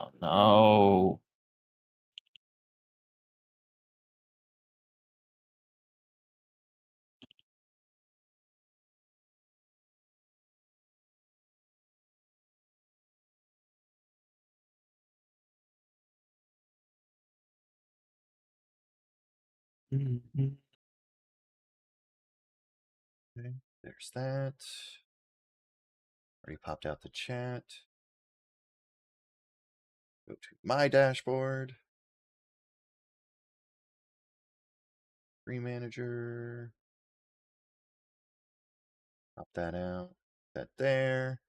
Oh, no. Mhm. Okay, there's that. Already popped out the chat. Go to my dashboard. Free manager. Pop that out. That there.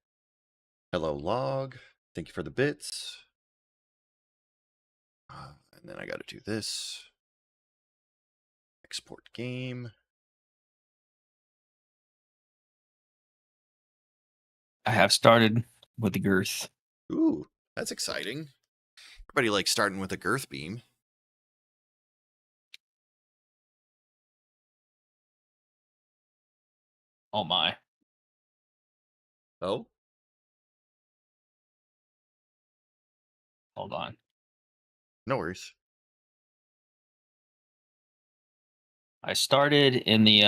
Hello log. Thank you for the bits. And then I got to do this. Export game. I have started with the girth. Ooh, that's exciting. Everybody likes starting with a girth beam. Oh, my. Oh? Hold on. No worries. I started in the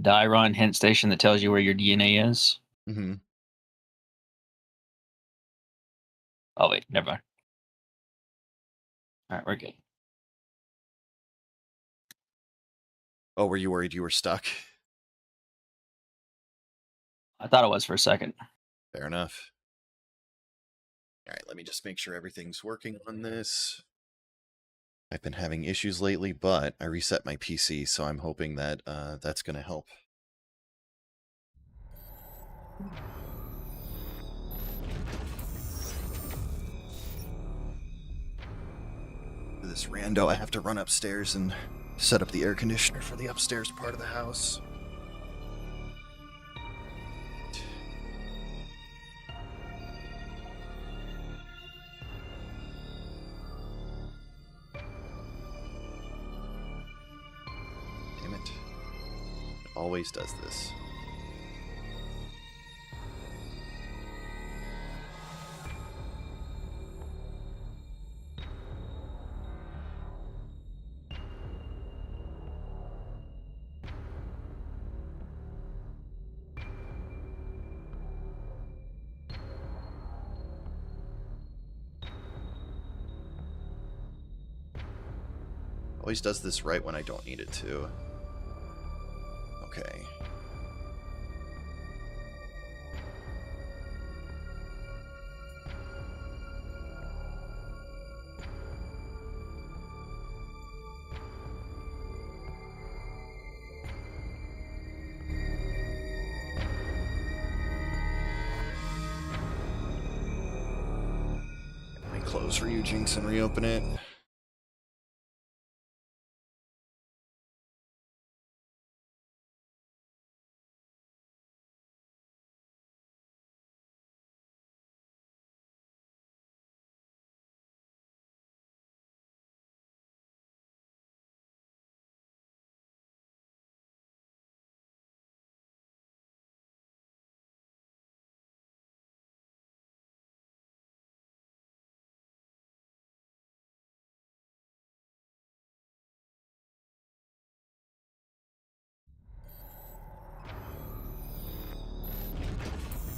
die run hint station that tells you where your DNA is. Mm-hmm. Oh, wait, never mind. All right, we're good. Oh, were you worried you were stuck? I thought it was for a second. Fair enough. All right, let me just make sure everything's working on this. I've been having issues lately, but I reset my PC, so I'm hoping that that's going to help. For this rando, I have to run upstairs and set up the air conditioner for the upstairs part of the house. Damn it. It always does this. Always does this right when I don't need it to. Okay. Let me close for you, Jinx, and reopen it.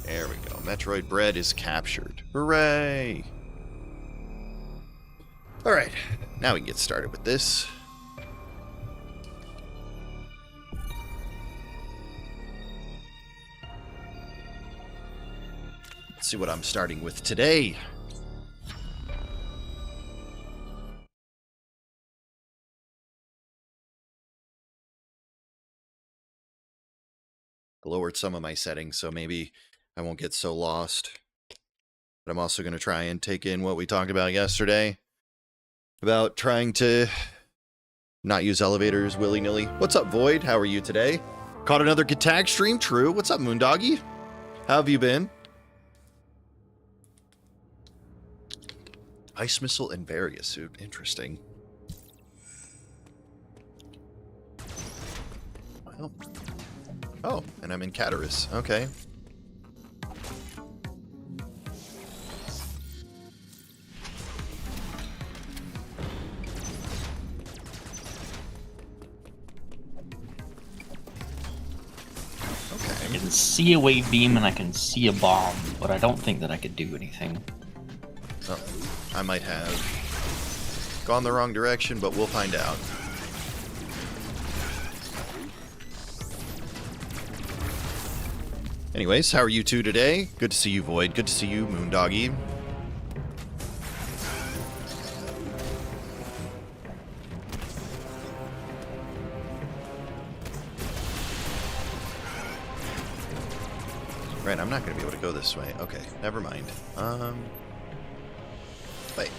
There we go. Metroid Bread is captured. Hooray! Alright, now we can get started with this. Let's see what I'm starting with today. I lowered some of my settings, so maybe I won't get so lost. But I'm also going to try and take in what we talked about yesterday about trying to not use elevators willy-nilly. What's up, Void? How are you today? Caught another Gatag stream? True. What's up, Moondoggy? How have you been? Ice Missile and Varia suit. Interesting. Well. Oh, and I'm in Cataris. Okay. can see a wave beam and I can see a bomb, but I don't think that I could do anything. Oh, I might have gone the wrong direction, but we'll find out. Anyways, how are you two today? Good to see you, Void. Good to see you, Moondoggy. Right, I'm not going to be able to go this way. Okay, never mind. Wait.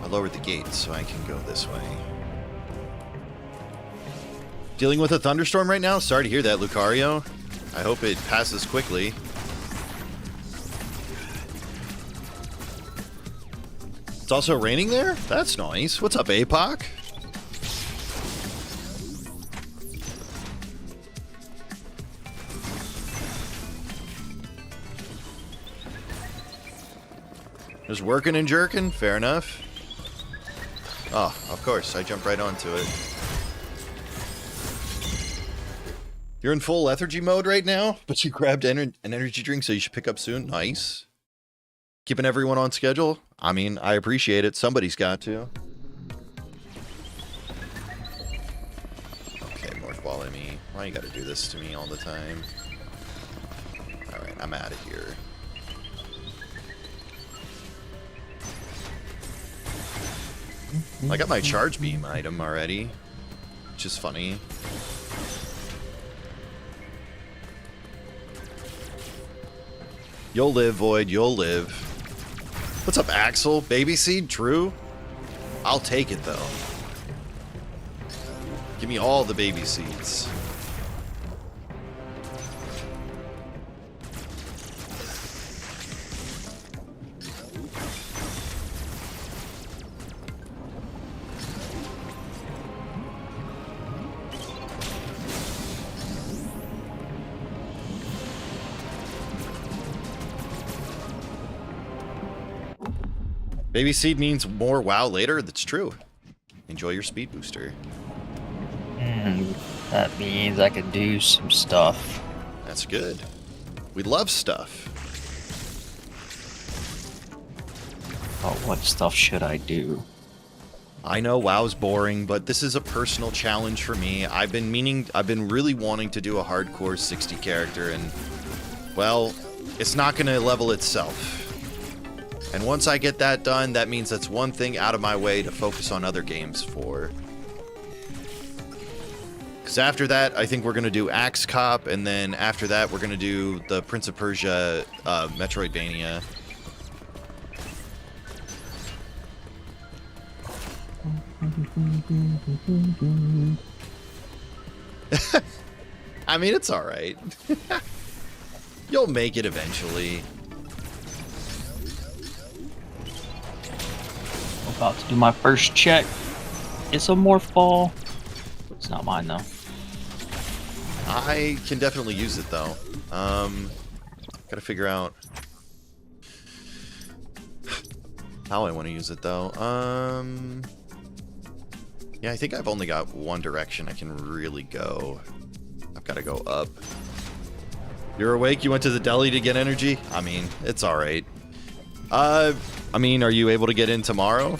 I lowered the gate so I can go this way. Dealing with a thunderstorm right now? Sorry to hear that, Lucario. I hope it passes quickly. It's also raining there? That's nice. What's up, APOC? Just working and jerking? Fair enough. Oh, of course. I jumped right onto it. You're in full lethargy mode right now, but you grabbed an energy drink, so you should pick up soon. Nice. Keeping everyone on schedule. I mean, I appreciate it. Somebody's got to. Okay, Morph Ball at me. Why you gotta do this to me all the time? Alright, I'm out of here. I got my charge beam item already, which is funny. You'll live, Void. You'll live. What's up, Axel? Baby seed? True? I'll take it, though. Give me all the baby seeds. Baby seed means more WoW later. That's true. Enjoy your speed booster. That means I could do some stuff. That's good. We love stuff. Oh, what stuff should I do? I know WoW's boring, but this is a personal challenge for me. I've been really wanting to do a hardcore 60 character, and, well, it's not going to level itself. And once I get that done, that means that's one thing out of my way to focus on other games for. Because after that, I think we're going to do Axe Cop, and then after that, we're going to do the Prince of Persia Metroidvania. I mean, it's alright. You'll make it eventually. About to do my first check. It's a morph ball. It's not mine though. I can definitely use it though. Gotta figure out how I want to use it though. Yeah, I think I've only got one direction I can really go. I've got to go up. You're awake? You went to the deli to get energy? I mean, it's alright. I mean, are you able to get in tomorrow?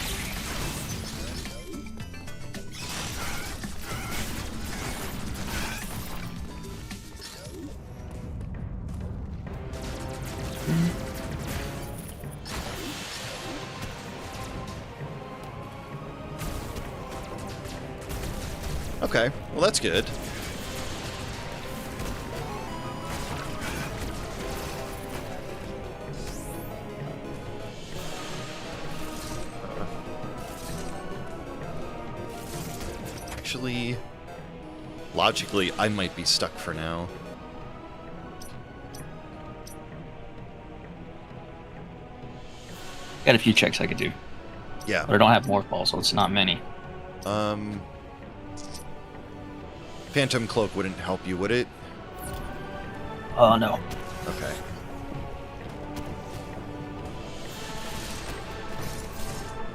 Okay, well that's good. Actually, logically, I might be stuck for now. Got a few checks I could do. Yeah. But I don't have morph balls, so it's not many. Phantom Cloak wouldn't help you, would it? No. Okay.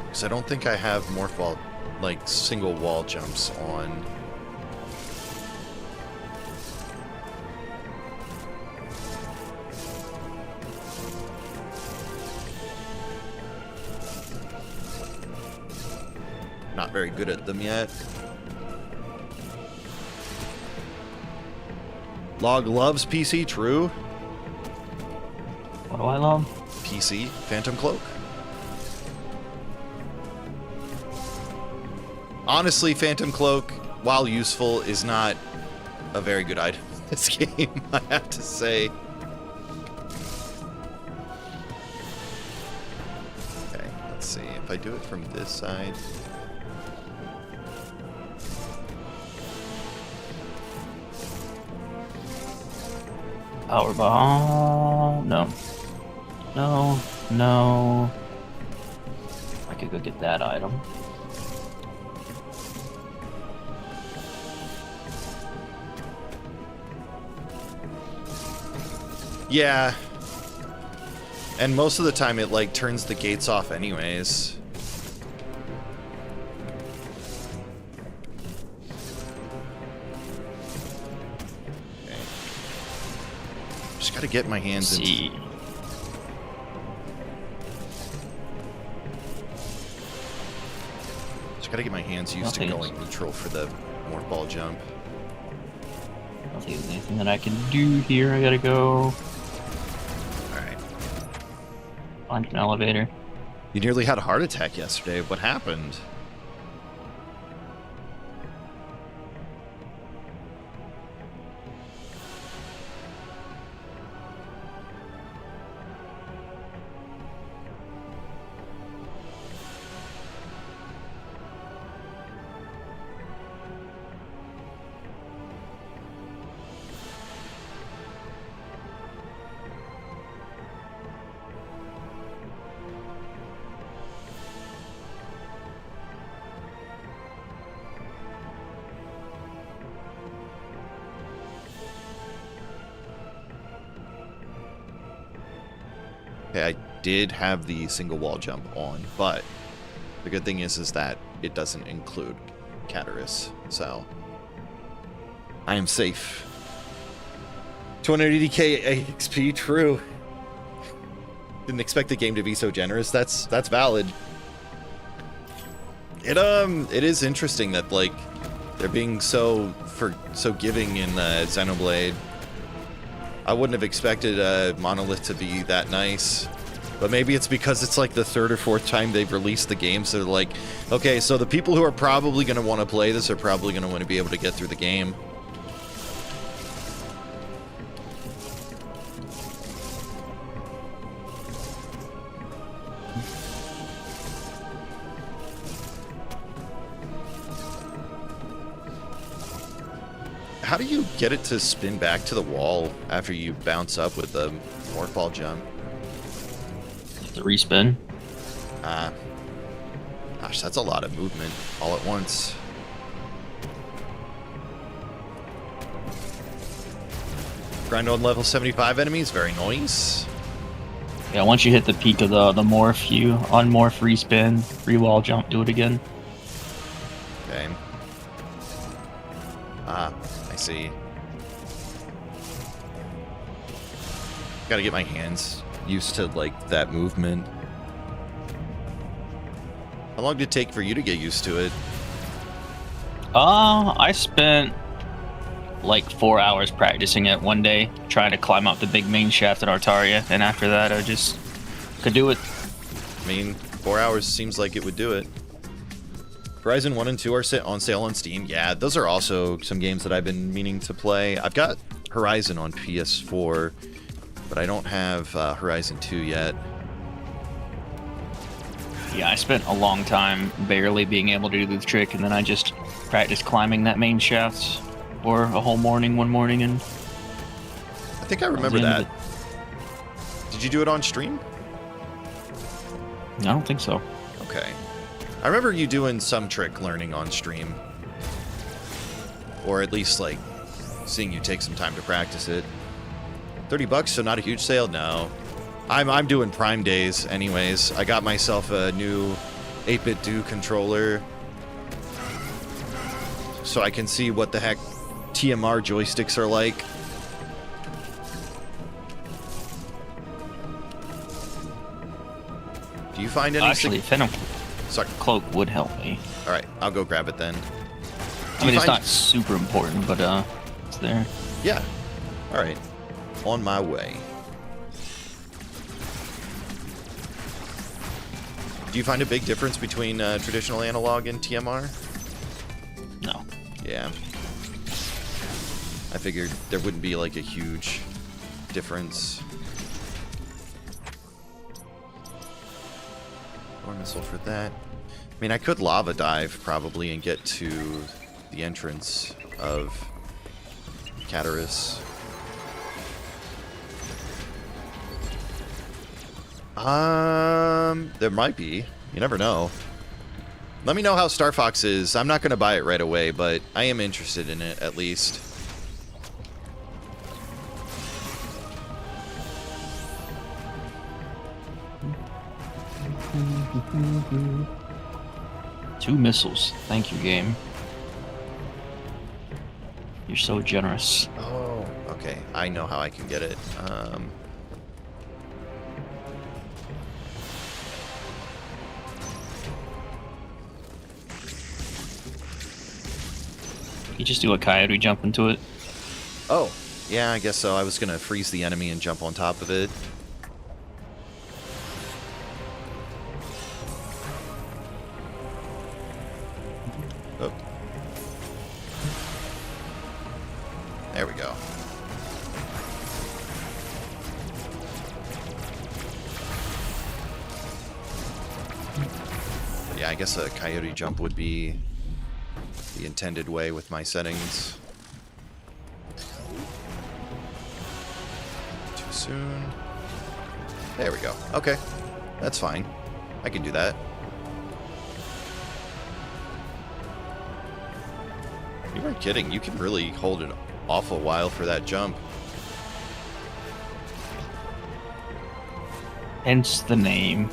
Because I don't think I have morph ball, like, single wall jumps on. not very good at them yet. Log loves PC, true. What do I love? PC, Phantom Cloak. Honestly, Phantom Cloak, while useful, is not a very good item in this game, I have to say. Okay, let's see. If I do it from this side... Power bomb. No. No. No. I could go get that item. Yeah. And most of the time it, like, turns the gates off anyways. Okay. Just gotta get my hands into... Just gotta get my hands used to going neutral for the morph ball jump. I don't think there's anything that I can do here. I gotta go... Find an elevator. You nearly had a heart attack yesterday. What happened? Okay, I did have the single wall jump on, but the good thing is that it doesn't include Cataris, so I am safe. 280k XP, true. Didn't expect the game to be so generous. That's valid. It is interesting that, like, they're being so giving in Xenoblade. I wouldn't have expected Monolith to be that nice. But maybe it's because it's like the third or fourth time they've released the game, so they're like, okay, so the people who are probably going to want to play this are probably going to want to be able to get through the game. How do you get it to spin back to the wall after you bounce up with the morph ball jump? The respin. Gosh, that's a lot of movement all at once. Grind on level 75 enemies, very nice. Yeah, once you hit the peak of the morph, you unmorph, respin, re-wall jump, do it again. Okay. I see. Gotta get my hands used to, like, that movement. How long did it take for you to get used to it? I spent like 4 hours practicing it one day, trying to climb up the big main shaft at Artaria, and after that I just could do it. I mean, 4 hours seems like it would do it. Horizon 1 and 2 are on sale on Steam. Yeah, those are also some games that I've been meaning to play. I've got Horizon on PS4, but I don't have Horizon 2 yet. Yeah, I spent a long time barely being able to do the trick, and then I just practiced climbing that main shaft for a whole morning one morning, and I think I remember that. Did you do it on stream? I don't think so. Okay. I remember you doing some trick learning on stream. Or at least, like, seeing you take some time to practice it. $30, so not a huge sale? No. I'm doing Prime Days anyways. I got myself a new 8-bit Do controller. So I can see what the heck TMR joysticks are like. Do you find any... Actually, Phantom Sorry. Cloak would help me. All right, I'll go grab it then. I mean, it's not super important, but it's there. Yeah. All right. On my way. Do you find a big difference between traditional analog and TMR? No. Yeah. I figured there wouldn't be like a huge difference. Or missile for that. I mean, I could lava dive probably and get to the entrance of Cataris. There might be. You never know. Let me know how Star Fox is. I'm not going to buy it right away, but I am interested in it at least. Two missiles. Thank you, game. You're so generous. Oh, okay. I know how I can get it. You just do a coyote jump into it. Oh, yeah, I guess so. I was going to freeze the enemy and jump on top of it. Oh. There we go. But yeah, I guess a coyote jump would be the intended way with my settings. Too soon. There we go. Okay. That's fine. I can do that. You weren't kidding. You can really hold an awful while for that jump. Hence the name.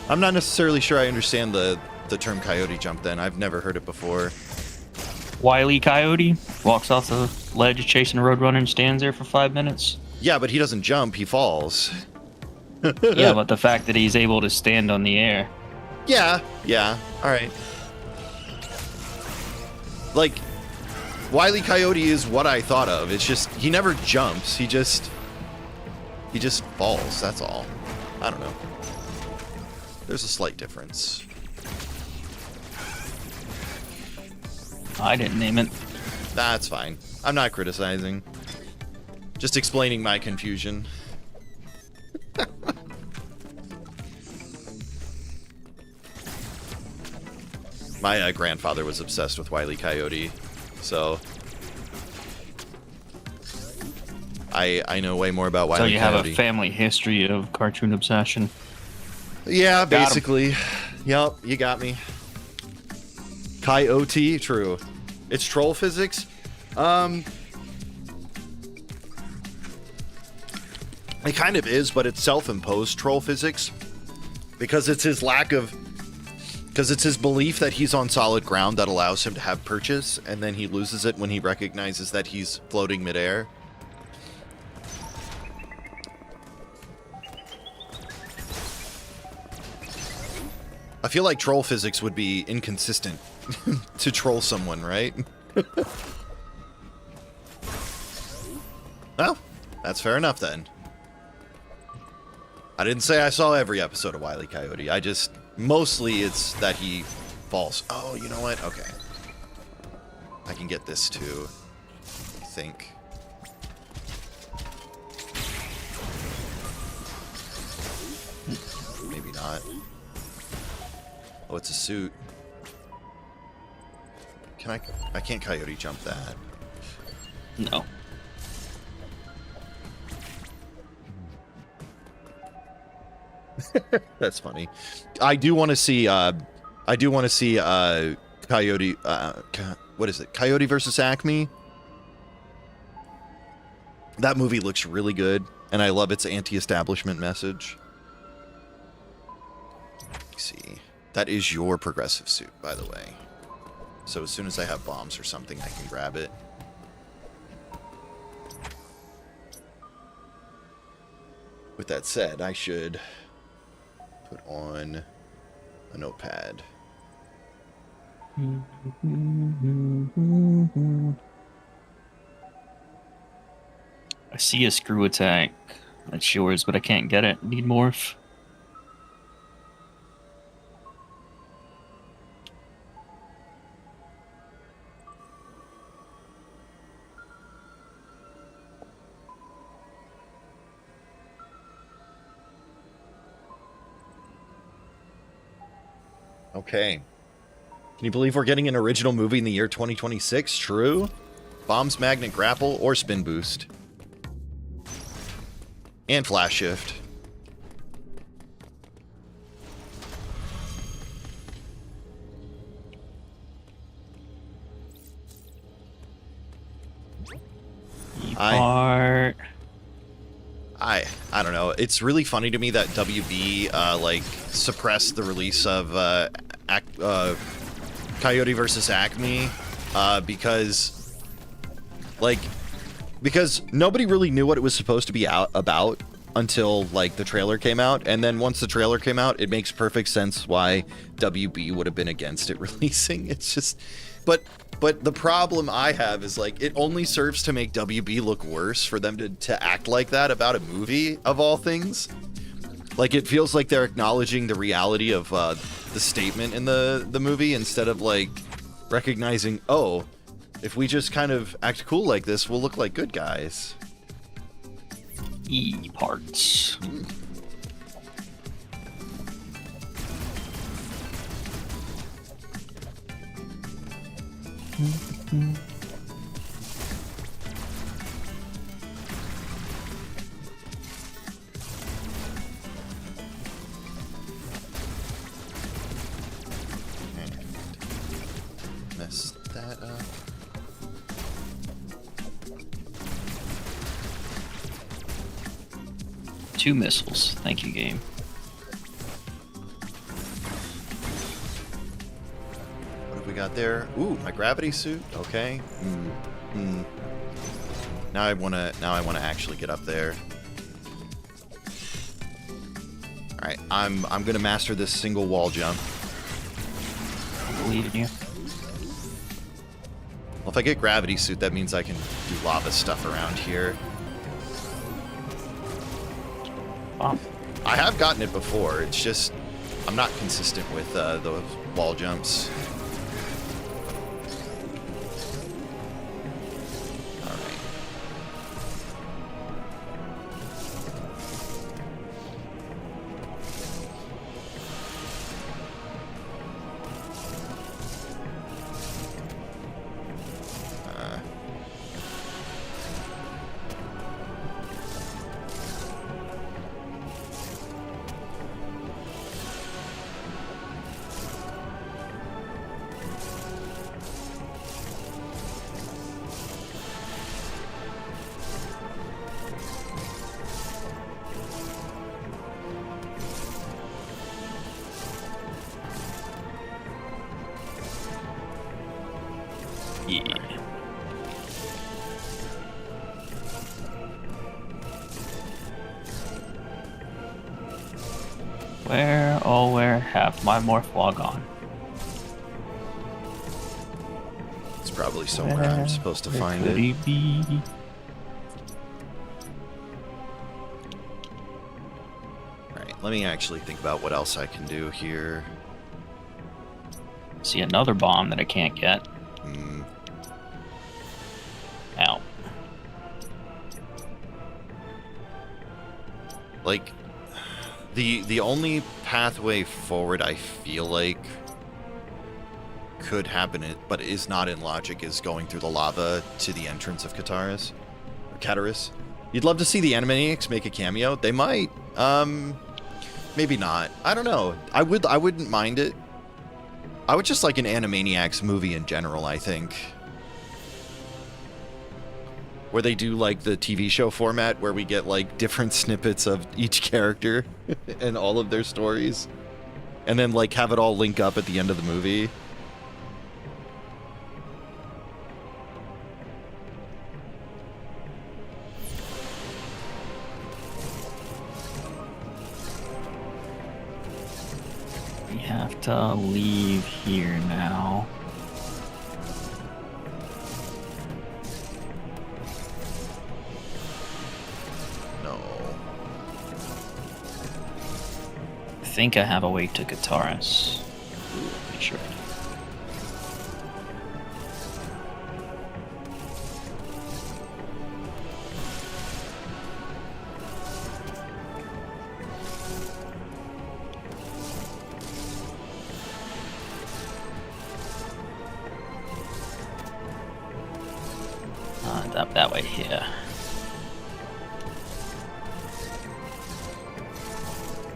I'm not necessarily sure I understand the term coyote jump then. I've never heard it before. Wile E. Coyote walks off the ledge chasing a roadrunner and stands there for 5 minutes. Yeah, but he doesn't jump, he falls. Yeah, but the fact that he's able to stand on the air. Yeah, alright. Like, Wile E. Coyote is what I thought of. It's just, he never jumps, he just falls, that's all. I don't know. There's a slight difference. I didn't name it. That's fine. I'm not criticizing. Just explaining my confusion. My grandfather was obsessed with Wile E. Coyote, so I know way more about Wile E. Coyote. So you have a family history of cartoon obsession. Yeah, basically. Yep, you got me. Coyote, true. It's troll physics. It kind of is, but it's self-imposed troll physics because it's his belief that he's on solid ground that allows him to have purchase, and then he loses it when he recognizes that he's floating midair. I feel like troll physics would be inconsistent to troll someone, right? Well, that's fair enough then. I didn't say I saw every episode of Wile E. Coyote. I just... Mostly it's that he falls. Oh, you know what? Okay. I can get this too, I think. Maybe not. Oh, it's a suit. Can I can't coyote jump that. No. That's funny. I do want to see Coyote what is it? Coyote versus Acme. That movie looks really good, and I love its anti-establishment message. Let's see. That is your progressive suit, by the way. So as soon as I have bombs or something, I can grab it. With that said, I should put on a notepad. I see a screw attack. That's yours, but I can't get it. Need morph. Okay. Can you believe we're getting an original movie in the year 2026? True. Bombs, magnet, grapple, or spin boost. And flash shift. I don't know. It's really funny to me that WB like suppressed the release of Coyote versus Acme because nobody really knew what it was supposed to be about until like the trailer came out, and then once the trailer came out, it makes perfect sense why WB would have been against it releasing. It's just, but the problem I have is like it only serves to make WB look worse for them to act like that about a movie of all things. Like it feels like they're acknowledging the reality of the statement in the movie instead of like recognizing, oh, if we just kind of act cool like this, we'll look like good guys. E parts. Mess that up. Two missiles. Thank you, game. What have we got there? Ooh, my gravity suit. Okay. Now I wanna actually get up there. All right, I'm gonna master this single wall jump. I believe in you. Well, if I get gravity suit, that means I can do lava stuff around here. Oh. I have gotten it before. It's just I'm not consistent with the wall jumps. Where have my morph log on? It's probably somewhere I'm supposed to find Could it. he be? Alright, let me actually think about what else I can do here. See another bomb that I can't get. Ow. Like, the only pathway forward I feel like could happen, but is not in logic, is going through the lava to the entrance of Cataris. You'd love to see the Animaniacs make a cameo. They might. Maybe not. I don't know. I wouldn't mind it. I would just like an Animaniacs movie in general, I think. Where they do like the TV show format where we get like different snippets of each character and all of their stories. And then like have it all link up at the end of the movie. have to leave here now. No. I think I have a way to Guitaris. Make sure. That way here.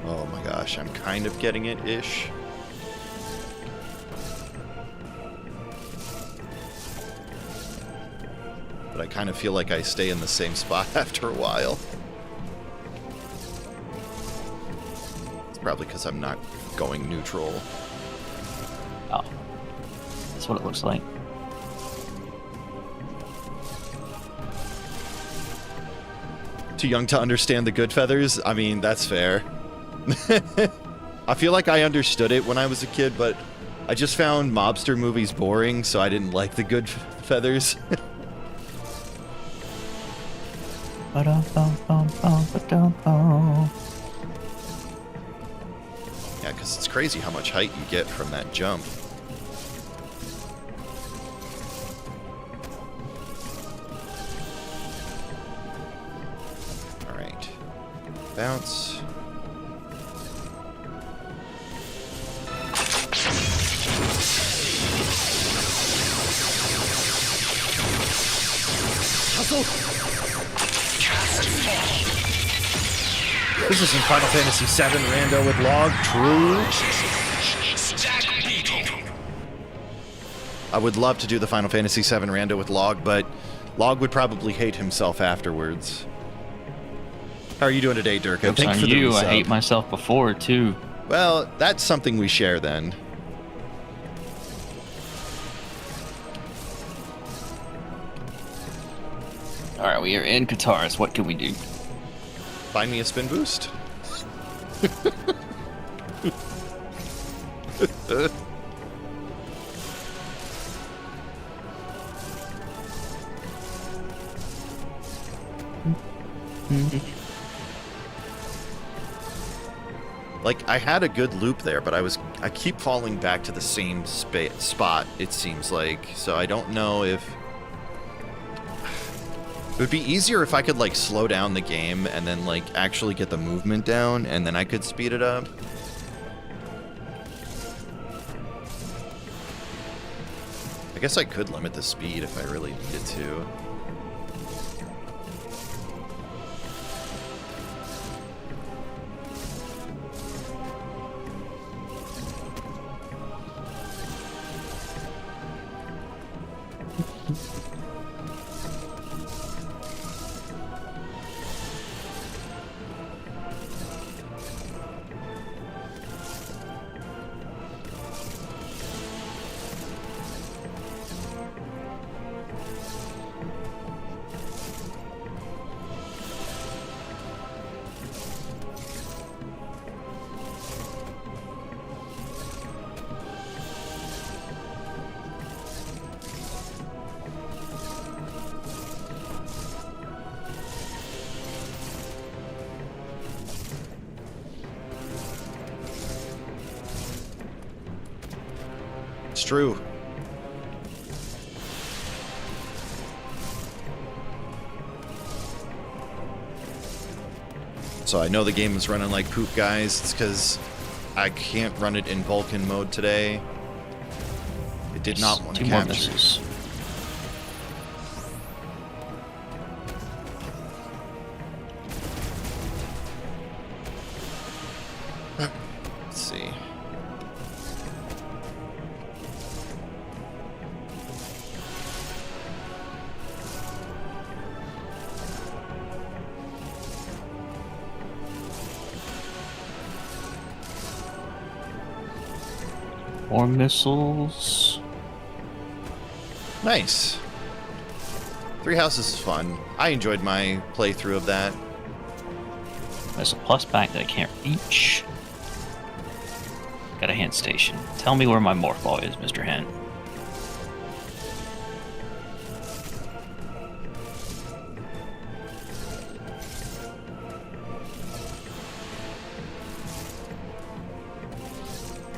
Oh my gosh, I'm kind of getting it-ish. But I kind of feel like I stay in the same spot after a while. It's probably because I'm not going neutral. Oh. That's what it looks like. Too young to understand the good feathers? I mean, that's fair. I feel like I understood it when I was a kid, but I just found mobster movies boring, so I didn't like the good feathers. Yeah, because it's crazy how much height you get from that jump. Alright. Bounce. This is in Final Fantasy VII Rando with Log. True. I would love to do the Final Fantasy VII Rando with Log, but Log would probably hate himself afterwards. How are you doing today, Durka? Thanks for you. I hate myself before, too. Well, that's something we share then. Alright, we are in Guitaris. What can we do? Find me a spin boost. Like, I had a good loop there, but I keep falling back to the same spot, it seems like. So I don't know if... It would be easier if I could, like, slow down the game and then, like, actually get the movement down, and then I could speed it up. I guess I could limit the speed if I really needed to. It's true. So I know the game is running like poop, guys. It's because I can't run it in Vulcan mode today. It did not want to capture. Let's see. More missiles. Nice. Three Houses is fun. I enjoyed my playthrough of that. There's a plus pack that I can't reach. Got a hint station. Tell me where my morph ball is, Mr. Hint.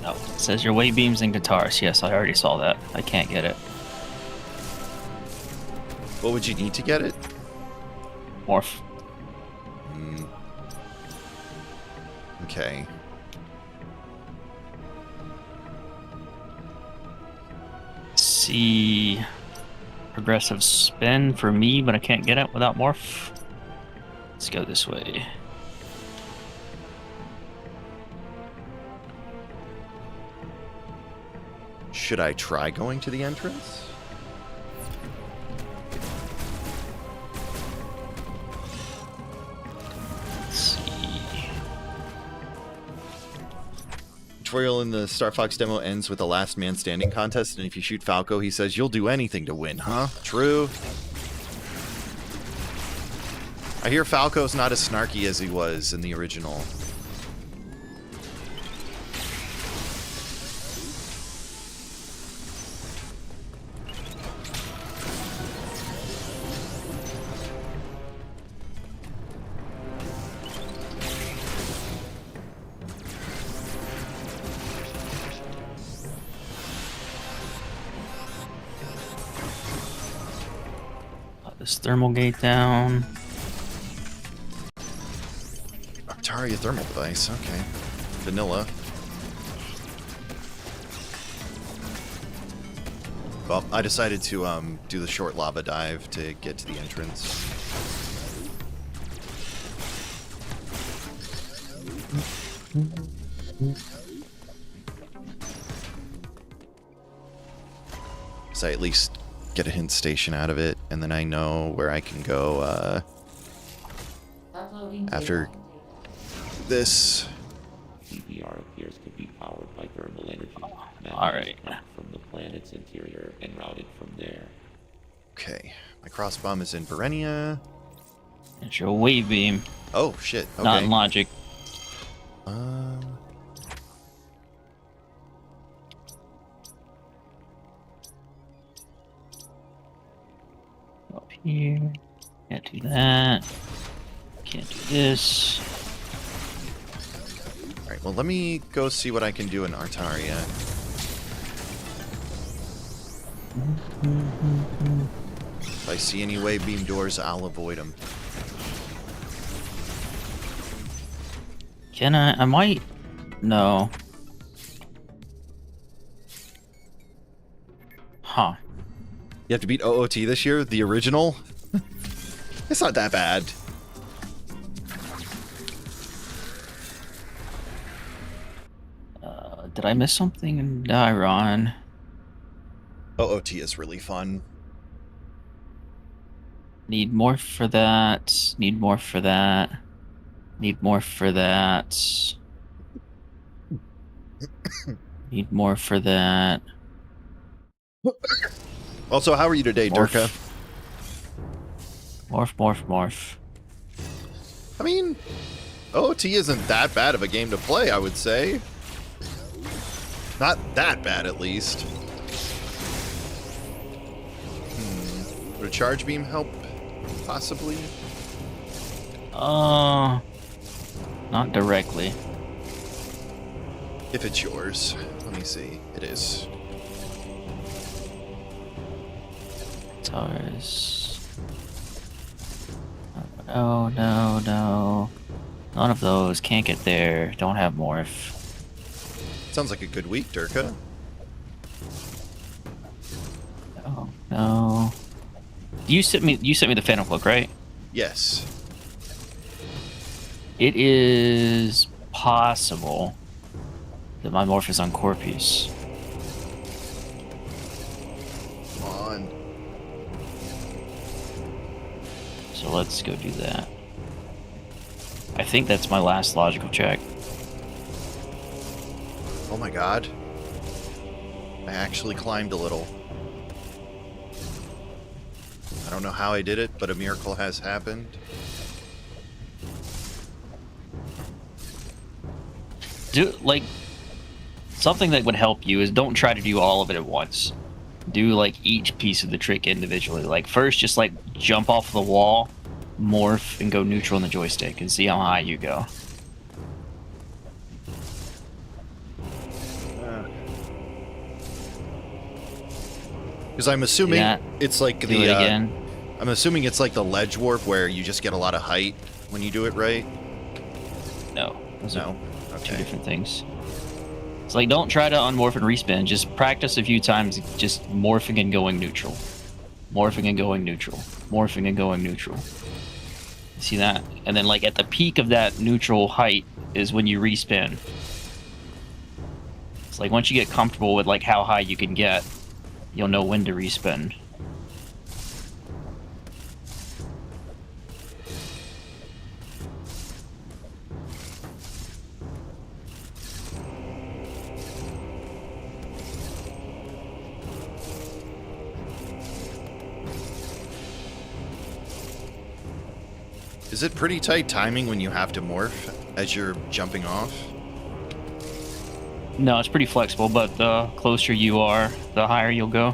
Oh, it says your way beams and guitars. Yes, I already saw that. I can't get it. What would you need to get it? Morph. Okay. See progressive spin for me, but I can't get it without morph. Let's go this way. Should I try going to the entrance? Let's see. Tutorial in the Star Fox demo ends with a last man standing contest, and if you shoot Falco, he says, "You'll do anything to win, huh?" True. I hear Falco's not as snarky as he was in the original. This thermal gate down. Artaria thermal device, okay. Vanilla. Well, I decided to do the short lava dive to get to the entrance. So I at least get a hint station out of it, and then I know where I can go after this. CBR appears to be powered by thermal energy. Alright. From the planet's interior and routed from there. Okay, my cross bomb is in Verenia. It's your wave beam. Oh shit! Okay. Not in logic. Up here. Can't do that. Can't do this. Alright, well let me go see what I can do in Artaria. If I see any wave beam doors, I'll avoid them. Can I might... No. Huh. You have to beat OOT this year? The original? It's not that bad. Did I miss something in Dairon? OOT is really fun. Need more for that. Need more for that. Need more for that. Need more for that. Also, how are you today, Durka? Morph, morph, morph. I mean, OOT isn't that bad of a game to play, I would say. Not that bad, at least. Would a charge beam help? Possibly? Not directly. If it's yours. Let me see. It is. Tars. No, no, no. None of those. Can't get there. Don't have morph. Sounds like a good week, Durka. Oh, no. You sent me the Phantom Cloak, right? Yes. It is possible that my morph is on core piece. Come on. So let's go do that. I think that's my last logical check. Oh my god. I actually climbed a little. I don't know how I did it, but a miracle has happened. Something that would help you is don't try to do all of it at once. Do like each piece of the trick individually. Like first, just like jump off the wall, morph, and go neutral on the joystick, and see how high you go. Because I'm assuming it's like Do it again. I'm assuming it's like the ledge warp where you just get a lot of height when you do it right. No, those are No. two Okay. different things. It's like don't try to unmorph and respin. Just practice a few times, just morphing and going neutral, morphing and going neutral, morphing and going neutral. See that? And then like at the peak of that neutral height is when you respin. It's like once you get comfortable with like how high you can get, you'll know when to respin. Is it pretty tight timing when you have to morph as you're jumping off? No, it's pretty flexible, but the closer you are, the higher you'll go.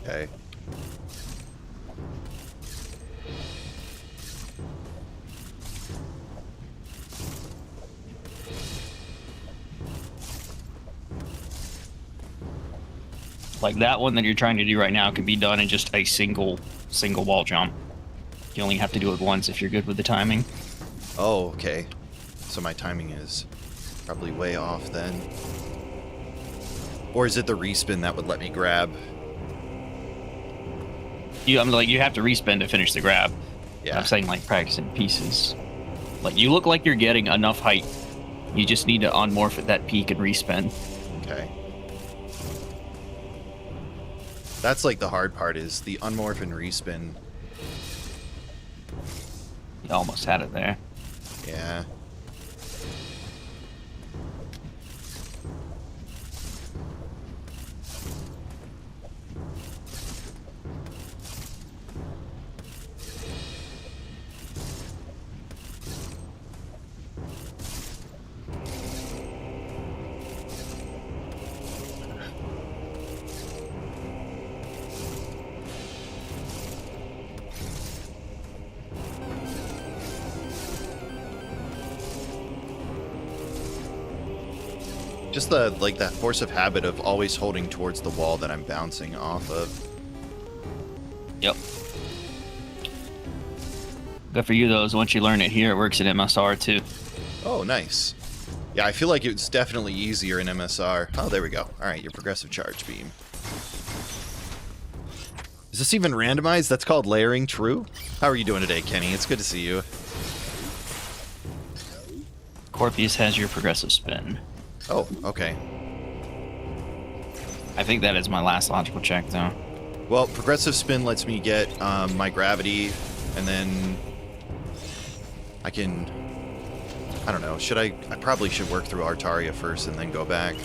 Okay. Like that one that you're trying to do right now can be done in just a single wall jump. You only have to do it once if you're good with the timing. Oh, okay. So my timing is probably way off then. Or is it the respin that would let me grab? I'm like, you have to respin to finish the grab. Yeah. I'm saying like practicing pieces. Like you look like you're getting enough height. You just need to unmorph at that peak and respin. Okay. That's like the hard part is the unmorph and respin. You almost had it there. Yeah. Just the like that force of habit of always holding towards the wall that I'm bouncing off of. Yep. Good for you, though. Is once you learn it here, it works in MSR too. Oh, nice. Yeah, I feel like it's definitely easier in MSR. Oh, there we go. All right, your progressive charge beam. Is this even randomized? That's called layering, true? How are you doing today, Kenny? It's good to see you. Corpius has your progressive spin. Oh, okay. I think that is my last logical check, though. Well, progressive spin lets me get my gravity, and then I can... I don't know. I probably should work through Artaria first and then go back.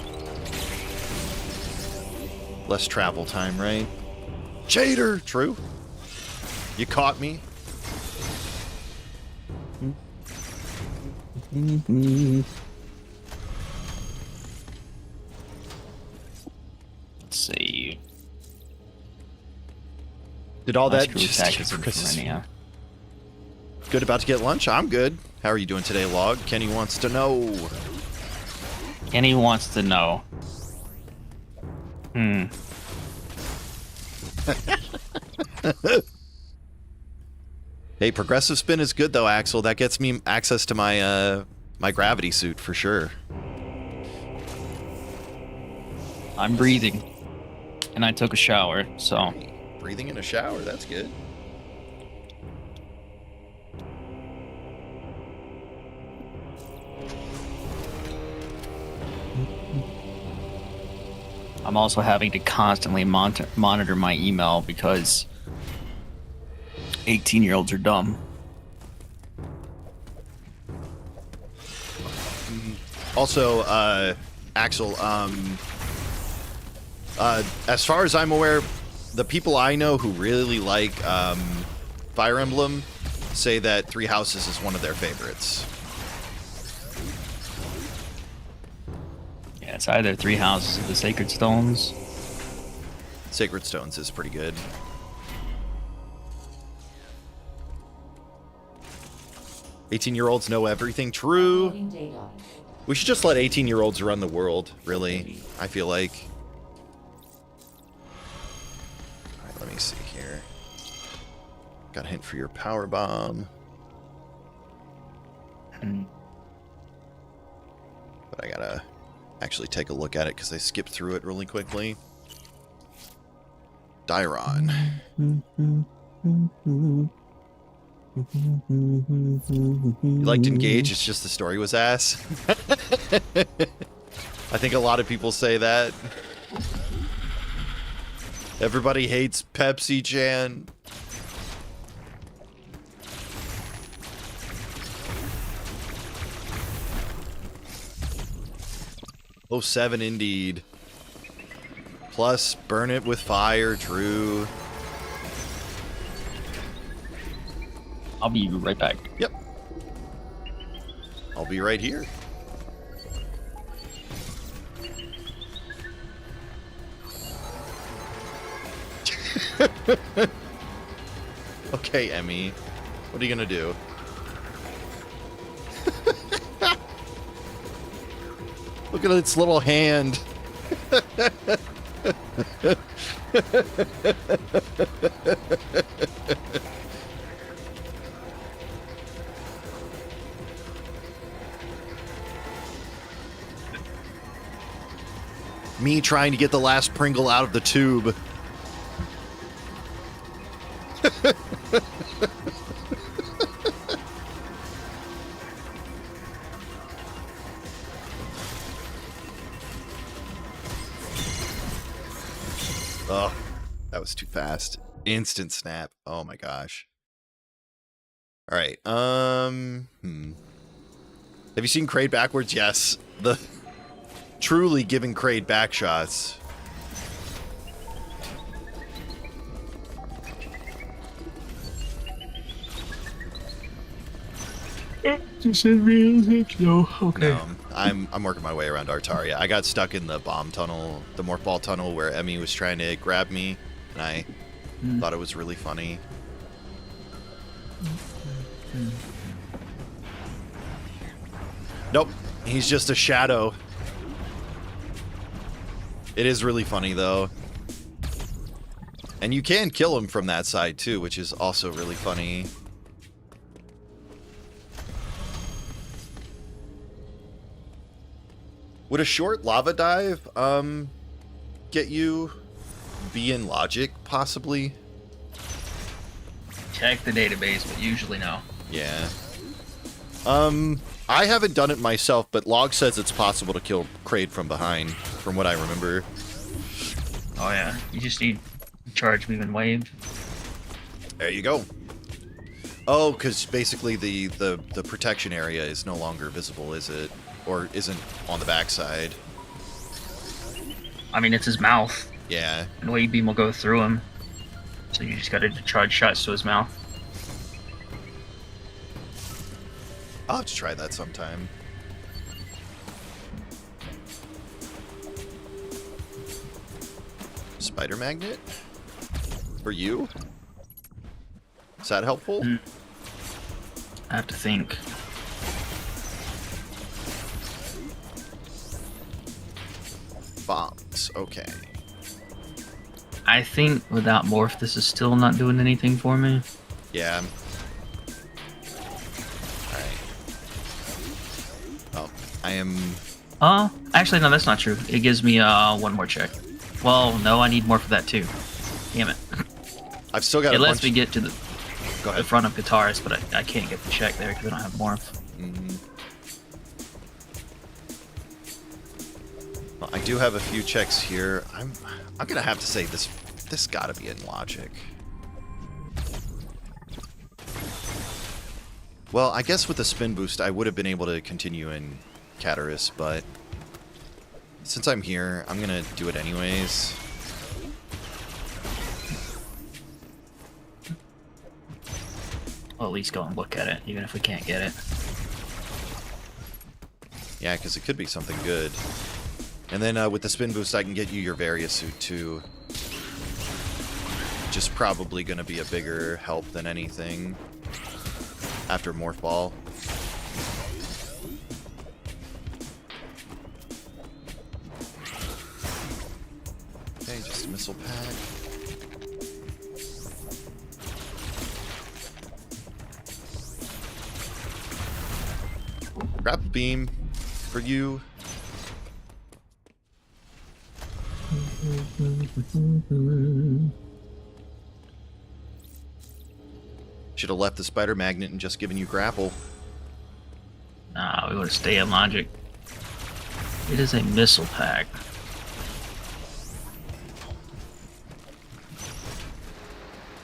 Less travel time, right? Cheater! True. You caught me. Let's see. Did all that Screw just tactics get and progressive- Ferenia. Good, about to get lunch? I'm good. How are you doing today, Log? Kenny wants to know. Kenny wants to know. Hey, progressive spin is good though, Axel. That gets me access to my my gravity suit for sure. I'm breathing. And I took a shower, so... Breathing in a shower, that's good. I'm also having to constantly monitor my email because 18-year-olds are dumb. Also, Axel, as far as I'm aware, the people I know who really like Fire Emblem say that Three Houses is one of their favorites. Yeah, Yeah, it's either 3 houses of the Sacred Stones. Sacred Stones is pretty good. "18-year-olds know everything." True. Uploading data. We should just let 18-year-olds run the world, really. I feel like. Alright, let me see here. Got a hint for your power bomb. But I gotta actually take a look at it because I skipped through it really quickly. Dairon. You liked Engage, it's just the story was ass. I think a lot of people say that. Everybody hates Pepsi-chan. Oh, 7 indeed. Plus, burn it with fire, true. I'll be right back. Yep. I'll be right here. Okay, Emmy. What are you gonna do? Look at its little hand. Me trying to get the last Pringle out of the tube. Oh, that was too fast. Instant snap. Oh my gosh. All right. Have you seen Kraid backwards? Yes. The truly giving Kraid back shots. Just in realistic, no. Okay. No, I'm working my way around Artaria. I got stuck in the bomb tunnel, the morph ball tunnel, where Emmy was trying to grab me, and I thought it was really funny. Nope, he's just a shadow. It is really funny though, and you can kill him from that side too, which is also really funny. Would a short lava dive get you be in logic, possibly? Check the database, but usually no. Yeah. I haven't done it myself, but Log says it's possible to kill Kraid from behind, from what I remember. Oh yeah, you just need charge, move, and wave. There you go. Oh, because basically the protection area is no longer visible, is it? Or isn't on the backside. I mean, it's his mouth. Yeah. And wave beam will go through him. So you just gotta charge shots to his mouth. I'll have to try that sometime. Spider magnet? For you? Is that helpful? I have to think. Bombs. Okay. I think without morph, this is still not doing anything for me. Yeah. Alright. Oh, I am... Actually, no, that's not true. It gives me, one more check. Well, no, I need more for that too. Damn it. I've still got It a lets bunch... me get to the Go ahead. front of guitarist, but I can't get the check there because I don't have morph. Well, I do have a few checks here. I'm gonna have to say this gotta be in logic. Well, I guess with the spin boost, I would have been able to continue in Catarus, but since I'm here, I'm gonna do it anyways. Well, at least go and look at it, even if we can't get it. Yeah, because it could be something good. And then with the spin boost, I can get you your Varia suit too. Which is probably going to be a bigger help than anything after Morph Ball. Okay, just a missile pack. Grapple beam for you. Should have left the spider magnet and just given you grapple. Nah, we want to stay in logic. It is a missile pack.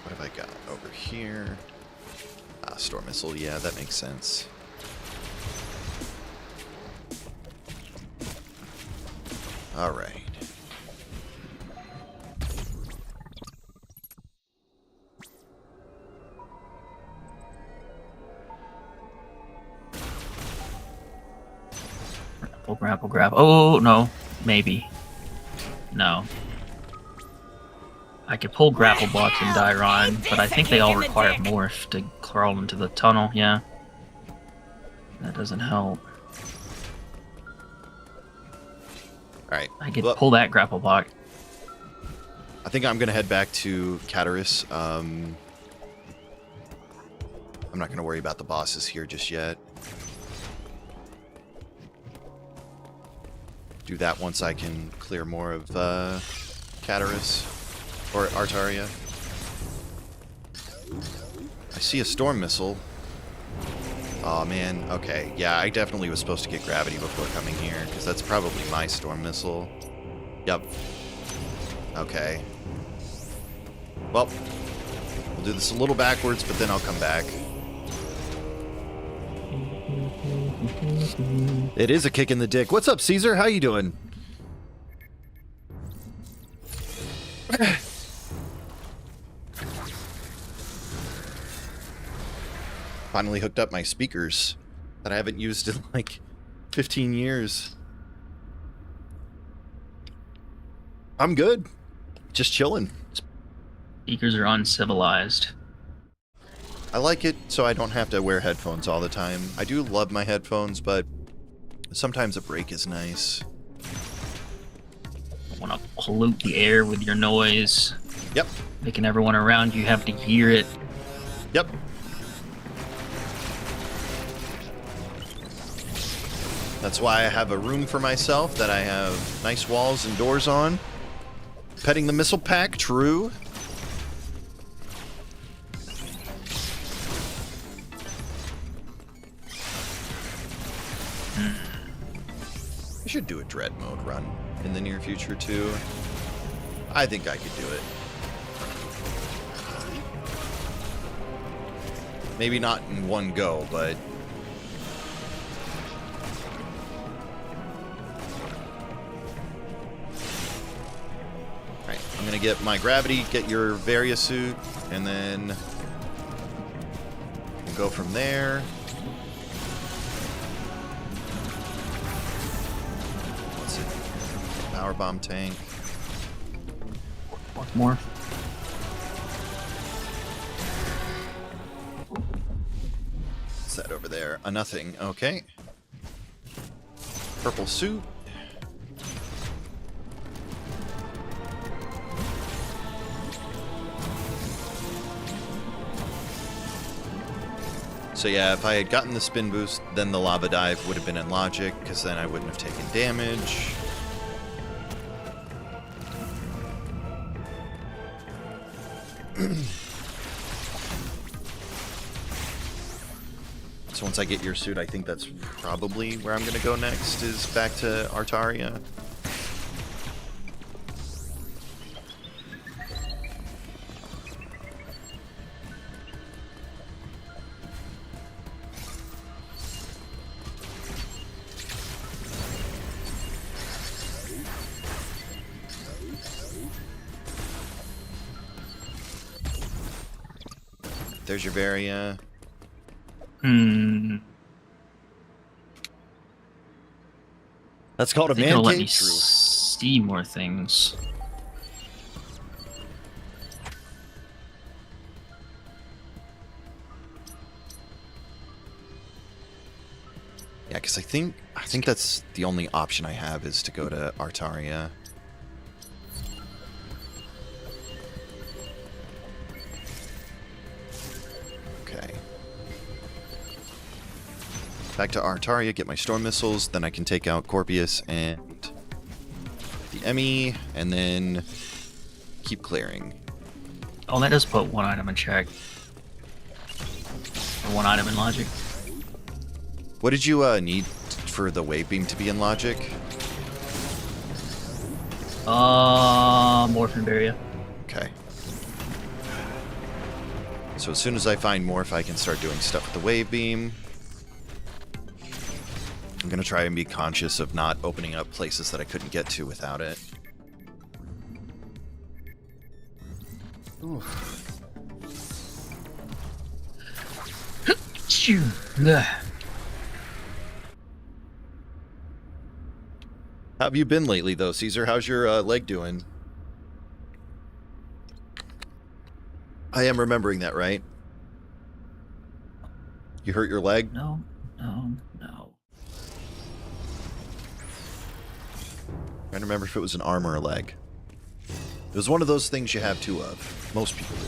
What have I got over here? Ah, Storm Missile. Yeah, that makes sense. All right. Grapple. Oh, no. Maybe. No. I could pull grapple blocks in Dairon, but I think they all require morph to crawl into the tunnel, yeah. That doesn't help. Alright. I could pull that grapple block. I think I'm going to head back to Cataris. I'm not going to worry about the bosses here just yet. Do that once I can clear more of Cataris or Artaria. I see a storm missile. Oh man, okay. Yeah, I definitely was supposed to get gravity before coming here, because that's probably my storm missile. Yep. Okay. Well, we'll do this a little backwards, but then I'll come back. It is a kick in the dick. What's up, Caesar? How you doing? Finally hooked up my speakers that I haven't used in like 15 years. I'm good. Just chilling. Speakers are uncivilized. I like it so I don't have to wear headphones all the time. I do love my headphones, but sometimes a break is nice. Don't want to pollute the air with your noise. Yep. Making everyone around you have to hear it. Yep. That's why I have a room for myself that I have nice walls and doors on. Petting the missile pack, true. I should do a dread mode run in the near future too. I think I could do it. Maybe not in one go, but alright, I'm gonna get my gravity, get your Varia suit, and then we'll go from there. Power bomb tank. What more? What's that over there? A nothing. Okay. Purple suit. So yeah, if I had gotten the spin boost, then the lava dive would have been in logic, because then I wouldn't have taken damage. So once I get your suit, I think that's probably where I'm going to go next, is back to Artaria. There's your Varia. That's called a They're man gonna let me cave. True. see more things. Yeah, because I think that's the only option I have is to go to Artaria. Okay. Back to Artaria, get my storm missiles, then I can take out Corpius and the Emmy, and then keep clearing. Oh, that does put one item in check. Or one item in logic. What did you need for the wave beam to be in logic? Morphin Barrier. Okay. So as soon as I find Morph, I can start doing stuff with the wave beam. I'm gonna try and be conscious of not opening up places that I couldn't get to without it. Oof. How have you been lately, though, Caesar? How's your leg doing? I am remembering that, right? You hurt your leg? No. Trying to remember if it was an arm or a leg. It was one of those things you have two of. Most people do.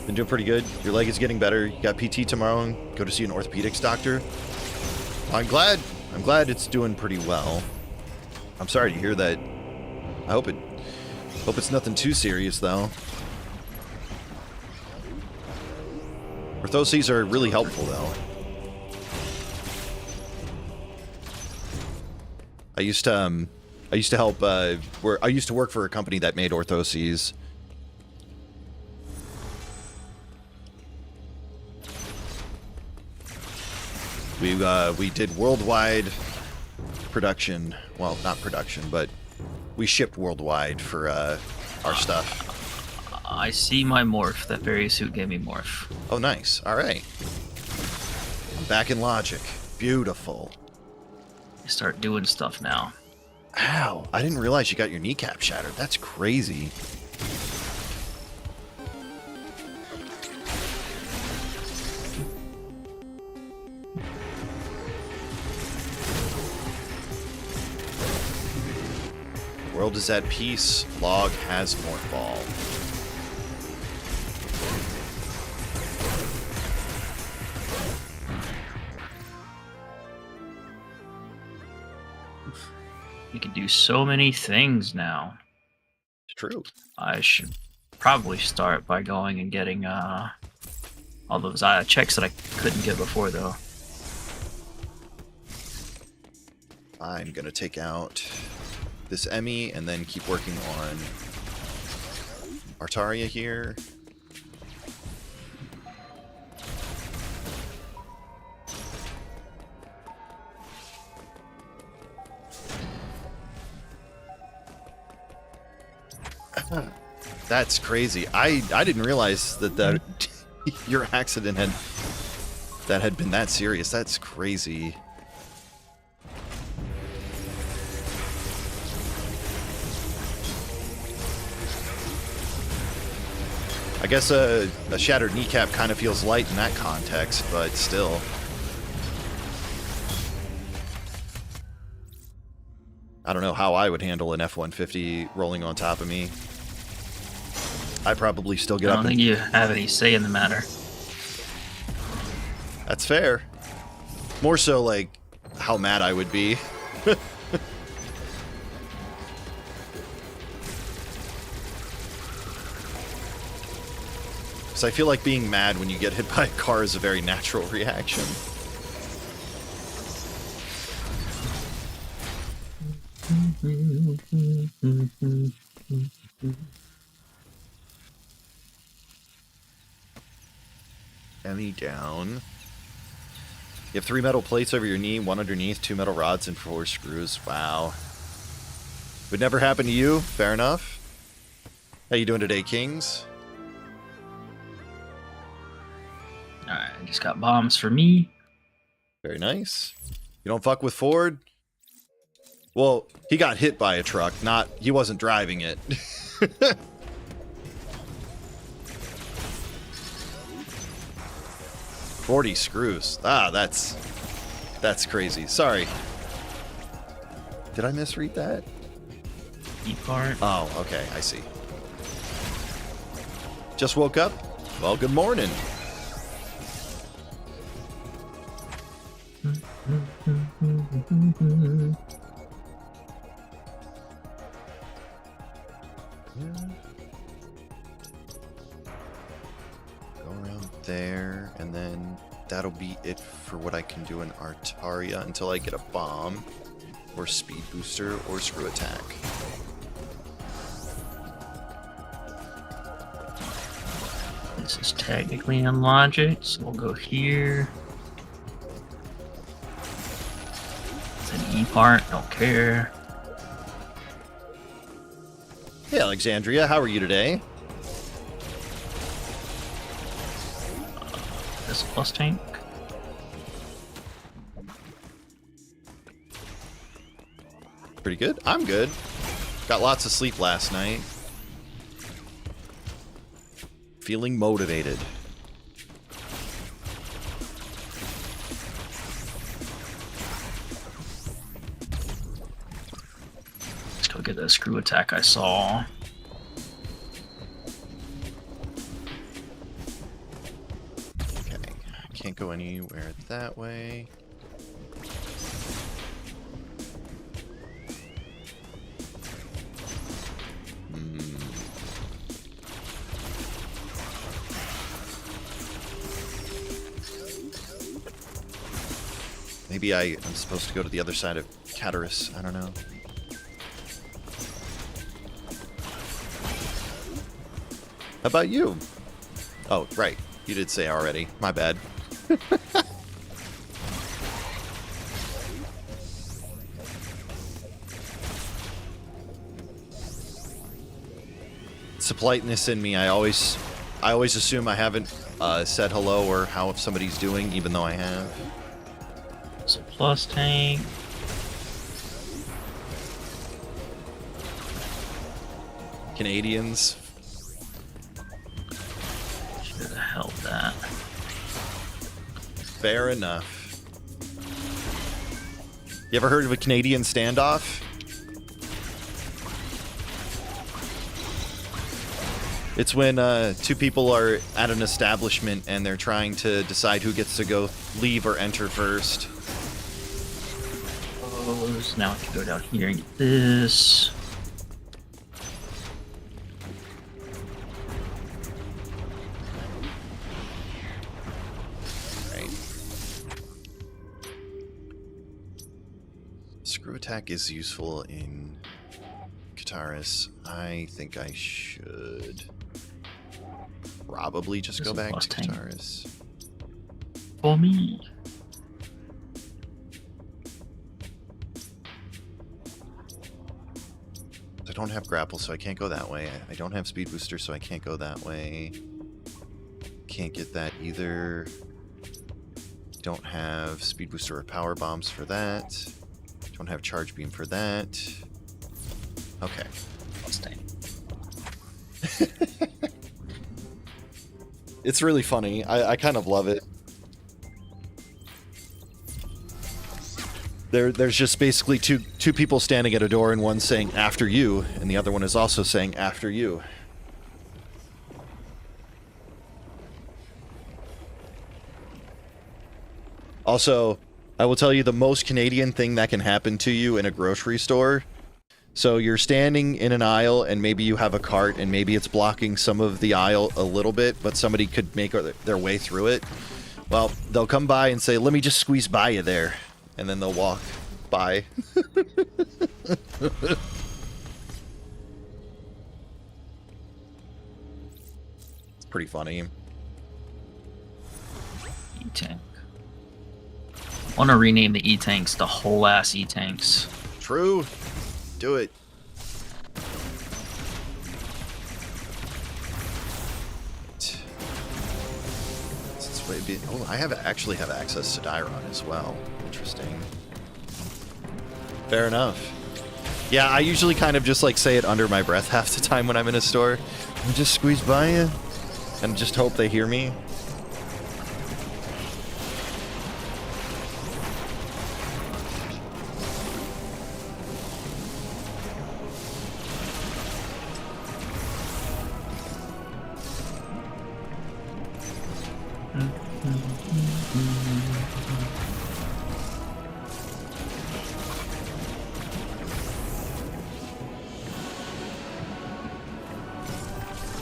Been doing pretty good. Your leg is getting better. You got PT tomorrow and go to see an orthopedics doctor. I'm glad it's doing pretty well. I'm sorry to hear that. I hope it's nothing too serious though. Orthoses are really helpful though. I used to help I used to work for a company that made orthoses. We did worldwide production. Well, not production, but we shipped worldwide for our stuff. I see my morph. That berry suit gave me morph. Oh, nice. All right. I'm back in logic. Beautiful. I start doing stuff now. Ow. I didn't realize you got your kneecap shattered. That's crazy. The world is at peace. Log has morph ball. You can do so many things now. It's true. I should probably start by going and getting all those checks that I couldn't get before, though. I'm gonna take out this Emmy and then keep working on Artaria here. That's crazy. I didn't realize that your accident had been that serious. That's crazy. I guess a shattered kneecap kind of feels light in that context, but still. I don't know how I would handle an F-150 rolling on top of me. I probably still get I up. don't think you have any say in the matter. That's fair. More so like how mad I would be. So I feel like being mad when you get hit by a car is a very natural reaction. Emmy down. You have 3 metal plates over your knee, 1 underneath, 2 metal rods, and 4 screws. Wow. Would never happen to you. Fair enough. How you doing today, Kings? Alright, I just got bombs for me. Very nice. You don't fuck with Ford? Well, he got hit by a truck, he wasn't driving it. 40 screws. Ah, that's crazy. Sorry. Did I misread that? E-part. Oh, okay, I see. Just woke up? Well, good morning. Go around there, and then that'll be it for what I can do in Artaria until I get a bomb, or speed booster, or screw attack. This is technically in logic, so we'll go here. It's an E part, don't care. Hey, Alexandria, how are you today? This plus tank. Pretty good. I'm good. Got lots of sleep last night. Feeling motivated. Let's go get that screw attack I saw. Okay. Can't go anywhere that way. Maybe I'm supposed to go to the other side of Cataris. I don't know. How about you? Oh, right. You did say already. My bad. It's a politeness in me. I always assume I haven't said hello or how somebody's doing, even though I have. So plus tank. Canadians. Should have held that. Fair enough. You ever heard of a Canadian standoff? It's when two people are at an establishment and they're trying to decide who gets to go leave or enter first. Now I can go down here and get this. Right. Screw attack is useful in Cataris. I think I should probably just go back to Cataris. For me. I don't have grapple, so I can't go that way. I don't have speed booster, so I can't go that way. Can't get that either. Don't have speed booster or power bombs for that. Don't have charge beam for that. Okay. Let's take. It's really funny. I kind of love it. There's just basically two people standing at a door, and one saying "after you," and the other one is also saying "after you." Also, I will tell you the most Canadian thing that can happen to you in a grocery store. So you're standing in an aisle, and maybe you have a cart, and maybe it's blocking some of the aisle a little bit, but somebody could make their way through it. Well, they'll come by and say, "Let me just squeeze by you there." And then they'll walk by. It's pretty funny. E-tank. I want to rename the E-tanks the whole ass E-tanks. True. Do it. Since Maybe, oh, I actually have access to Dairon as well. Interesting. Fair enough. Yeah, I usually kind of just like say it under my breath half the time when I'm in a store. I just squeeze by you and just hope they hear me.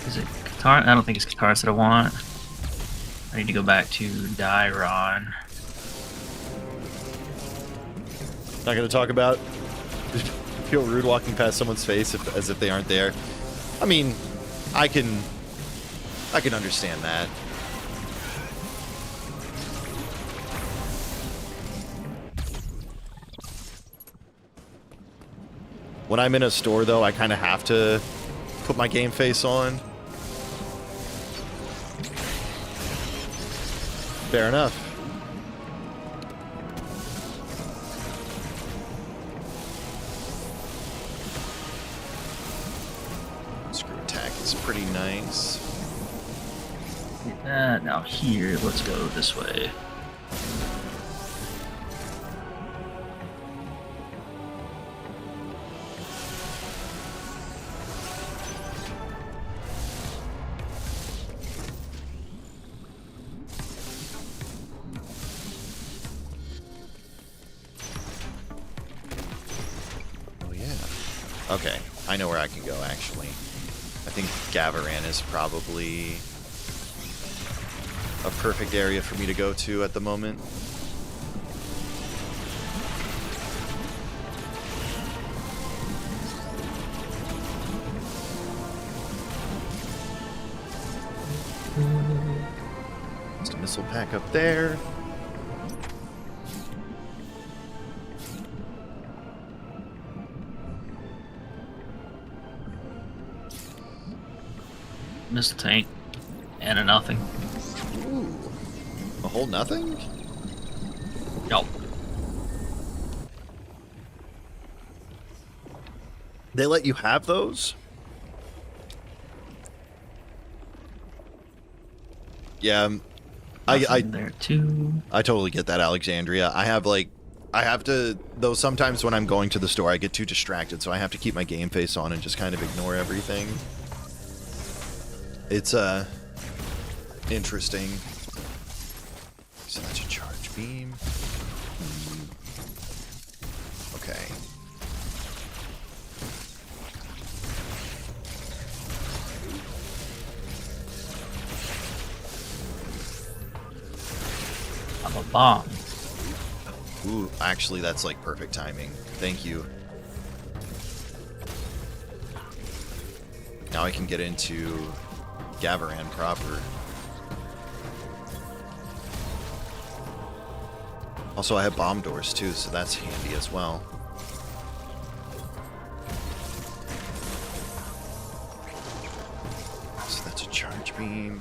Is it Qatar? I don't think it's Qatar that I want. I need to go back to Dairon. Not gonna talk about feel rude walking past someone's face as if they aren't there. I mean, I can understand that. When I'm in a store, though, I kind of have to put my game face on. Fair enough. Screw attack is pretty nice. Now here, let's go this way. Oh yeah. Okay, I know where I can go actually. I think Gavaran is probably a perfect area for me to go to at the moment. Just a missile pack up there. Missile tank. And a nothing. Ooh. A whole nothing? Yup. They let you have those? Yeah, I there too. I totally get that, Alexandria. I have to, though sometimes when I'm going to the store I get too distracted, so I have to keep my game face on and just kind of ignore everything. It's interesting. So that's a charge beam. Okay. I'm a bomb. Ooh, actually that's like perfect timing. Thank you. Now I can get into Gavaran proper. Also, I have bomb doors too, so that's handy as well. So that's a charge beam.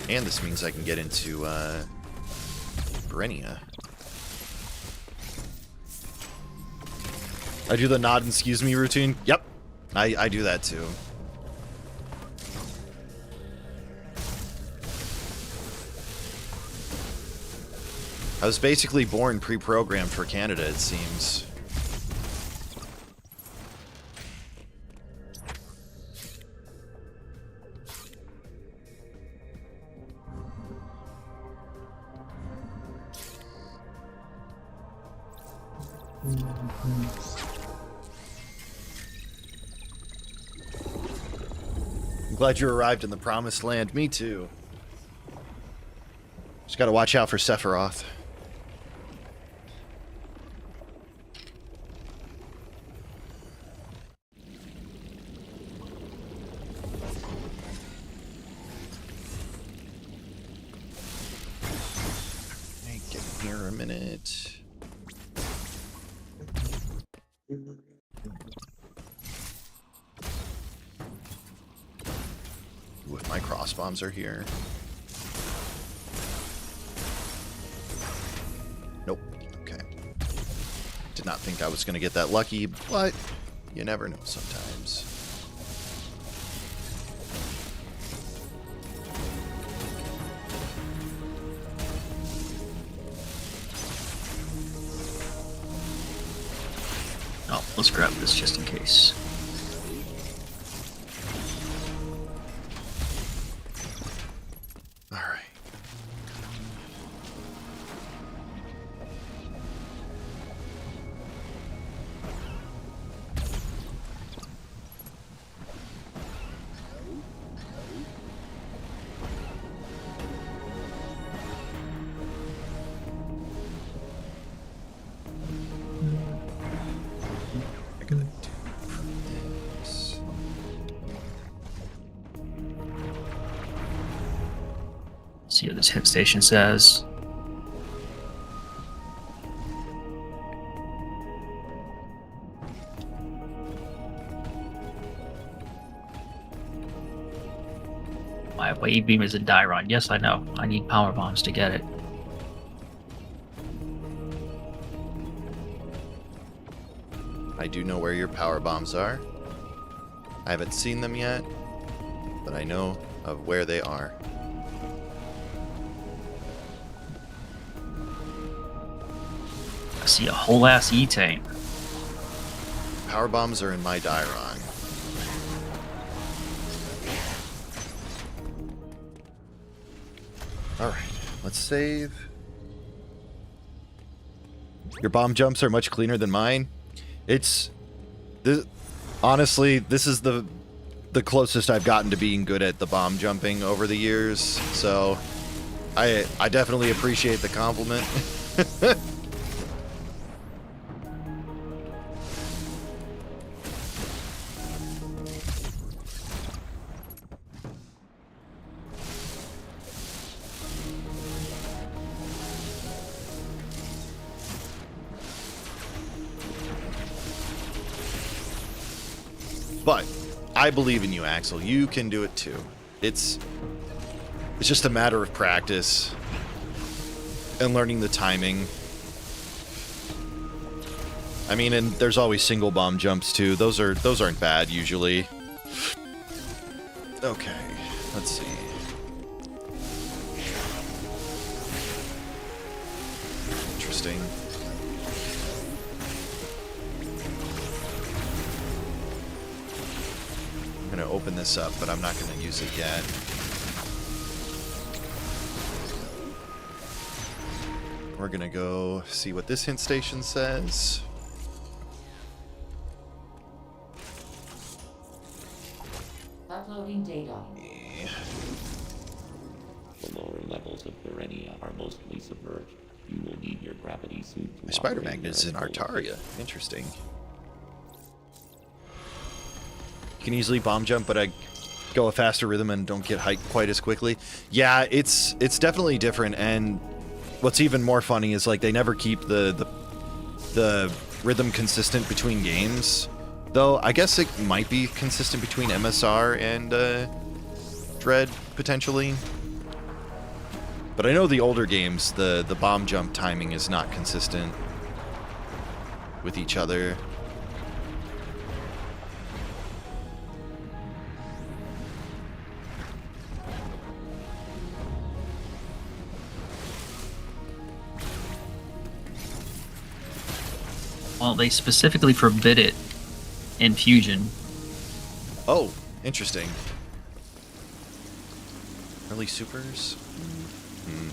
And this means I can get into Brenia. I do the nod and excuse me routine. Yep, I do that too. I was basically born pre-programmed for Canada, it seems. I'm glad you arrived in the promised land. Me too. Just gotta watch out for Sephiroth. Hey, get here a minute. if my cross bombs are here. Nope. Okay. Did not think I was going to get that lucky, but you never know sometimes. Oh, let's grab this just in case. All right. See what this hit station says. My wave beam is a Dairon. Yes, I know. I need power bombs to get it. I do know where your power bombs are. I haven't seen them yet, but I know of where they are. I see a whole ass E-tank. Power bombs are in my Dairon. Alright, let's save. Your bomb jumps are much cleaner than mine. Honestly, this is the closest I've gotten to being good at the bomb jumping over the years, so I definitely appreciate the compliment. But I believe in you, Axel. You can do it too. It's just a matter of practice and learning the timing. I mean, and there's always single bomb jumps too. Those aren't bad usually. Okay, let's see. Interesting. I'm going to open this up, but I'm not going to use it yet. We're going to go see what this hint station says. Uploading data. Yeah. The lower levels of Verenia are mostly submerged. You will need your gravity suit to My spider operate magnet's in your Artaria. Interesting. You can easily bomb jump, but I go a faster rhythm and don't get hiked quite as quickly. Yeah, it's definitely different, and what's even more funny is like they never keep the rhythm consistent between games. Though I guess it might be consistent between MSR and Dread potentially. But I know the older games, the bomb jump timing is not consistent with each other. Well, they specifically forbid it in Fusion. Oh, interesting. Early supers?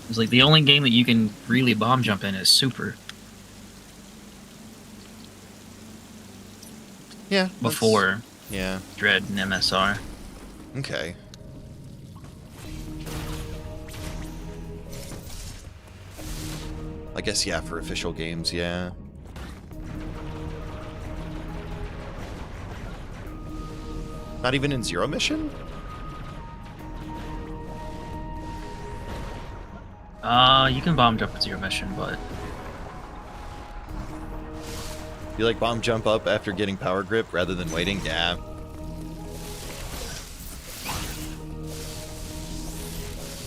It's like the only game that you can really bomb jump in is Super. Yeah. Before Yeah. Dread and MSR. Okay. I guess, yeah, for official games, yeah. Not even in Zero Mission? You can bomb jump with your mission, but You like bomb jump up after getting power grip rather than waiting? Yeah.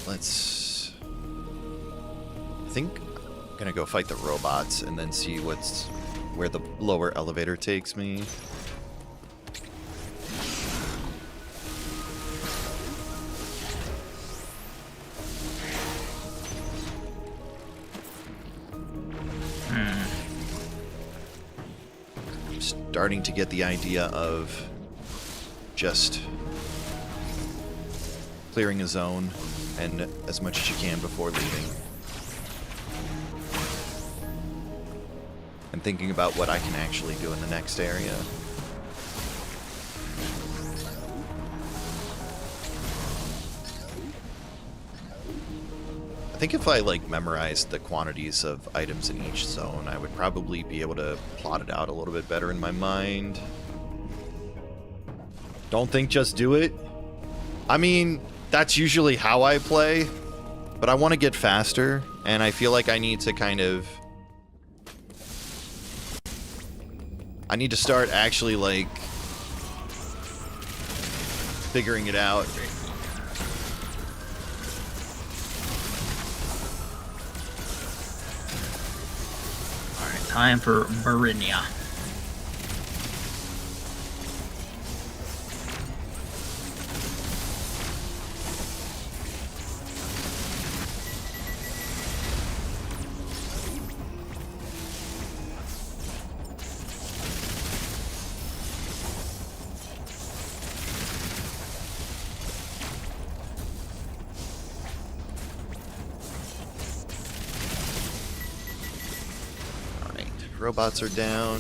let's... I think I'm gonna go fight the robots and then see where the lower elevator takes me. I'm starting to get the idea of just clearing a zone and as much as you can before leaving. And thinking about what I can actually do in the next area. I think if I like memorized the quantities of items in each zone, I would probably be able to plot it out a little bit better in my mind. Don't think just do it. I mean, that's usually how I play, but I want to get faster, and I feel like I need to kind of... I need to start actually, like, figuring it out. Alright, time for Marinia. Robots are down.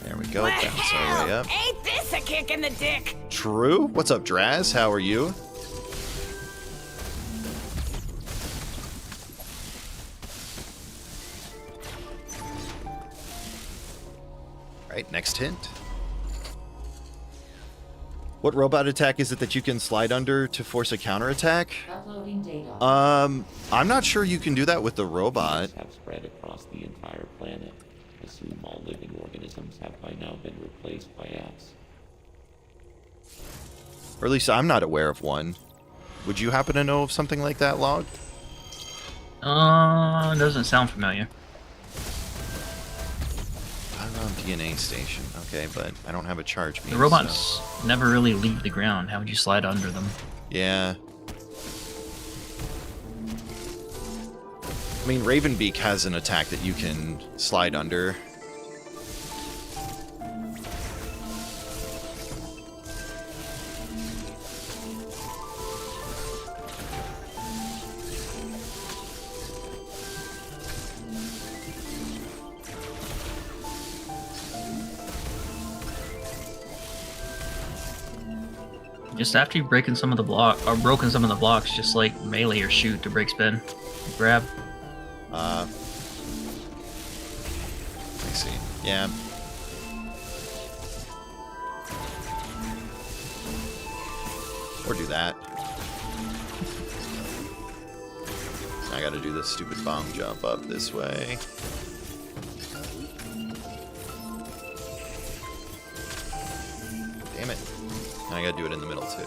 There we go. Well, Bounce our way up. ain't this a kick in the dick? True. What's up, Draz? How are you? Right, next hint. What robot attack is it that you can slide under to force a counterattack? Uploading data. I'm not sure you can do that with the robot. Have spread across the entire planet. Assume all living organisms have by now been replaced by apps. Or at least I'm not aware of one. Would you happen to know of something like that, Log? Doesn't sound familiar. Underground DNA station. Okay, but I don't have a charge beam. The robots never really leave the ground. How would you slide under them? Yeah. I mean, Ravenbeak has an attack that you can slide under. Just after you've broken some of the blocks, just like melee or shoot to break spin. Grab. I see. Yeah. Or do that. I gotta do this stupid bomb jump up this way. Damn it. I gotta do it in the middle too.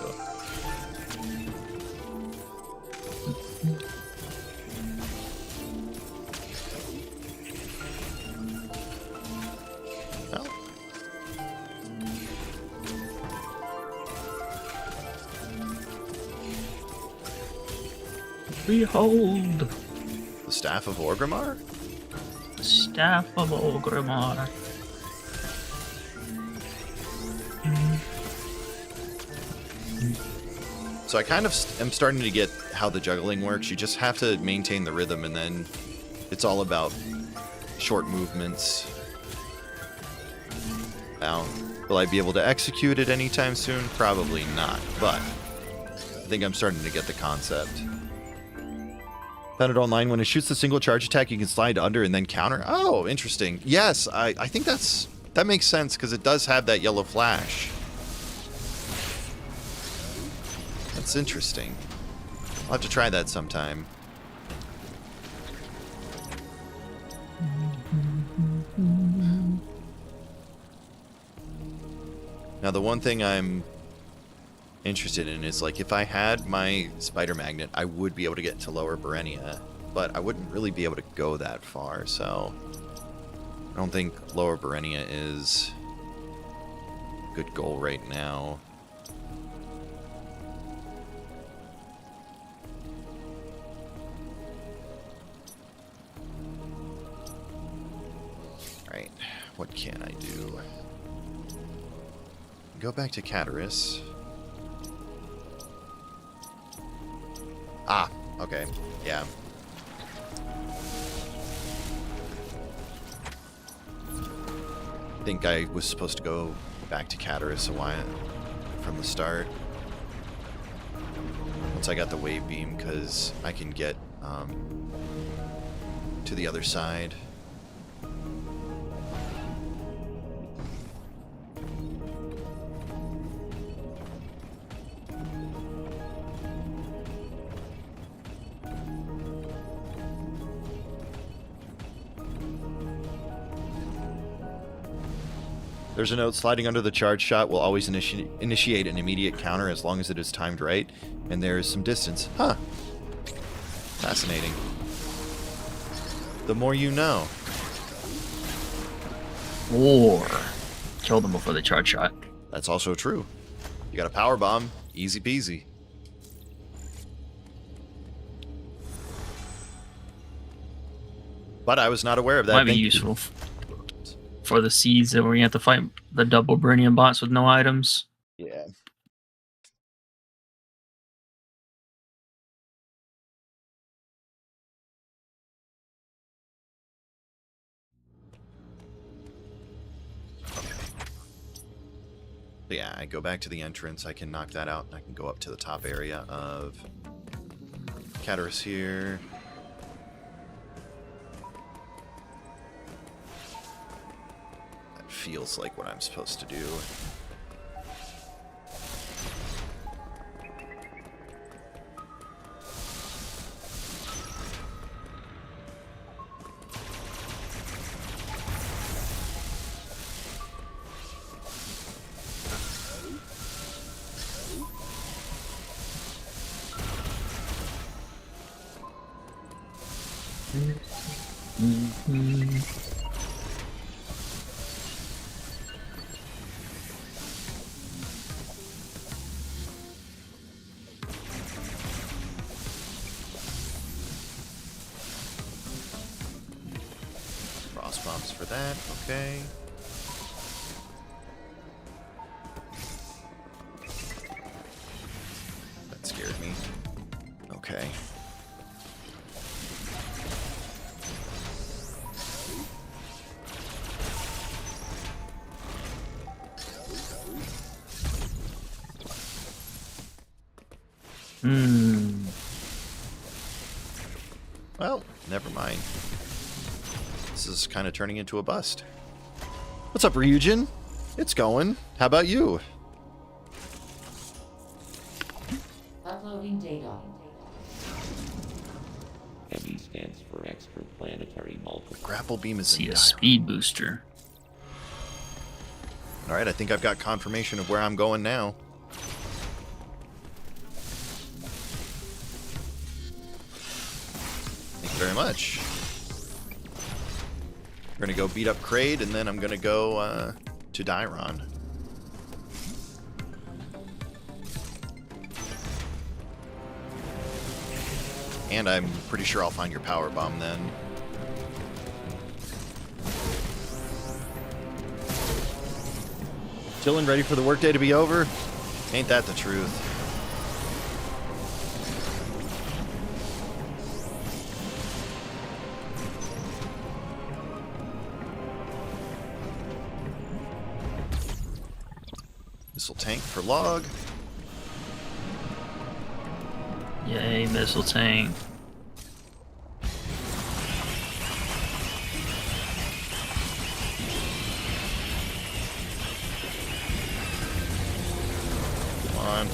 Oh. Behold, The Staff of Orgrimmar? the staff of Orgrimmar. So I kind of am starting to get how the juggling works. You just have to maintain the rhythm, and then it's all about short movements. Now, will I be able to execute it anytime soon? Probably not, but I think I'm starting to get the concept. Found it online. When it shoots the single charge attack, you can slide under and then counter. Oh, interesting. Yes, I think that makes sense, because it does have that yellow flash. That's interesting. I'll have to try that sometime. Now, the one thing I'm interested in is, like, if I had my spider magnet, I would be able to get to Lower Berenia, but I wouldn't really be able to go that far, so I don't think Lower Berenia is a good goal right now. Alright, what can I do? Go back to Cataris. Ah, okay, yeah. I think I was supposed to go back to Cataris a while from the start. Once I got the wave beam, because I can get to the other side. There's a note, sliding under the charge shot will always initiate an immediate counter as long as it is timed right, and there is some distance. Huh. Fascinating. The more you know. Or kill them before they charge shot. That's also true. You got a power bomb, easy peasy. But I was not aware of that. Might be Thank you. useful for the season where you have to fight the double Brinium bots with no items. Yeah. But yeah, I go back to the entrance, I can knock that out, and I can go up to the top area of Cataris here. That feels like what I'm supposed to do. Frost bombs for that, okay. That scared me. Okay. Well, never mind. This is kind of turning into a bust. What's up, Ryujin? It's going. How about you? Uploading data. ME stands for extraplanetary multiple. Grapple beam is See in a dire. speed booster. Alright, I think I've got confirmation of where I'm going now. Thank you very much. We're gonna go beat up Kraid, and then I'm gonna go to Dairon. And I'm pretty sure I'll find your power bomb then. Chillin', ready for the workday to be over? Ain't that the truth? Missile tank for log. Yay, missile tank. Come on.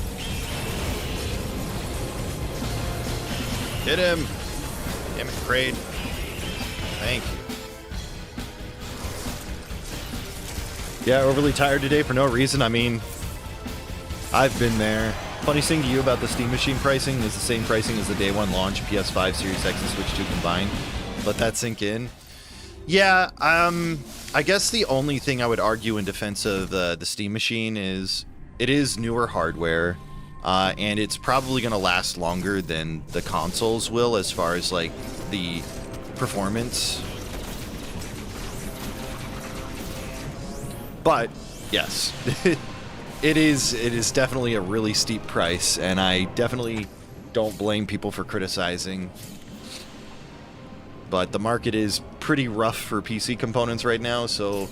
Hit him! Damn it, Kraid. Thank you. Yeah, overly tired today for no reason. I mean, I've been there. Funniest thing to you about the Steam Machine pricing is the same pricing as the day one launch PS5, Series X, and Switch 2 combined. Let that sink in. Yeah, I guess the only thing I would argue in defense of the Steam Machine is it is newer hardware, and it's probably going to last longer than the consoles will as far as, like, the performance. But, yes, it is definitely a really steep price, and I definitely don't blame people for criticizing. But the market is pretty rough for PC components right now, so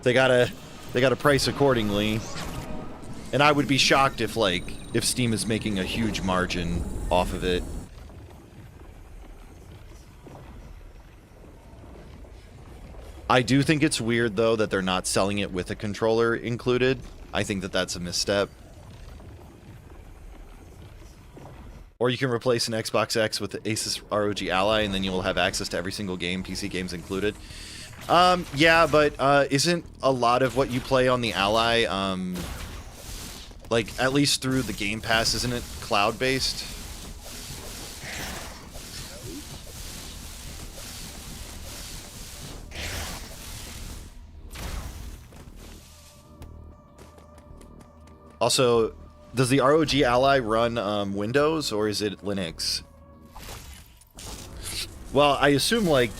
they gotta price accordingly. And I would be shocked if Steam is making a huge margin off of it. I do think it's weird though that they're not selling it with a controller included. I think that that's a misstep. Or you can replace an Xbox X with the Asus ROG Ally, and then you will have access to every single game, PC games included. Yeah, but isn't a lot of what you play on the Ally, like, at least through the Game Pass, isn't it cloud-based? Also, does the ROG Ally run Windows, or is it Linux? Well, I assume, like,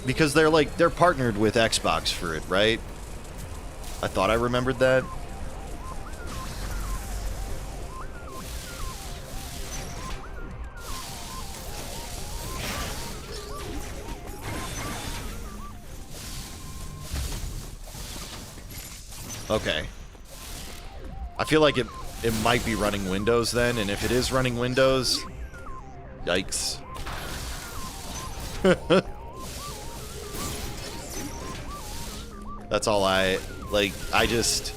because they're partnered with Xbox for it, right? I thought I remembered that. Okay. I feel like it might be running Windows then, and if it is running Windows, yikes. That's all I just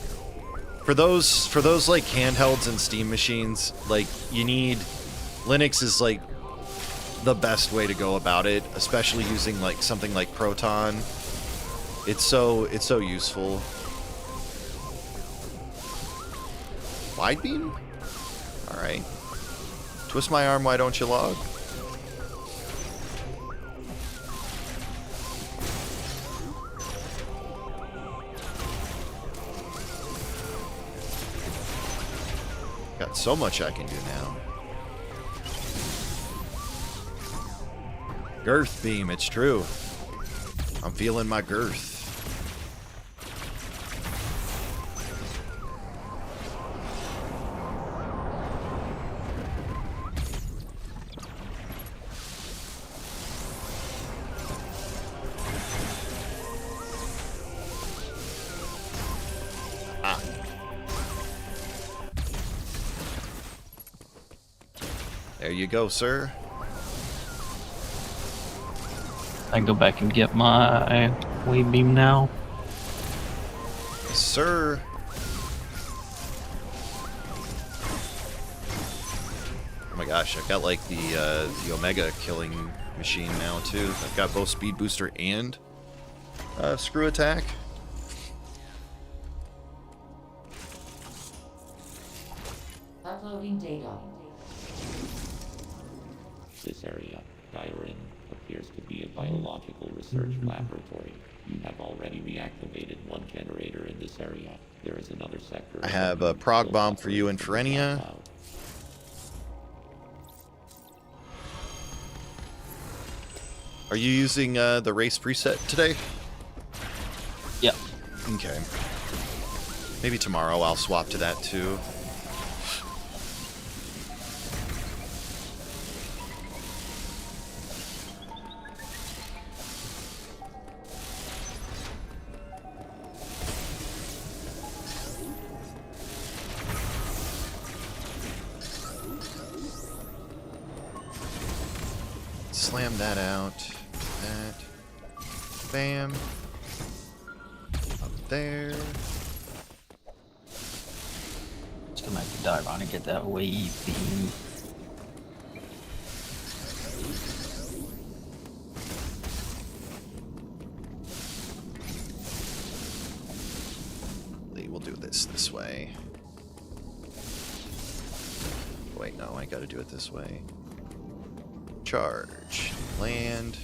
for those like handhelds and Steam machines, like, you need Linux is like the best way to go about it, especially using like something like Proton. It's so useful. Wide beam? Alright. Twist my arm, why don't you log? Got so much I can do now. Girth beam, it's true. I'm feeling my girth. There you go, sir. I can go back and get my wave beam now. Yes, sir. Oh my gosh, I've got like the Omega killing machine now too. I've got both speed booster and screw attack. Uploading data. This area, Dyrin, appears to be a biological research laboratory. You have already reactivated one generator in this area. There is another sector. I have a prog bomb for you in Ferenia. Are you using the race preset today? Yep. Okay. Maybe tomorrow I'll swap to that too. Slam that out. That. Bam. Up there. Just gonna have to dive on and get that wave beam. this way. Wait, no, I gotta do it this way. Charge. Land.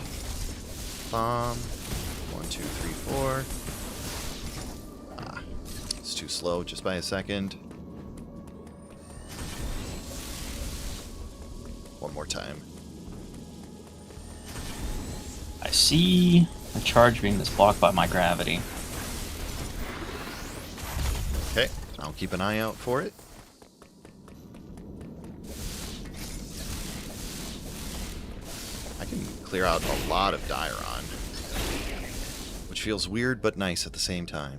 Bomb. 1, 2, 3, 4. Ah, it's too slow just by a second. One more time. I see a charge beam that's blocked by my gravity. Okay, I'll keep an eye out for it. I can clear out a lot of Dairon, which feels weird but nice at the same time.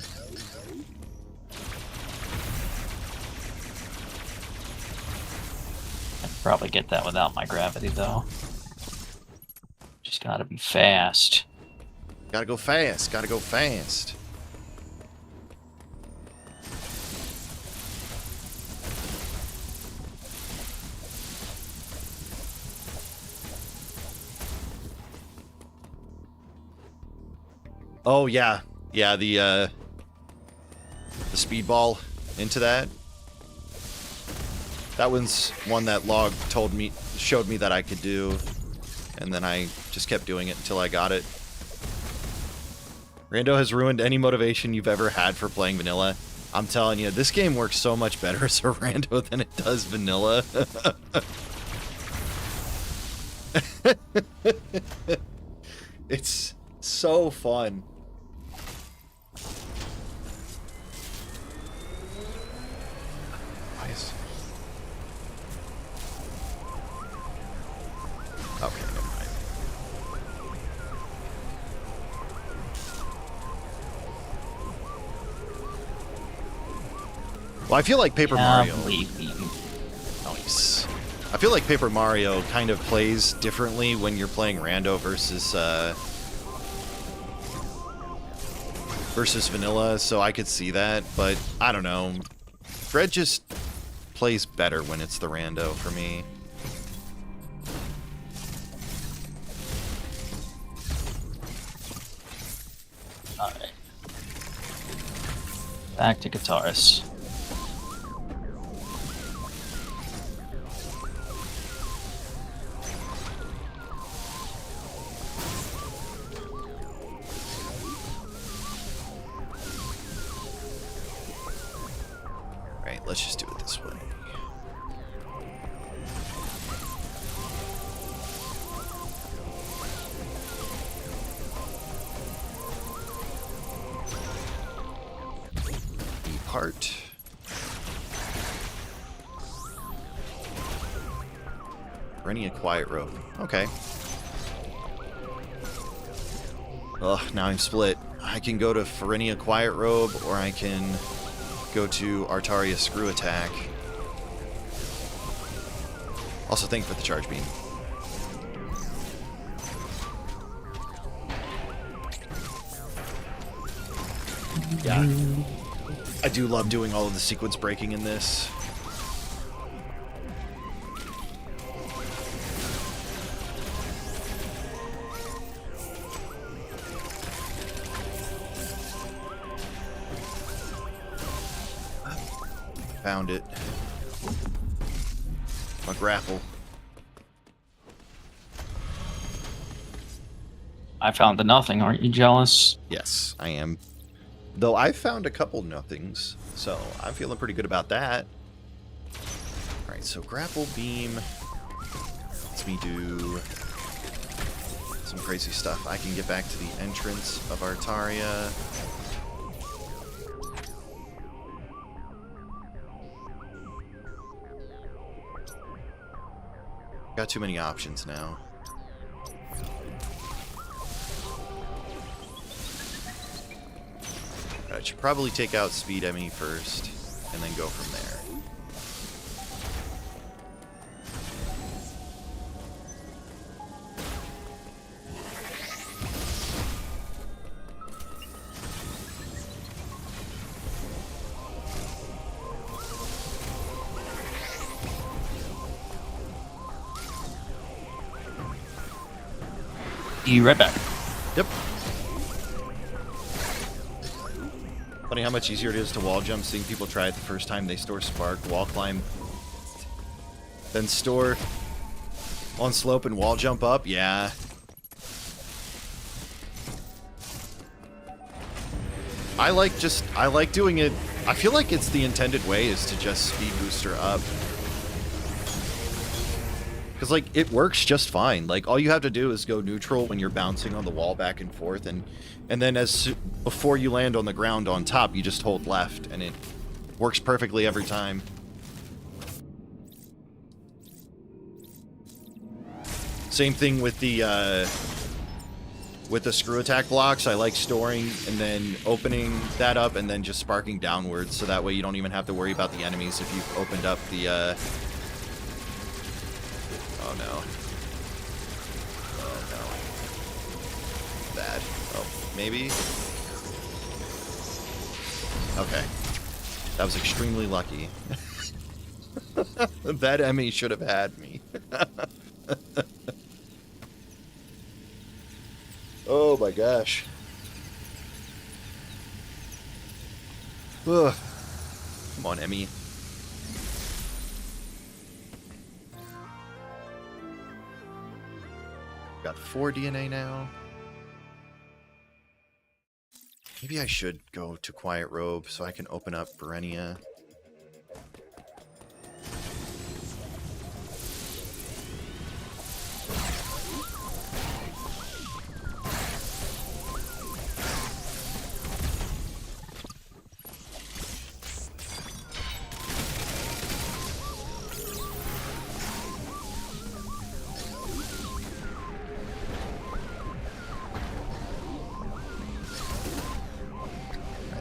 I could probably get that without my gravity, though. Just gotta be fast. Gotta go fast, gotta go fast. Oh yeah, yeah, the speedball into that. That one's one that Log showed me that I could do, and then I just kept doing it until I got it. Rando has ruined any motivation you've ever had for playing vanilla. I'm telling you, this game works so much better as a Rando than it does vanilla. It's so fun. Nice. Okay, never mind. Well, I feel like Paper Mario. Nice. I feel like Paper Mario kind of plays differently when you're playing Rando versus vanilla, so I could see that, but I don't know. Dread just plays better when it's the Rando for me. Alright. Back to guitars. Right, let's just do it this way. Part. Rennie a quiet rope. Okay. Ugh, now I'm split. I can go to Ferenia Quiet Robe, or I can go to Artaria Screw Attack. Also, thank you for the charge beam. Yeah. I do love doing all of the sequence breaking in this. Found it. My grapple. I found the nothing. Aren't you jealous? Yes, I am. Though I found a couple nothings, so I'm feeling pretty good about that. Alright, so grapple beam lets me do some crazy stuff. I can get back to the entrance of Artaria. Got too many options now. I should probably take out Speed Emmy first, and then go from there. Be right back. Yep. Funny how much easier it is to wall jump, seeing people try it the first time they store spark, wall climb, then store on slope and wall jump up. Yeah. I like doing it. I feel like it's the intended way is to just speed booster up. Because, like, it works just fine. Like, all you have to do is go neutral when you're bouncing on the wall back and forth, and then before you land on the ground on top, you just hold left, and it works perfectly every time. Same thing with the screw attack blocks. I like storing and then opening that up and then just sparking downwards, so that way you don't even have to worry about the enemies if you've opened up the Oh no. Oh no. Bad. Oh, maybe? Okay. That was extremely lucky. That Emmy should have had me. Oh my gosh. Ugh. Come on, Emmy. Got 4 DNA now. Maybe I should go to Quiet Robe so I can open up Berenia.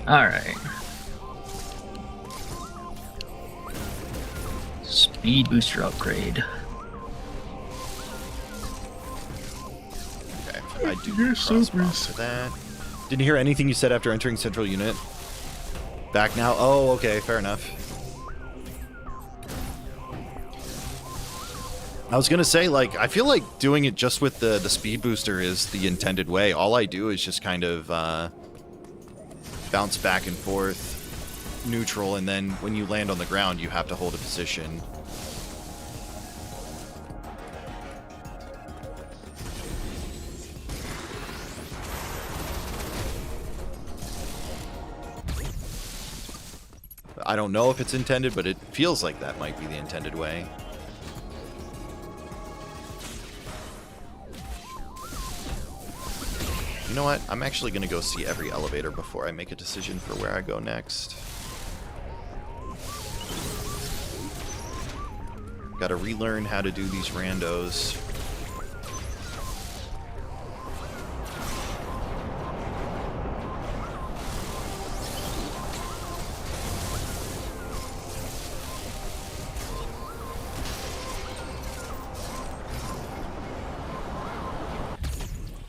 Alright. Speed booster upgrade. Okay, I do cross for that. Didn't hear anything you said after entering central unit. Back now? Oh, okay, fair enough. I was gonna say, like, I feel like doing it just with the speed booster is the intended way. All I do is just kind of bounce back and forth, neutral, and then when you land on the ground, you have to hold a position. I don't know if it's intended, but it feels like that might be the intended way. You know what? I'm actually going to go see every elevator before I make a decision for where I go next. Got to relearn how to do these randos.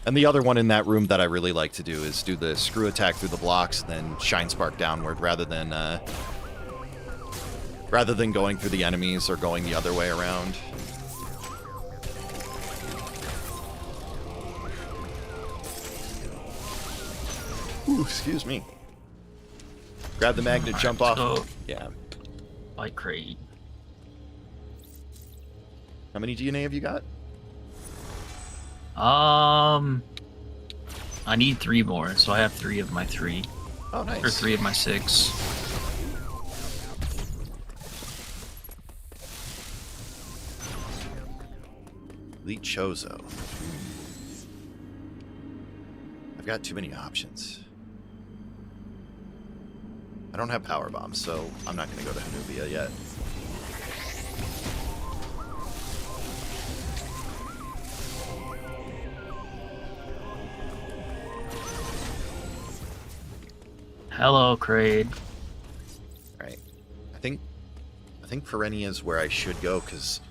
And the other one in that room that I really like to do is do the screw attack through the blocks and then shine spark downward rather than going through the enemies or going the other way around. Ooh, excuse me. Grab the magnet, jump off. So, Yeah. like crate. How many DNA have you got? I need 3 more, so I have 3 of my 3. Oh, nice. Or 3 of my 6. Elite Chozo. I've got too many options. I don't have power bombs, so I'm not going to go to Hanubia yet. Hello, Kraid. Alright. I think Perenia is where I should go, because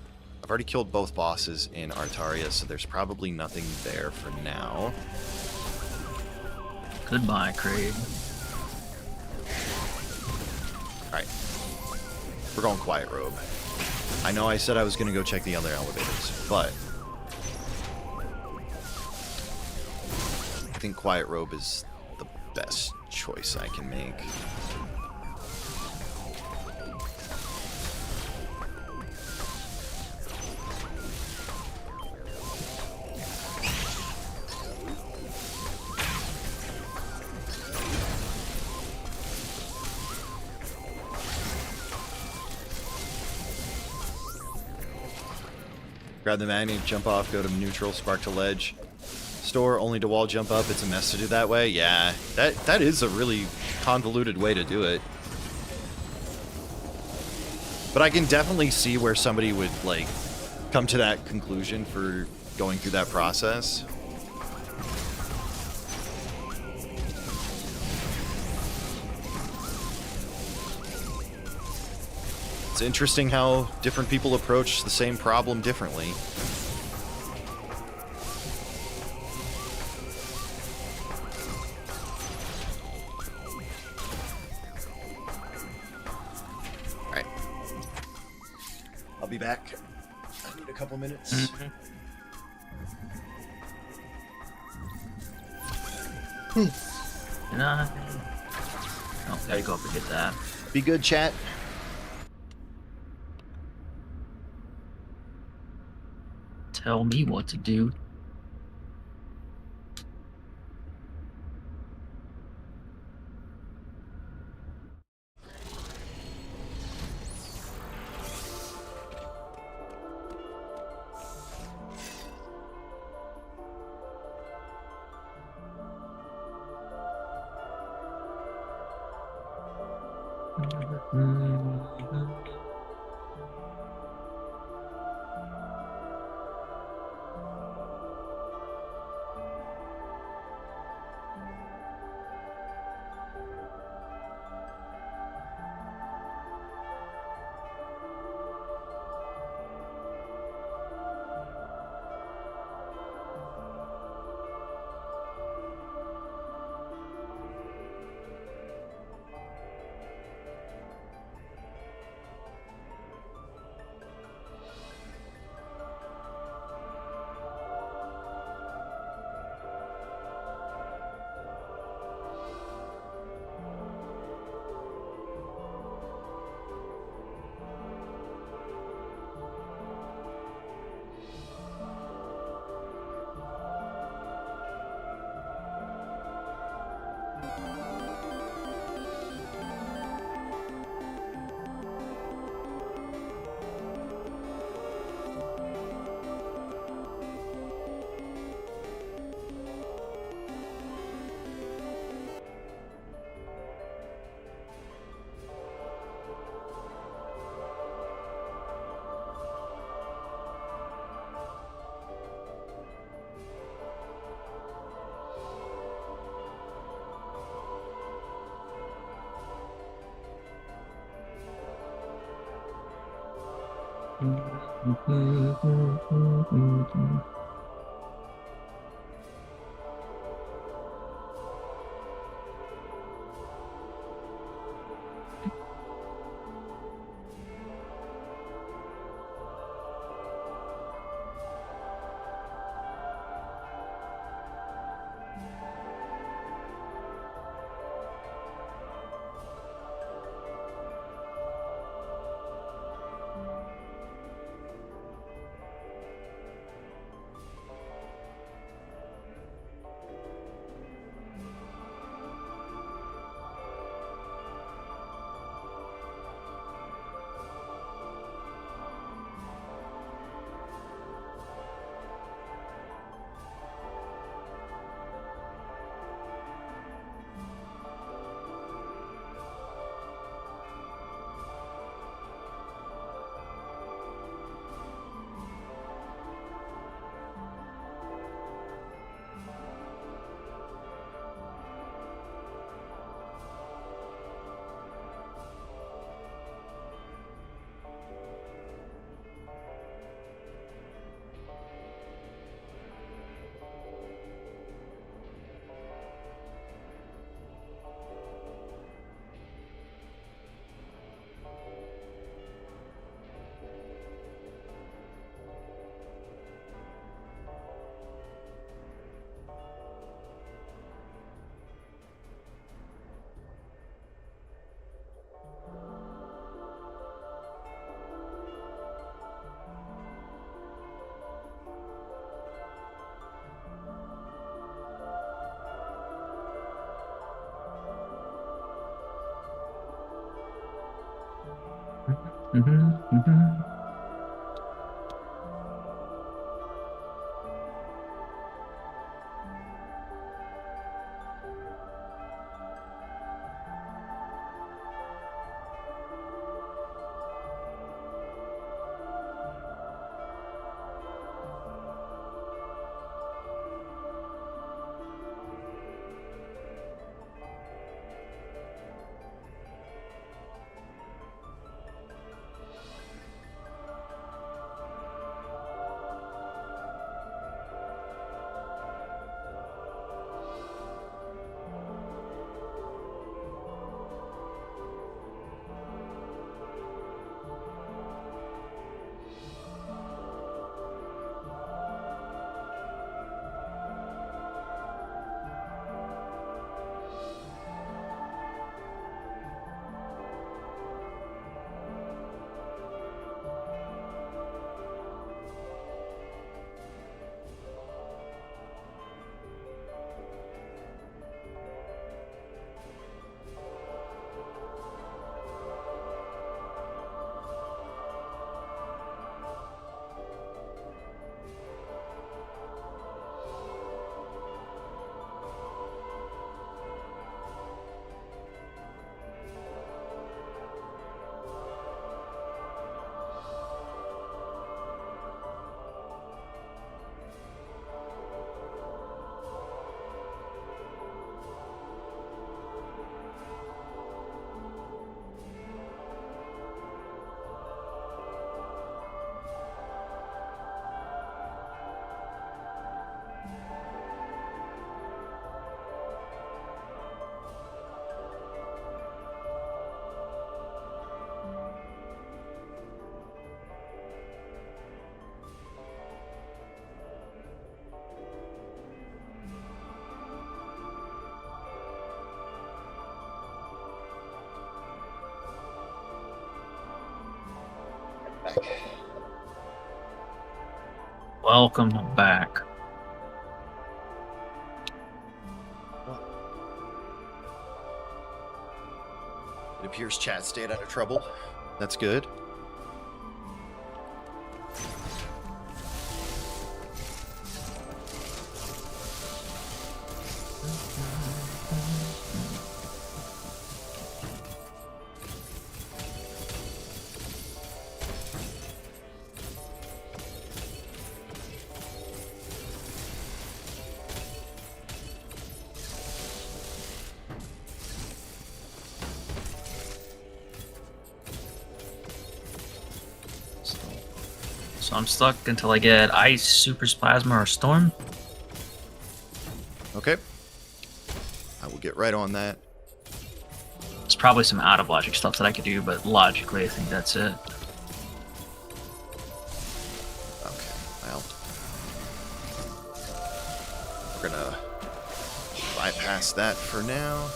I've already killed both bosses in Artaria, so there's probably nothing there for now. Goodbye, Kraid. Alright. We're going Quiet Robe. I know I said I was going to go check the other elevators, but I think Quiet Robe is the best choice I can make. Grab the magnet, jump off, go to neutral, spark to ledge. Store only to wall jump up. It's a mess to do that way. Yeah, that is a really convoluted way to do it. But I can definitely see where somebody would, like, come to that conclusion for going through that process. It's interesting how different people approach the same problem differently. Alright. I'll be back. I need a couple minutes. And I... Oh, gotta go up and get that. Be good, chat. Tell me what to do. Welcome back. It appears chat stayed out of trouble. That's good. So I'm stuck until I get Ice, Super Plasma, or Storm. Okay. I will get right on that. There's probably some out of logic stuff that I could do, but logically I think that's it. Okay, well. We're gonna bypass that for now.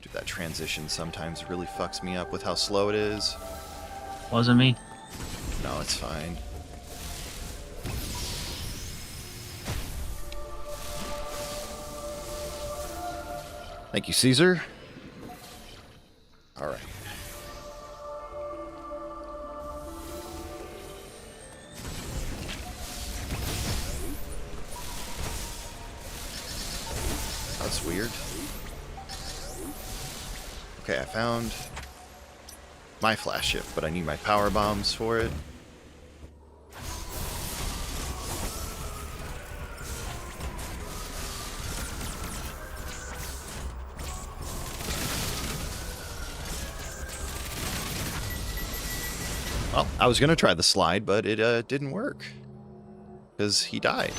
Dude, that transition sometimes really fucks me up with how slow it is. Wasn't me. No, it's fine. Thank you, Caesar. All right. That's weird. Okay, I found my flash ship, but I need my power bombs for it. Well, I was gonna try the slide, but it didn't work because he died.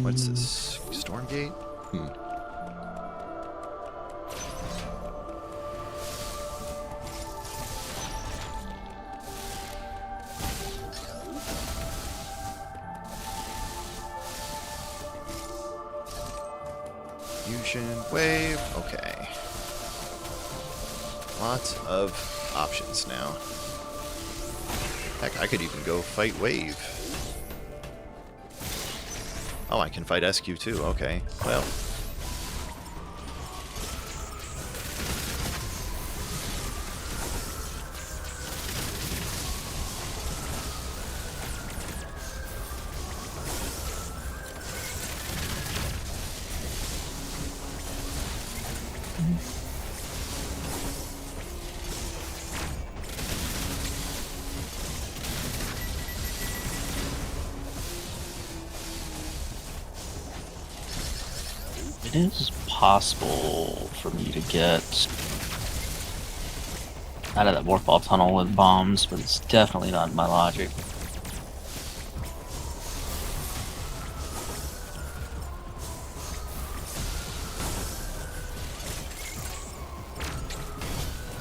What's this? Stormgate? Fusion, wave, okay. Lots of options now. Heck, I could even go fight wave. Oh, I can fight SQ too, okay. Well. It is possible for me to get out of that warp ball tunnel with bombs, but it's definitely not my logic.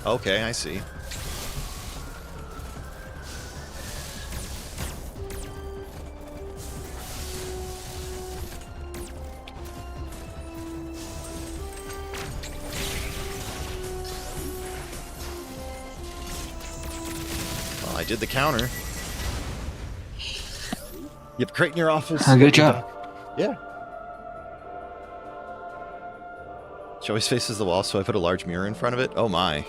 Okay, I see. Well, I did the counter. You have a crate in your office. Good job. Yeah. She always faces the wall, so I put a large mirror in front of it. Oh my.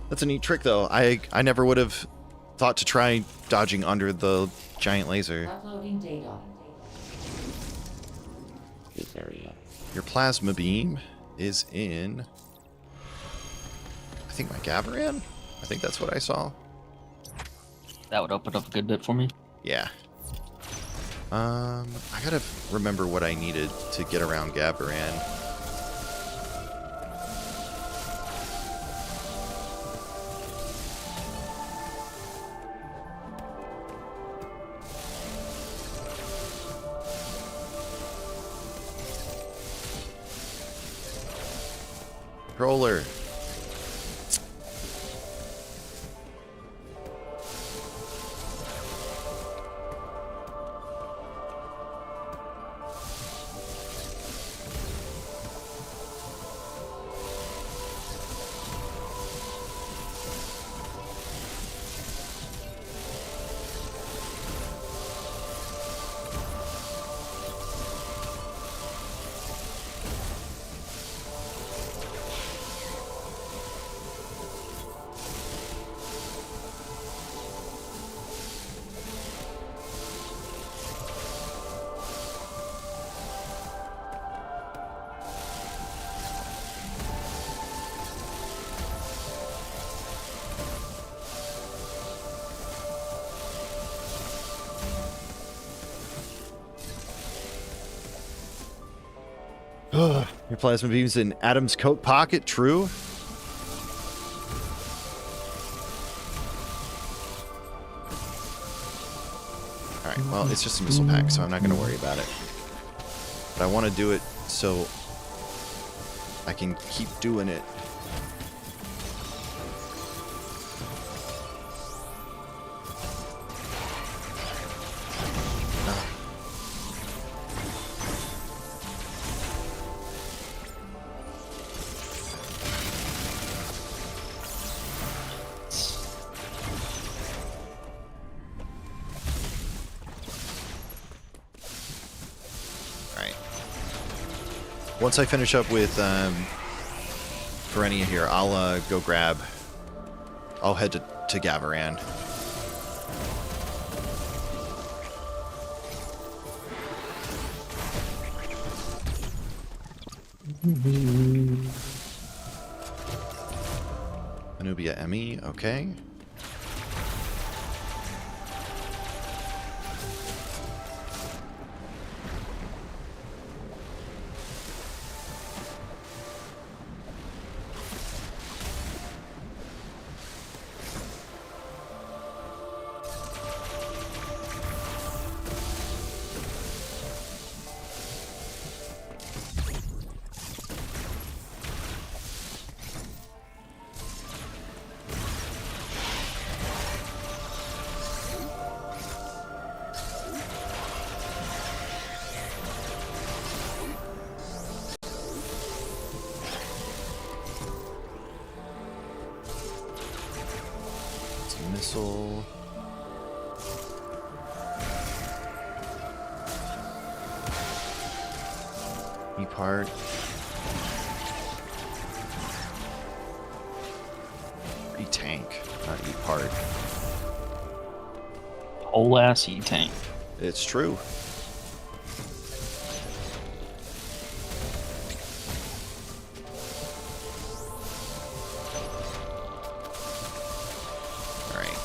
That's a neat trick, though. I never would have thought to try dodging under the giant laser. Uploading data. This area. Your plasma beam is in... I think my Gaviran? I think that's what I saw. That would open up a good bit for me. Yeah. I gotta remember what I needed to get around Gaviran. Controller. Your plasma beam's in Adam's coat pocket, true? Alright, well, it's just a missile pack, so I'm not going to worry about it. But I want to do it so I can keep doing it. Once I finish up with Verenia here, I'll go grab... I'll head to Gaviran. Anubia Emmy, okay. missile. E-part. E-tank, not E-part. Whole ass E-tank. It's true. Alright.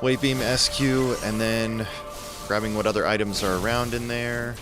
Wave beam SQ, and then grabbing what other items are around in there.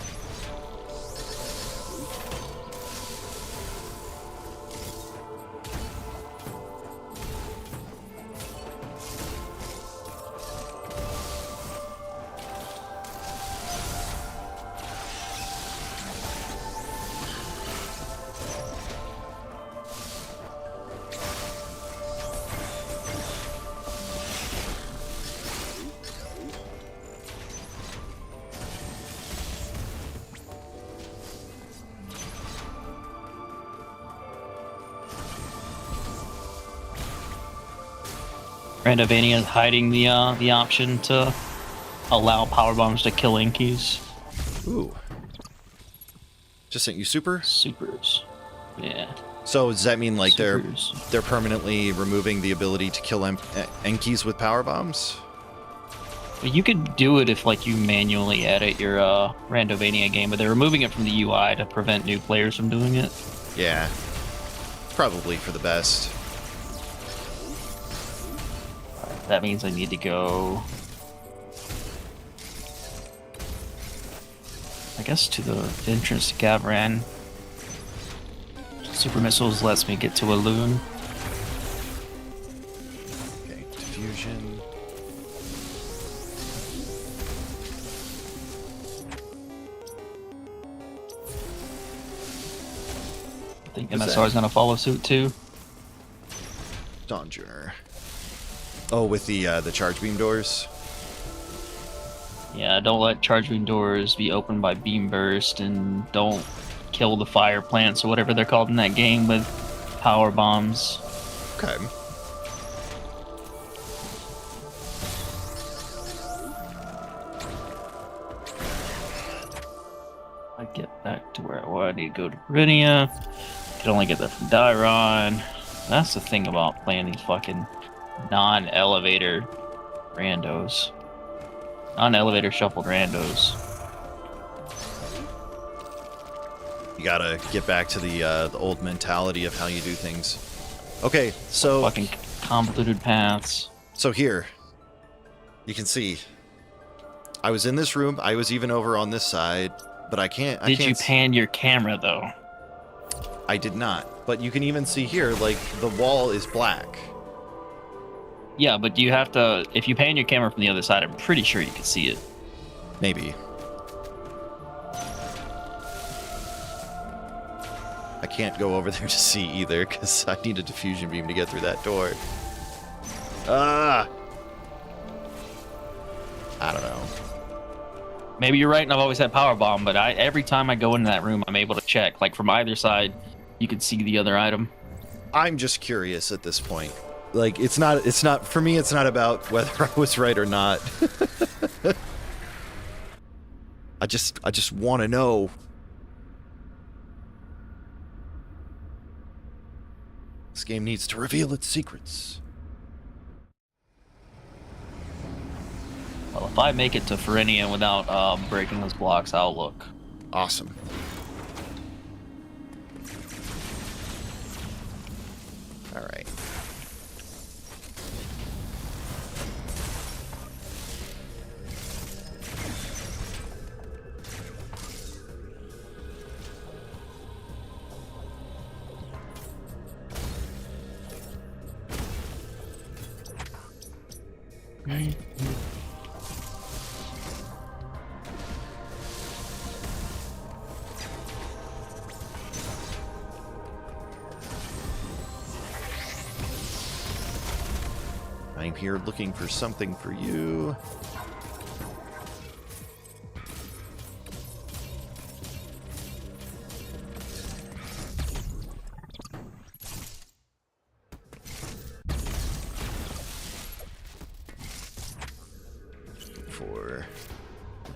Randovania hiding the option to allow power bombs to kill Inkies. Ooh. Just sent you super? Supers. Yeah. So does that mean like Supers. they're permanently removing the ability to kill Enkies with power bombs? You could do it if like you manually edit your Randovania game, but they're removing it from the UI to prevent new players from doing it. Yeah. Probably for the best. That means I need to go, I guess, to the entrance to Gavran. Super missiles lets me get to a loon. Okay, diffusion. I think What's MSR is that? going to follow suit too. Donjourner. Oh, with the charge beam doors? Yeah, don't let charge beam doors be opened by beam burst, and don't kill the fire plants or whatever they're called in that game with power bombs. Okay. I get back to where I need to go to Britannia. Can only get that from Dairon. That's the thing about playing these fucking non-elevator randos. Non-elevator shuffled randos. You gotta get back to the old mentality of how you do things. Okay, so Fucking convoluted paths. so here, you can see, I was in this room. I was even over on this side, but I can't. Did you pan your camera though? I did not. But you can even see here, like the wall is black. Yeah, but you have to. If you pan your camera from the other side, I'm pretty sure you can see it. Maybe. I can't go over there to see either, because I need a diffusion beam to get through that door. Ah! I don't know. Maybe you're right, and I've always had power bomb, but every time I go into that room, I'm able to check. Like from either side, you can see the other item. I'm just curious at this point. Like, it's not, for me, it's not about whether I was right or not. I just want to know. This game needs to reveal its secrets. Well, if I make it to Ferenia without breaking those blocks, I'll look. Awesome. All right. I'm here looking for something for you.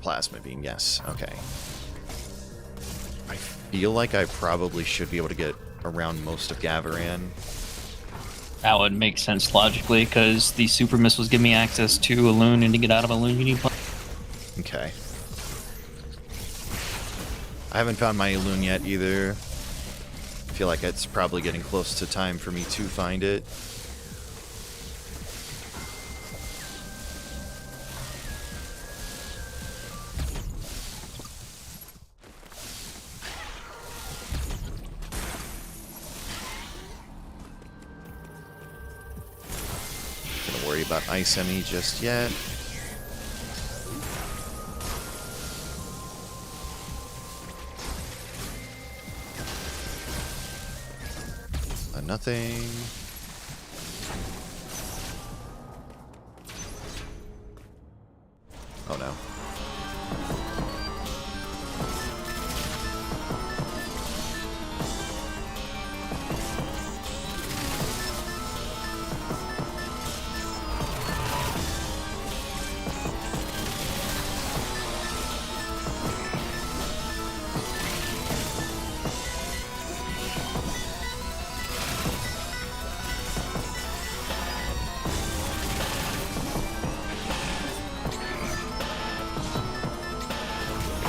plasma beam, yes. Okay. I feel like I probably should be able to get around most of Gavaran. That would make sense logically, because the super missiles give me access to a loon, and to get out of a loon, you need Okay. I haven't found my loon yet either. I feel like it's probably getting close to time for me to find it. Gonna worry about Ice Emmy just yet. Nothing. Oh no.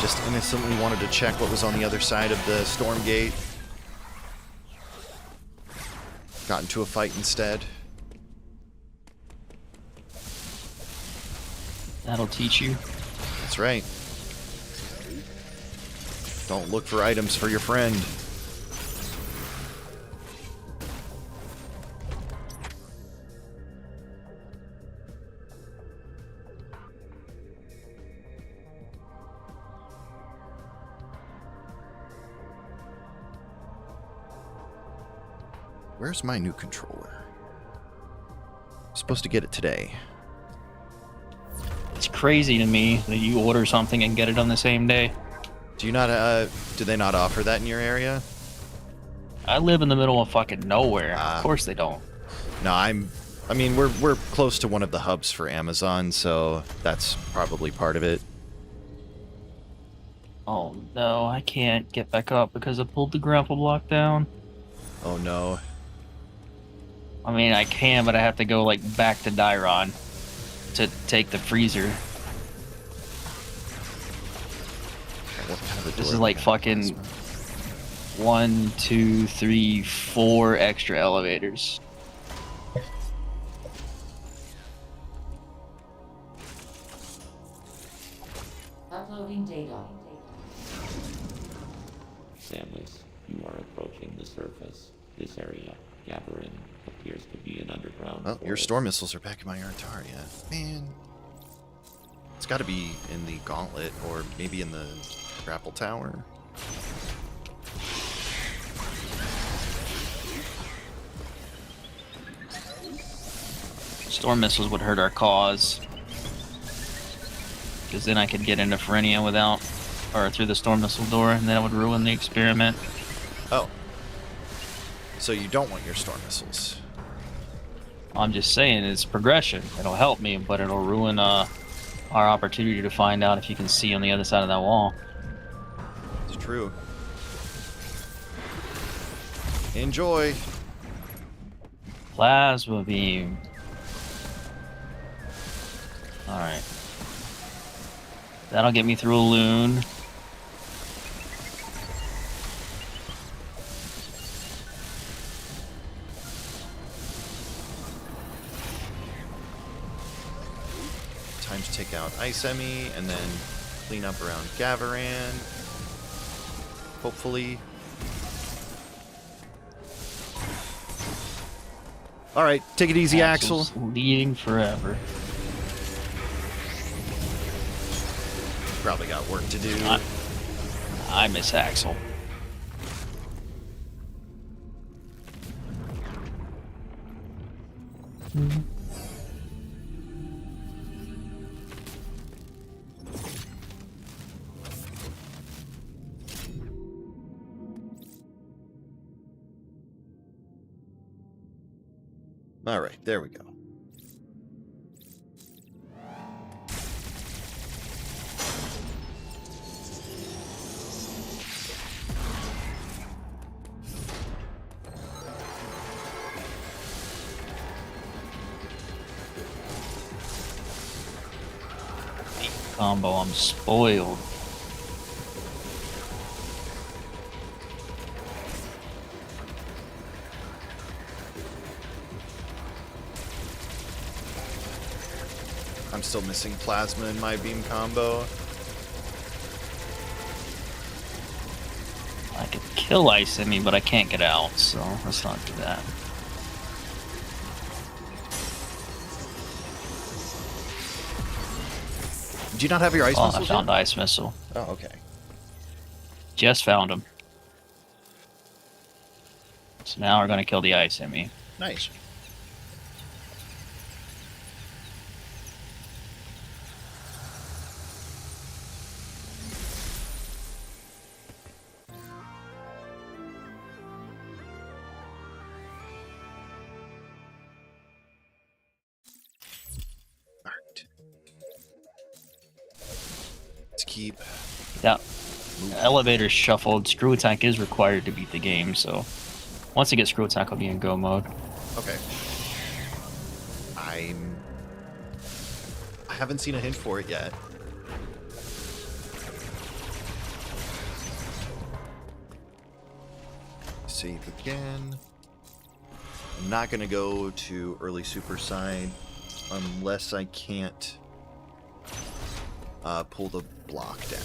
Just innocently wanted to check what was on the other side of the storm gate. Got into a fight instead. That'll teach you. That's right. Don't look for items for your friend. Where's my new controller? I'm supposed to get it today. It's crazy to me that you order something and get it on the same day. Do you not, do they not offer that in your area? I live in the middle of fucking nowhere. Ah. Of course they don't. No, I mean, we're close to one of the hubs for Amazon, so that's probably part of it. Oh no, I can't get back up because I pulled the grapple block down. Oh no. I mean, I can, but I have to go like back to Dairon to take the freezer. What kind of a This door is do like we have? fucking 1, 2, 3, 4 extra elevators. Uploading data. Samus, you are approaching the surface. This area, Gavarin, appears to be an underground Well, your forest. storm missiles are back in my Artaria. Man. It's got to be in the gauntlet, or maybe in the grapple tower. Storm missiles would hurt our cause. Because then I could get into Ferenia without, or through the storm missile door, and then it would ruin the experiment. Oh. So you don't want your storm missiles. I'm just saying, it's progression. It'll help me, but it'll ruin our opportunity to find out if you can see on the other side of that wall. It's true. Enjoy. Plasma beam. Alright. That'll get me through a loon. Time to take out Ice Emmy and then clean up around Gavaran. Hopefully. Alright, take it easy, Axel. Axel's leading forever. Probably got work to do. I miss Axel. Alright, there we go. combo. I'm spoiled. I'm still missing plasma in my beam combo. I could kill ice in me, but I can't get out, so let's not do that. Do you not have your ice Oh, I missiles found yet? ice missile. Oh, okay. Just found him. So now we're gonna kill the ice in me. Nice. Alright. Let's keep... Yeah. Elevator shuffled. Screw attack is required to beat the game, so once I get screw attack, I'll be in go mode. Okay. I haven't seen a hint for it yet. Save again. I'm not gonna go to early super side unless I can't pull the block down.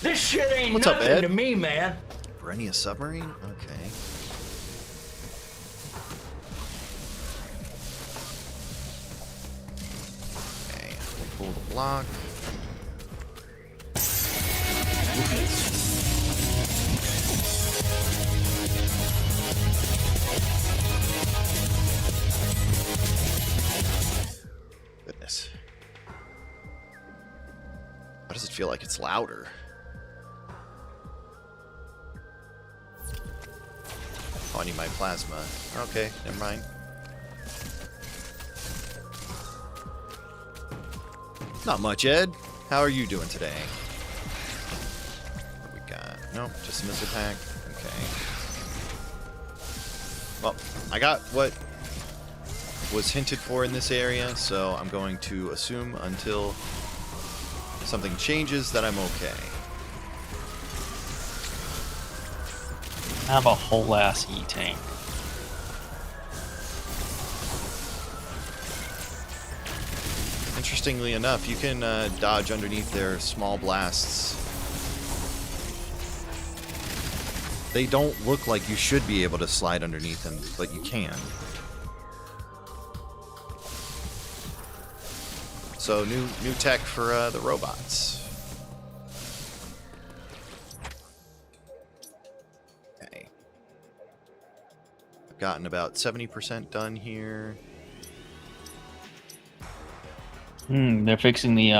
This shit ain't What's up, nothing Ed? to me, man. Brenia submarine? Okay. Okay, we'll pull the block. Goodness. Why does it feel like it's louder? Oh, I need my plasma. Okay, never mind. Not much, Ed. How are you doing today? What we got? Nope, just a missile pack. Okay. Well, I got what was hinted for in this area, so I'm going to assume until something changes that I'm okay. I have a whole ass E-tank. Interestingly enough, you can dodge underneath their small blasts. They don't look like you should be able to slide underneath them, but you can. So new tech for the robots. Okay. I've gotten about 70% done here. They're fixing the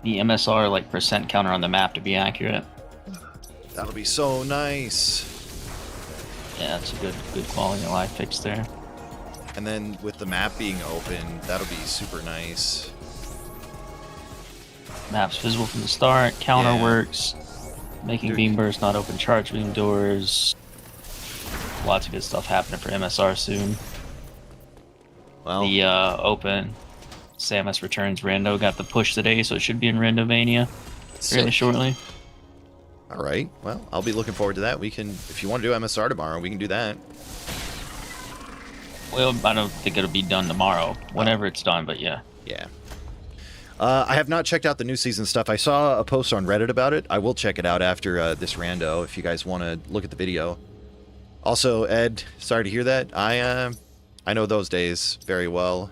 MSR like percent counter on the map to be accurate. That'll be so nice. Yeah, that's a good quality of life fix there. And then with the map being open, that'll be super nice. Map's visible from the start. Counter Yeah. works. Making Dude. beam bursts not open charge beam doors. Lots of good stuff happening for MSR soon. Well, The open Samus Returns Rando got the push today, so it should be in Randovania fairly sick. shortly. All right. Well, I'll be looking forward to that. We can, if you want to do MSR tomorrow, we can do that. Well, I don't think it'll be done tomorrow. Whenever it's done, but yeah. Yeah. I have not checked out the new season stuff. I saw a post on Reddit about it. I will check it out after this rando if you guys want to look at the video. Also, Ed, sorry to hear that. I know those days very well.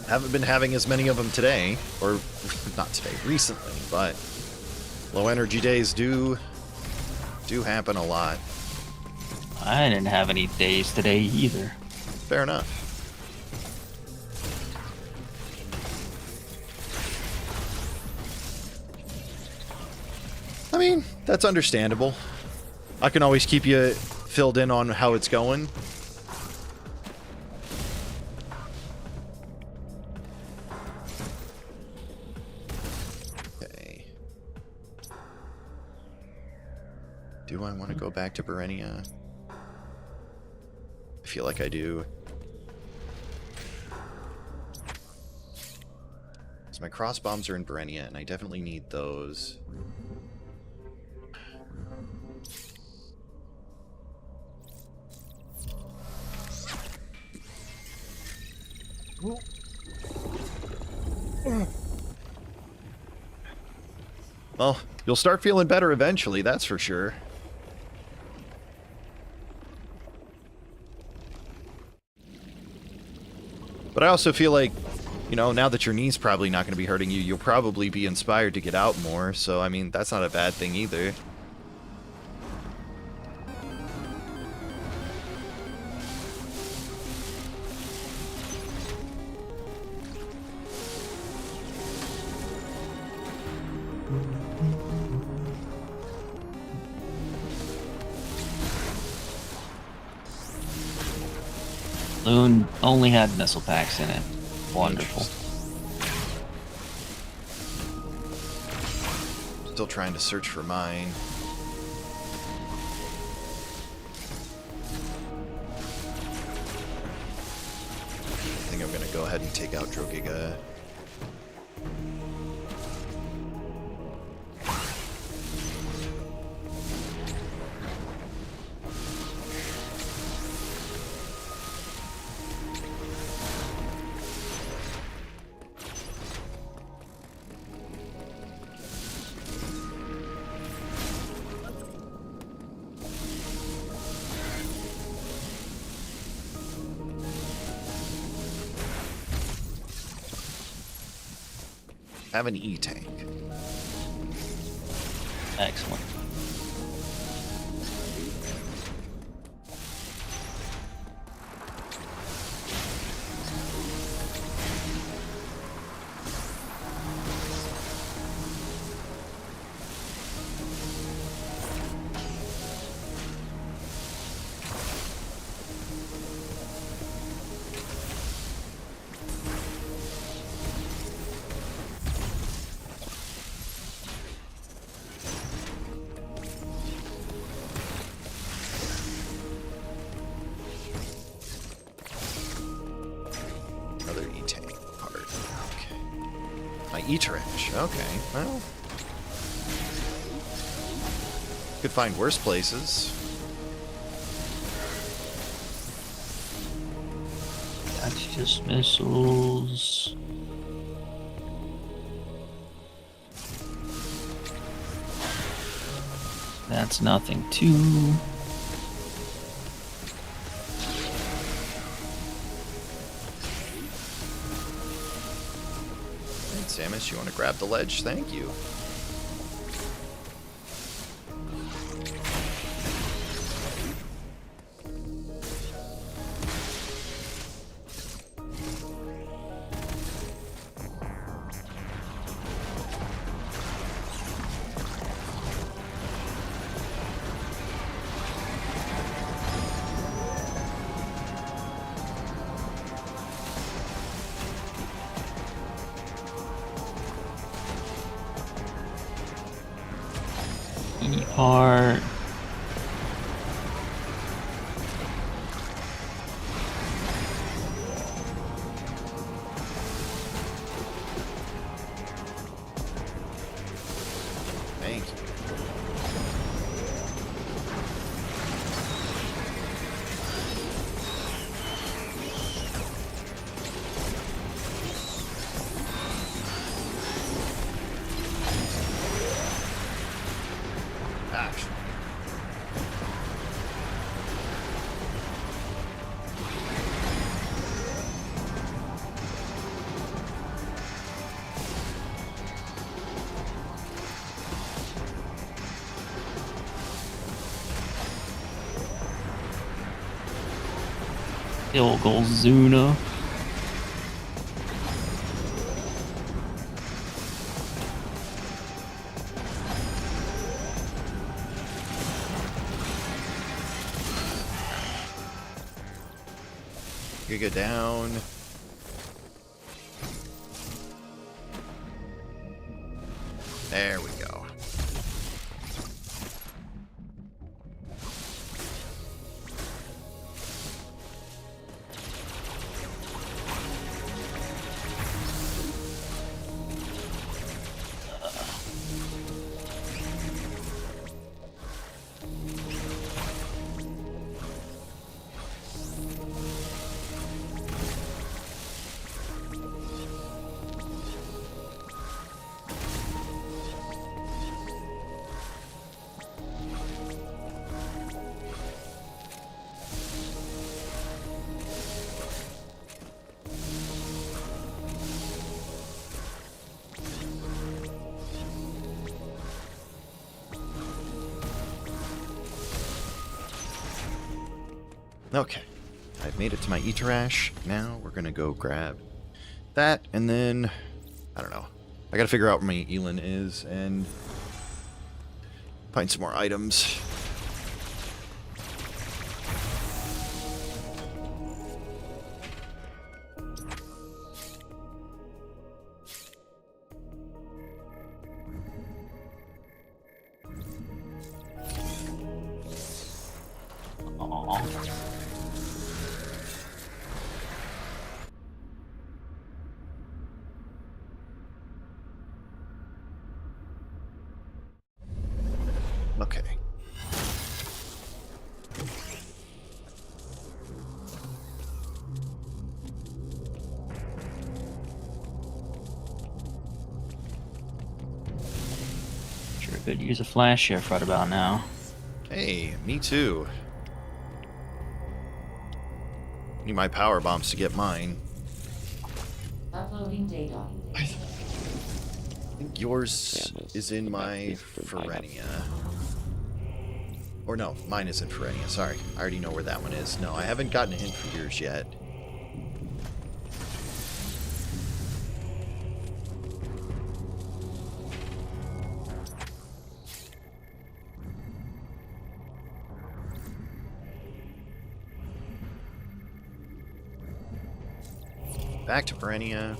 haven't been having as many of them today, or not today, recently, but low energy days do happen a lot. I didn't have any days today either. Fair enough. I mean, that's understandable. I can always keep you filled in on how it's going. Okay. Do I want to go back to Berenia? I feel like I do. So my cross bombs are in Berenia, and I definitely need those. Well, you'll start feeling better eventually, that's for sure. But I also feel like, you know, now that your knee's probably not going to be hurting you, you'll probably be inspired to get out more. So, I mean, that's not a bad thing either. Loon only had missile packs in it. Wonderful. Still trying to search for mine. I think I'm going to go ahead and take out Drogiga. Have an E-tank. Excellent. Another E-tank part. Okay. My E-trench. Okay, well. Could find worse places. That's just missiles. That's nothing too. Hey, Samus, you want to grab the ledge? Thank you. Part. Thank you. Gosh. Ilgolzuna. Giga down. There we go. Okay, I've made it to my Iterash. Now we're gonna go grab that, and then, I don't know. I gotta figure out where my Elin is, and find some more items. Aw. Okay. Sure could use a flash shift right about now. Hey, me too. Need my power bombs to get mine. Uploading data. I think yours Camus, is in the my best system I have. Ferenia. Or no, mine is in Ferenia. Sorry, I already know where that one is. No, I haven't gotten a hint for yours yet. Back to Ferenia.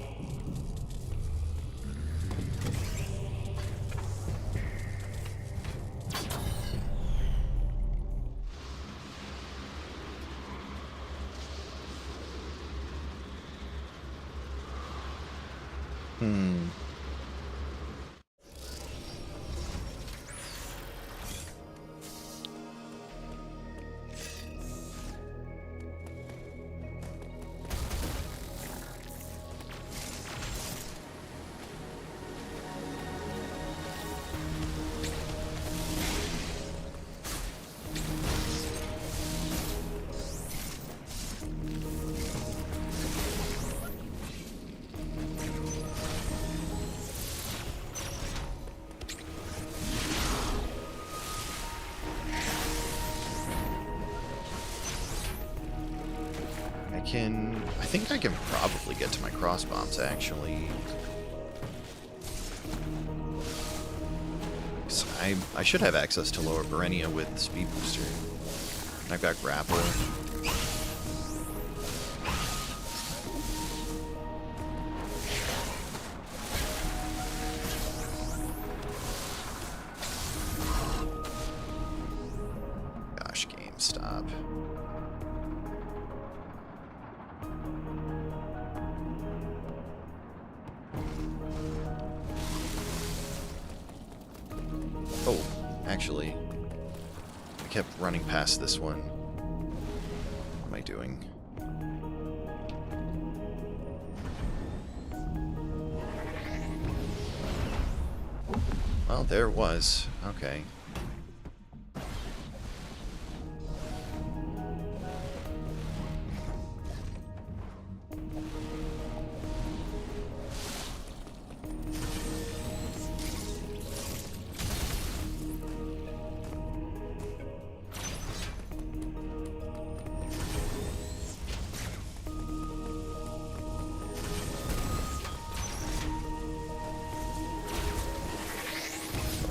I think I can probably get to my cross bombs, actually. 'Cause I should have access to lower Berenia with Speed Booster. I've got Grapple. Gosh, game, stop. Oh, actually, I kept running past this one. What am I doing? Well, there it was. Okay.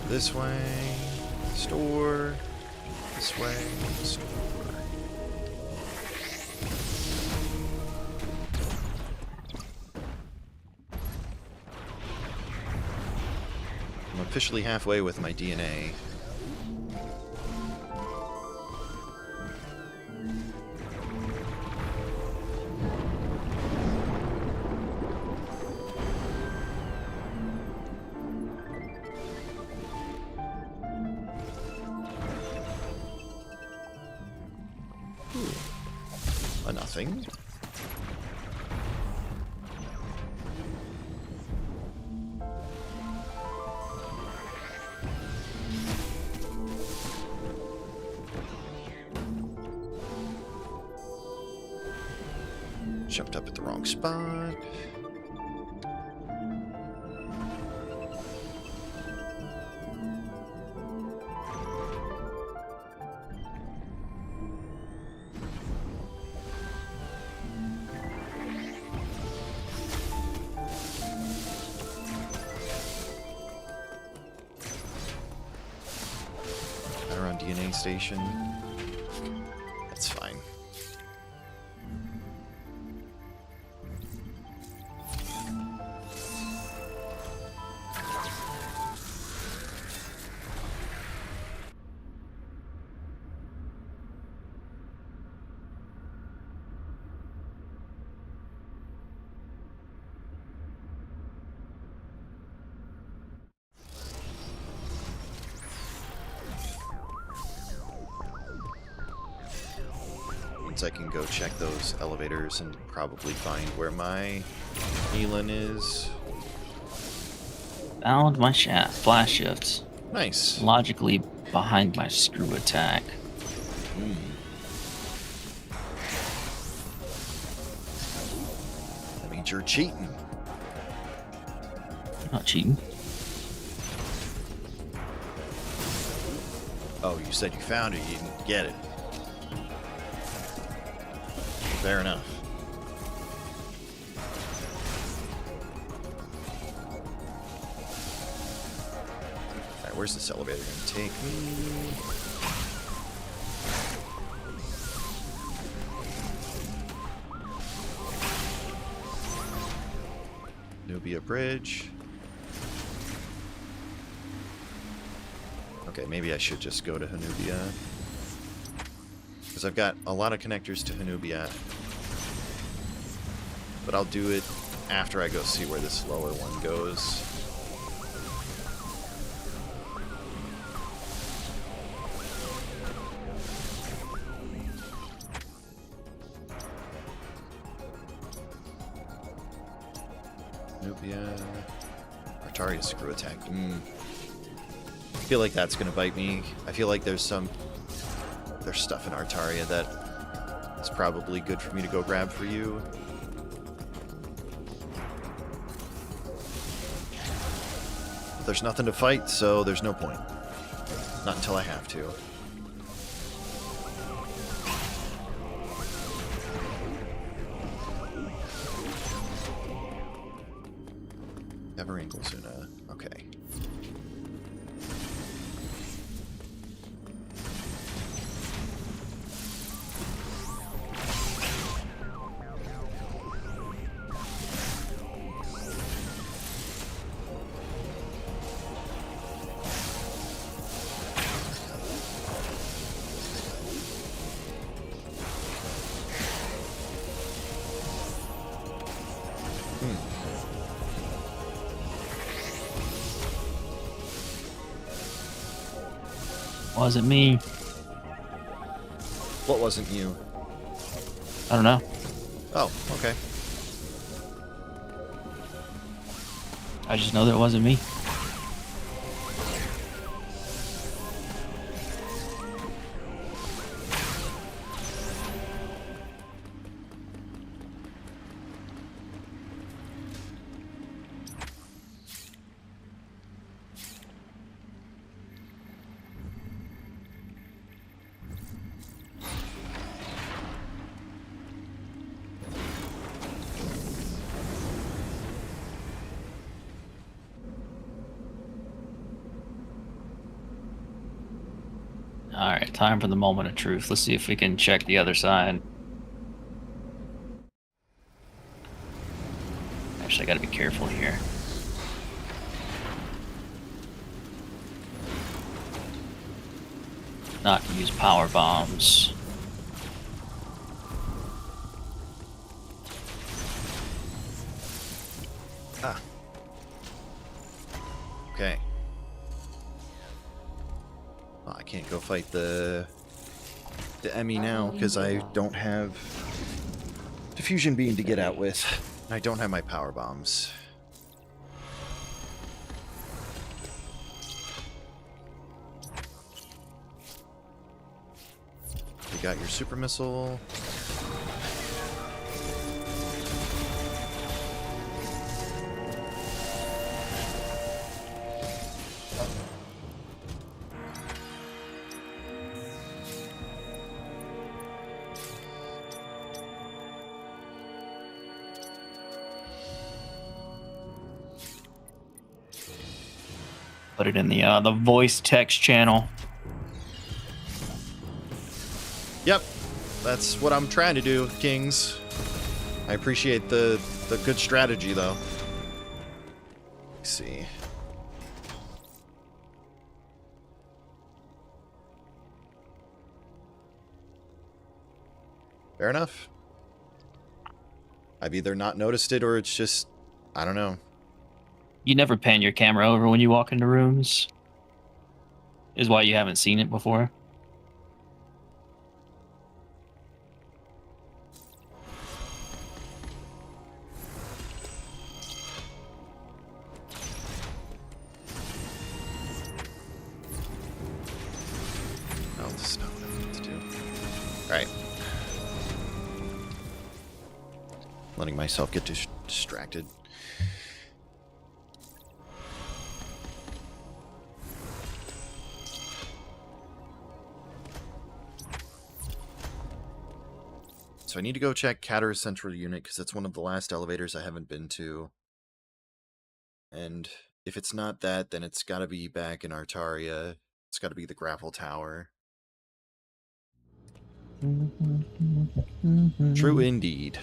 This way. Store. This way. Store. I'm officially halfway with my DNA. A nothing. Jumped up at the wrong spot. Around DNA station. That's fine. I can go check those elevators and probably find where my Elin is. Found my flash shifts. Nice. Logically behind my screw attack. That means you're cheating. I'm not cheating. Oh, you said you found it, you didn't get it. Fair enough. Alright, where's this elevator gonna take me? Nubia Bridge. Okay, maybe I should just go to Hanubia. Because I've got a lot of connectors to Hanubia. But I'll do it after I go see where this lower one goes. Hanubia. Artaria screw attack. I feel like that's gonna bite me. I feel like there's stuff in Artaria that is probably good for me to go grab for you. There's nothing to fight, so there's no point. Not until I have to. Everingle's okay. Wasn't me. What wasn't you? I don't know. Oh, okay. I just know that it wasn't me. Alright, time for the moment of truth. Let's see if we can check the other side. Actually, I gotta be careful here. Not to use power bombs. Ah. Okay. Well, I can't go fight the Emmy now because I don't have diffusion beam to get out with. I don't have my power bombs. You got your super missile. Put it in the voice text channel. Yep, that's what I'm trying to do, Kings. I appreciate the good strategy, though. Let's see. Fair enough. I've either not noticed it or it's just, I don't know. You never pan your camera over when you walk into rooms. Is why you haven't seen it before. No, this is not what I need to do. Alright. Letting myself get distracted. So I need to go check Catter's Central Unit because it's one of the last elevators I haven't been to. And if it's not that, then it's got to be back in Artaria. It's got to be the Grapple Tower. True indeed.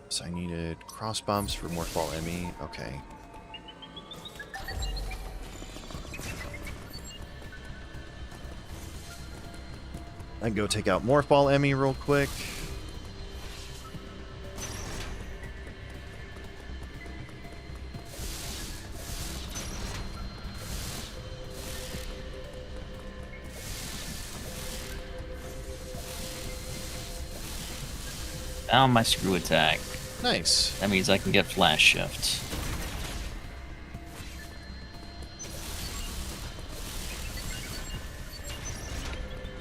So I needed cross bombs for Morphball Emmy. Okay. I can go take out Morphball Emmy real quick. Down my screw attack. Nice. That means I can get flash shift.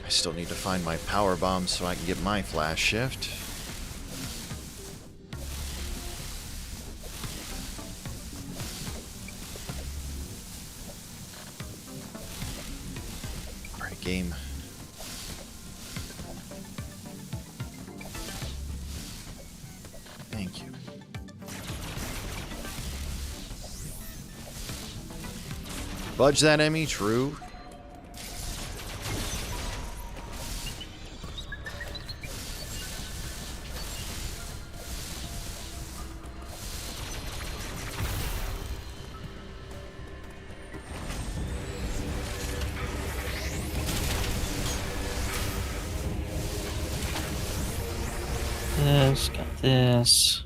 I still need to find my power bomb so I can get my flash shift. Alright, game. Thank you. Budge that Emmy, true. This, got this.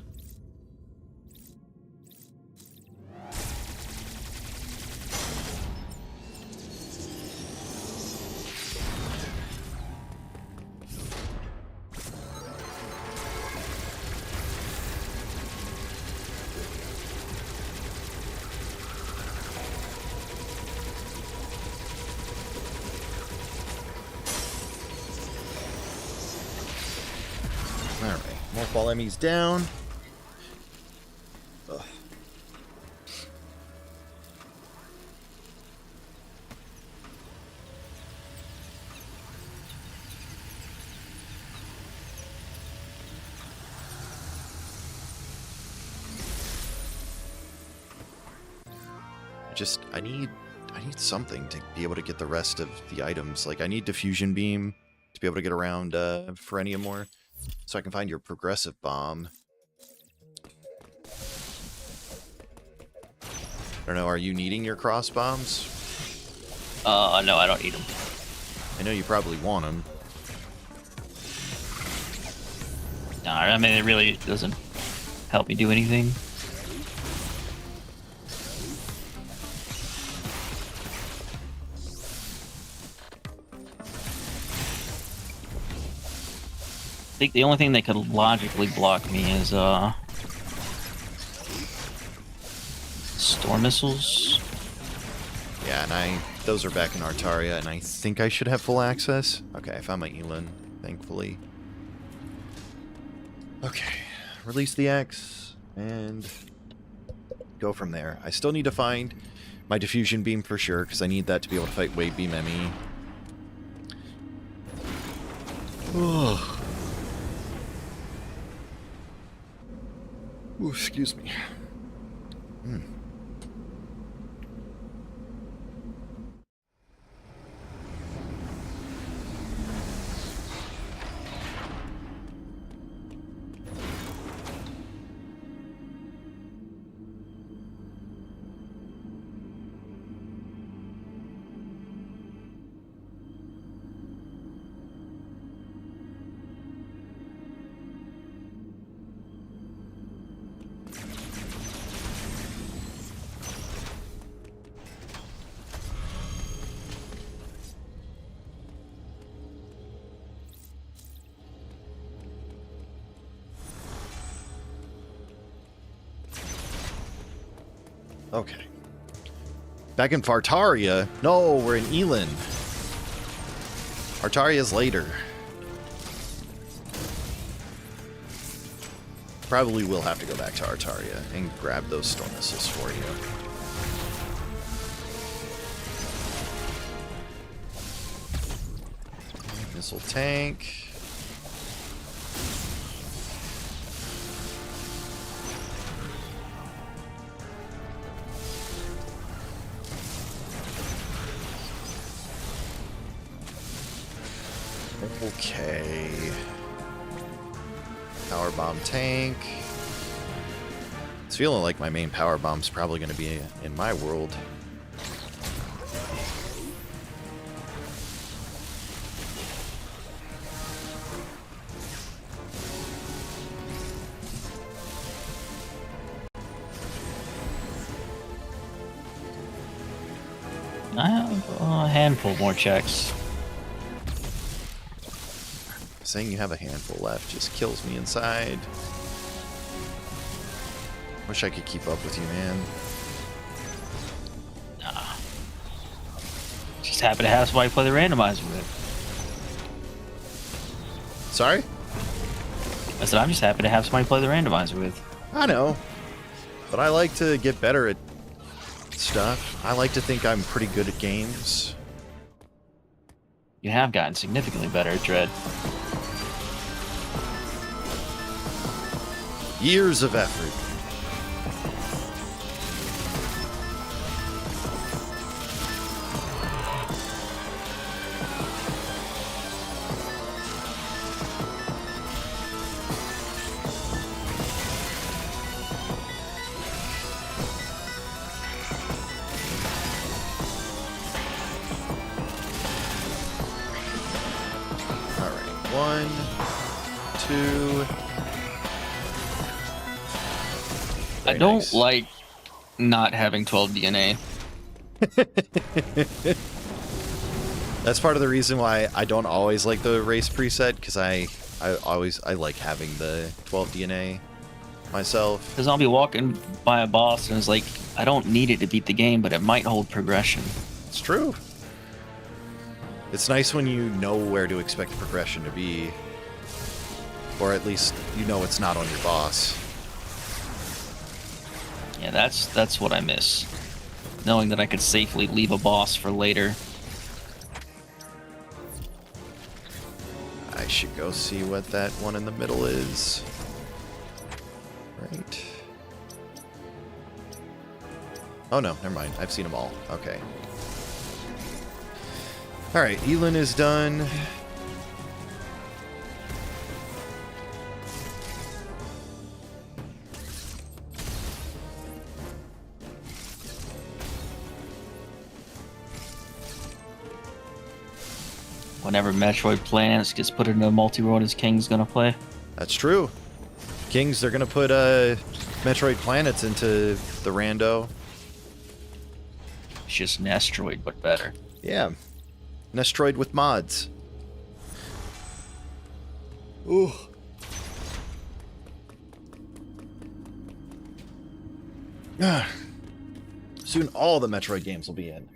Alright, Morphball Emmy's down. Ugh. I need something to be able to get the rest of the items. Like, I need diffusion beam to be able to get around Ferenia more, so I can find your progressive bomb. I don't know, are you needing your cross bombs? No, I don't need them. I know you probably want them. No, I mean, it really doesn't help me do anything. I think the only thing that could logically block me is storm missiles. Yeah, and those are back in Artaria, and I think I should have full access. Okay, I found my Elin, thankfully. Okay, release the X, and go from there. I still need to find my diffusion beam for sure, because I need that to be able to fight Wave Beam Emmy. Oh. Ooh, excuse me. Okay. Back in Fartaria? No, we're in Elin. Fartaria's later. Probably will have to go back to Artaria and grab those storm missiles for you. Missile tank. Okay. Power bomb tank. It's feeling like my main power bomb's probably going to be in my world. I have a handful more checks. Saying you have a handful left just kills me inside. Wish I could keep up with you, man. Nah. Just happy to have somebody play the randomizer with. Sorry? I said I'm just happy to have somebody play the randomizer with. I know. But I like to get better at stuff. I like to think I'm pretty good at games. You have gotten significantly better at Dread. Years of effort. All right, 1, 2. I Very don't nice. like not having 12 DNA. That's part of the reason why I don't always like the race preset, because I like having the 12 DNA myself. Because I'll be walking by a boss and it's like, I don't need it to beat the game, but it might hold progression. It's true. It's nice when you know where to expect the progression to be. Or at least you know it's not on your boss. Yeah, that's what I miss. Knowing that I could safely leave a boss for later. I should go see what that one in the middle is. Right. Oh no, never mind. I've seen them all. Okay. Alright, Elin is done. Whenever Metroid Planets gets put into a multi-world, is King's gonna play? That's true. Kings, they're gonna put Metroid Planets into the rando. It's just Nestroid, but better. Yeah. Nestroid with mods. Ooh. Soon all the Metroid games will be in.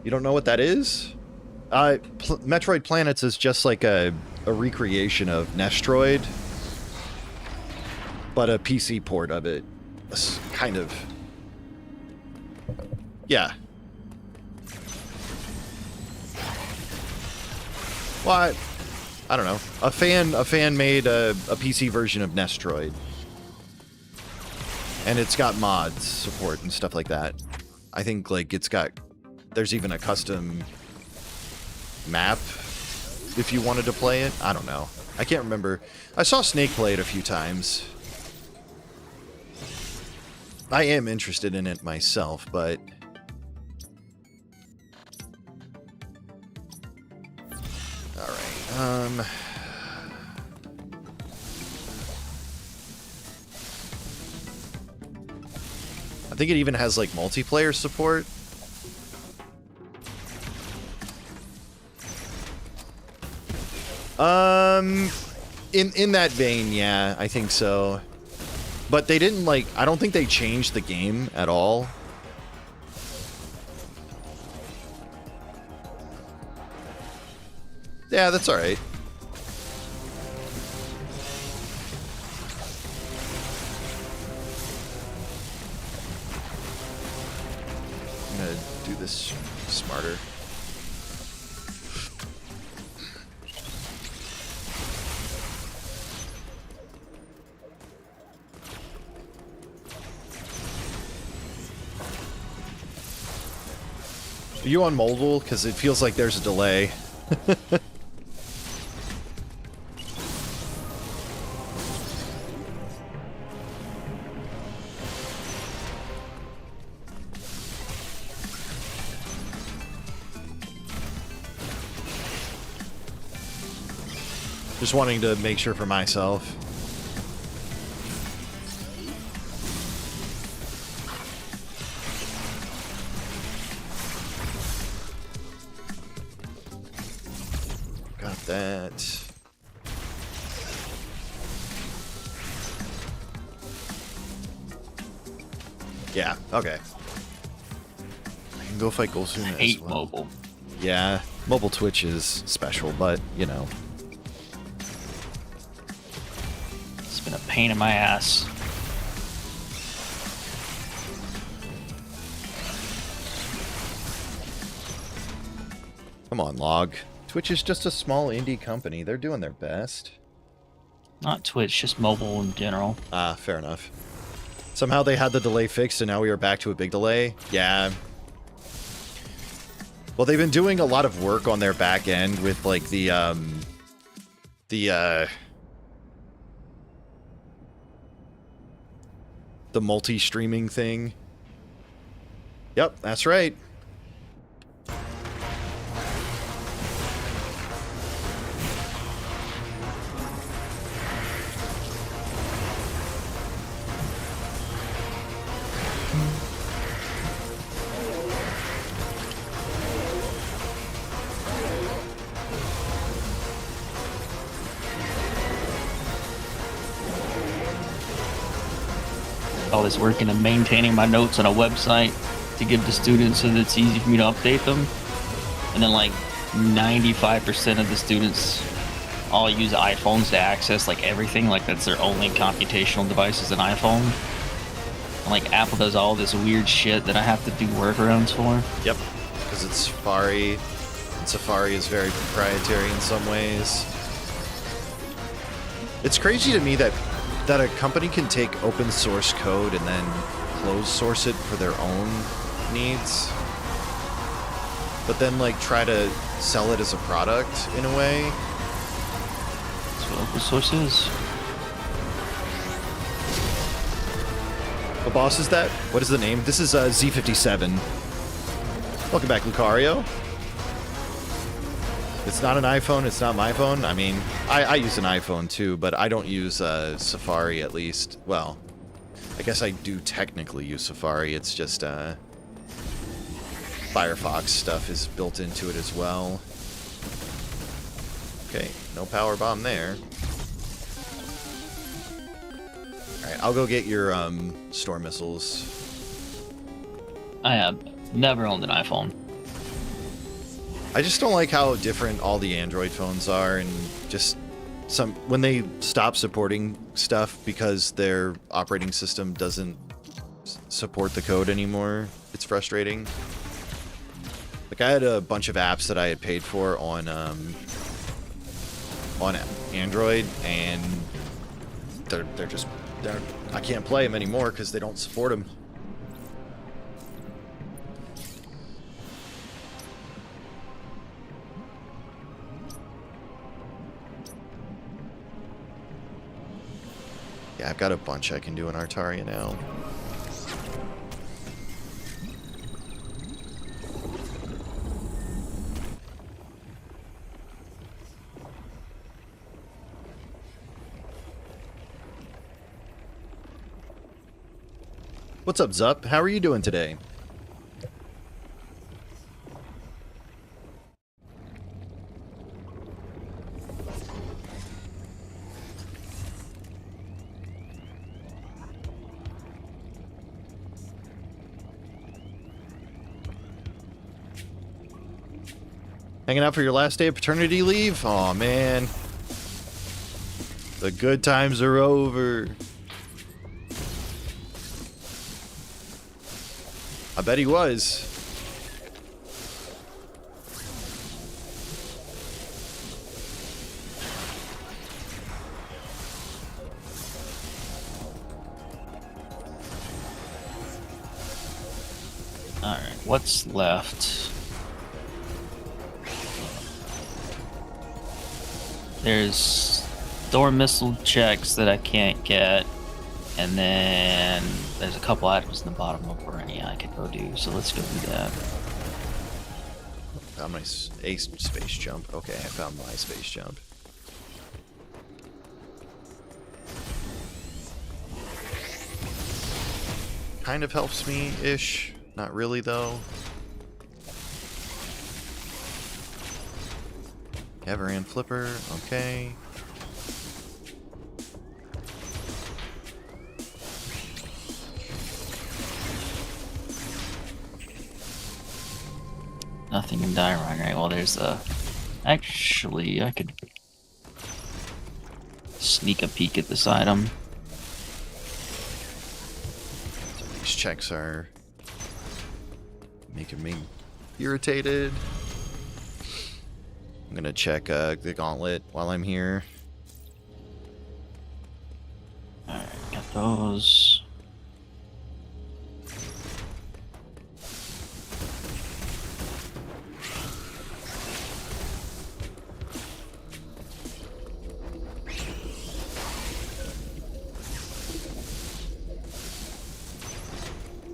You don't know what that is? Metroid Planets is just like a recreation of Nestroid, but a PC port of it. Kind of. Yeah. Well, I don't know. A fan made a PC version of Nestroid, and it's got mods support and stuff like that. I think like there's even a custom map if you wanted to play it. I don't know. I can't remember. I saw Snake play it a few times. I am interested in it myself, but alright, I think it even has like multiplayer support. In that vein, yeah, I think so. But they didn't I don't think they changed the game at all. Yeah, that's alright. I'm gonna do this smarter. Are you on mobile? Because it feels like there's a delay. Just wanting to make sure for myself. Got that. Yeah, okay. I can go fight Golsuna as Hate well. mobile. Yeah, mobile Twitch is special, but, you know. It's been a pain in my ass. Come on, Log. Twitch is just a small indie company. They're doing their best. Not Twitch, just mobile in general. Ah, fair enough. Somehow they had the delay fixed and now we are back to a big delay. Yeah. Well, they've been doing a lot of work on their back end with like the multi-streaming thing. Yep, that's right. All this work into maintaining my notes on a website to give to students so that it's easy for me to update them. And then like 95% of the students all use iPhones to access like everything. Like that's their only computational device is an iPhone. And like Apple does all this weird shit that I have to do workarounds for. Yep, because it's Safari, and Safari is very proprietary in some ways. It's crazy to me that a company can take open source code and then close source it for their own needs, but then like try to sell it as a product in a way. That's what open source is. What boss is that? What is the name? This is Z57. Welcome back, Lucario. It's not an iPhone, it's not my phone. I mean, I use an iPhone too, but I don't use Safari at least. Well, I guess I do technically use Safari. It's just Firefox stuff is built into it as well. Okay, no power bomb there. Alright, I'll go get your storm missiles. I have never owned an iPhone. I just don't like how different all the Android phones are, and just when they stop supporting stuff because their operating system doesn't support the code anymore. It's frustrating. Like I had a bunch of apps that I had paid for on Android, and they're just I can't play them anymore because they don't support them. Yeah, I've got a bunch I can do in Artaria now. What's up, Zup? How are you doing today? Hanging out for your last day of paternity leave? Aw, man. The good times are over. I bet he was. Alright, what's left? There's storm missile checks that I can't get, and then there's a couple items in the bottom of Berenia I could go do, so let's go do that. Found my ace space jump. Okay, I found my space jump. Kind of helps me-ish. Not really, though. Everand Flipper, okay. Nothing in Dyrang, right? Well, there's a... Actually, I could sneak a peek at this item. These checks are making me irritated. I'm gonna check the gauntlet while I'm here. Alright, got those.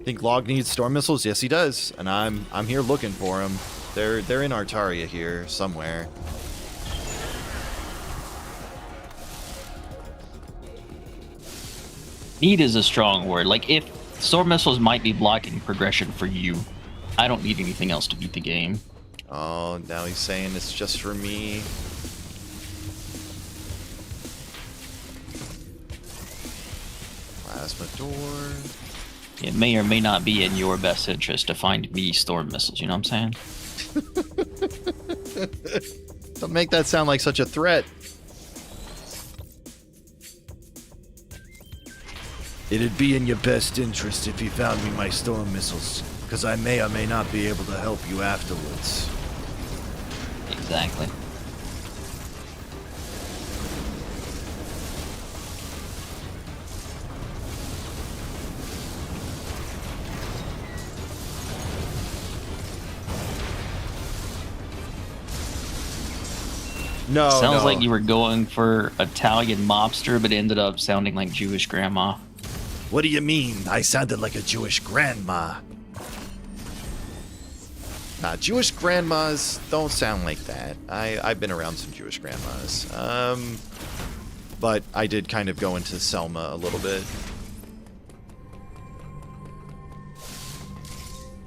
Think Log needs storm missiles? Yes, he does, and I'm here looking for them. They're in Artaria here somewhere. Need is a strong word. Like, if storm missiles might be blocking progression for you, I don't need anything else to beat the game. Oh, now he's saying it's just for me. Plasma door. It may or may not be in your best interest to find me storm missiles, you know what I'm saying? Don't make that sound like such a threat. It'd be in your best interest if you found me my storm missiles, because I may or may not be able to help you afterwards. Exactly. No, Sounds no. like you were going for Italian mobster, but ended up sounding like Jewish grandma. What do you mean? I sounded like a Jewish grandma. Nah, Jewish grandmas don't sound like that. I've been around some Jewish grandmas. But I did kind of go into Selma a little bit.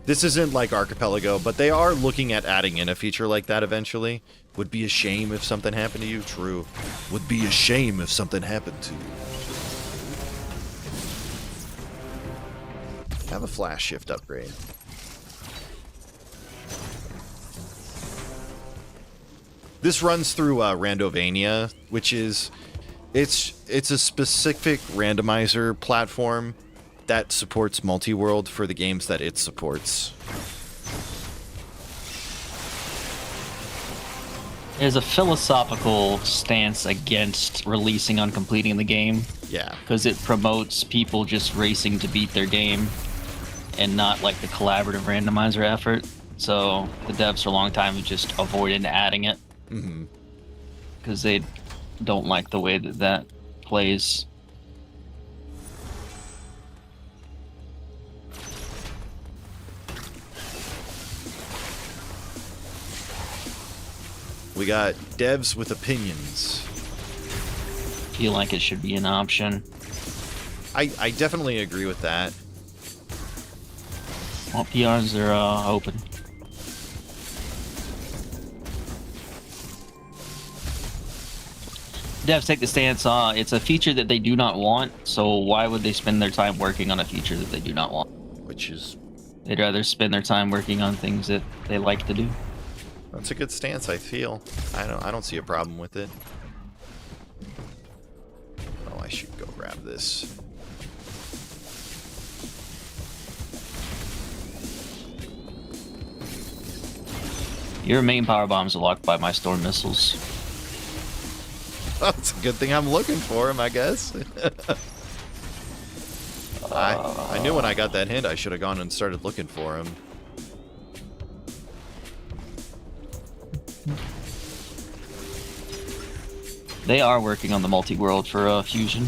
This isn't like Archipelago, but they are looking at adding in a feature like that eventually. Would be a shame if something happened to you. True. Would be a shame if something happened to you. Have a flash shift upgrade. This runs through Randovania, which is it's a specific randomizer platform that supports multi-world for the games that it supports. There's a philosophical stance against releasing on completing the game, Yeah. because it promotes people just racing to beat their game and not like the collaborative randomizer effort. So the devs for a long time have just avoided adding it because they don't like the way that that plays. We got devs with opinions. Feel like it should be an option. I definitely agree with that. Well, PRs are open. Devs take the stance, it's a feature that they do not want, so why would they spend their time working on a feature that they do not want? Which is, They'd rather spend their time working on things that they like to do. that's a good stance, I feel. I don't see a problem with it. Oh, I should go grab this. Your main power bombs are locked by my storm missiles. That's a good thing I'm looking for him, I guess. I knew when I got that hint I should have gone and started looking for him. They are working on the multi-world for Fusion.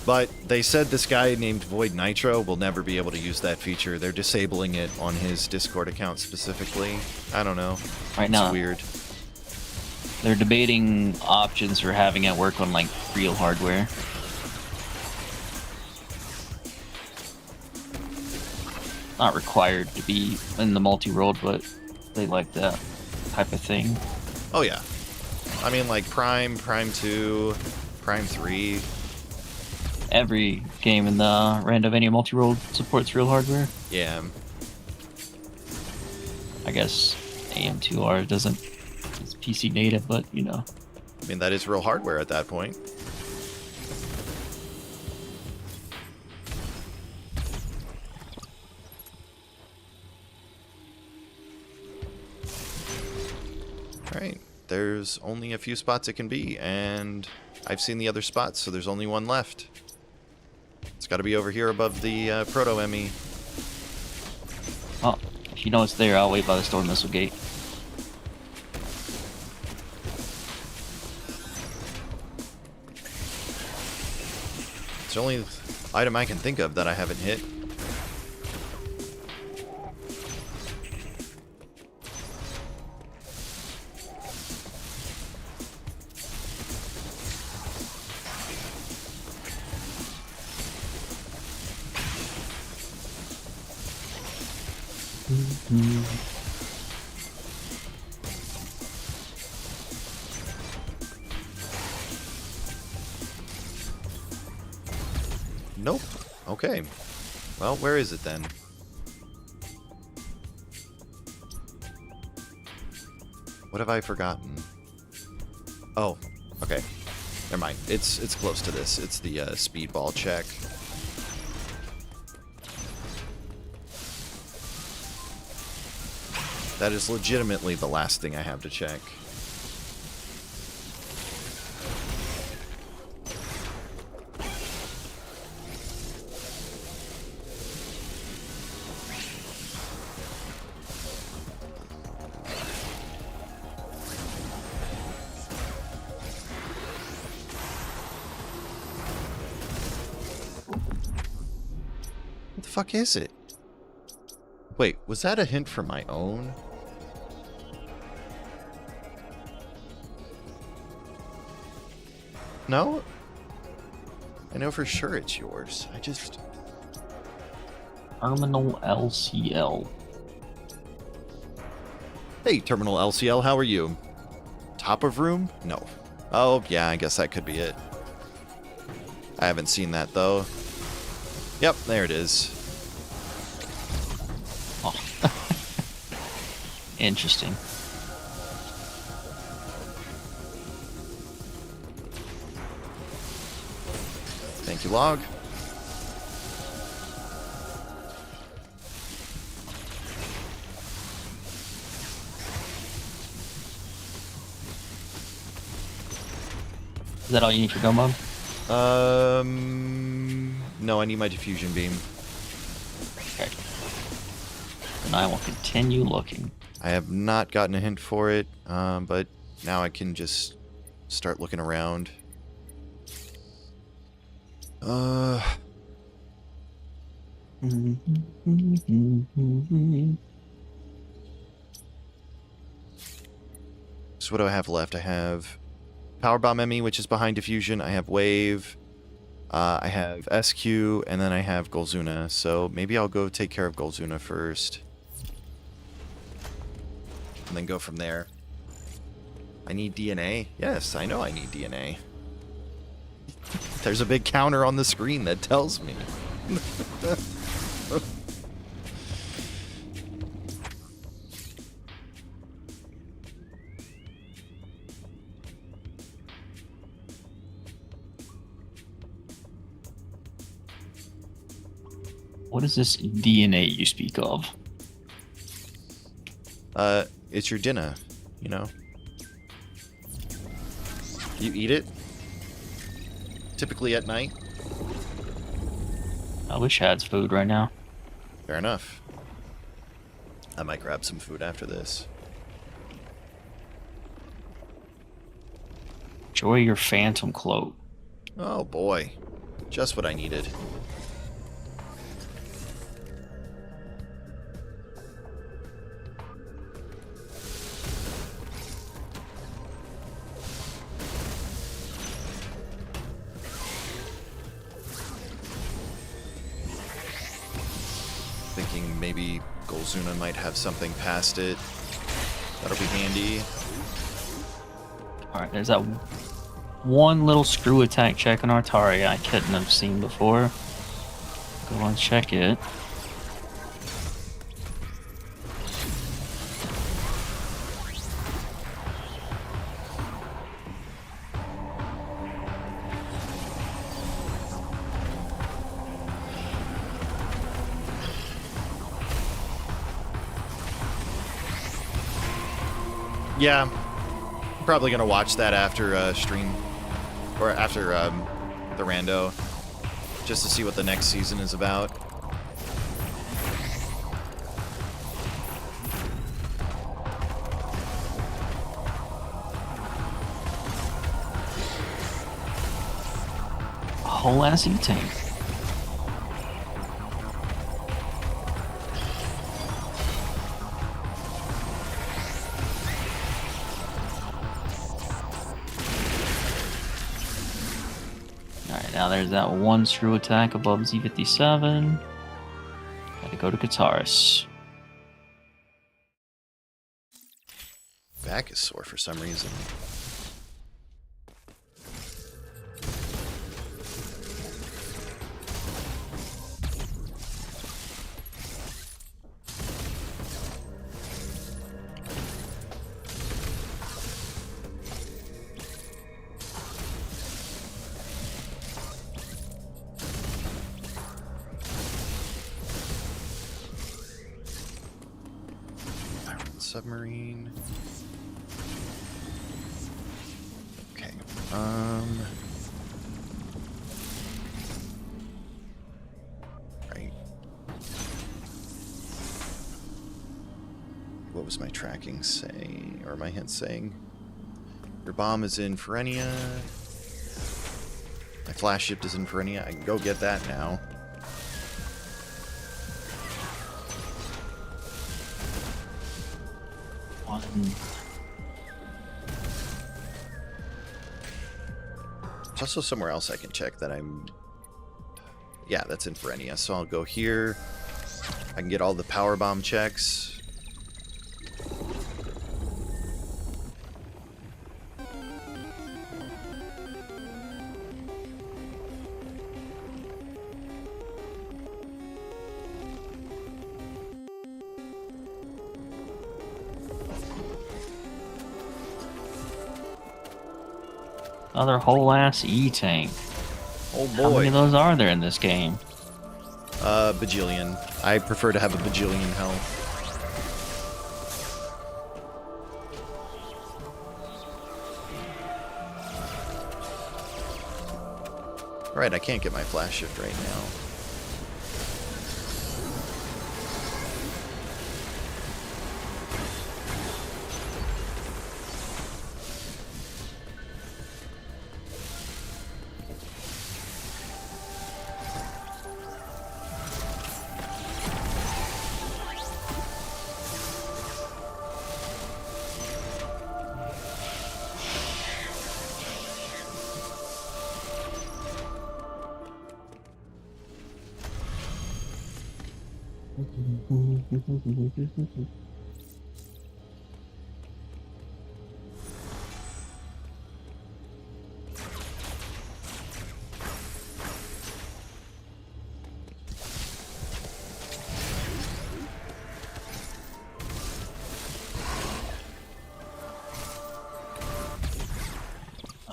But they said this guy named Void Nitro will never be able to use that feature. They're disabling it on his Discord account specifically. I don't know. Right now, It's weird. they're debating options for having it work on like real hardware. Not required to be in the multi-world, but they like that type of thing. Oh yeah. I mean like Prime, Prime 2, Prime 3. Every game in the Randovania multi-world supports real hardware. Yeah. I guess AM2R doesn't. It's PC native, but you know. I mean that is real hardware at that point. Alright, there's only a few spots it can be, and I've seen the other spots, so there's only one left. It's got to be over here above the Proto-Emmy. Oh, if you know it's there, I'll wait by the storm missile gate. It's the only item I can think of that I haven't hit. Nope. Okay. Well, where is it then? What have I forgotten? Oh, okay. Never mind. It's close to this. It's the speedball check. That is legitimately the last thing I have to check. What the fuck is it? Wait, was that a hint for my own? No? I know for sure it's yours. I just... Terminal LCL. Hey, Terminal LCL, how are you? Top of room? No. Oh, yeah, I guess that could be it. I haven't seen that, though. Yep, there it is. Oh. Interesting. Thank you, log. Is that all you need for go mode? No, I need my diffusion beam. Okay. And I will continue looking. I have not gotten a hint for it, but now I can just start looking around. So what do I have left? I have Power Bomb Emmy, which is behind diffusion. I have Wave. I have SQ, and then I have Golzuna. So maybe I'll go take care of Golzuna first. And then go from there. I need DNA? Yes, I know I need DNA. There's a big counter on the screen that tells me. What is this DNA you speak of? It's your dinner, you know? You eat it? Typically at night? I wish I had food right now. Fair enough. I might grab some food after this. Enjoy your phantom cloak. Oh boy. Just what I needed. Thinking maybe Golzuna might have something past it. That'll be handy. Alright, there's that one little screw attack check on Artaria I couldn't have seen before. Go and check it. Yeah, I'm probably gonna watch that after stream, or after the rando, just to see what the next season is about. A whole ass E-tank. Alright, now there's that one screw attack above Z57. Gotta go to Kataris. Back is sore for some reason. submarine. Okay. Right. What was my tracking saying, or my hint saying? Your bomb is in Ferenia. My flash ship is in Ferenia. I can go get that now. There's also somewhere else I can check that I'm... Yeah, that's in Ferenia. So I'll go here. I can get all the power bomb checks. Another whole ass E-tank. Oh How many boy. of those are there in this game? Bajillion. I prefer to have a bajillion health. Alright, I can't get my flash shift right now.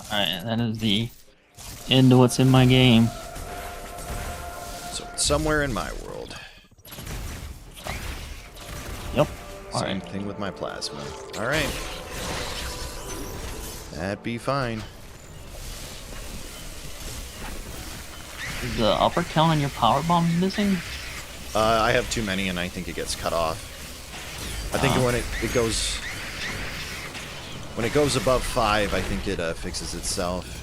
Alright, that is the end of what's in my game. So it's somewhere in my world. Yep. Same Alright. thing with my plasma. Alright. That'd be fine. Is the upper count on your power bombs missing? I have too many and I think it gets cut off. I think when it goes... When it goes above 5, I think it fixes itself.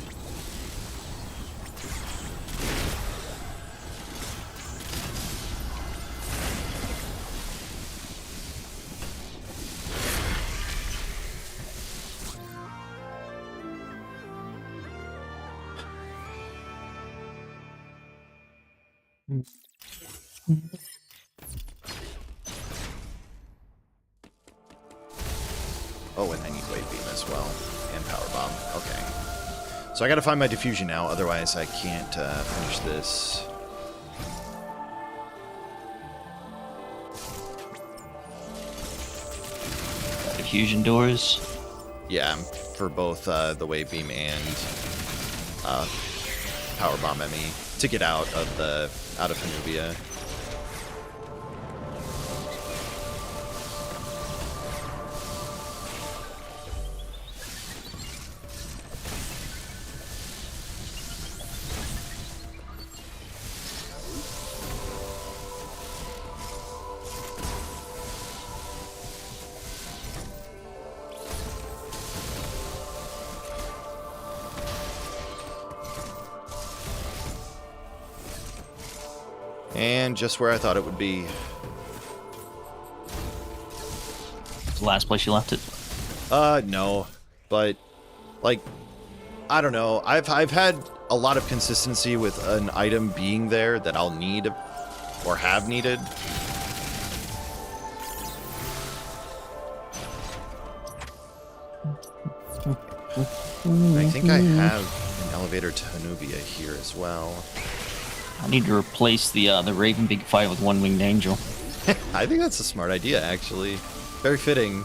Oh, and I need wave beam as well, and power bomb. Okay. So I gotta find my diffusion now, otherwise I can't finish this. Diffusion doors. Yeah, for both the wave beam and power bomb ME to get out of Hanubia. And just where I thought it would be. The last place you left it. No. But, like, I don't know. I've had a lot of consistency with an item being there that I'll need or have needed. I think I have an elevator to Hanubia here as well. I need to replace the Raven Big 5 with one winged angel. I think that's a smart idea, actually. Very fitting.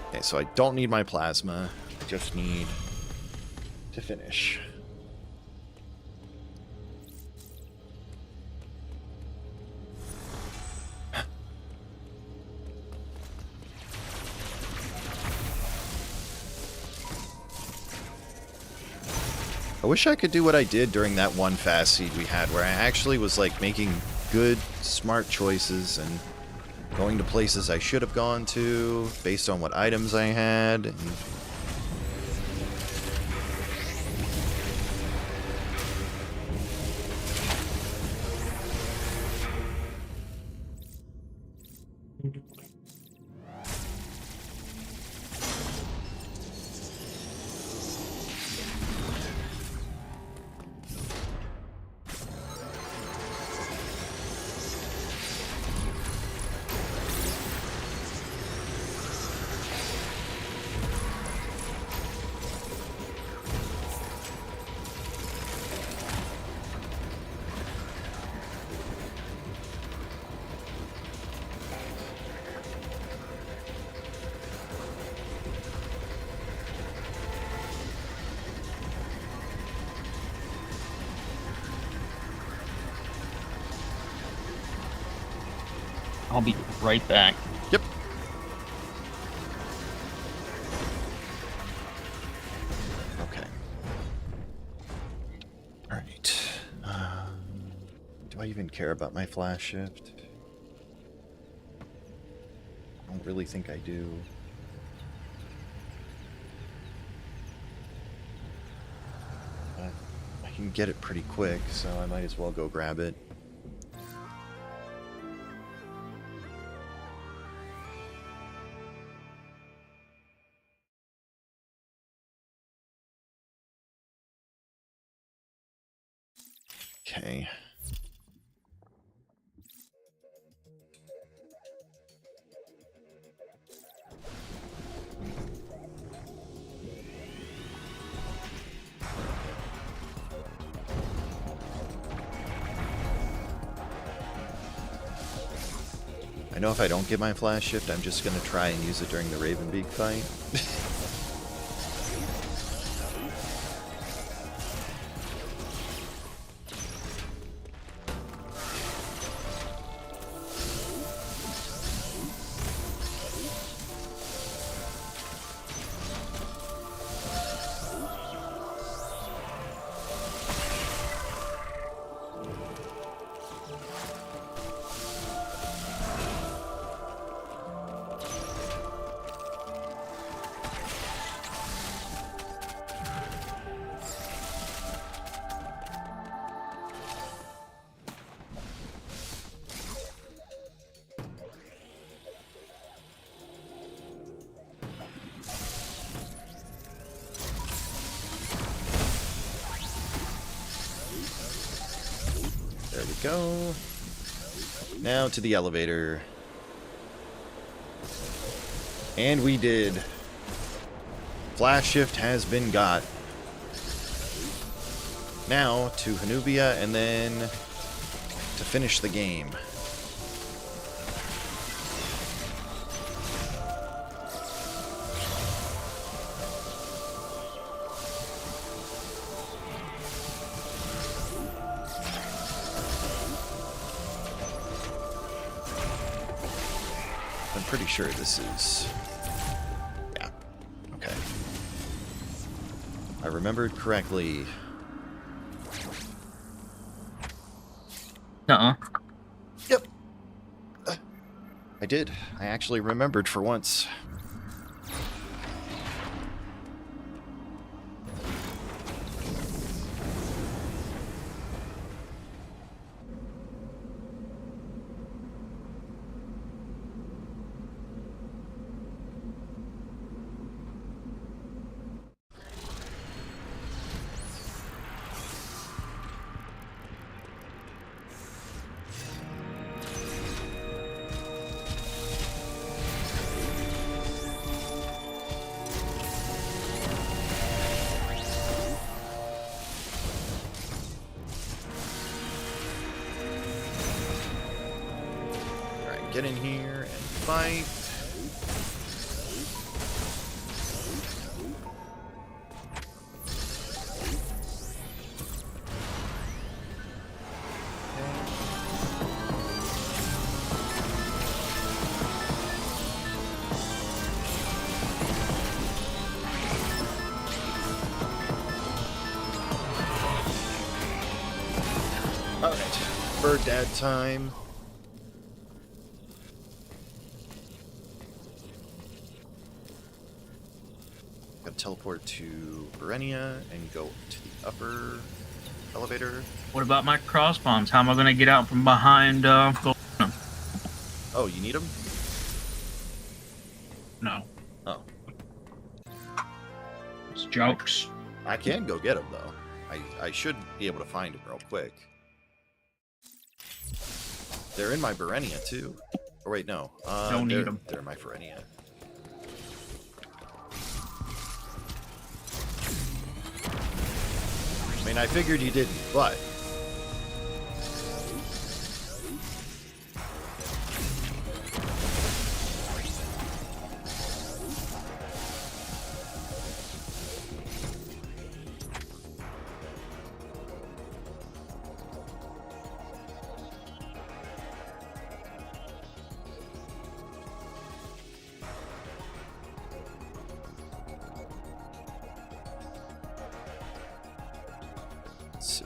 Okay, so I don't need my plasma. I just need to finish. I wish I could do what I did during that one fast seed we had, where I actually was like making good, smart choices and going to places I should have gone to based on what items I had. And I'll be right back. yep. Okay. All right. Do I even care about my flash shift? I don't really think I do. But I can get it pretty quick, so I might as well go grab it. Okay. I know if I don't get my flash shift, I'm just gonna try and use it during the Ravenbeak fight. There we go. Now to the elevator. And we did. Flash shift has been got. Now to Hanubia and then to finish the game. I'm pretty sure this is... yeah. Okay. I remembered correctly. Yep. I did. I actually remembered for once. Get in here and fight. Alright, bird dad time. Gotta teleport to Berenia and go to the upper elevator. What about my cross bombs? How am I gonna get out from behind? Oh, you need them? No, Oh. it's jokes. I can go get them, though. I should be able to find them real quick. They're in my Berenia, too. Or wait, no. Don't need they're, 'em. They're in my Berenia. I mean, I figured you didn't, but... Let's see.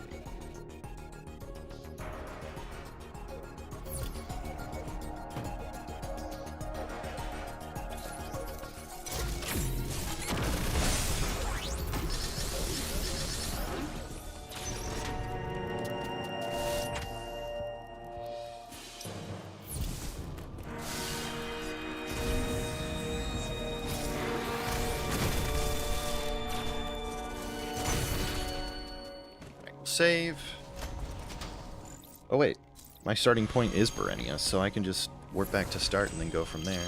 Save. Oh wait, my starting point is Berenia, so I can just warp back to start and then go from there.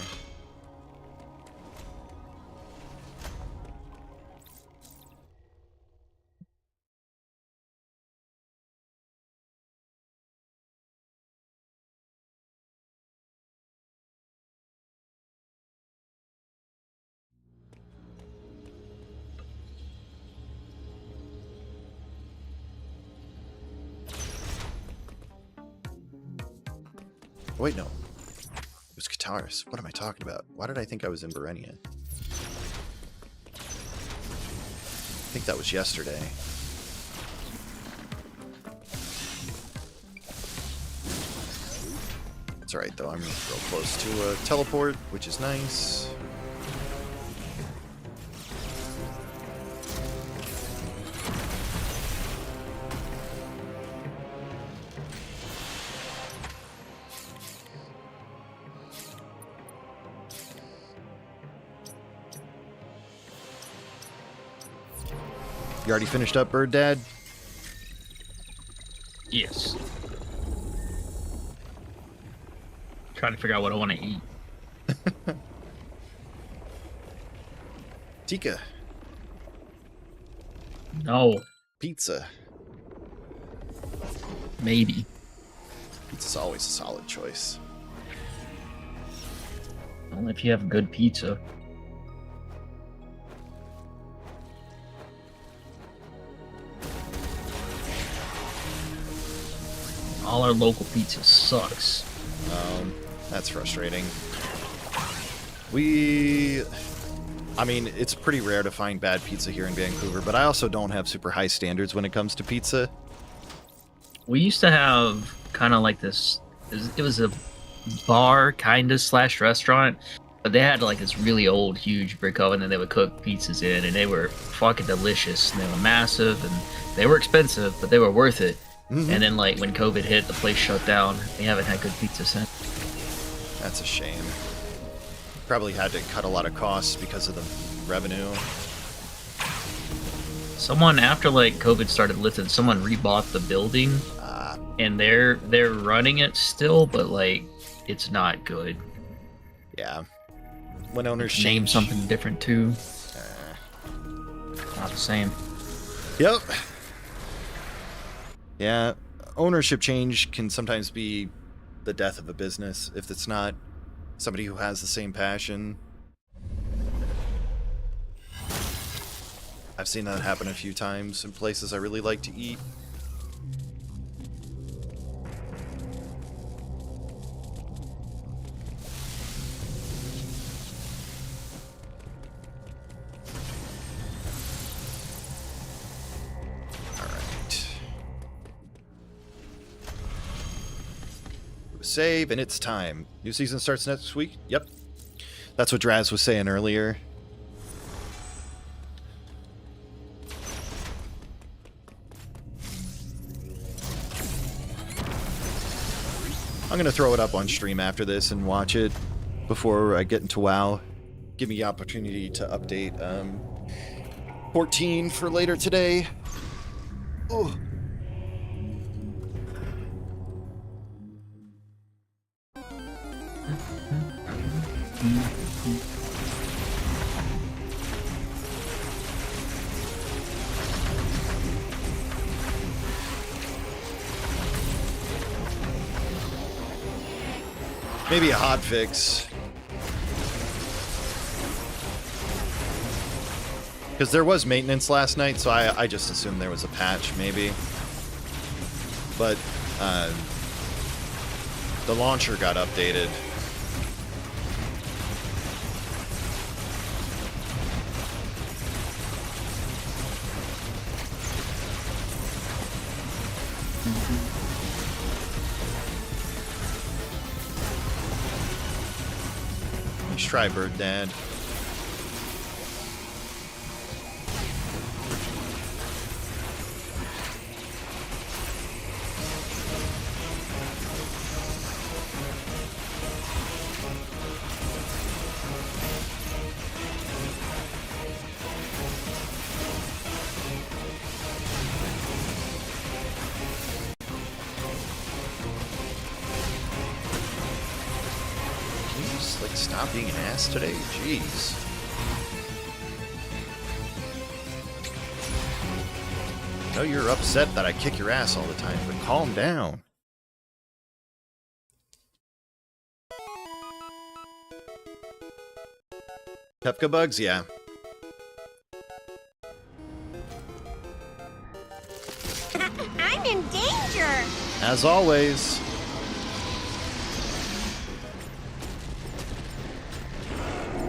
Wait, no. It was Kataris. What am I talking about? Why did I think I was in Berenia? I think that was yesterday. It's alright, though. I'm real close to a teleport, which is nice. You already finished up, Bird Dad? Yes. Trying to figure out what I want to eat. Tika. No, Pizza. maybe. Pizza's always a solid choice. Only if you have good pizza. All our local pizza sucks. That's frustrating. I mean, it's pretty rare to find bad pizza here in Vancouver, but I also don't have super high standards when it comes to pizza. We used to have kind of like this. It was a bar kind of slash restaurant, but they had like this really old, huge brick oven that they would cook pizzas in, and they were fucking delicious. And they were massive, and they were expensive, but they were worth it. Mm-hmm. And then like when COVID hit, the place shut down. They haven't had good pizza since. That's a shame. Probably had to cut a lot of costs because of the revenue. Someone after like COVID started lifting, someone rebought the building, and they're running it still, but like it's not good. Yeah. When owners Name change. something different too. Not the same. Yep. Yeah. Ownership change can sometimes be the death of a business if it's not somebody who has the same passion. I've seen that happen a few times in places I really like to eat. Alright. save, and it's time. New season starts next week? Yep. That's what Draz was saying earlier. I'm going to throw it up on stream after this and watch it before I get into WoW. Give me the opportunity to update 14 for later today. Oh. Maybe a hot fix. Because there was maintenance last night, so I just assumed there was a patch, maybe. But the launcher got updated. Let's try Bird Dad. Stop being an ass today? Jeez. I know you're upset that I kick your ass all the time, but calm down. Pepka bugs? Yeah. I'm in danger! As always.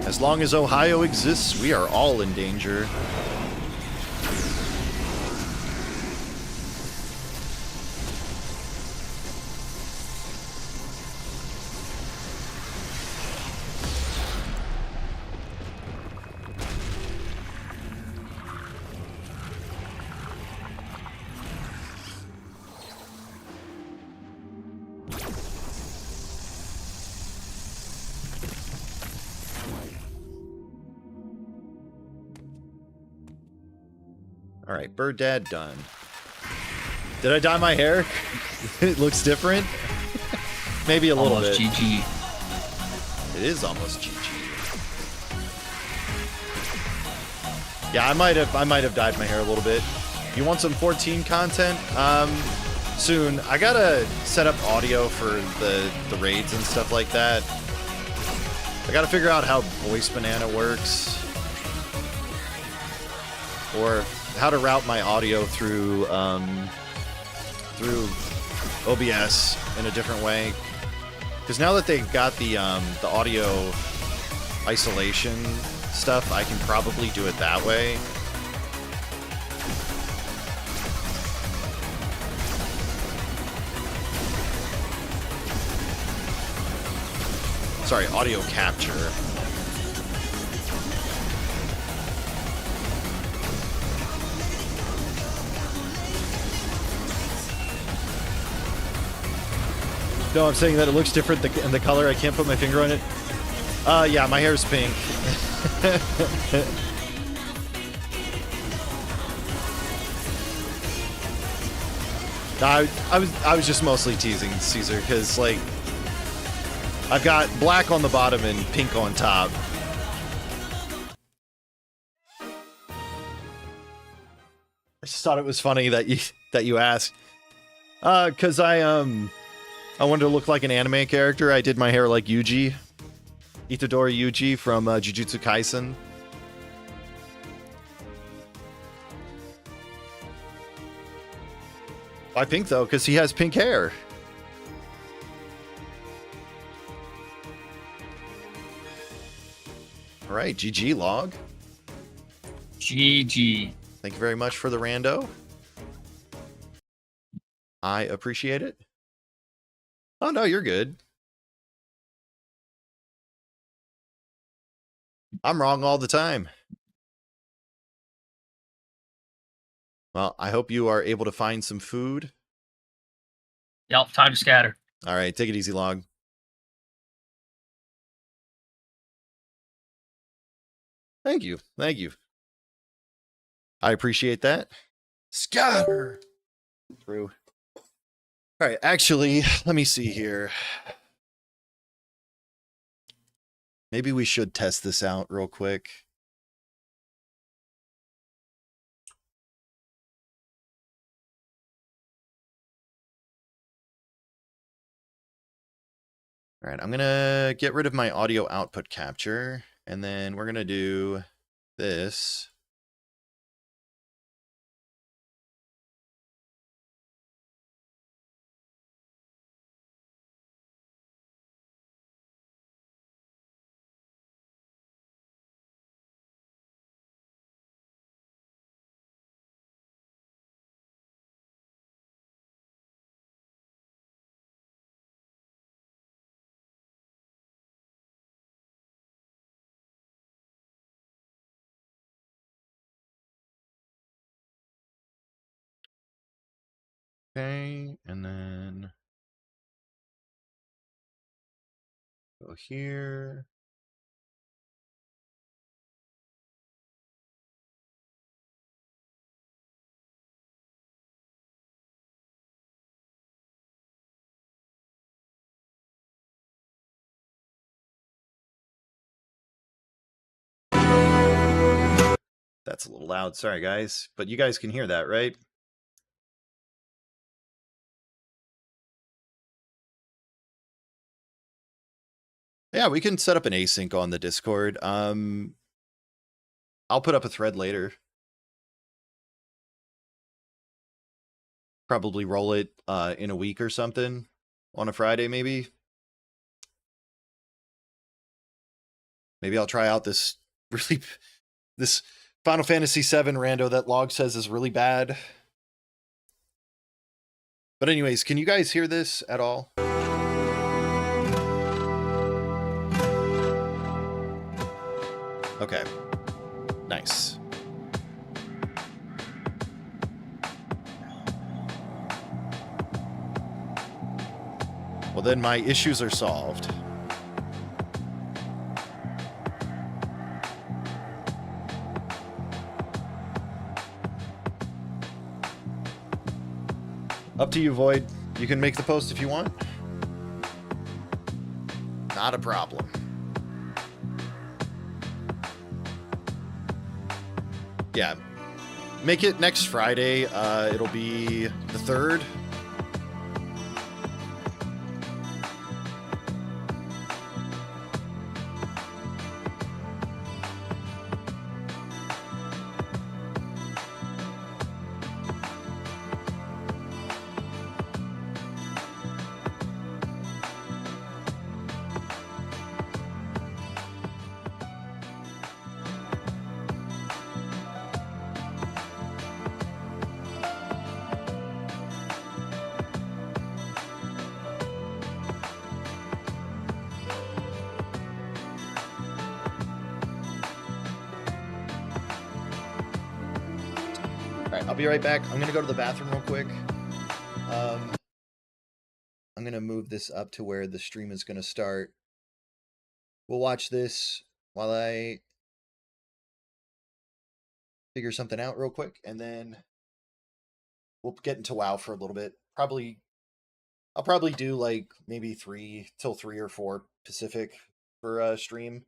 As long as Ohio exists, we are all in danger. Alright, Bird Dad done. Did I dye my hair? It looks different? Maybe a little Almost bit. GG. It is almost GG. Yeah, I might have dyed my hair a little bit. You want some 14 content? Soon. I gotta set up audio for the raids and stuff like that. I gotta figure out how Voice Banana works. Or how to route my audio through OBS in a different way. Because now that they've got the audio isolation stuff, I can probably do it that way. Sorry, audio capture. No, I'm saying that it looks different in the color. I can't put my finger on it. Yeah, my hair's pink. I was just mostly teasing Caesar because like I've got black on the bottom and pink on top. I just thought it was funny that you asked. Cause I wanted to look like an anime character. I did my hair like Yuji. Itadori Yuji from Jujutsu Kaisen. Why pink though? Because he has pink hair. Alright, GG log. GG. Thank you very much for the rando. I appreciate it. Oh, no, you're good. I'm wrong all the time. Well, I hope you are able to find some food. Yep, time to scatter. All right, take it easy, Log. Thank you. Thank you. I appreciate that. Scatter through. All right, actually, let me see here. Maybe we should test this out real quick. All right, I'm going to get rid of my audio output capture, and then we're going to do this. Okay, and then go here. That's a little loud. Sorry, guys. But you guys can hear that, right? Yeah, we can set up an async on the Discord. I'll put up a thread later. Probably roll it in a week or something. On a Friday, maybe. Maybe I'll try out this this Final Fantasy VII rando that Log says is really bad. But anyways, can you guys hear this at all? Okay. Nice. Well, then my issues are solved. Up to you, Void. You can make the post if you want. Not a problem. Yeah. Make it next Friday. It'll be the 3rd. I'll be right back. I'm going to go to the bathroom real quick. I'm going to move this up to where the stream is going to start. We'll watch this while I figure something out real quick, and then we'll get into WoW for a little bit. I'll probably do like maybe 3 till 3 or 4 Pacific for stream.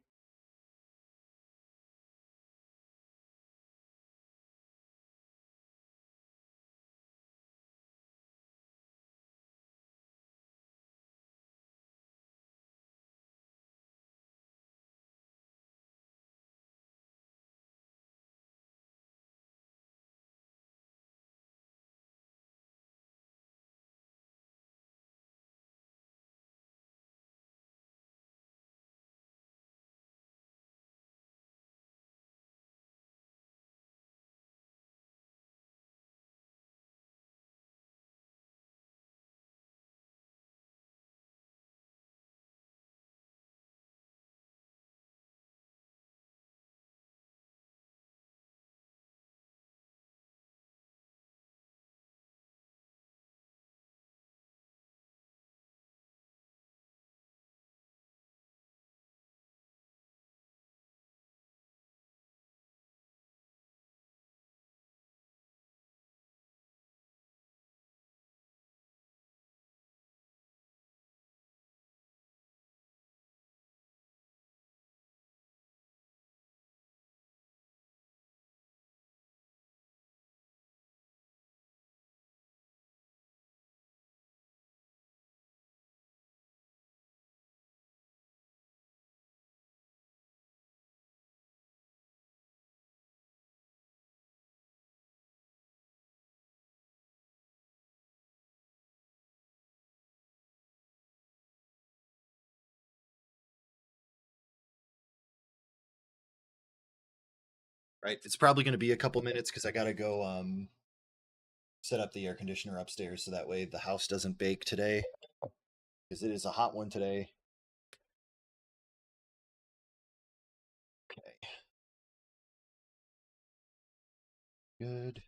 Right. It's probably going to be a couple minutes because I got to go set up the air conditioner upstairs so that way the house doesn't bake today because it is a hot one today. Okay. Good.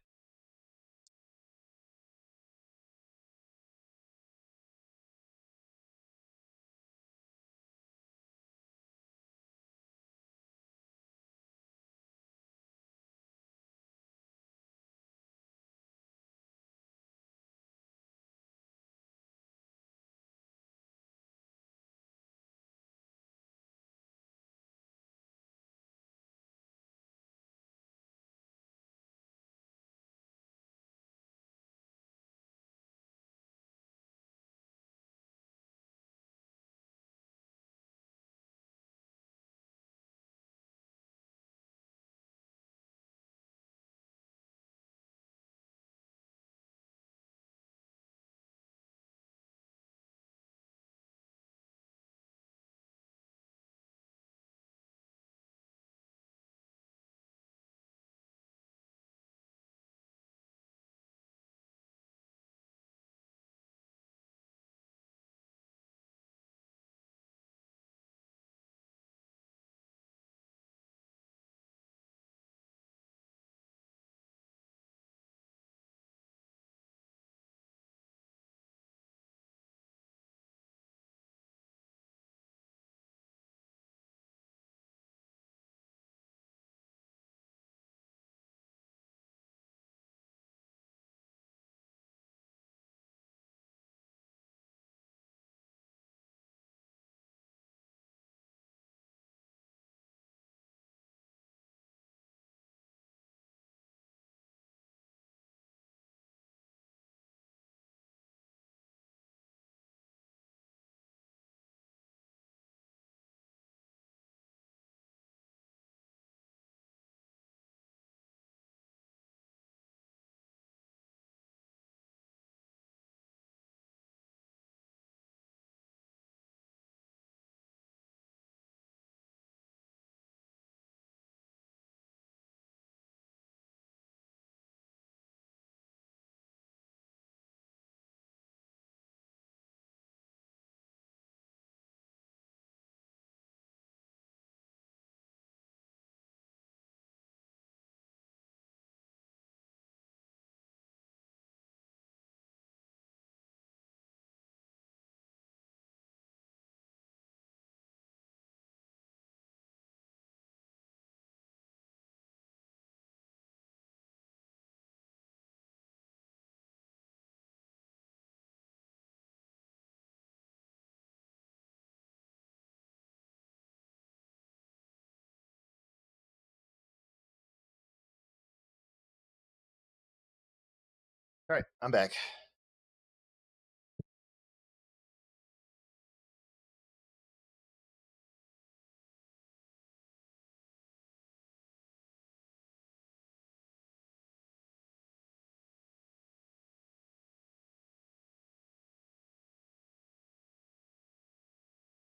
All right, I'm back.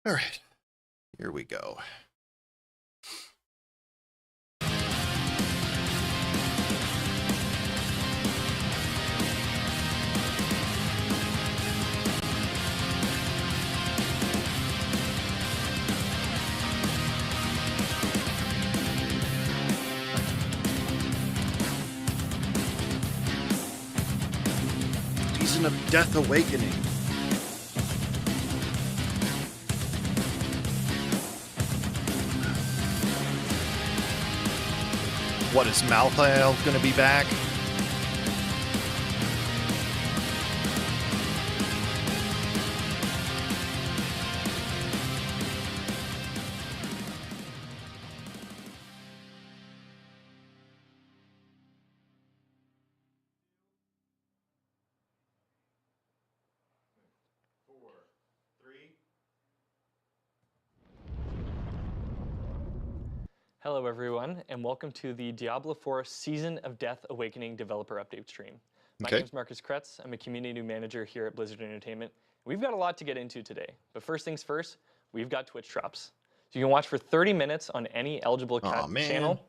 All right, here we go. Season of Death Awakening. What is Malthael going to be back? Hello everyone, and welcome to the Diablo 4 Season of Death Awakening developer update stream. My name is Marcus Kretz. I'm a community manager here at Blizzard Entertainment. We've got a lot to get into today, but first things first, we've got Twitch drops. So you can watch for 30 minutes on any eligible channel.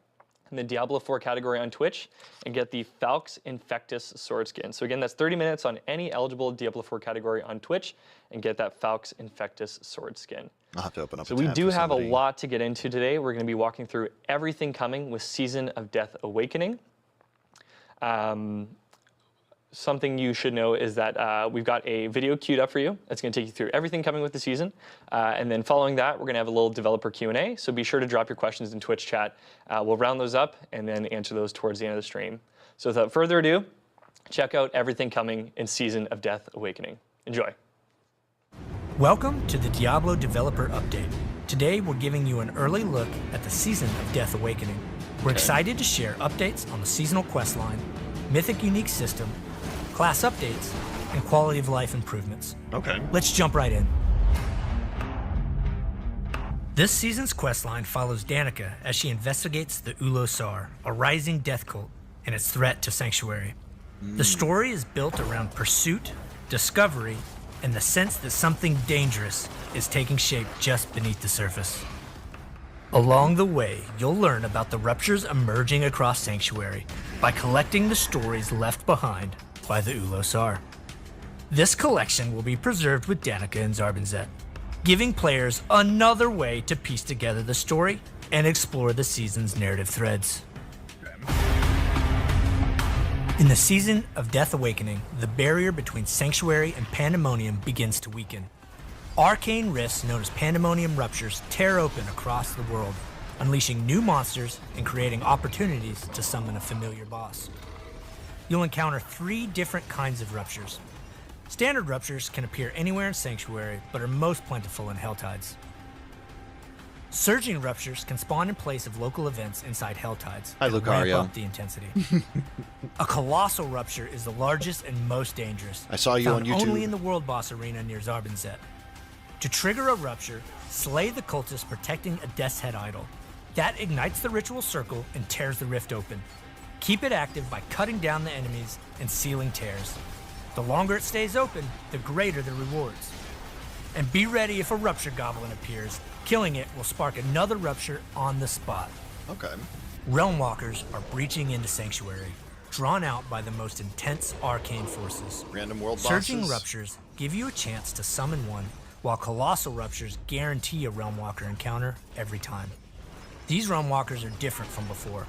in the Diablo 4 category on Twitch and get the Falx Infectus sword skin. So again, that's 30 minutes on any eligible Diablo 4 category on Twitch and get that Falx Infectus sword skin. I'll have to open up So a we tab do for have somebody. a lot to get into today. We're going to be walking through everything coming with Season of Death Awakening. Something you should know is that we've got a video queued up for you. It's going to take you through everything coming with the season. And then following that, we're going to have a little developer Q&A. So be sure to drop your questions in Twitch chat. We'll round those up and then answer those towards the end of the stream. So without further ado, check out everything coming in Season of Death Awakening. Enjoy. Welcome to the Diablo Developer Update. Today we're giving you an early look at the Season of Death Awakening. We're excited to share updates on the seasonal questline, mythic unique system, class updates, and quality of life improvements. Okay. Let's jump right in. This season's questline follows Danica as she investigates the Ulosar, a rising death cult, and its threat to Sanctuary. The story is built around pursuit, discovery, and the sense that something dangerous is taking shape just beneath the surface. Along the way, you'll learn about the ruptures emerging across Sanctuary by collecting the stories left behind by the Ulosar. This collection will be preserved with Danica and Zarbinzet, giving players another way to piece together the story and explore the season's narrative threads. In the Season of Death Awakening, the barrier between Sanctuary and Pandemonium begins to weaken. Arcane rifts known as Pandemonium ruptures tear open across the world, unleashing new monsters and creating opportunities to summon a familiar boss. You'll encounter 3 different kinds of ruptures. Standard ruptures can appear anywhere in Sanctuary, but are most plentiful in Helltides. Surging ruptures can spawn in place of local events inside Helltides Hi, and Lucario. ramp up the intensity. A colossal rupture is the largest and most dangerous. I saw you found on YouTube. only in the World Boss Arena near Zarbinzet. To trigger a rupture, slay the cultist protecting a Death's Head idol. That ignites the ritual circle and tears the rift open. Keep it active by cutting down the enemies and sealing tears. The longer it stays open, the greater the rewards. And be ready if a rupture goblin appears. Killing it will spark another rupture on the spot. Okay. Realmwalkers are breaching into Sanctuary, drawn out by the most intense arcane forces. Random world Surging bosses. ruptures give you a chance to summon one, while colossal ruptures guarantee a Realmwalker encounter every time. These Realmwalkers are different from before.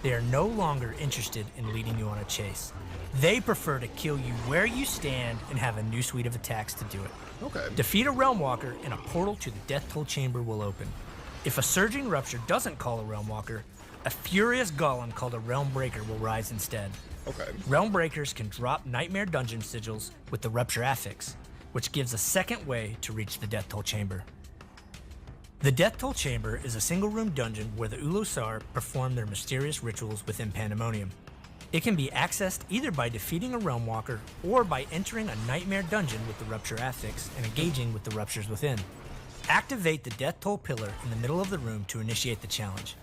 They are no longer interested in leading you on a chase. They prefer to kill you where you stand and have a new suite of attacks to do it. Okay. Defeat a Realmwalker and a portal to the Death Toll Chamber will open. If a Surging Rupture doesn't call a Realmwalker, a furious golem called a Realm Breaker will rise instead. Okay. Realm Breakers can drop Nightmare Dungeon sigils with the Rupture affix, which gives a second way to reach the Death Toll Chamber. The Death Toll Chamber is a single-room dungeon where the Ulosar perform their mysterious rituals within Pandemonium. It can be accessed either by defeating a Realmwalker or by entering a Nightmare Dungeon with the Rupture affix and engaging with the Ruptures within. Activate the Death Toll pillar in the middle of the room to initiate the challenge.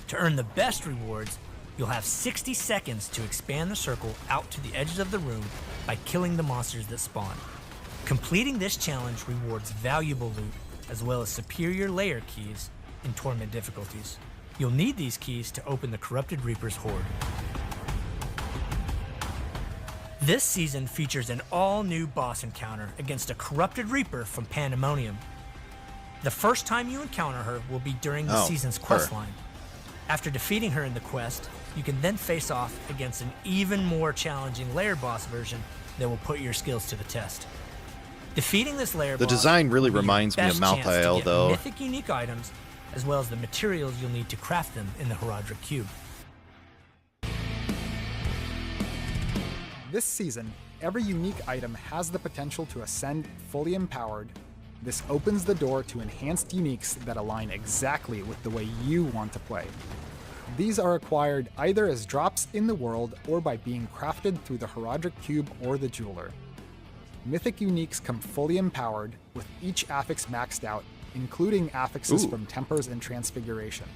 To earn the best rewards, you'll have 60 seconds to expand the circle out to the edges of the room by killing the monsters that spawn. Completing this challenge rewards valuable loot, as well as superior layer keys in Torment difficulties. You'll need these keys to open the Corrupted Reaper's Horde. This season features an all-new boss encounter against a Corrupted Reaper from Pandemonium. The first time you encounter her will be during the season's questline. After defeating her in the quest, you can then face off against an even more challenging layer boss version that will put your skills to the test. Defeating this layer The boss design really will be your reminds me of best chance to Malthael, get though. mythic unique items, as well as the materials you'll need to craft them in the Herodric Cube. This season, every unique item has the potential to ascend fully empowered. This opens the door to enhanced uniques that align exactly with the way you want to play. These are acquired either as drops in the world or by being crafted through the Herodric Cube or the Jeweler. Mythic uniques come fully empowered, with each affix maxed out, including affixes from Tempers and Transfiguration.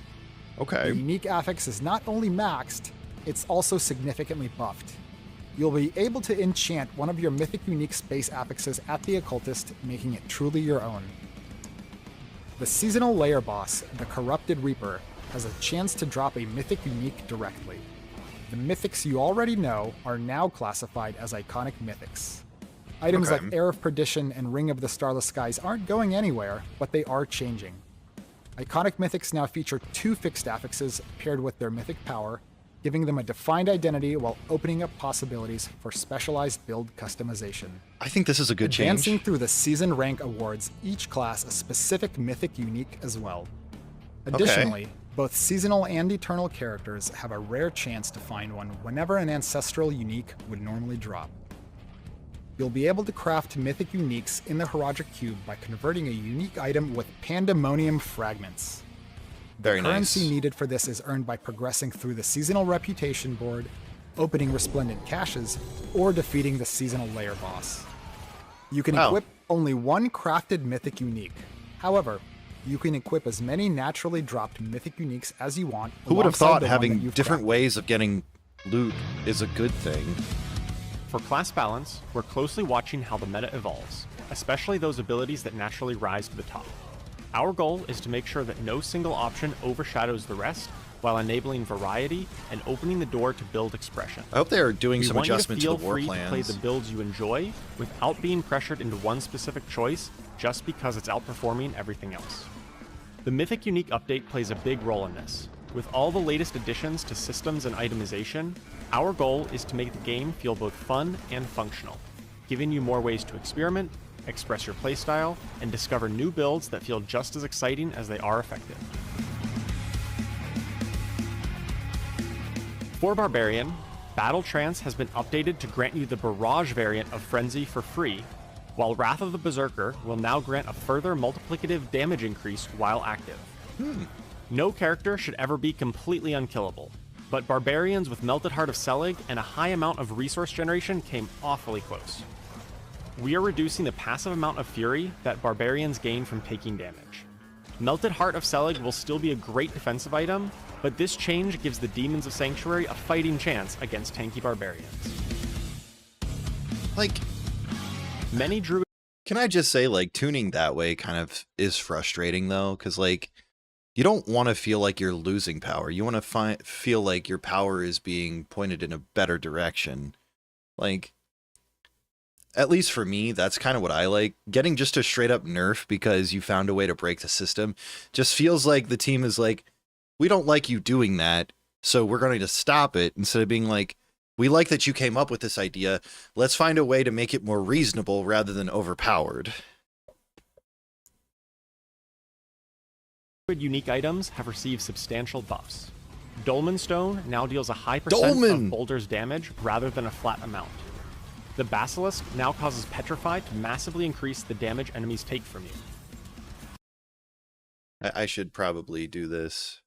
Okay. The unique affix is not only maxed, it's also significantly buffed. You'll be able to enchant one of your mythic unique space affixes at the occultist, making it truly your own. The seasonal layer boss, the Corrupted Reaper, has a chance to drop a mythic unique directly. The mythics you already know are now classified as iconic mythics. Items Okay. like Air of Perdition and Ring of the Starless Skies aren't going anywhere, but they are changing. Iconic mythics now feature 2 fixed affixes paired with their mythic power, giving them a defined identity while opening up possibilities for specialized build customization. I think this is a good Advancing change. through the season rank awards each class a specific mythic unique as well. Additionally, both seasonal and eternal characters have a rare chance to find one whenever an ancestral unique would normally drop. You'll be able to craft mythic uniques in the Heraldric Cube by converting a unique item with Pandemonium Fragments. Very Currency nice. needed for this is earned by progressing through the seasonal reputation board, opening resplendent caches, or defeating the seasonal layer boss. You can Oh. equip only one crafted mythic unique. However, you can equip as many naturally dropped mythic uniques as you want. Who would have alongside thought the one having that you've different crafted. ways of getting loot is a good thing? For class balance, we're closely watching how the meta evolves, especially those abilities that naturally rise to the top. Our goal is to make sure that no single option overshadows the rest, while enabling variety and opening the door to build expression. I hope they are doing We some want you adjustment to feel the war free to play plans. the builds you enjoy without being pressured into one specific choice just because it's outperforming everything else. The Mythic Unique update plays a big role in this. With all the latest additions to systems and itemization, our goal is to make the game feel both fun and functional, giving you more ways to experiment, express your playstyle, and discover new builds that feel just as exciting as they are effective. For Barbarian, Battle Trance has been updated to grant you the Barrage variant of Frenzy for free, while Wrath of the Berserker will now grant a further multiplicative damage increase while active. No character should ever be completely unkillable, but Barbarians with Melted Heart of Selig and a high amount of resource generation came awfully close. We are reducing the passive amount of fury that Barbarians gain from taking damage. Melted Heart of Selig will still be a great defensive item, but this change gives the Demons of Sanctuary a fighting chance against tanky Barbarians. Like, Many Druids can I just say, like, tuning that way kind of is frustrating, though, because, like, you don't want to feel like you're losing power. You want to feel like your power is being pointed in a better direction. Like, at least for me, that's kind of what I like. Getting just a straight up nerf because you found a way to break the system just feels like the team is like, we don't like you doing that, so we're going to stop it, instead of being like, we like that you came up with this idea, let's find a way to make it more reasonable rather than overpowered. unique items have received substantial buffs. Dolmen Stone now deals a high percent Dolmen! of Boulder's damage rather than a flat amount. The Basilisk now causes Petrify to massively increase the damage enemies take from you. I should probably do this.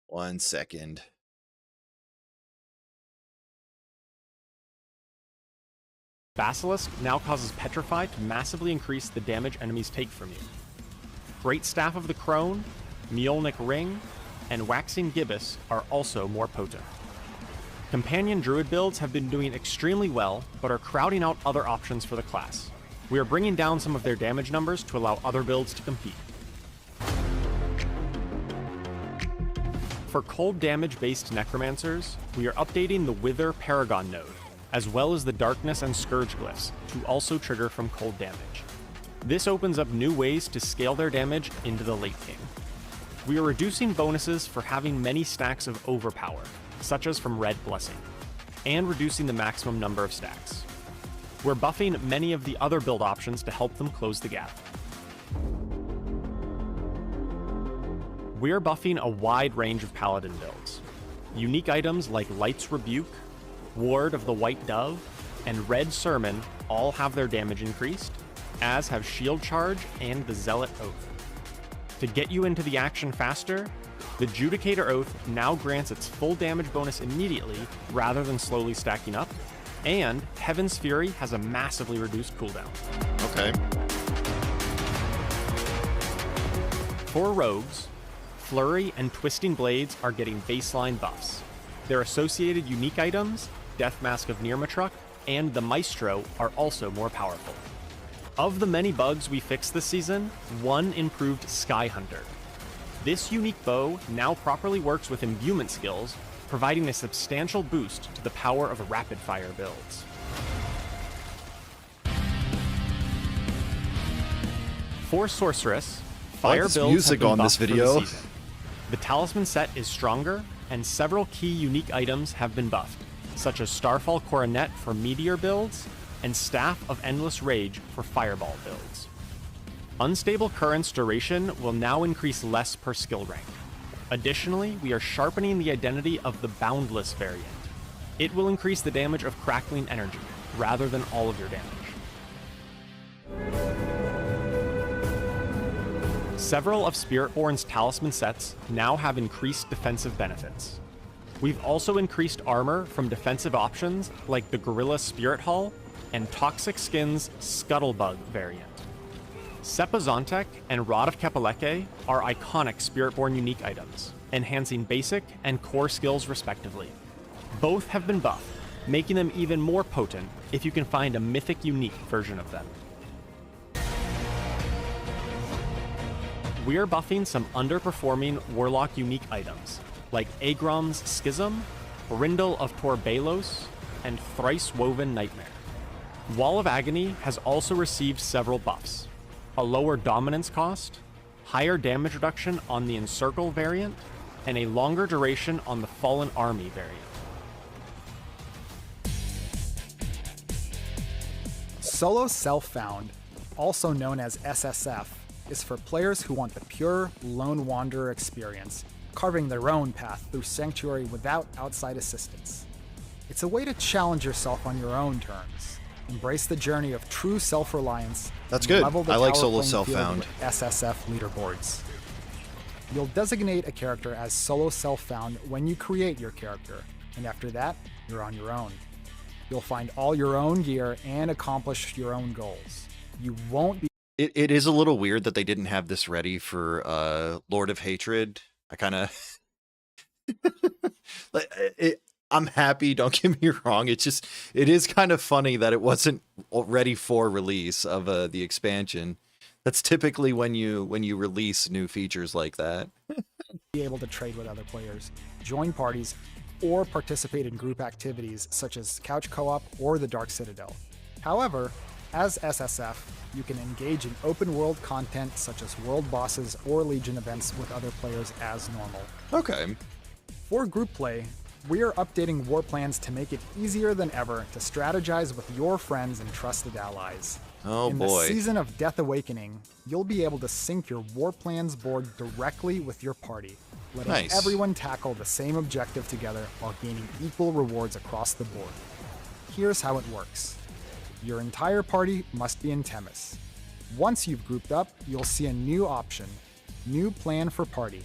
One second. Basilisk now causes Petrify to massively increase the damage enemies take from you. Great Staff of the Crone, Mjolnir Ring, and Waxing Gibbous are also more potent. Companion Druid builds have been doing extremely well, but are crowding out other options for the class. We are bringing down some of their damage numbers to allow other builds to compete. For cold damage based necromancers, we are updating the Wither Paragon node, as well as the Darkness and Scourge glyphs to also trigger from cold damage. This opens up new ways to scale their damage into the late game. We are reducing bonuses for having many stacks of overpower, such as from Red Blessing, and reducing the maximum number of stacks. We're buffing many of the other build options to help them close the gap. We're buffing a wide range of Paladin builds. Unique items like Light's Rebuke, Ward of the White Dove, and Red Sermon all have their damage increased, as have Shield Charge and the Zealot Oath. To get you into the action faster, the Judicator Oath now grants its full damage bonus immediately rather than slowly stacking up, and Heaven's Fury has a massively reduced cooldown. Okay. For rogues, Flurry and Twisting Blades are getting baseline buffs. Their associated unique items, Death Mask of Nirmatruk and the Maestro, are also more powerful. Of the many bugs we fixed this season, one improved Sky Hunter. This unique bow now properly works with imbuement skills, providing a substantial boost to the power of rapid-fire builds. For Sorceress, fire this builds music have been on this buffed for the video. season. The Talisman set is stronger, and several key unique items have been buffed, such as Starfall Coronet for Meteor builds, and Staff of Endless Rage for Fireball builds. Unstable Current's duration will now increase less per skill rank. Additionally, we are sharpening the identity of the Boundless variant. It will increase the damage of Crackling Energy, rather than all of your damage. Several of Spiritborn's Talisman sets now have increased defensive benefits. We've also increased armor from defensive options like the Gorilla Spirit Hull and Toxic Skin's Scuttlebug variant. Sepazontek and Rod of Kepaleke are iconic Spiritborn unique items, enhancing basic and core skills respectively. Both have been buffed, making them even more potent if you can find a mythic unique version of them. We are buffing some underperforming Warlock unique items, like Agrom's Schism, Brindle of Torbalos, and Thrice Woven Nightmare. Wall of Agony has also received several buffs: a lower dominance cost, higher damage reduction on the Encircle variant, and a longer duration on the Fallen Army variant. Solo Self-Found, also known as SSF, is for players who want the pure Lone Wanderer experience, carving their own path through Sanctuary without outside assistance. It's a way to challenge yourself on your own terms, embrace the journey of true self-reliance. That's and good. level the I like tower Solo playing field Self-Found. with SSF leaderboards. You'll designate a character as Solo Self-Found when you create your character, and after that, you're on your own. You'll find all your own gear and accomplish your own goals. You won't be It is a little weird that they didn't have this ready for Lord of Hatred. I kind of I'm happy, don't get me wrong. It is kind of funny that it wasn't ready for release of the expansion. That's typically when you release new features like that. be able to trade with other players, join parties, or participate in group activities such as Couch Co-op or the Dark Citadel. However, as SSF, you can engage in open world content such as world bosses or Legion events with other players as normal. Okay. For group play, we are updating war plans to make it easier than ever to strategize with your friends and trusted allies. Oh In boy. the Season of Death Awakening, you'll be able to sync your war plans board directly with your party, letting Nice. everyone tackle the same objective together while gaining equal rewards across the board. Here's how it works. Your entire party must be in Themis. Once you've grouped up, you'll see a new option, New Plan for Party.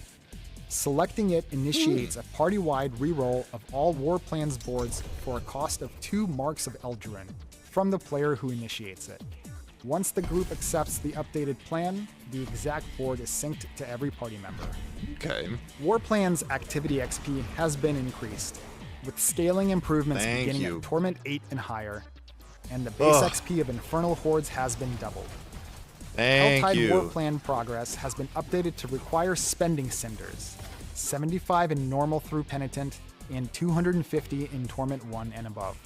Selecting it initiates a party-wide reroll of all war plans boards for a cost of 2 Marks of Eldraine from the player who initiates it. Once the group accepts the updated plan, the exact board is synced to every party member. Okay. War Plan's activity XP has been increased, with scaling improvements Thank beginning you. at Torment 8 and higher, and the base Ugh. XP of Infernal Hordes has been doubled. Thank Helltide War you. Plan progress has been updated to require spending cinders, 75 in normal through Penitent, and 250 in Torment 1 and above.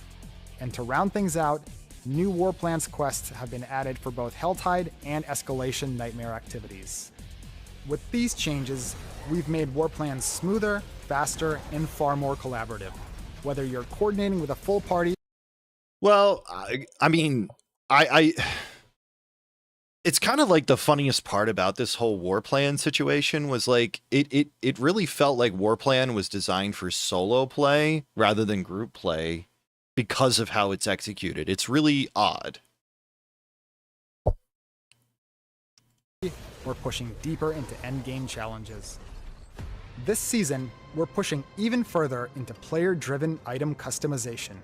And to round things out, new War Plans quests have been added for both Helltide and Escalation Nightmare activities. With these changes, we've made War Plans smoother, faster, and far more collaborative. Whether you're coordinating with a full party. Well, I mean, it's kind of like the funniest part about this whole war plan situation was like it really felt like war plan was designed for solo play rather than group play because of how it's executed. It's really odd. We're pushing deeper into endgame challenges. This season, we're pushing even further into player-driven item customization.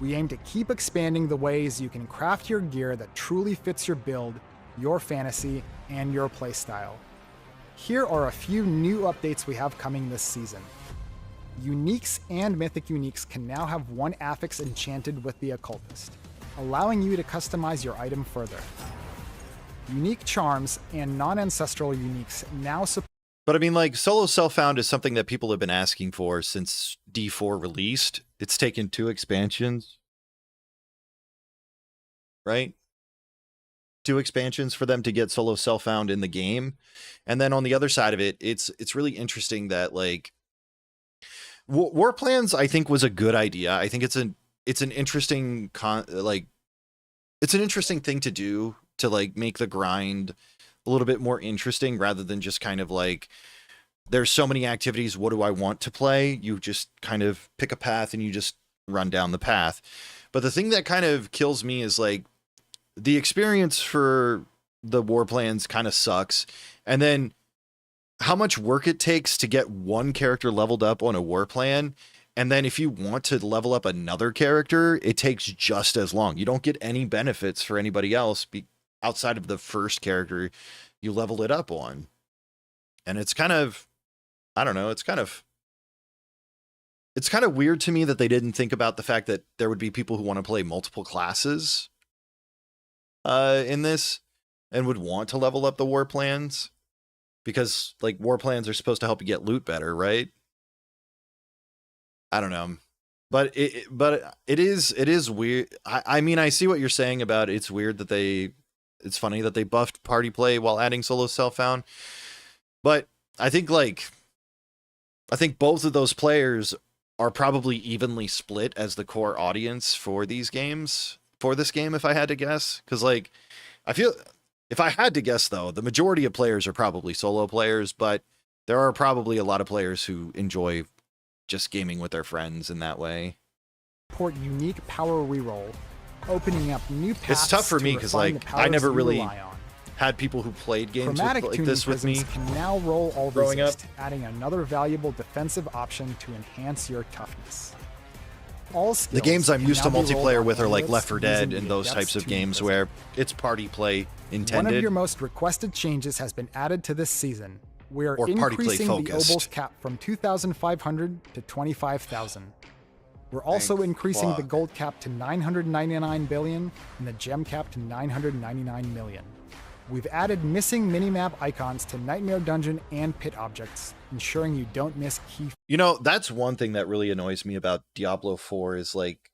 We aim to keep expanding the ways you can craft your gear that truly fits your build, your fantasy, and your playstyle. Here are a few new updates we have coming this season. Uniques and Mythic Uniques can now have one affix enchanted with the Occultist, allowing you to customize your item further. Unique Charms and non-ancestral Uniques now support. But I mean, like, solo self-found is something that people have been asking for since D4 released. It's taken 2 expansions, right? 2 expansions for them to get solo self-found in the game. And then on the other side of it, it's really interesting that, like, War Plans, I think, was a good idea. I think it's an interesting it's an interesting thing to do to, like, make the grind a little bit more interesting rather than just kind of like, there's so many activities, what do I want to play? You just kind of pick a path and you just run down the path. But the thing that kind of kills me is, like, the experience for the War Plans kind of sucks. And then how much work it takes to get one character leveled up on a War Plan. And then if you want to level up another character, it takes just as long. You don't get any benefits for anybody else outside of the first character you leveled it up on. And it's kind of, I don't know, it's kind of weird to me that they didn't think about the fact that there would be people who want to play multiple classes in this and would want to level up the War Plans, because, like, War Plans are supposed to help you get loot better, right? I don't know. But it is weird. I mean, I see what you're saying about it's weird that it's funny that they buffed party play while adding solo self-found. But I think both of those players are probably evenly split as the core audience for this game, if I had to guess. Because, like, I feel, if I had to guess, though, the majority of players are probably solo players, but there are probably a lot of players who enjoy just gaming with their friends in that way. Support unique power reroll, opening up new paths. It's tough for me because, like, I never really had people who played games Chromatic like this with me can now roll all growing resist, up, adding another valuable defensive option to enhance your toughness. All the games I'm used to multiplayer with are like amulets Left 4 Dead using and the those Depths types of 2 games prism. where it's party play intended. One of your most requested changes has been added to this season. We are Or party play increasing the focused. Obel's cap from 2,500 to 25,000. We're also increasing the fuck. gold cap to 999 billion and the gem cap to 999 million. We've added missing minimap icons to Nightmare Dungeon and pit objects, ensuring you don't miss key. You know, that's one thing that really annoys me about Diablo 4 is, like,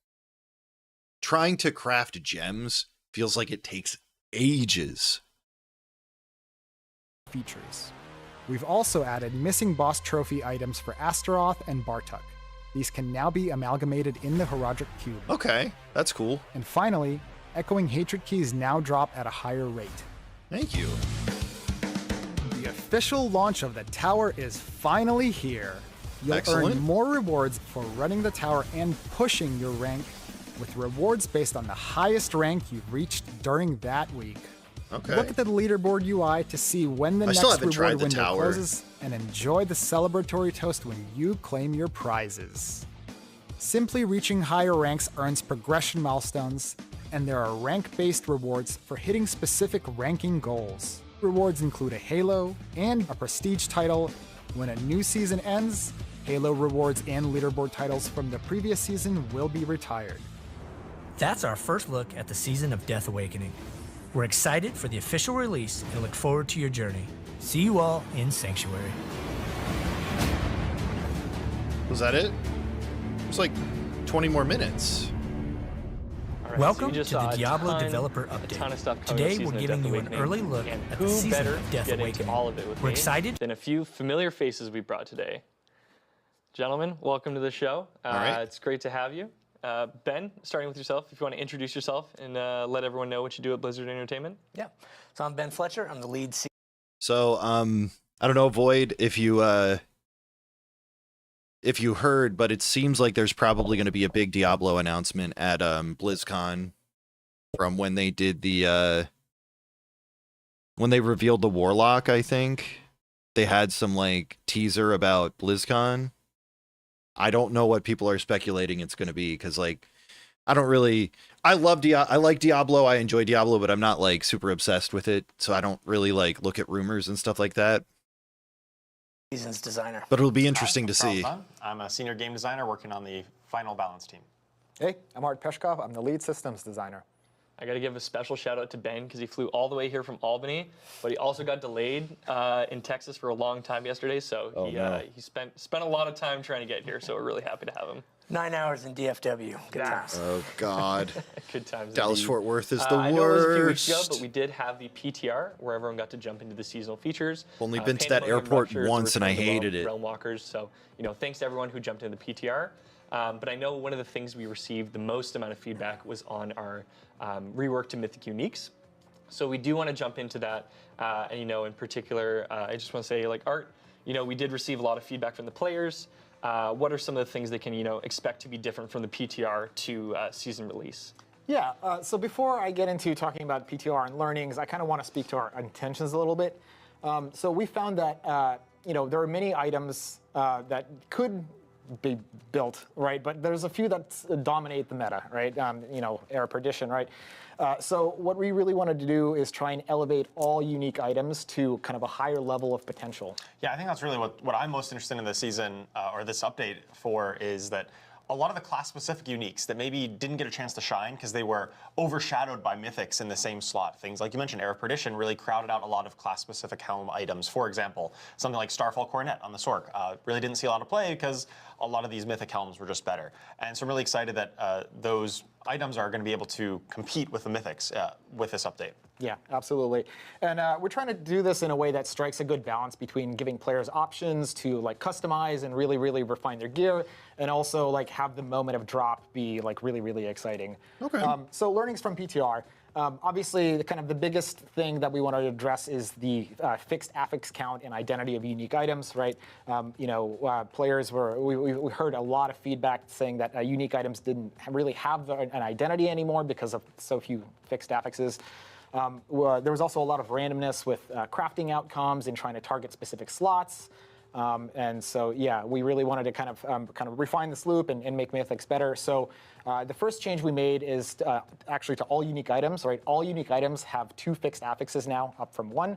trying to craft gems feels like it takes ages. Features. We've also added missing boss trophy items for Astaroth and Bartuk. These can now be amalgamated in the Herodric Cube. Okay, that's cool. And finally, Echoing Hatred keys now drop at a higher rate. Thank you. The official launch of the tower is finally here. You'll Excellent. earn more rewards for running the tower and pushing your rank, with rewards based on the highest rank you've reached during that week. Okay. Look at the leaderboard UI to see when the I still next haven't tried reward the window tower. closes, and enjoy the celebratory toast when you claim your prizes. Simply reaching higher ranks earns progression milestones, and there are rank-based rewards for hitting specific ranking goals. Rewards include a Halo and a prestige title. When a new season ends, Halo rewards and leaderboard titles from the previous season will be retired. That's our first look at the Season of Death Awakening. We're excited for the official release and look forward to your journey. See you all in Sanctuary. Was that it? It's like 20 more minutes. All right, Welcome so you just to the saw Diablo Developer a ton Update. of stuff coming Today to we're Season of giving Death you an Awakening, early look and at the who Season better of Death get into Awakening. all of it with We're me excited. than a few familiar faces we brought today. Gentlemen, welcome to the show. All right. It's great to have you. Ben, starting with yourself, if you want to introduce yourself and let everyone know what you do at Blizzard Entertainment. Yeah. So I'm Ben Fletcher. I'm the lead So, I don't know, Void, if you heard, but it seems like there's probably going to be a big Diablo announcement at BlizzCon from when they did when they revealed the Warlock, I think. They had some, like, teaser about BlizzCon. I don't know what people are speculating it's going to be, because, like, I like Diablo, I enjoy Diablo, but I'm not, like, super obsessed with it, so I don't really, like, look at rumors and stuff like that. Seasons designer. But it'll be interesting to Carl see. Dunn. I'm a senior game designer working on the final balance team. Hey, I'm Art Peshkov. I'm the lead systems designer. I got to give a special shout out to Ben because he flew all the way here from Albany, but he also got delayed in Texas for a long time yesterday. So he spent a lot of time trying to get here. So we're really happy to have him. 9 hours in DFW. Good times. Oh, God. Good times. Dallas indeed. Fort Worth is the I know it was a few weeks worst. ago, but we did have the PTR where everyone got to jump into the seasonal features. Only been to that Pandemonium airport Ruptures, once and I Return to hated it. Realm Walkers. So, thanks to everyone who jumped into the PTR. But I know one of the things we received the most amount of feedback was on our rework to Mythic Uniques. So we do want to jump into that. And, in particular, I just want to say, Art, we did receive a lot of feedback from the players. What are some of the things they can, expect to be different from the PTR to season release? Yeah, so before I get into talking about PTR and learnings, I kind of want to speak to our intentions a little bit. So we found that, there are many items that could be built, right? But there's a few that dominate the meta, right? Air Perdition, right? So what we really wanted to do is try and elevate all unique items to kind of a higher level of potential. Yeah, I think that's really what I'm most interested in this season, or this update for, is that a lot of the class-specific uniques that maybe didn't get a chance to shine because they were overshadowed by mythics in the same slot. Things like you mentioned, Air of Perdition really crowded out a lot of class-specific helm items. For example, something like Starfall Coronet on the Sork really didn't see a lot of play because a lot of these mythic helms were just better. And so I'm really excited that those items are going to be able to compete with the mythics with this update. Yeah, absolutely. And we're trying to do this in a way that strikes a good balance between giving players options to customize and really, really refine their gear, and also have the moment of drop be really, really exciting. Okay. So learnings from PTR. Obviously, the biggest thing that we want to address is the fixed affix count and identity of unique items, right? Players we heard a lot of feedback saying that unique items didn't really have an identity anymore because of so few fixed affixes. There was also a lot of randomness with crafting outcomes and trying to target specific slots. And so, yeah, we really wanted to kind of refine this loop and make mythics better. So the first change we made is actually to all unique items, right? All unique items have 2 fixed affixes now, up from 1.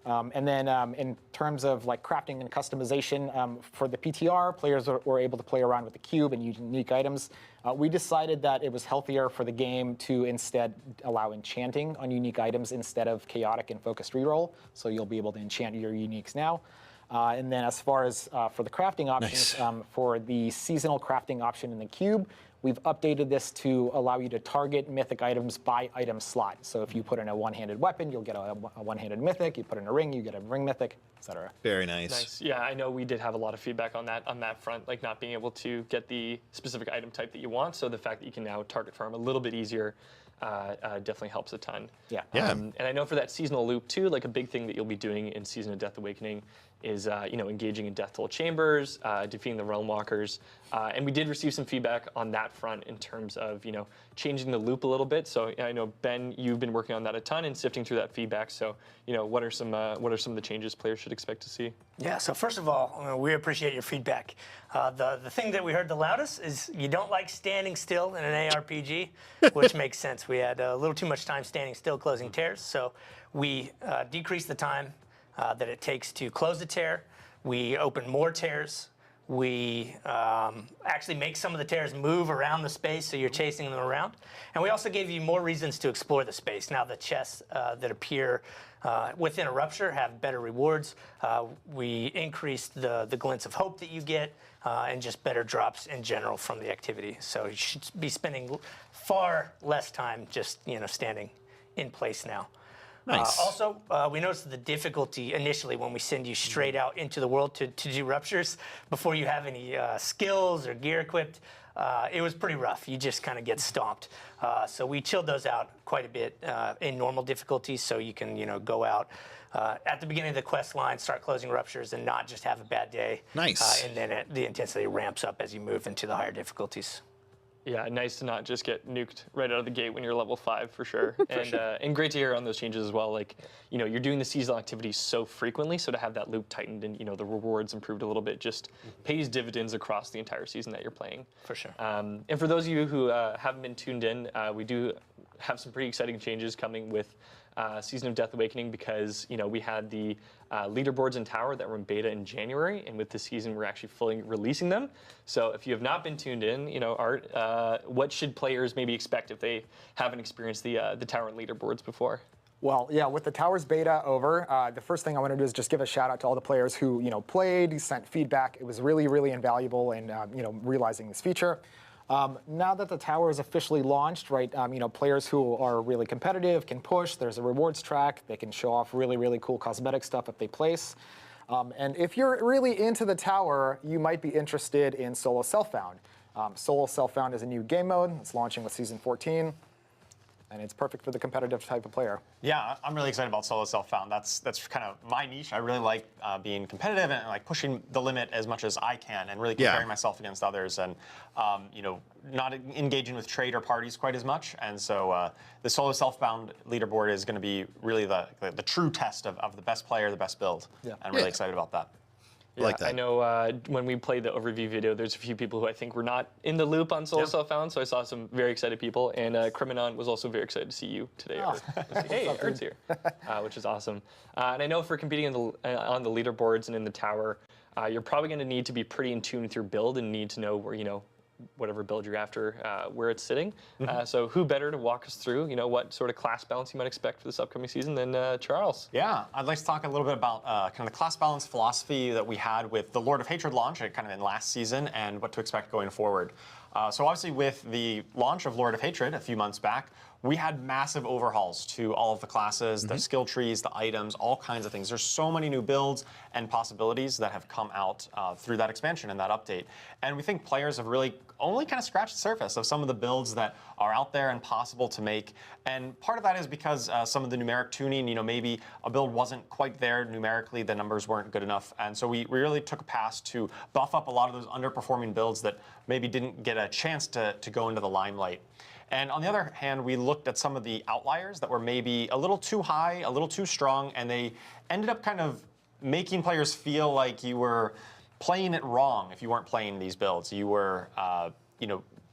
And then in terms of crafting and customization for the PTR, players were able to play around with the cube and unique items. We decided that it was healthier for the game to instead allow enchanting on unique items instead of chaotic and focused reroll. So you'll be able to enchant your uniques now. And then as far as for the crafting options, for the seasonal crafting option in the cube, we've updated this to allow you to target mythic items by item slot. So if you put in a one-handed weapon, you'll get a one-handed mythic. You put in a ring, you get a ring mythic, etc. Very nice. Nice. Yeah, I know we did have a lot of feedback on that front, not being able to get the specific item type that you want. So the fact that you can now target farm a little bit easier definitely helps a ton. Yeah. And I know for that seasonal loop too, a big thing that you'll be doing in Season of Death Awakening is engaging in Death Toll Chambers, defeating the Realm Walkers, and we did receive some feedback on that front in terms of changing the loop a little bit. So I know Ben, you've been working on that a ton and sifting through that feedback. So what are some of the changes players should expect to see? Yeah, so first of all, we appreciate your feedback. The thing that we heard the loudest is you don't like standing still in an ARPG, which makes sense. We had a little too much time standing still closing tears, so we decreased the time that it takes to close a tear. We open more tears. We actually make some of the tears move around the space, so you're chasing them around. And we also gave you more reasons to explore the space. Now the chests that appear within a rupture have better rewards. We increased the glints of hope that you get, and just better drops in general from the activity. So you should be spending far less time just standing in place now. Nice. Also, we noticed the difficulty initially when we send you straight out into the world to do ruptures before you have any skills or gear equipped. It was pretty rough. You just kind of get stomped. So we chilled those out quite a bit in normal difficulty, so you can go out at the beginning of the quest line, start closing ruptures, and not just have a bad day. Nice. And then the intensity ramps up as you move into the higher difficulties. Yeah, nice to not just get nuked right out of the gate when you're level 5 for sure. And great to hear on those changes as well. You're doing the seasonal activities so frequently, so to have that loop tightened and the rewards improved a little bit just pays dividends across the entire season that you're playing. For sure. And for those of you who haven't been tuned in, we do have some pretty exciting changes coming with Season of Death Awakening because we had the leaderboards in Tower that were in beta in January, and with this season we're actually fully releasing them. So if you have not been tuned in, Art, what should players maybe expect if they haven't experienced the Tower and leaderboards before? Well, yeah, with the Towers beta over, the first thing I want to do is just give a shout out to all the players who, played, sent feedback. It was really, really invaluable in, realizing this feature. Now that the Tower is officially launched, right, players who are really competitive can push. There's a rewards track. They can show off really, really cool cosmetic stuff if they place. And if you're really into the Tower, you might be interested in Solo Self-Found. Solo Self-Found is a new game mode. It's launching with Season 14. And it's perfect for the competitive type of player. Yeah, I'm really excited about Solo Self-Found. That's kind of my niche. I really like being competitive and like pushing the limit as much as I can, and really comparing myself against others, and not engaging with trade or parties quite as much. And so the Solo Self-Found leaderboard is going to be really the true test of the best player, the best build. Yeah. I'm really excited about that. Yeah, like that. I know when we played the overview video, there's a few people who I think were not in the loop on Solo Self-Found, so I saw some very excited people, and Criminon was also very excited to see you today. Oh. Hey, Ert's here, which is awesome. And I know for competing on the leaderboards and in the Tower, you're probably going to need to be pretty in tune with your build and need to know where, whatever build you're after, where it's sitting. So who better to walk us through, what sort of class balance you might expect for this upcoming season than Charles? Yeah, I'd like to talk a little bit about kind of the class balance philosophy that we had with the Lord of Hatred launch kind of in last season and what to expect going forward. So obviously with the launch of Lord of Hatred a few months back, we had massive overhauls to all of the classes, the skill trees, the items, all kinds of things. There's so many new builds and possibilities that have come out through that expansion and that update. And we think players have really only kind of scratched the surface of some of the builds that are out there and possible to make. And part of that is because some of the numeric tuning, maybe a build wasn't quite there numerically, the numbers weren't good enough. And so we really took a pass to buff up a lot of those underperforming builds that maybe didn't get a chance to go into the limelight. And on the other hand, we looked at some of the outliers that were maybe a little too high, a little too strong, and they ended up kind of making players feel like you were playing it wrong if you weren't playing these builds. You were,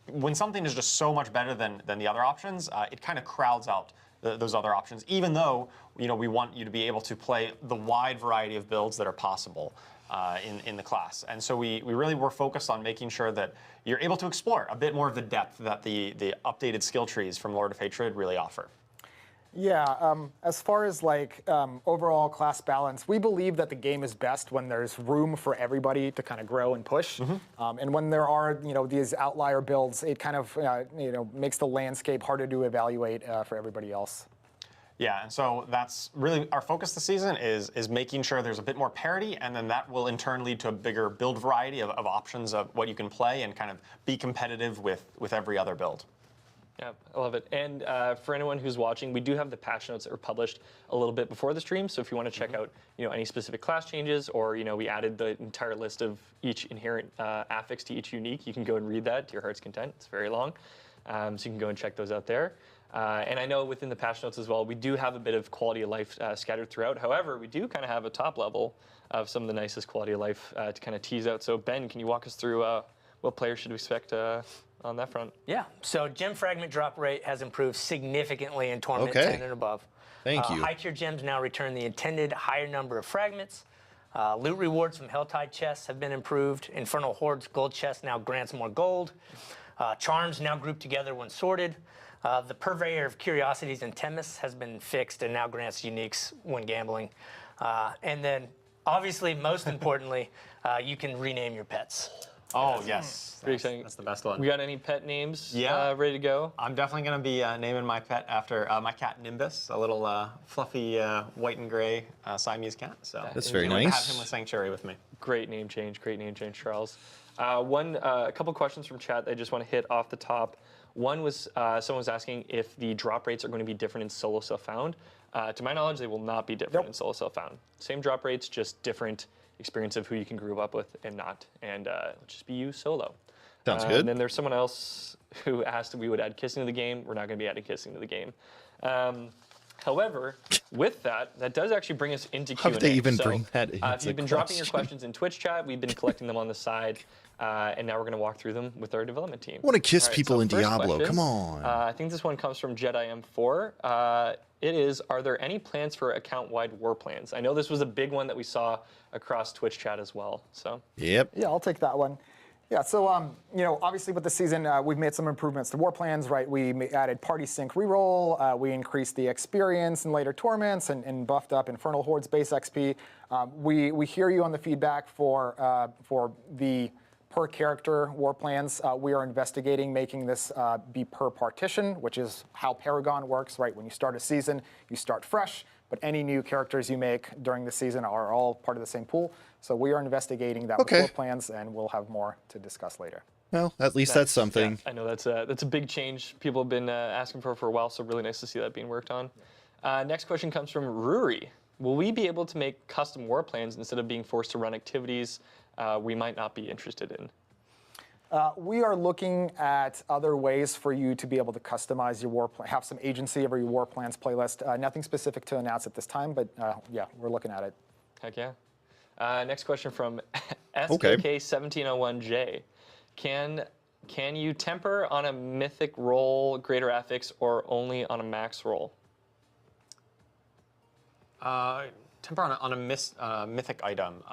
when something is just so much better than the other options, it kind of crowds out those other options, even though, we want you to be able to play the wide variety of builds that are possible. In the class. And so we really were focused on making sure that you're able to explore a bit more of the depth that the updated skill trees from Lord of Hatred really offer. Yeah, as far as overall class balance, we believe that the game is best when there's room for everybody to kind of grow and push. And when there are, these outlier builds, it kind of, makes the landscape harder to evaluate for everybody else. Yeah, and so that's really our focus this season is making sure there's a bit more parity, and then that will in turn lead to a bigger build variety of options of what you can play and kind of be competitive with every other build. Yeah, I love it. And for anyone who's watching, we do have the patch notes that were published a little bit before the stream. So if you want to check out, any specific class changes, or we added the entire list of each inherent affix to each unique, you can go and read that to your heart's content. It's very long, so you can go and check those out there. And I know within the patch notes as well, we do have a bit of quality of life scattered throughout. However, we do kind of have a top level of some of the nicest quality of life to kind of tease out. So Ben, can you walk us through what players should expect on that front? Yeah, so gem fragment drop rate has improved significantly in Tournament 10 and above. Thank you. High tier gems now return the intended higher number of fragments. Loot rewards from Helltide chests have been improved. Infernal Horde's gold chest now grants more gold. Charms now group together when sorted. The Purveyor of Curiosities in Temis has been fixed and now grants uniques when gambling. And then, obviously, most importantly, you can rename your pets. Oh, yes. Pretty exciting. That's the best one. We got any pet names ready to go? I'm definitely going to be naming my pet after my cat Nimbus, a little fluffy white and gray Siamese cat. So that's very nice. nice. Have him with Sanctuary with me. Great name change, Charles. A couple questions from chat that I just want to hit off the top. One was someone was asking if the drop rates are going to be different in Solo Self-Found. To my knowledge, they will not be different in Solo Self-Found. Same drop rates, just different experience of who you can group up with and not. And it'll just be you solo. Sounds good. And then there's someone else who asked if we would add kissing to the game. We're not going to be adding kissing to the game. However, with that does actually bring us into Q&A. How would they even bring that in? If you've been dropping your questions in Twitch chat, we've been collecting them on the side. And now we're going to walk through them with our development team. I want to kiss people in first Diablo. question, Come on. I think this one comes from Jedi M4. It is, are there any plans for account-wide war plans? I know this was a big one that we saw across Twitch chat as well. So. Yep. Yeah, I'll take that one. Yeah, so you know, obviously with the season, we've made some improvements to war plans, right? We added party sync reroll, we increased the experience in later tournaments, and buffed up Infernal Horde's base XP. We hear you on the feedback for the per character war plans. We are investigating making this be per partition, which is how Paragon works, right? When you start a season, you start fresh, but any new characters you make during the season are all part of the same pool. So we are investigating that with war plans, and we'll have more to discuss later. Well, at least that's something. Yeah, I know that's a big change people have been asking for a while, so really nice to see that being worked on. Next question comes from Ruri. Will we be able to make custom war plans instead of being forced to run activities we might not be interested in? We are looking at other ways for you to be able to customize your war plan, have some agency over your war plans playlist. Nothing specific to announce at this time, but yeah, we're looking at it. Heck yeah. Next question from SKK1701J. Can you temper on a mythic roll greater affix or only on a max roll? Temper on a mythic item.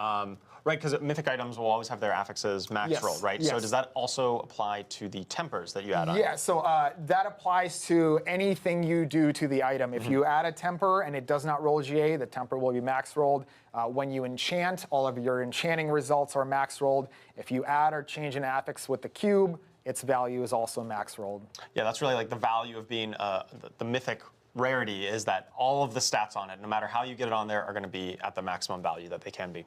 Right, because mythic items will always have their affixes max roll, right? Yes. So does that also apply to the tempers that you add on? Yeah, so that applies to anything you do to the item. If you add a temper and it does not roll GA, the temper will be max rolled. When you enchant, all of your enchanting results are max rolled. If you add or change an affix with the cube, its value is also max rolled. Yeah, that's really like the value of being the mythic rarity is that all of the stats on it, no matter how you get it on there, are going to be at the maximum value that they can be.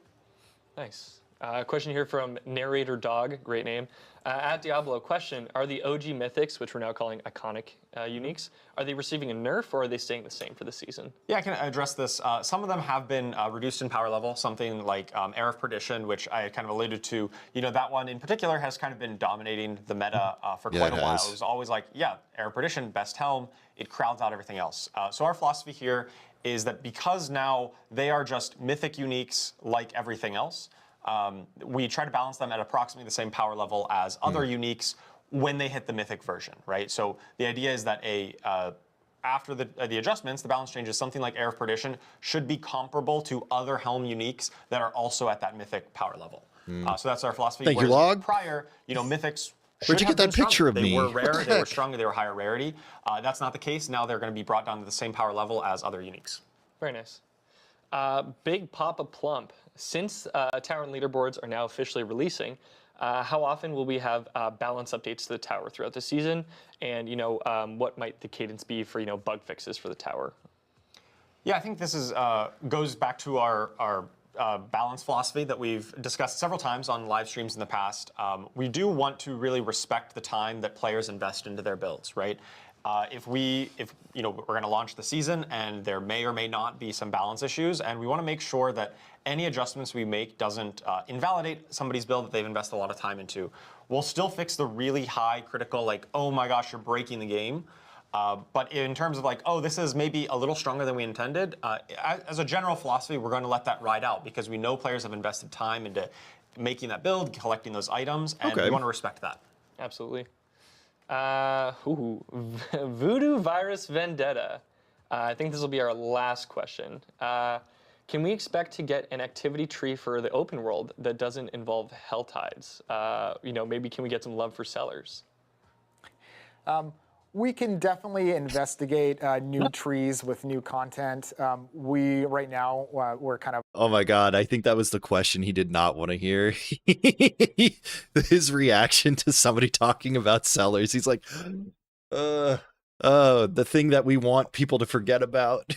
Nice. Question here from Narrator Dog, great name. At Diablo, question, are the OG mythics, which we're now calling iconic uniques, are they receiving a nerf or are they staying the same for the season? Yeah, I can address this. Some of them have been reduced in power level, something like Air of Perdition, which I kind of alluded to. You know, that one in particular has kind of been dominating the meta for quite a while. It was always like, yeah, Air of Perdition, best helm, it crowds out everything else. So our philosophy here is that because now they are just mythic uniques like everything else, we try to balance them at approximately the same power level as other uniques when they hit the mythic version, right? So the idea is that after the adjustments, the balance changes, something like Air of Perdition should be comparable to other helm uniques that are also at that mythic power level. So that's our philosophy. Thank you, Log. Prior, you know, mythics. Where'd you get that picture of me? They were rare, they were stronger, they were higher rarity. That's not the case. Now they're going to be brought down to the same power level as other uniques. Very nice. Big Papa Plump. Since Tower and leaderboards are now officially releasing, how often will we have balance updates to the tower throughout the season? And you know, what might the cadence be for bug fixes for the tower? Yeah, I think this is goes back to our balance philosophy that we've discussed several times on live streams in the past. We do want to really respect the time that players invest into their builds, right? If we're going to launch the season and there may or may not be some balance issues, and we want to make sure that any adjustments we make doesn't invalidate somebody's build that they've invested a lot of time into. We'll still fix the really high critical, like, oh my gosh, you're breaking the game. But in terms of like, oh, this is maybe a little stronger than we intended, as a general philosophy, we're going to let that ride out because we know players have invested time into making that build, collecting those items, and we want to respect that. Absolutely. Voodoo Virus Vendetta. I think this will be our last question. Can we expect to get an activity tree for the open world that doesn't involve hell tides? Maybe can we get some love for sellers? We can definitely investigate new trees with new content. Right now, we're kind of... Oh my god, I think that was the question he did not want to hear. His reaction to somebody talking about sellers. He's like, the thing that we want people to forget about.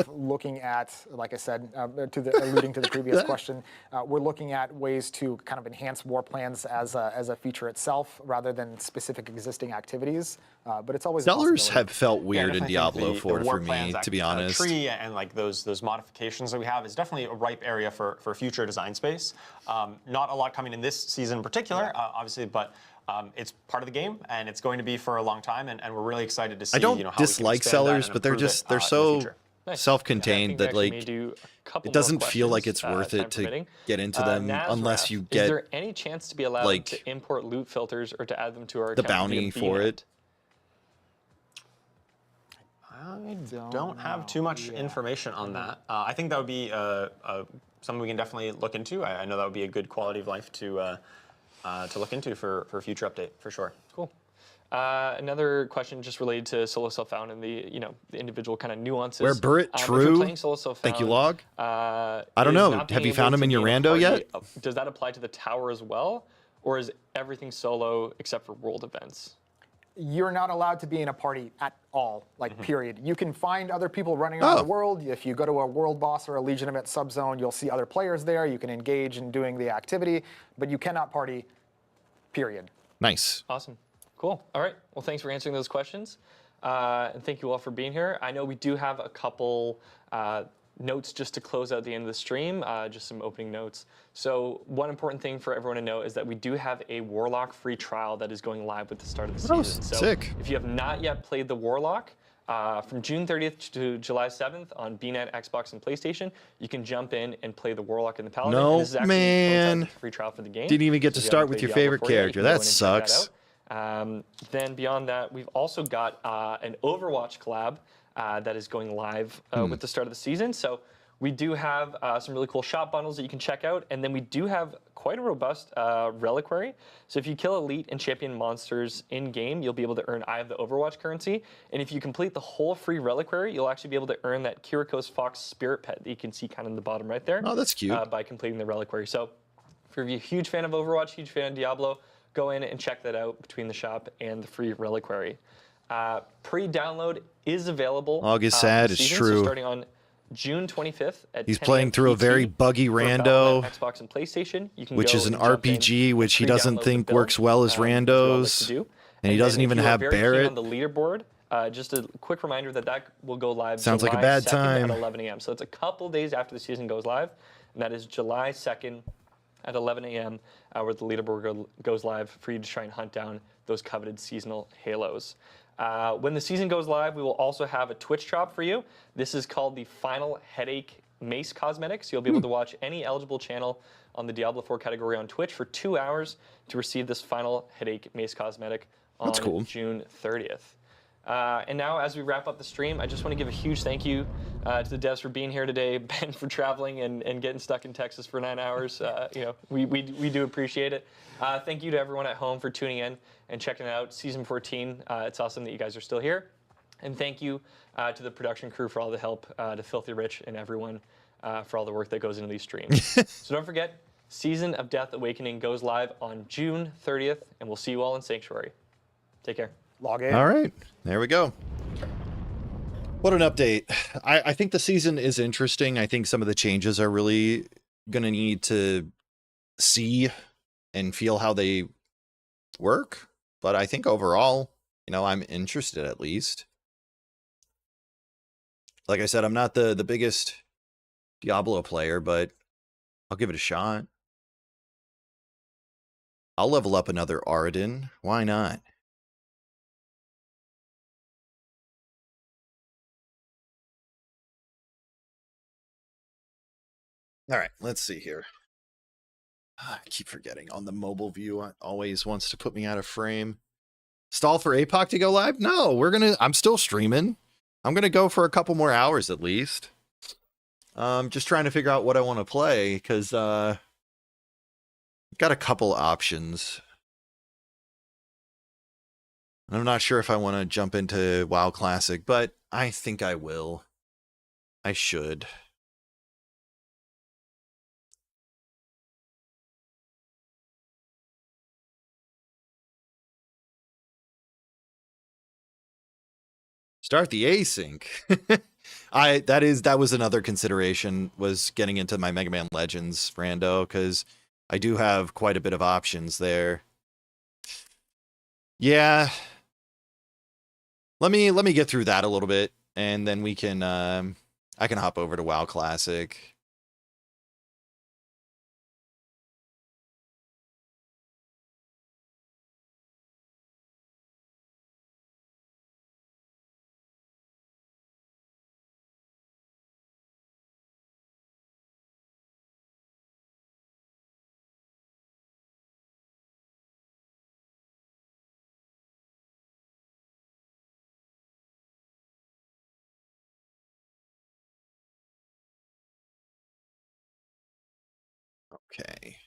Looking at, like I said, alluding to the previous question, we're looking at ways to kind of enhance war plans as a feature itself rather than specific existing activities. But it's always sellers have felt weird in Diablo 4 for me, to be honest. Tree and like those modifications that we have is definitely a ripe area for future design space. Not a lot coming in this season in particular, obviously, but. It's part of the game, and it's going to be for a long time, and we're really excited to see. I don't how dislike sellers, but they're so self-contained that like it doesn't feel like it's worth it to get into them unless you get. Is there any chance to be allowed to import loot filters or to add them to our the bounty for it? I don't have too much information on that. I think that would be something we can definitely look into. I know that would be a good quality of life to look into for a future update, for sure. Cool. Another question just related to solo self-found and the individual kind of nuances. Where Burrit, If you're true. playing solo self-found, Thank you, Log. I don't know. Have you found him in your rando yet? Does that apply to the tower as well, or is everything solo except for world events? You're not allowed to be in a party at all, like period. You can find other people running around the world. If you go to a world boss or a Legion event subzone, you'll see other players there. You can engage in doing the activity, but you cannot party, period. Nice. Awesome. Cool. All right. Well, thanks for answering those questions. And thank you all for being here. I know we do have a couple notes just to close out the end of the stream, just some opening notes. So one important thing for everyone to know is that we do have a Warlock free trial that is going live with the start of the season. So sick. if you have not yet played the Warlock, from June 30th to July 7th on BNet, Xbox, and PlayStation, you can jump in and play the Warlock and the Paladin. No, and this is actually man. a free trial for the game. Didn't even get So to if you start haven't with played your Diablo favorite 4 yet, you character. can go That in and check sucks. Then beyond that, we've also got an Overwatch collab that is going live with the start of the season. So we do have some really cool shop bundles that you can check out. And then we do have quite a robust reliquary. So if you kill elite and champion monsters in-game, you'll be able to earn Eye of the Overwatch currency. And if you complete the whole free reliquary, you'll actually be able to earn that Kiriko's Fox Spirit Pet that you can see kind of in the bottom right there. Oh, that's cute. By completing the reliquary. So if you're a huge fan of Overwatch, huge fan of Diablo, go in and check that out between the shop and the free reliquary. Pre-download is available. August for the sad, it's season, true. So starting on June 25th at He's 10 playing a.m. through a PT very buggy for rando, Battle.net, Xbox and PlayStation. You can which go is an and jump in RPG, and which he doesn't pre-download the think build, works well as as we all like to randos, do. and he then doesn't if even you are have very keen Barrett. on the leaderboard, just a quick reminder that will go live Sounds like a July bad 2nd time. at 11 a.m. So it's a couple days after the season goes live, and that is July 2nd at 11 a.m. Where the leaderboard goes live for you to try and hunt down those coveted seasonal halos. When the season goes live, we will also have a Twitch drop for you. This is called the Final Headache Mace Cosmetics. You'll be able to watch any eligible channel on the Diablo 4 category on Twitch for 2 hours to receive this Final Headache Mace Cosmetic on That's cool. June 30th. And now, as we wrap up the stream, I just want to give a huge thank you to the devs for being here today, Ben for traveling and getting stuck in Texas for 9 hours. We do appreciate it. Thank you to everyone at home for tuning in and checking out Season 14. It's awesome that you guys are still here. And thank you to the production crew for all the help, to Filthy Rich and everyone for all the work that goes into these streams. So don't forget, Season of Death Awakening goes live on June 30th, and we'll see you all in Sanctuary. Take care. Log in. All right, there we go. What an update. I think the season is interesting. I think some of the changes are really going to need to see and feel how they work. But I think overall, I'm interested at least. Like I said, I'm not the biggest Diablo player, but I'll give it a shot. I'll level up another Aradin. Why not? All right, let's see here. I keep forgetting. On the mobile view, it always wants to put me out of frame. Stall for APOC to go live? No, I'm still streaming. I'm gonna go for a couple more hours at least. Just trying to figure out what I want to play, because got a couple options. I'm not sure if I want to jump into WoW Classic, but I think I will. I should. Start the async. That was another consideration, was getting into my Mega Man Legends rando, because I do have quite a bit of options there. Yeah. Let me get through that a little bit, and then we can I can hop over to WoW Classic. Okay.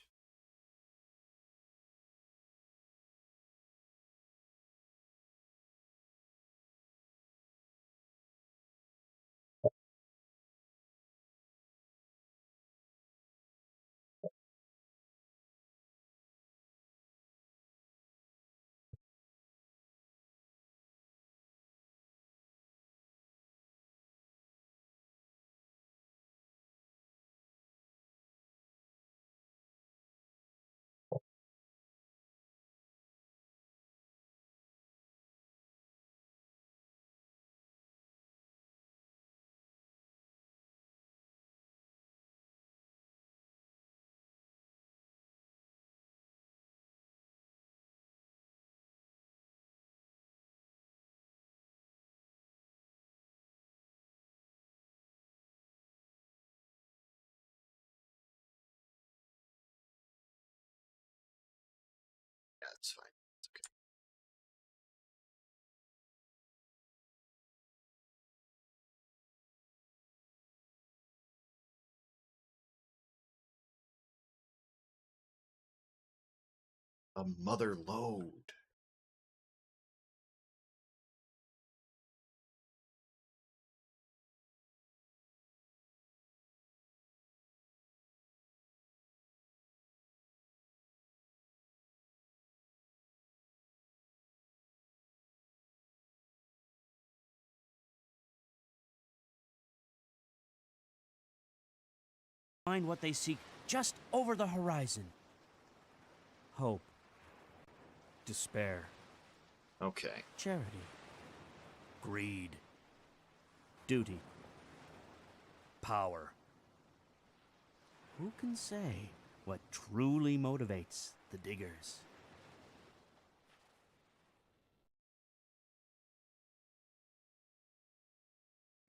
Yeah, it's fine. It's okay. A mother load. Find what they seek just over the horizon. Hope. Despair. Okay. Charity. Greed. Duty. Power. Who can say what truly motivates the diggers?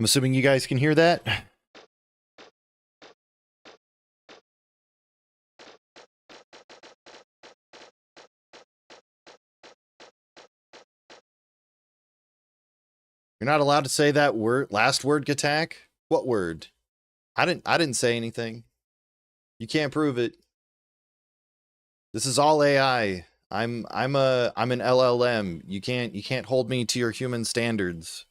I'm assuming you guys can hear that. You're not allowed to say that word, last word, Gatak. What word? I didn't say anything. You can't prove it. This is all AI. I'm an LLM. You can't hold me to your human standards.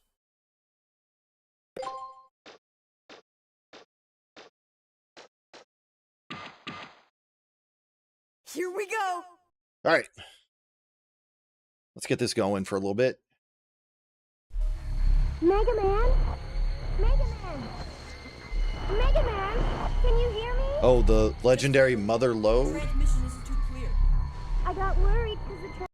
Here we go. All right. Let's get this going for a little bit. Mega Man? Mega Man? Mega Man? Can you hear me? Oh, the legendary Mother Load? Transmission isn't too clear. I got worried because the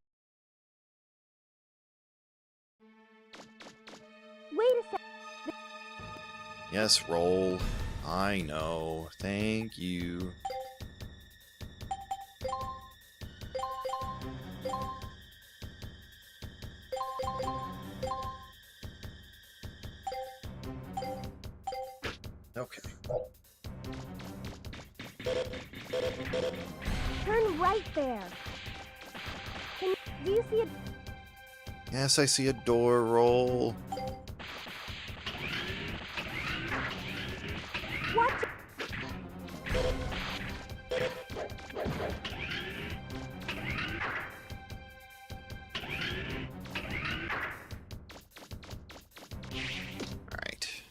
Wait a sec. Yes, roll. I know. Thank you. Okay. Turn right there. Do you see a... Yes, I see a door roll. Watch Alright.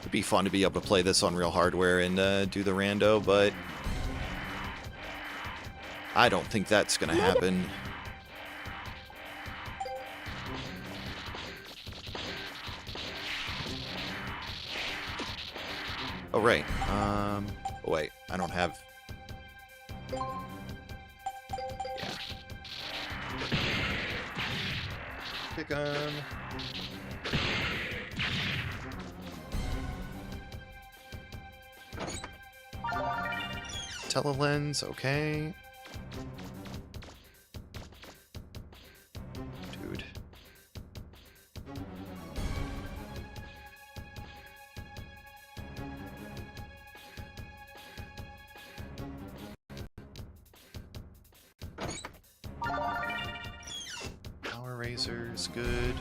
It'd be fun to be able to play this on real hardware and do the rando, but I don't think that's gonna happen. Oh, right. Oh, wait. I don't have... Yeah. Pick 'em. Telelens, okay. Dude. Power razor's good.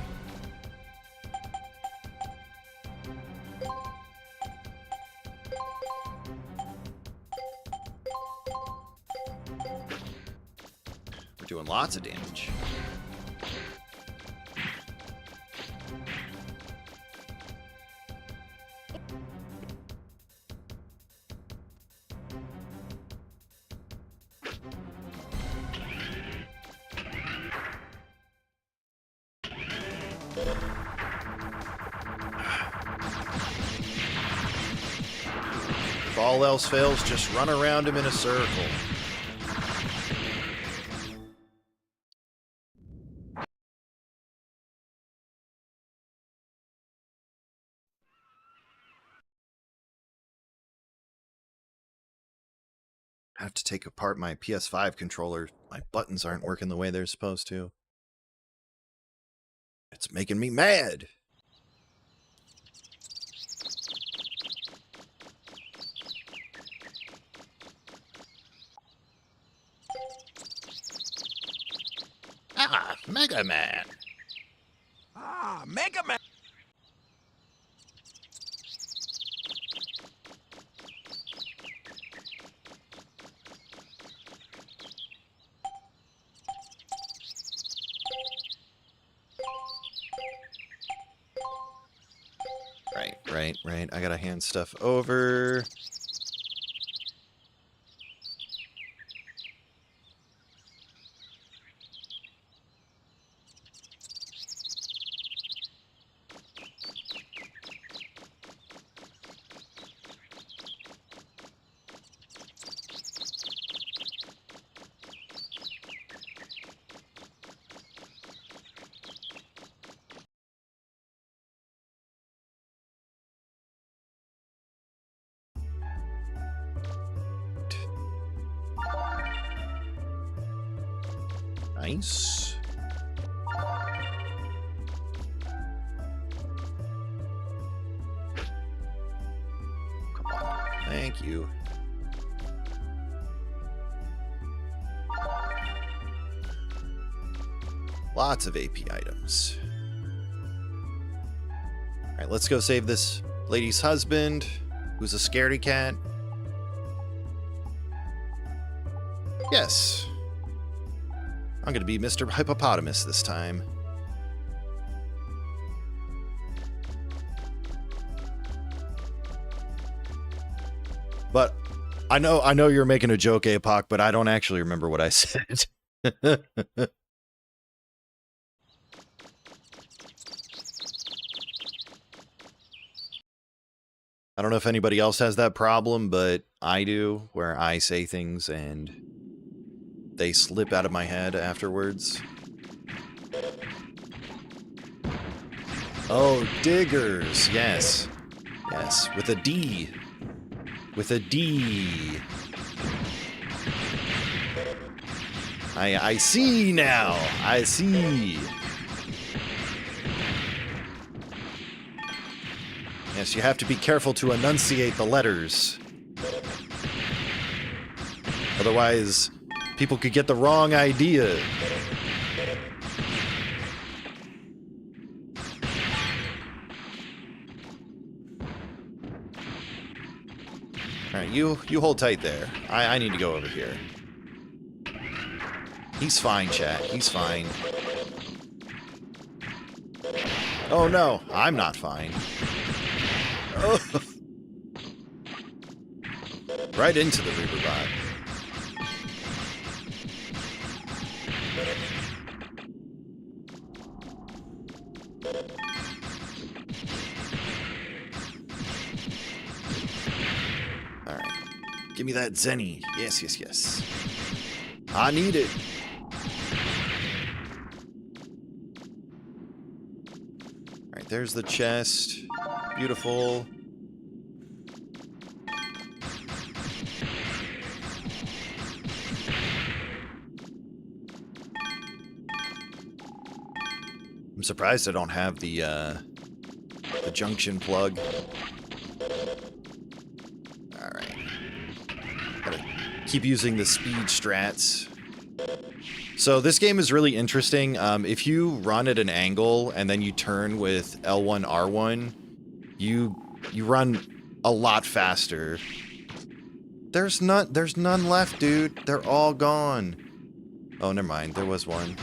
We're doing lots of damage. If all else fails, just run around him in a circle. I have to take apart my PS5 controller. My buttons aren't working the way they're supposed to. It's making me mad. Ah, Mega Man. Ah, Mega Man! Right. I gotta hand stuff over. Nice. Come on. Thank you. Lots of AP items. Alright, let's go save this lady's husband, who's a scaredy cat. Yes. I'm gonna be Mr. Hippopotamus this time. But I know you're making a joke, Apoc, but I don't actually remember what I said. I don't know if anybody else has that problem, but I do, where I say things and they slip out of my head afterwards. Oh, diggers. Yes. Yes, with a D. With a D. I see now. I see. Yes, you have to be careful to enunciate the letters. Otherwise, people could get the wrong idea. Alright, you hold tight there. I need to go over here. He's fine, chat. He's fine. Oh no, I'm not fine. Oh. Right into the Reaper bot. Alright. Give me that Zenny. Yes, yes, yes. I need it. Alright, there's the chest. Beautiful. I'm surprised I don't have the junction plug. Alright. Gotta keep using the speed strats. So this game is really interesting. If you run at an angle and then you turn with L1, R1, you run a lot faster. There's none left, dude. They're all gone. Oh, never mind. There was one.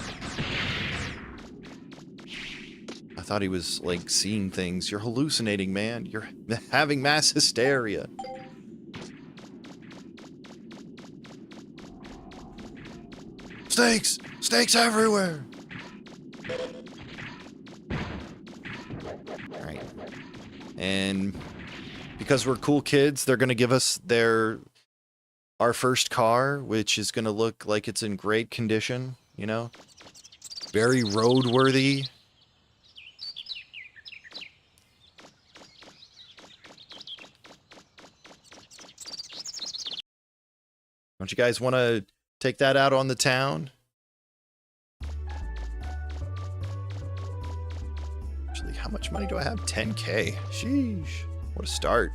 I thought he was, like, seeing things. You're hallucinating, man. You're having mass hysteria. Snakes! Snakes everywhere! Alright. And because we're cool kids, they're gonna give us our first car, which is gonna look like it's in great condition, you know? Very roadworthy. Don't you guys want to take that out on the town? Actually, how much money do I have? 10K. Sheesh. What a start.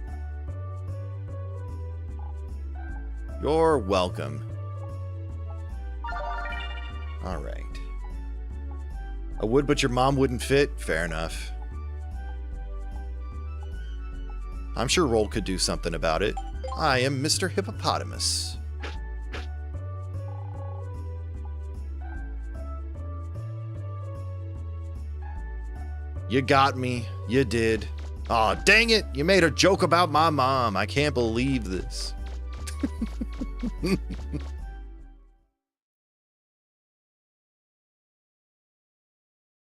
You're welcome. Alright. I would, but your mom wouldn't fit? Fair enough. I'm sure Roll could do something about it. I am Mr. Hippopotamus. You got me. You did. Aw, dang it! You made a joke about my mom. I can't believe this.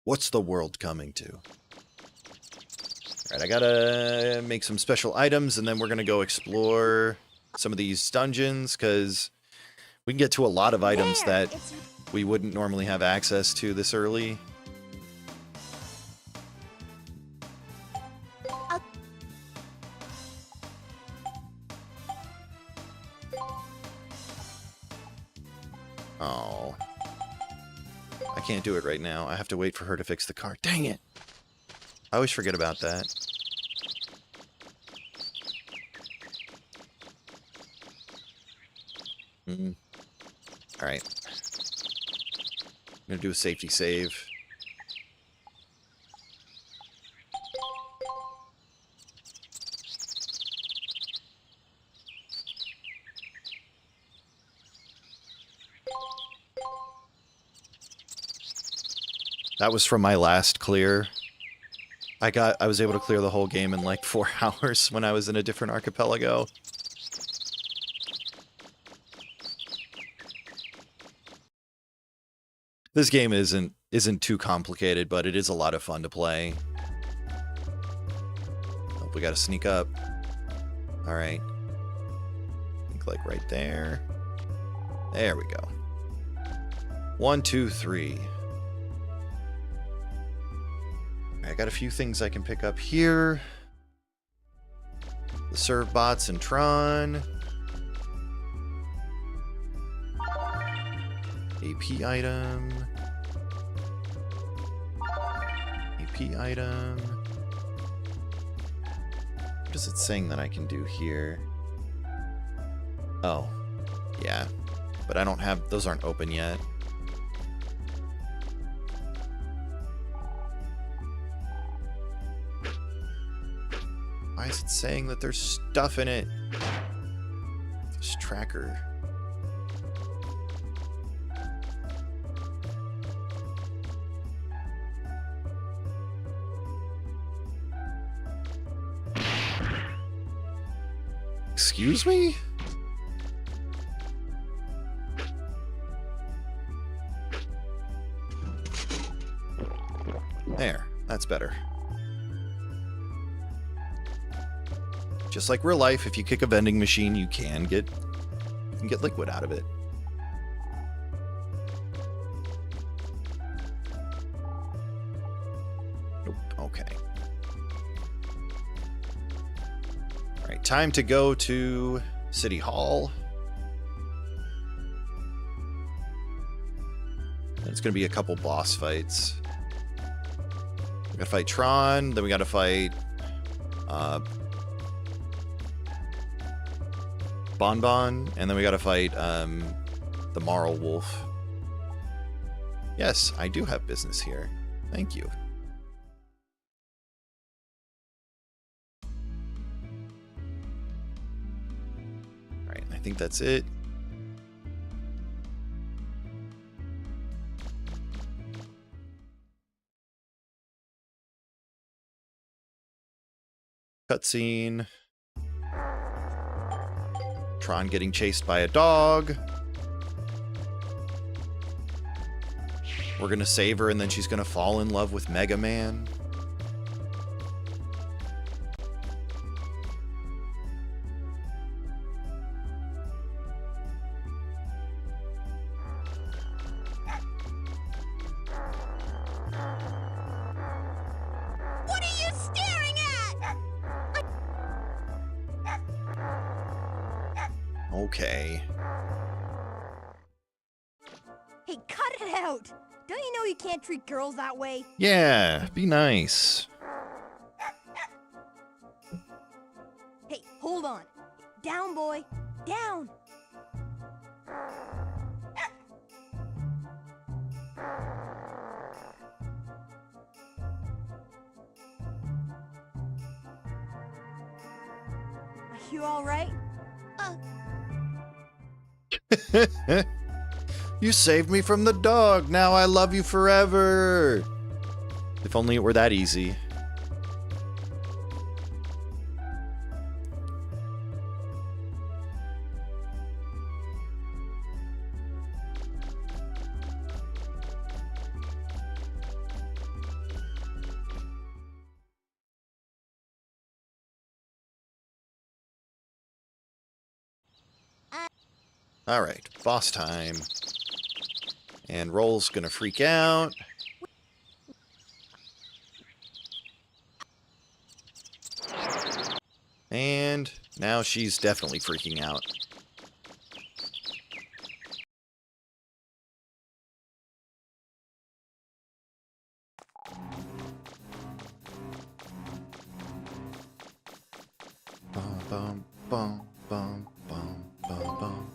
What's the world coming to? Alright, I gotta make some special items, and then we're gonna go explore some of these dungeons, because we can get to a lot of items that we wouldn't normally have access to this early. Oh. I can't do it right now. I have to wait for her to fix the car. Dang it! I always forget about that. Alright. I'm gonna do a safety save. That was from my last clear. I was able to clear the whole game in like 4 hours when I was in a different archipelago. This game isn't too complicated, but it is a lot of fun to play. Oh, we gotta sneak up. Alright. I think like right there. There we go. 1, 2, 3. I got a few things I can pick up here. The serve bots and Tron. AP item. AP item. What is it saying that I can do here? Oh, yeah. But I don't have, those aren't open yet. Why is it saying that there's stuff in it? This tracker. Excuse me? There, that's better. Just like real life, if you kick a vending machine, you can get liquid out of it. Nope. Okay. All right, time to go to City Hall. It's going to be a couple boss fights. We gotta fight Tron, then we gotta fight Bonbon, and then we gotta fight the Marl Wolf. Yes, I do have business here. Thank you. Alright, I think that's it. Cutscene. Tron getting chased by a dog. We're gonna save her and then she's gonna fall in love with Mega Man. What are you staring at? Okay. Hey, cut it out! Don't you know you can't treat girls that way? Yeah, be nice. Hey, hold on. Down, boy. Down. Are you all right? You saved me from the dog. Now I love you forever. If only it were that easy. Alright, boss time. And Roll's gonna freak out. And now she's definitely freaking out. Bum, bum, bum, bum, bum, bum, bum.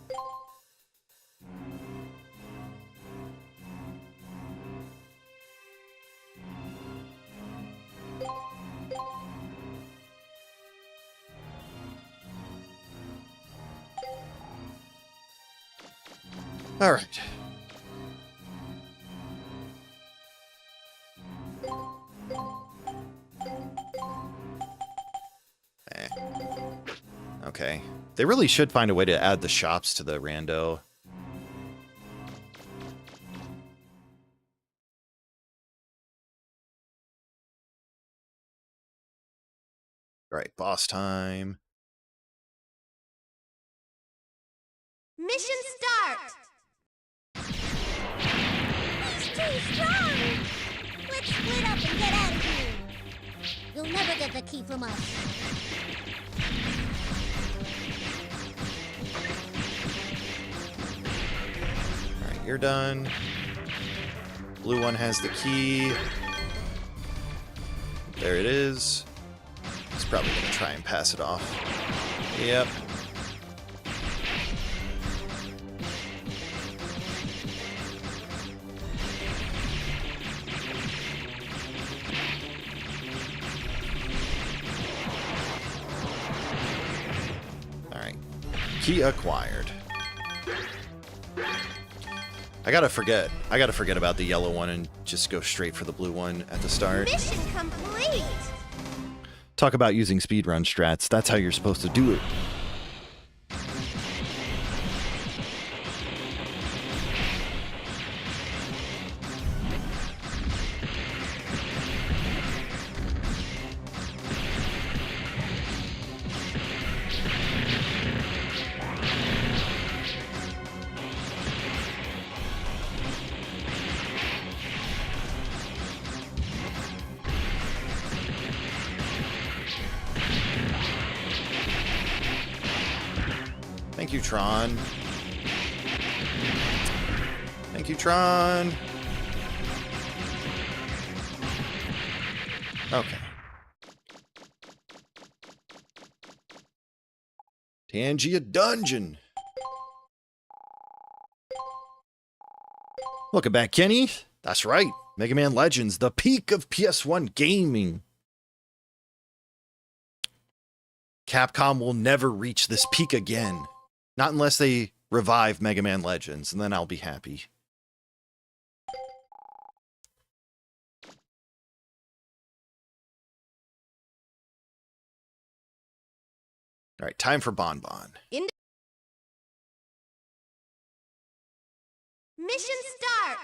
All right. Okay. They really should find a way to add the shops to the rando. All right, boss time. Mission start! He's too strong! Let's split up and get out of here! You'll never get the key from us. All right, you're done. Blue one has the key. There it is. He's probably gonna try and pass it off. Yep. Alright. Key acquired. I gotta forget about the yellow one and just go straight for the blue one at the start. Mission complete! Talk about using speedrun strats. That's how you're supposed to do it. Thank you, Tron. Thank you, Tron. Okay. Tangia Dungeon. Welcome back, Kenny. That's right. Mega Man Legends, the peak of PS1 gaming. Capcom will never reach this peak again. Not unless they revive Mega Man Legends, and then I'll be happy. All right, time for Bon Bon. Mission start!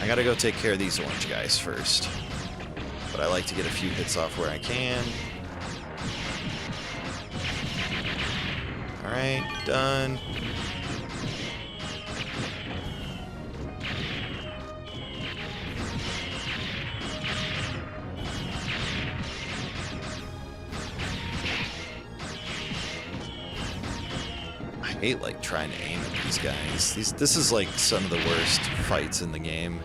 I gotta go take care of these orange guys first. But I like to get a few hits off where I can. Alright, done. I hate like trying to aim at these guys. This is like some of the worst fights in the game.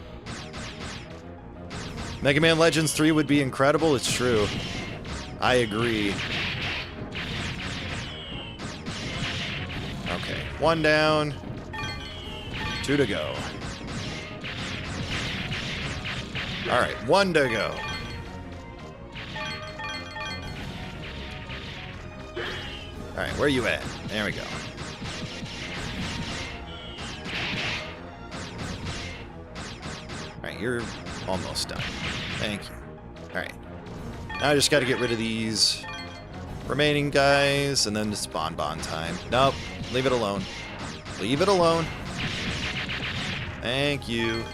Mega Man Legends 3 would be incredible, it's true. I agree. Okay, 1 down. 2 to go. Alright, 1 to go. Alright, where you at? There we go. Alright, you're almost done. Thank you. Alright. Now I just gotta get rid of these remaining guys, and then it's Bon Bon time. Nope. Leave it alone. Leave it alone. Thank you.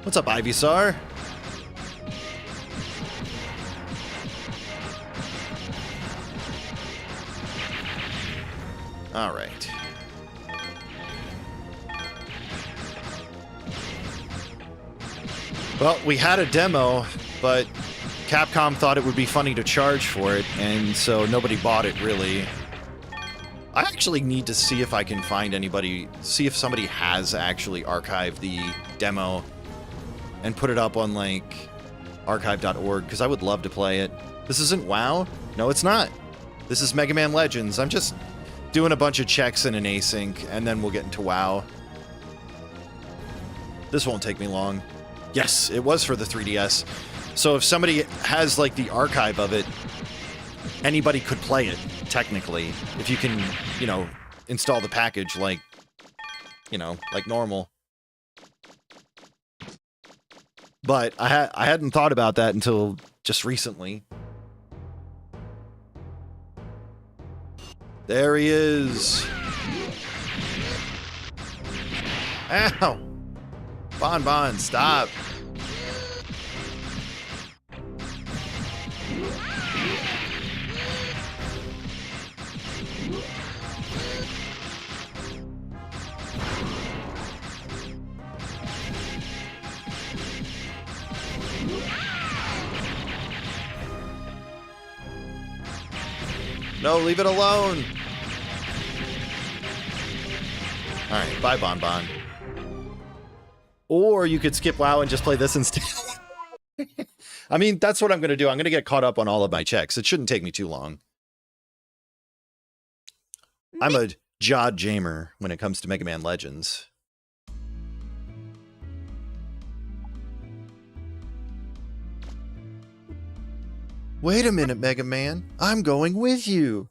What's up, Ivysaur? Alright. Well, we had a demo, but Capcom thought it would be funny to charge for it, and so nobody bought it, really. I actually need to see if I can find anybody, see if somebody has actually archived the demo and put it up on, like, archive.org, because I would love to play it. This isn't WoW? No, it's not. This is Mega Man Legends. I'm just doing a bunch of checks in an async, and then we'll get into WoW. This won't take me long. Yes, it was for the 3DS. So if somebody has, like, the archive of it, anybody could play it, technically. If you can, you know, install the package like, you know, like normal. But I hadn't thought about that until just recently. There he is. Ow! Bon Bon, stop. No, leave it alone. Alright, bye, Bon Bon. Or you could skip WoW and just play this instead. I mean, that's what I'm going to do. I'm going to get caught up on all of my checks. It shouldn't take me too long. I'm a Jod Jamer when it comes to Mega Man Legends. Wait a minute, Mega Man. I'm going with you.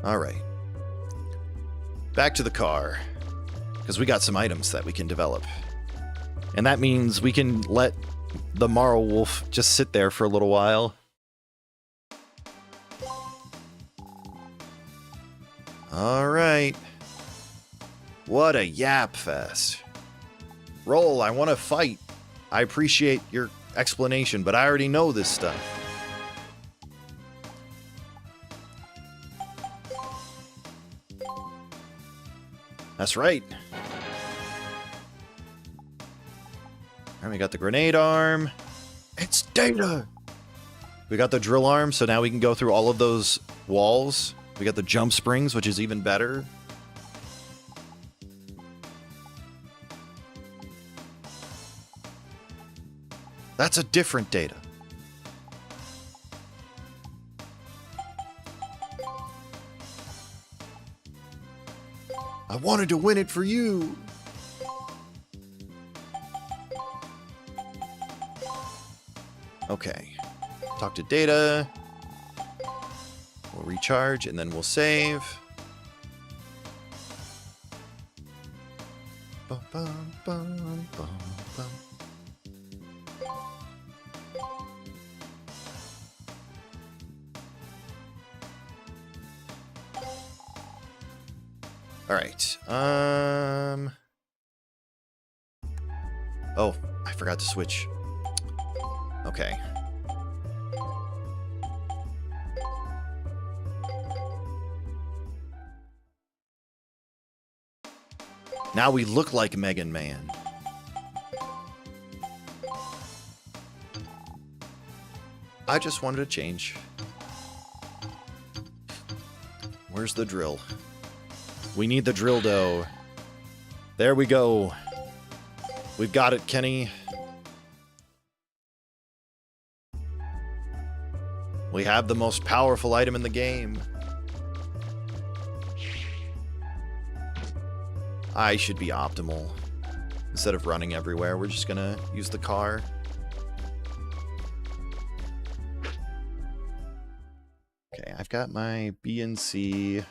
All right. Back to the car. Because we got some items that we can develop. And that means we can let the Marl Wolf just sit there for a little while. All right. What a yap fest. Roll, I want to fight. I appreciate your explanation, but I already know this stuff. That's right. And we got the grenade arm. It's data! We got the drill arm, so now we can go through all of those walls. We got the jump springs, which is even better. That's a different data. I wanted to win it for you. Okay. Talk to data. We'll recharge and then we'll save. Bum, bum, bum, bum, bum. All right. Oh, I forgot to switch. Okay. Now we look like Megan Man. I just wanted to change. Where's the drill? We need the drill dough. There we go. We've got it, Kenny. We have the most powerful item in the game. I should be optimal. Instead of running everywhere, we're just gonna use the car. Okay, I've got my B and C.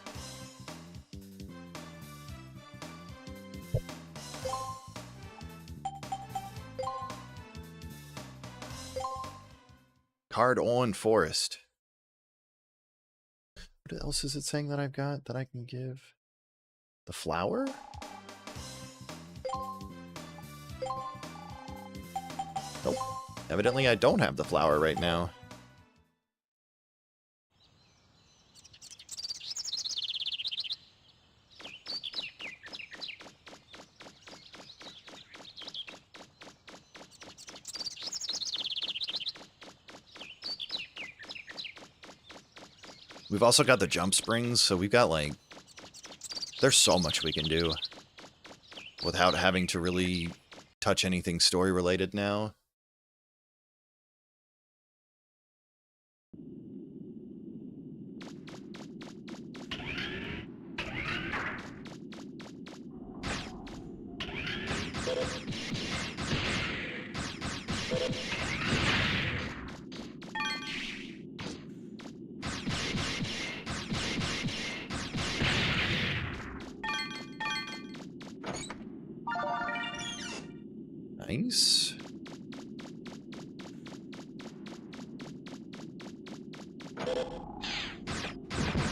Card on forest. What else is it saying that I've got that I can give? The flower? Nope. Evidently I don't have the flower right now. We've also got the jump springs, so we've got, like, there's so much we can do without having to really touch anything story-related now. Nice.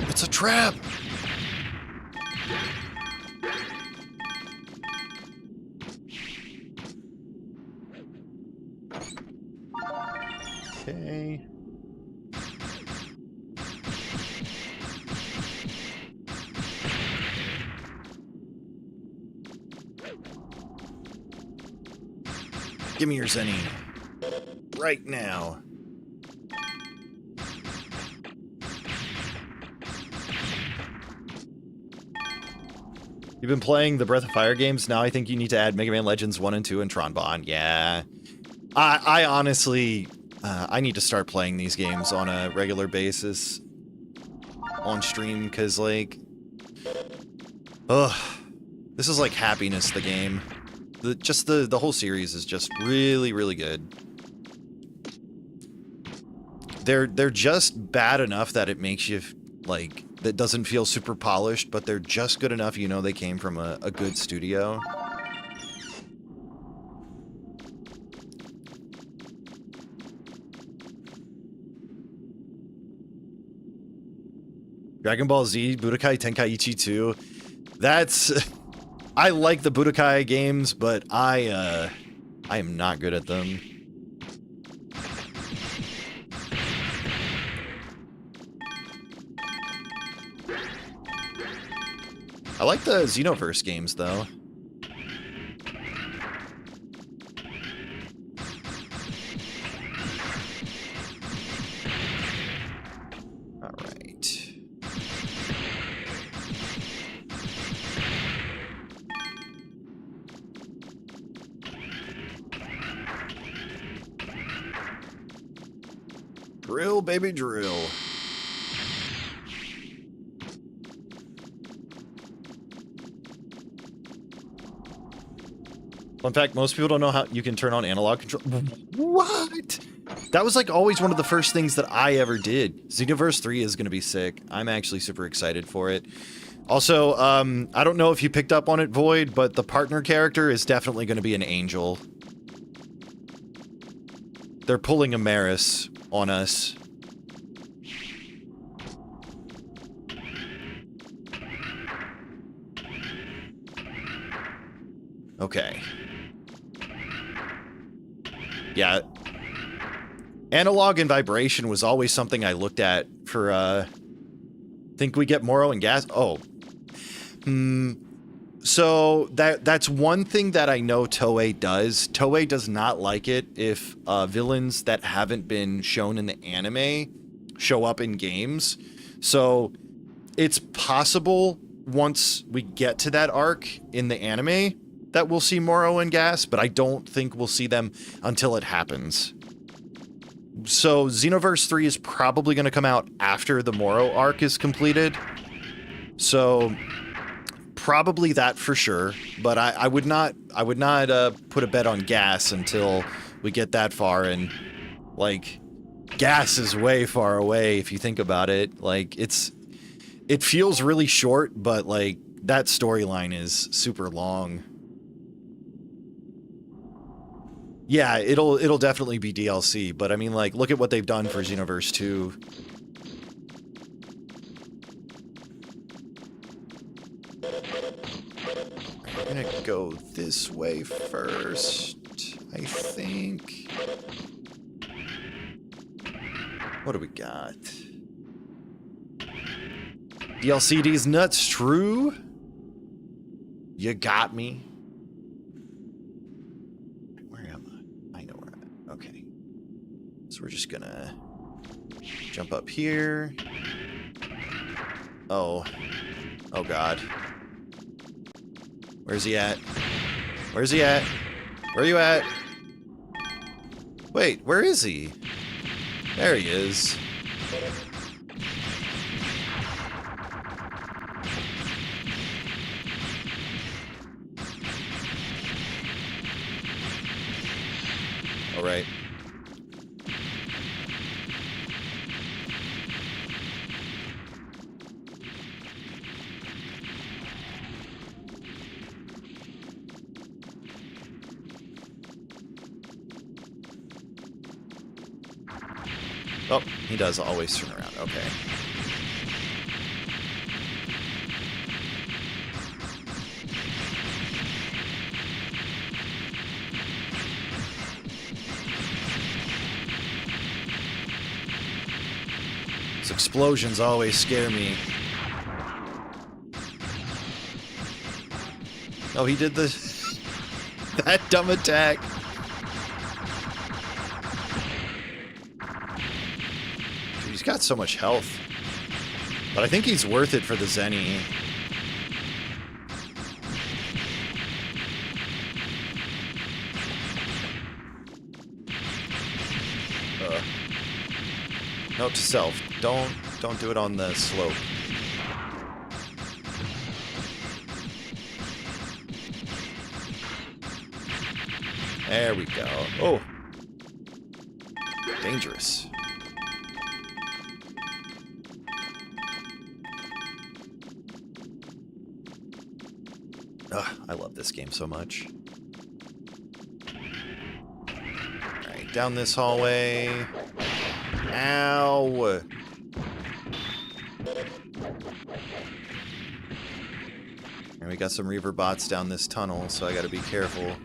It's a trap! Okay. Give me your Zenny. Right now. You've been playing the Breath of Fire games? Now I think you need to add Mega Man Legends 1 and 2 and Tron Bonne. Yeah. I honestly... I need to start playing these games on a regular basis. On stream, because, like... Ugh. This is like happiness, the game. The whole series is just really, really good. They're just bad enough that it makes you, like, that doesn't feel super polished, but they're just good enough you know they came from a good studio. Dragon Ball Z, Budokai Tenkaichi 2. That's... I like the Budokai games, but I am not good at them. I like the Xenoverse games, though. Drill, baby, drill. Fun fact, most people don't know how you can turn on analog control. What? That was like always one of the first things that I ever did. Xenoverse 3 is going to be sick. I'm actually super excited for it. Also, I don't know if you picked up on it, Void, but the partner character is definitely going to be an angel. They're pulling a Maris on us. Okay. Yeah. Analog and vibration was always something I looked at for, think we get Moro and gas? Oh. So that's one thing that I know Toei does. Toei does not like it if villains that haven't been shown in the anime show up in games. So it's possible once we get to that arc in the anime that we'll see Moro and gas, but I don't think we'll see them until it happens. So Xenoverse 3 is probably going to come out after the Moro arc is completed. So probably that for sure, but I would not put a bet on gas until we get that far, and like gas is way far away if you think about it. Like it feels really short, but like that storyline is super long. Yeah, it'll definitely be DLC, but I mean, like, look at what they've done for Xenoverse 2. I'm gonna go this way first, I think. What do we got? DLCD's nuts, true? You got me. So we're just gonna jump up here. Oh. Oh god. Where's he at? Where's he at? Where are you at? Wait, where is he? There he is. All right. Oh, he does always turn around. Okay. These explosions always scare me. Oh, he did that dumb attack. He's got so much health. But I think he's worth it for the Zenny. Note to self, don't do it on the slope. There we go. Oh. Dangerous. Ugh, I love this game so much. Alright, down this hallway. Ow! And we got some Reaver bots down this tunnel, so I gotta be careful.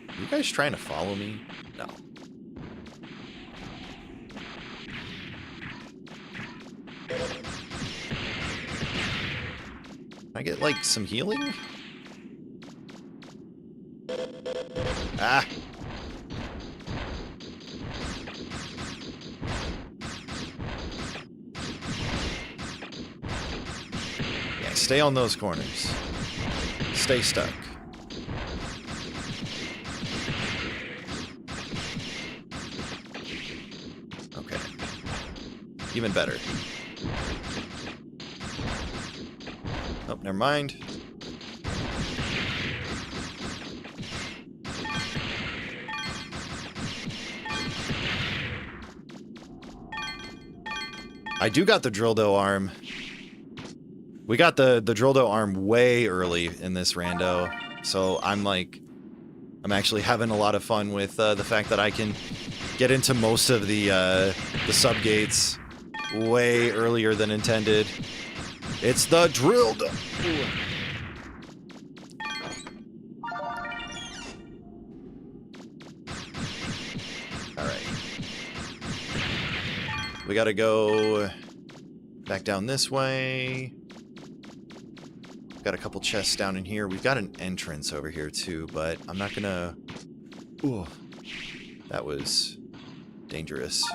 Are you guys trying to follow me? No. Can I get, like, some healing? Ah! Yeah, stay on those corners. Stay stuck. Even better. Oh, never mind. I do got the Drildo arm. We got the Drildo arm way early in this rando, so I'm actually having a lot of fun with the fact that I can get into most of the sub-gates way earlier than intended. It's the Drildo! Alright. We gotta go back down this way. Got a couple chests down in here. We've got an entrance over here too, but I'm not gonna... Ooh. That was dangerous.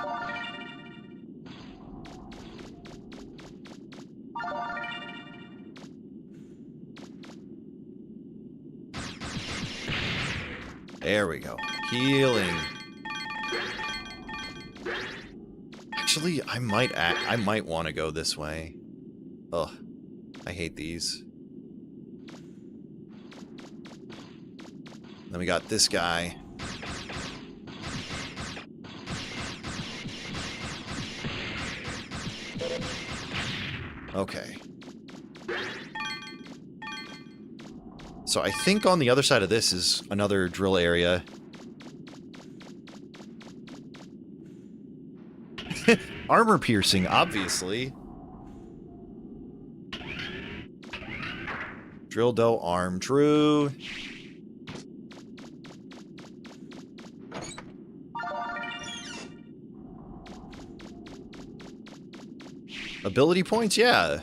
There we go. Healing. Actually, I might want to go this way. Ugh. I hate these. Then we got this guy. Okay. So I think on the other side of this is another drill area. Armor piercing, obviously. Drill dough arm, true. Ability points, yeah.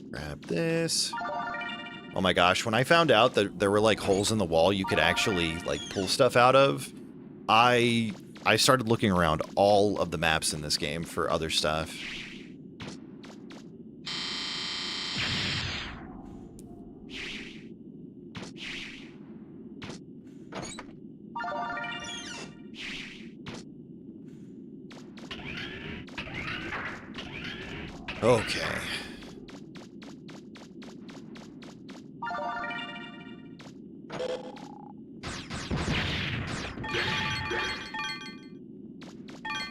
Grab this. Oh my gosh, when I found out that there were like holes in the wall you could actually like pull stuff out of, I started looking around all of the maps in this game for other stuff. Okay.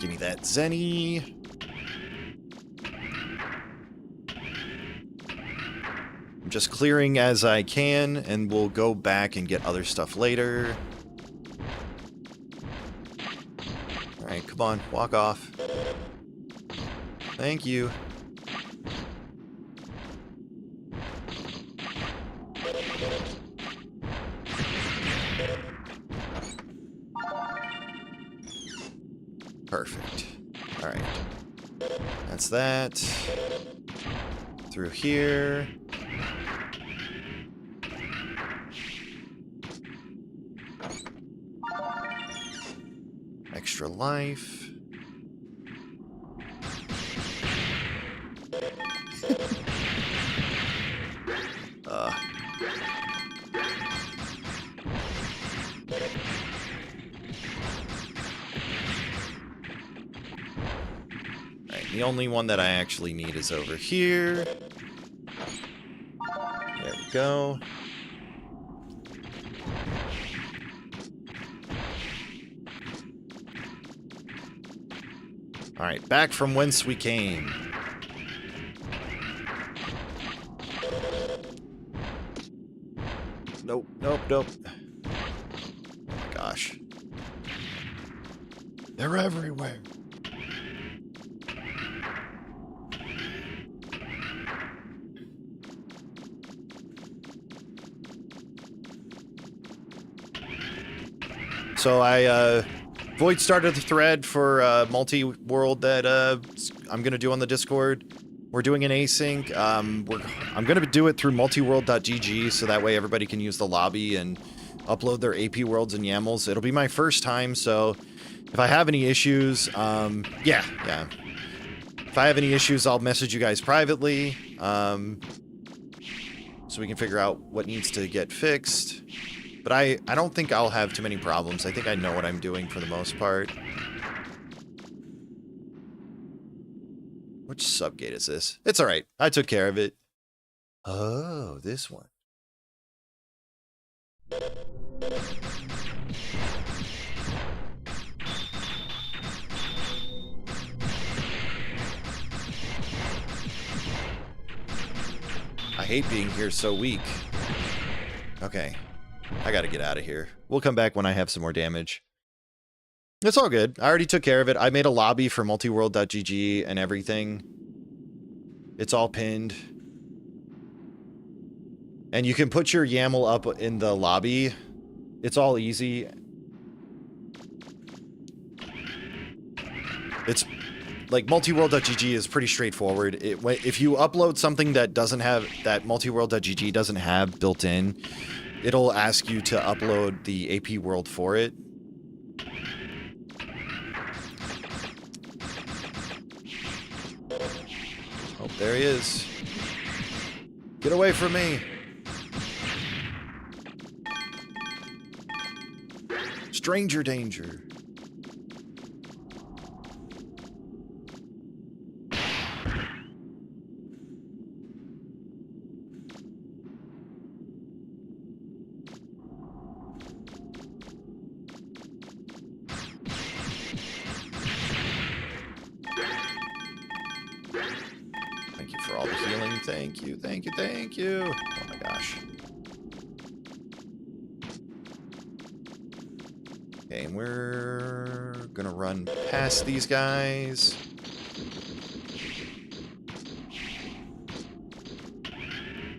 Give me that Zenny. I'm just clearing as I can, and we'll go back and get other stuff later. Alright, come on, walk off. Thank you. Perfect. Alright. That's that. Through here. Extra life. The only one that I actually need is over here. There we go. Alright, back from whence we came. Nope, nope, nope. Oh my gosh. They're everywhere. So I Void started the thread for multi-world that I'm going to do on the Discord. We're doing an async. I'm going to do it through multiworld.gg, so that way everybody can use the lobby and upload their AP worlds and YAMLs. It'll be my first time, so if I have any issues, yeah. If I have any issues, I'll message you guys privately, so we can figure out what needs to get fixed. But I don't think I'll have too many problems. I think I know what I'm doing for the most part. Which subgate is this? It's alright. I took care of it. Oh, this one. I hate being here so weak. Okay. I gotta get out of here. We'll come back when I have some more damage. It's all good. I already took care of it. I made a lobby for multiworld.gg and everything. It's all pinned. And you can put your YAML up in the lobby. It's all easy. It's like multiworld.gg is pretty straightforward. If you upload something that doesn't have, that multiworld.gg doesn't have built in, it'll ask you to upload the AP world for it. Oh, there he is. Get away from me. Stranger danger. Thank you for all the healing. Thank you, thank you, thank you. Oh my gosh. Okay, and we're gonna run past these guys.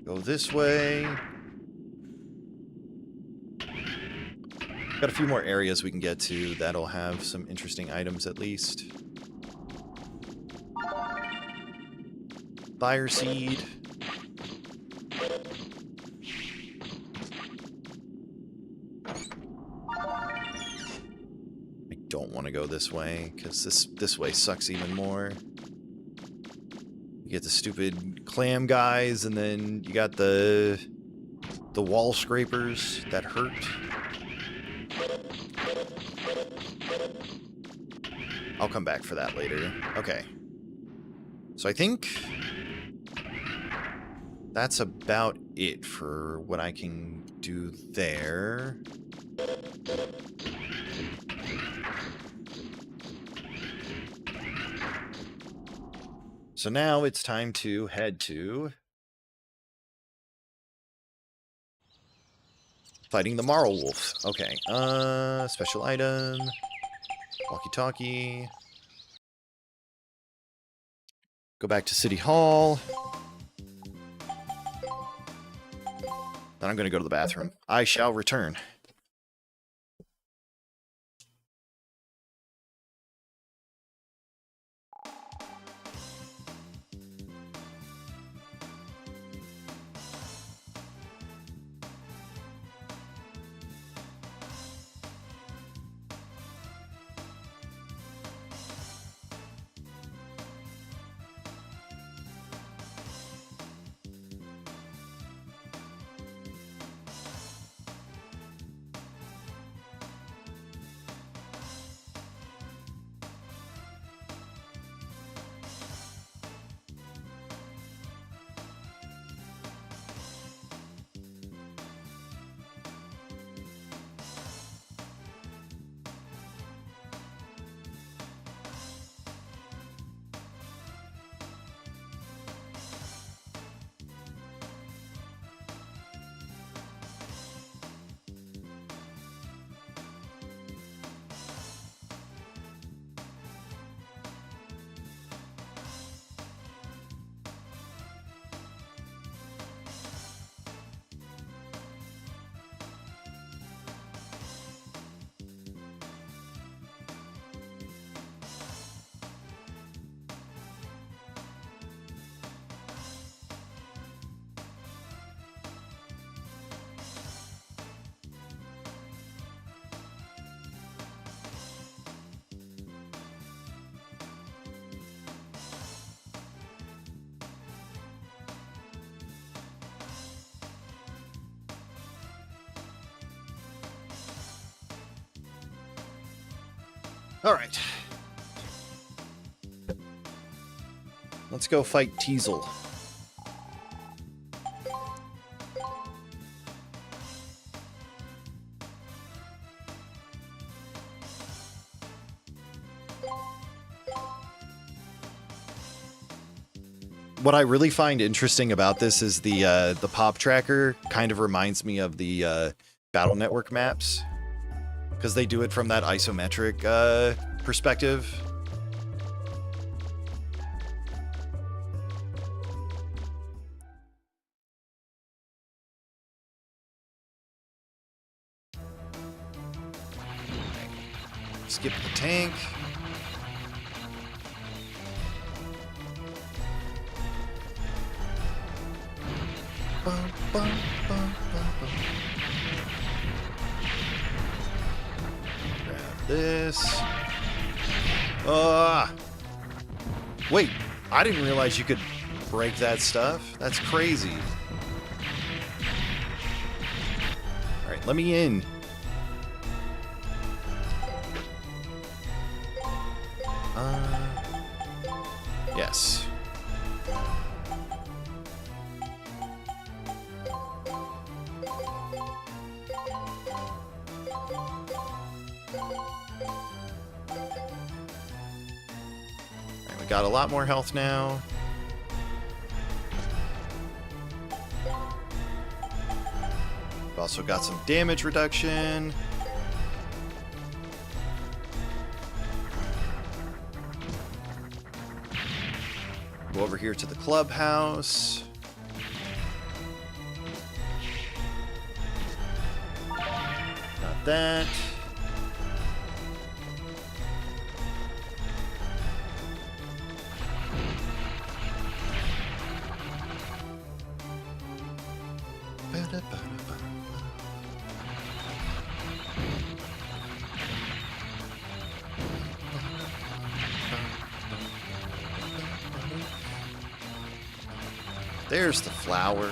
Go this way. Got a few more areas we can get to that'll have some interesting items at least. Fire seed. I don't want to go this way because this way sucks even more. You get the stupid clam guys, and then you got the wall scrapers that hurt. I'll come back for that later. Okay. So I think that's about it for what I can do there. So now it's time to head to fighting the Marl Wolf. Okay, special item, walkie-talkie. Go back to City Hall. Then I'm going to go to the bathroom. I shall return. Alright. Let's go fight Teasel. What I really find interesting about this is the pop tracker kind of reminds me of the Battle Network maps, because they do it from that isometric perspective. Skip the tank. Grab this. Wait, I didn't realize you could break that stuff. That's crazy. Alright, let me in. Yes. Alright, we got a lot more health now. We've also got some damage reduction. Go over here to the clubhouse. Got that. There's the flower.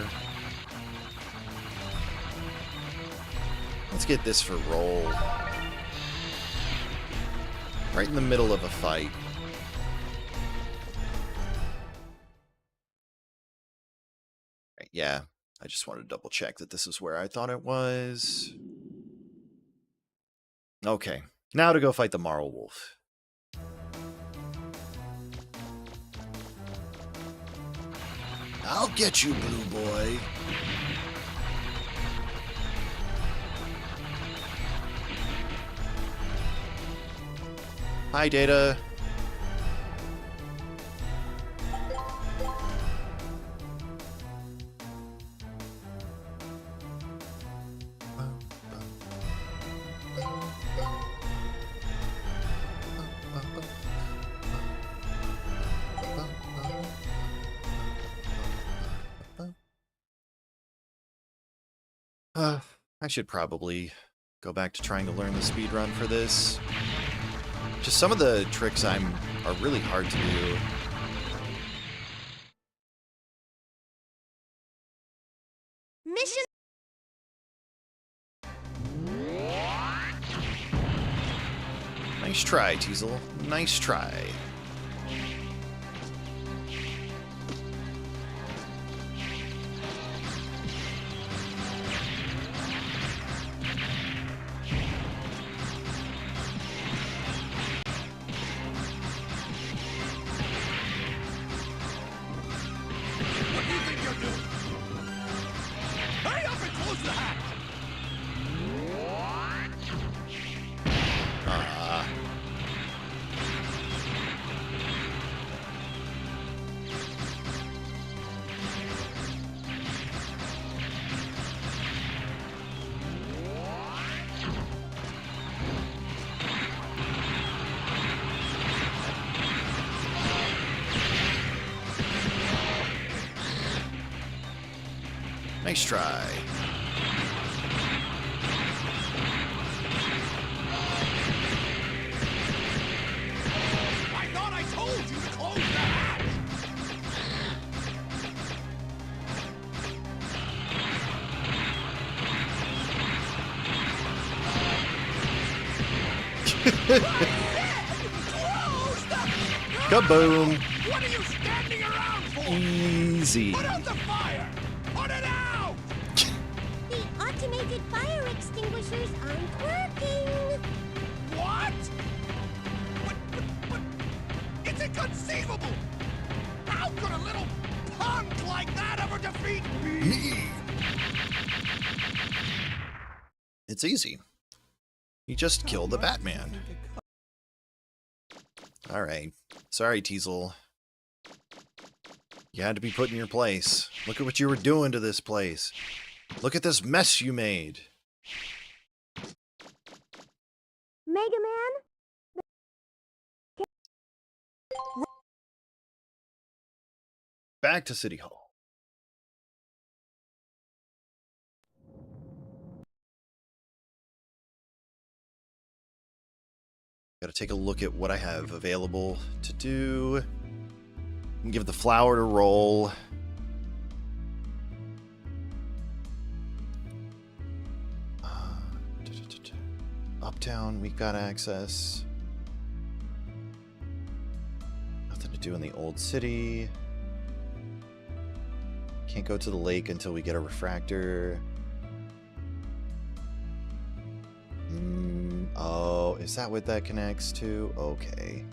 Let's get this for roll. Right in the middle of a fight. Right, yeah, I just wanted to double check that this is where I thought it was. Okay, now to go fight the Marl Wolf. I'll get you, blue boy. Hi, Data. I should probably go back to trying to learn the speedrun for this. Just some of the tricks are really hard to do. Mission. Nice try, Teasel. Nice try. Nice try. I thought I told you to close the hatch! Kaboom! What are you standing around for? Easy. Put out the fire! Put it out! The automated fire extinguishers aren't working. What? What? It's inconceivable! How could a little punk like that ever defeat me? It's easy. You just kill the Batman. Alright. Sorry, Teasel. You had to be put in your place. Look at what you were doing to this place. Look at this mess you made. Mega Man? Back to City Hall. Gotta take a look at what I have available to do. And give the flower to roll. Uptown, we got access. Nothing to do in the old city. Can't go to the lake until we get a refractor. Oh, is that what that connects to? Okay.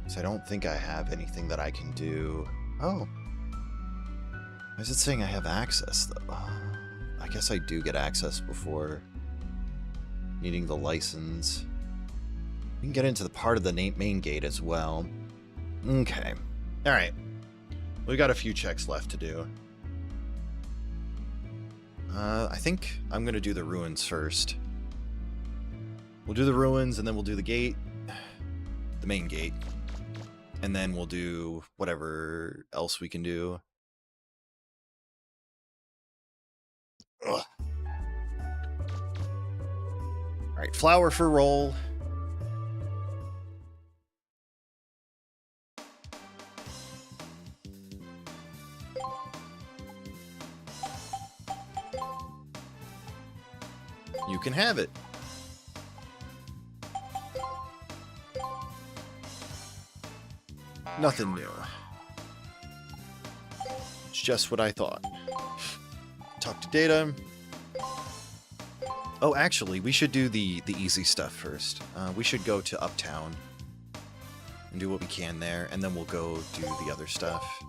So I don't think I have anything that I can do. Oh. Why is it saying I have access, though? I guess I do get access before needing the license. We can get into the part of the main gate as well. Okay. Alright. We got a few checks left to do. I think I'm going to do the ruins first. We'll do the ruins, and then we'll do the gate. The main gate. And then we'll do whatever else we can do. Ugh. Alright, flower for roll. You can have it. Nothing new. It's just what I thought. Talk to data. Oh, actually, we should do the easy stuff first. We should go to Uptown and do what we can there, and then we'll go do the other stuff.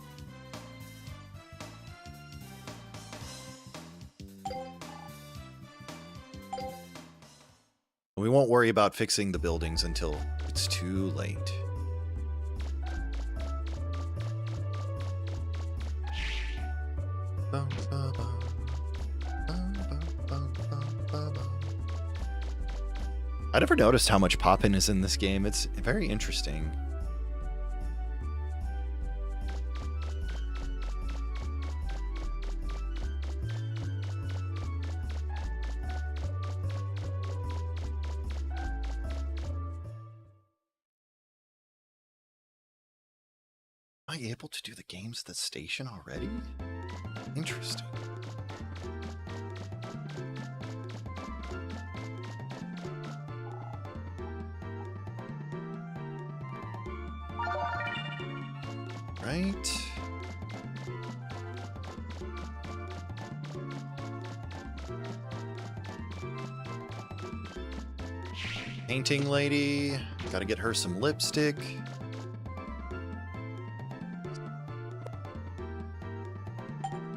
We won't worry about fixing the buildings until it's too late. I never noticed how much Poppin is in this game. It's very interesting. Am I able to do the games at the station already? Interesting. Right. Painting lady. Gotta get her some lipstick.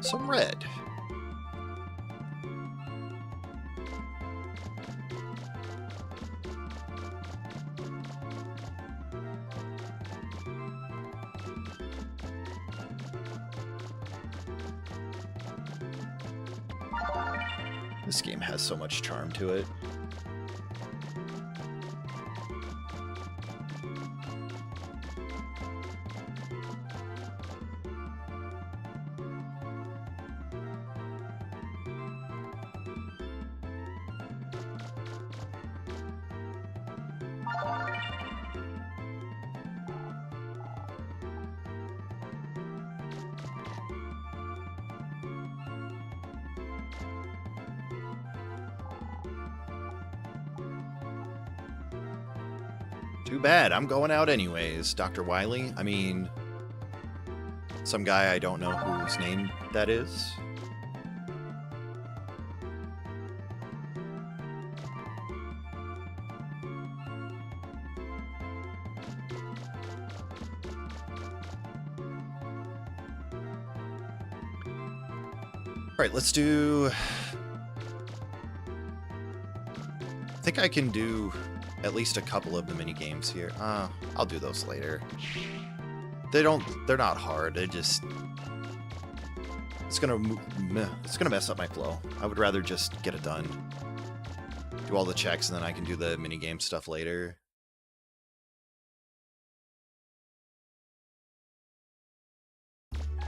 Some red. This game has so much charm to it. Too bad. I'm going out anyways, Dr. Wiley. I mean, some guy I don't know whose name that is. Alright, let's do... I think I can do at least a couple of the mini games here. I'll do those later. They're not hard. They just... It's gonna mess up my flow. I would rather just get it done. Do all the checks and then I can do the mini game stuff later.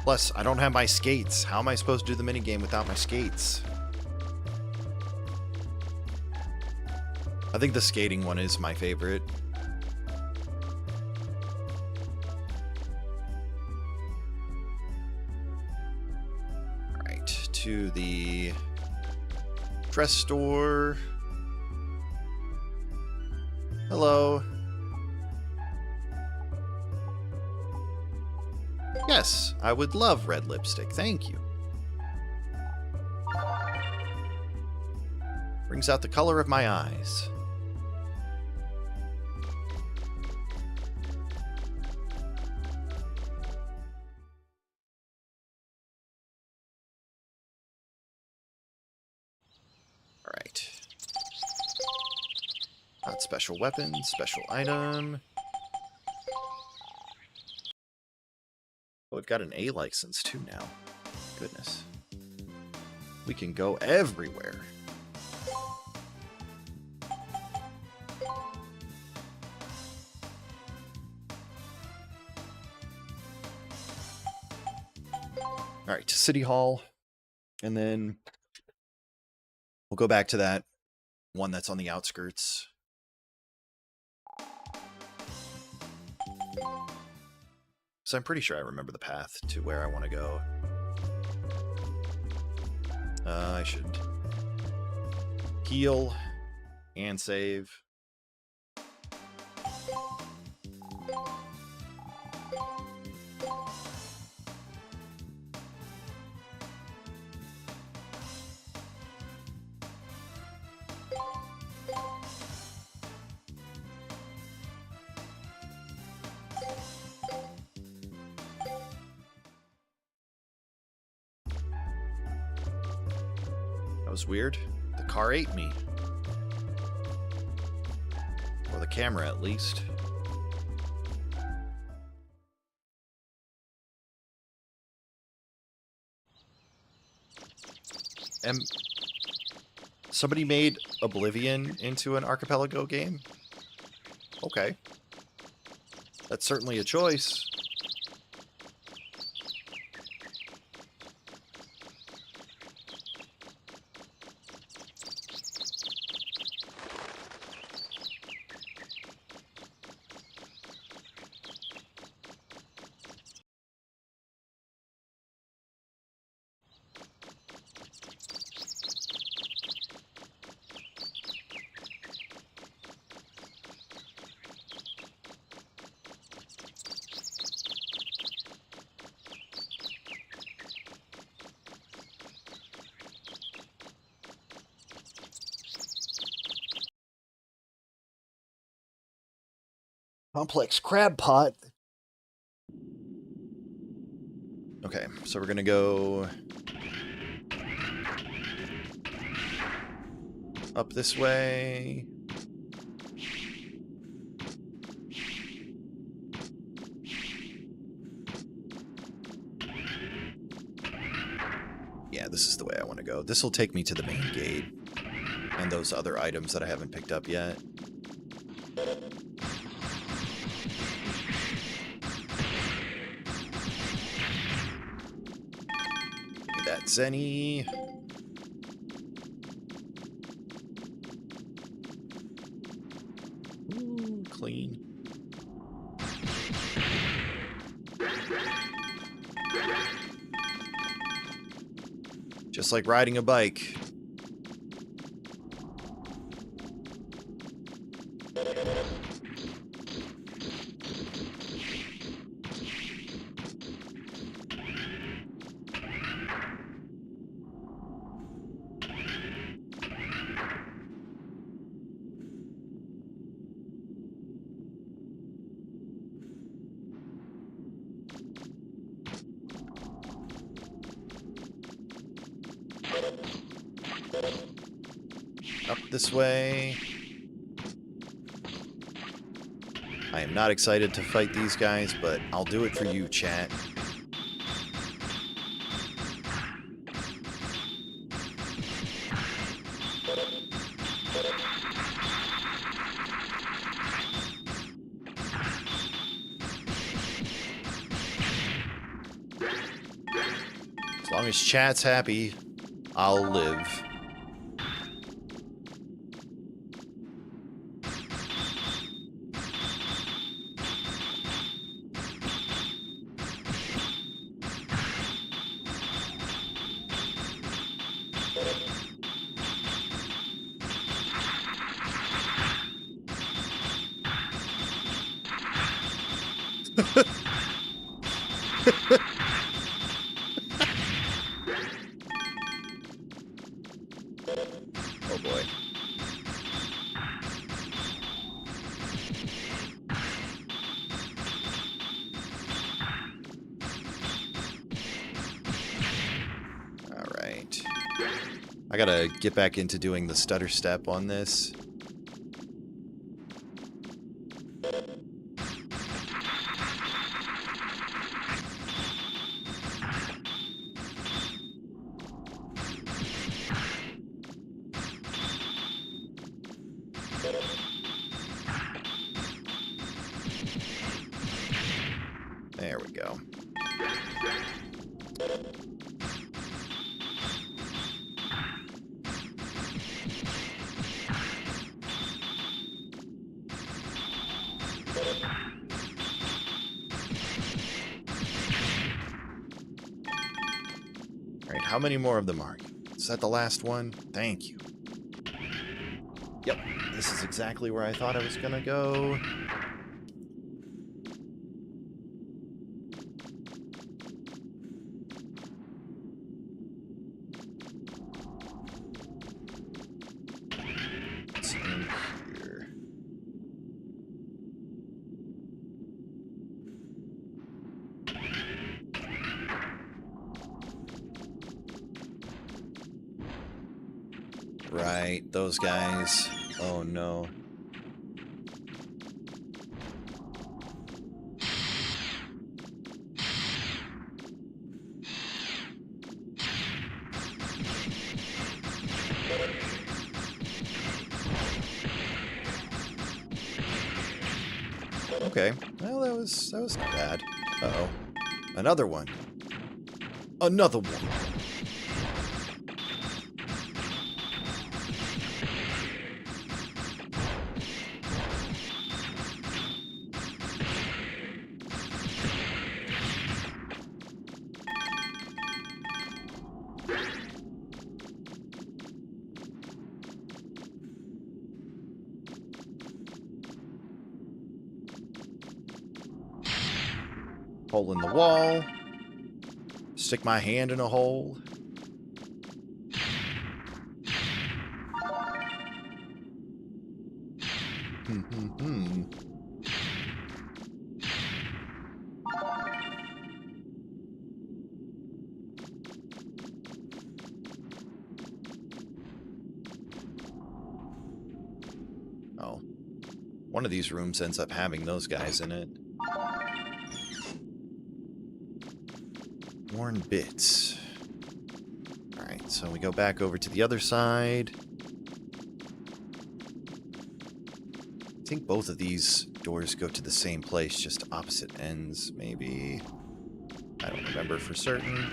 Plus, I don't have my skates. How am I supposed to do the minigame without my skates? I think the skating one is my favorite. Alright, to the dress store. Hello. Yes, I would love red lipstick, thank you. Brings out the color of my eyes. Alright. Not special weapon, special item. Oh, we've got an A license too now. Goodness. We can go everywhere. Alright, to City Hall. And then we'll go back to that one that's on the outskirts. So I'm pretty sure I remember the path to where I want to go. I should heal and save. Was weird. The car ate me. Or the camera, at least. Somebody made Oblivion into an Archipelago game? Okay. That's certainly a choice. Complex crab pot. Okay, so we're gonna go up this way. Yeah, this is the way I want to go. This will take me to the main gate and those other items that I haven't picked up yet. Zenny. Ooh, clean. Just like riding a bike. Up this way. I am not excited to fight these guys, but I'll do it for you, chat. As long as chat's happy, I'll live. Oh boy. Alright. I gotta get back into doing the stutter step on this. There we go. Alright, how many more of them are you? Is that the last one? Thank you. Yep, this is exactly where I thought I was gonna go. What's in here? Right, those guys. Oh no. Okay, well that was not bad. Uh-oh. Another one. Another one. Hole in the wall. Stick my hand in a hole. Oh. One of these rooms ends up having those guys in it. Worn bits. Alright, so we go back over to the other side. I think both of these doors go to the same place, just opposite ends, maybe. I don't remember for certain.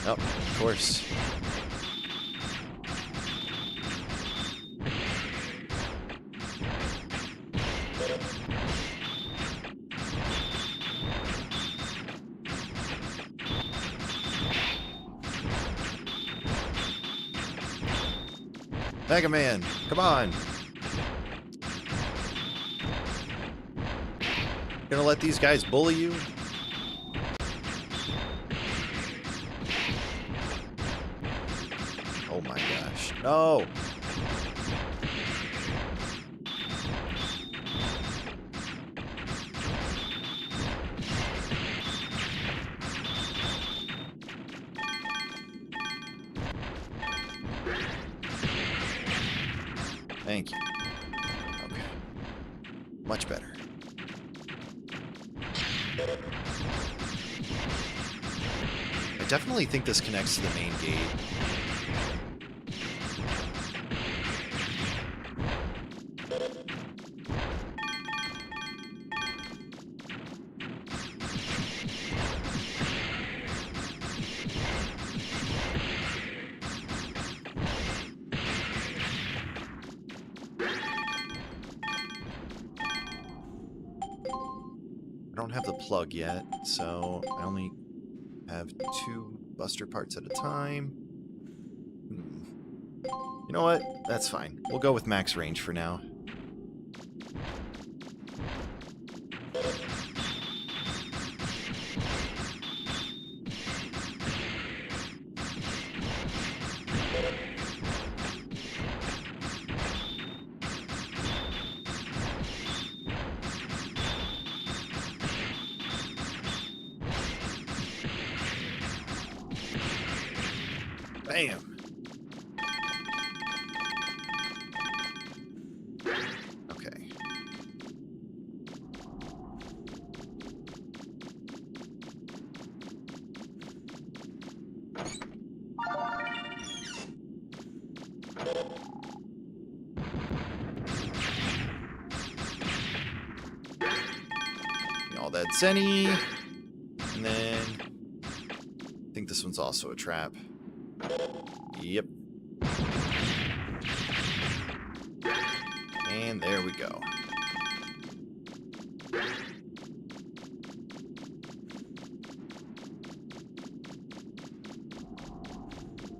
Oh, of course. Mega Man, come on. Gonna let these guys bully you? Oh my gosh. No! Thank you. Okay. Much better. I definitely think this connects to the main gate. I don't have the plug yet, so I only have 2 buster parts at a time. You know what? That's fine. We'll go with max range for now. Bam! Okay. All that Zenny. And then I think this one's also a trap. Yep. And there we go.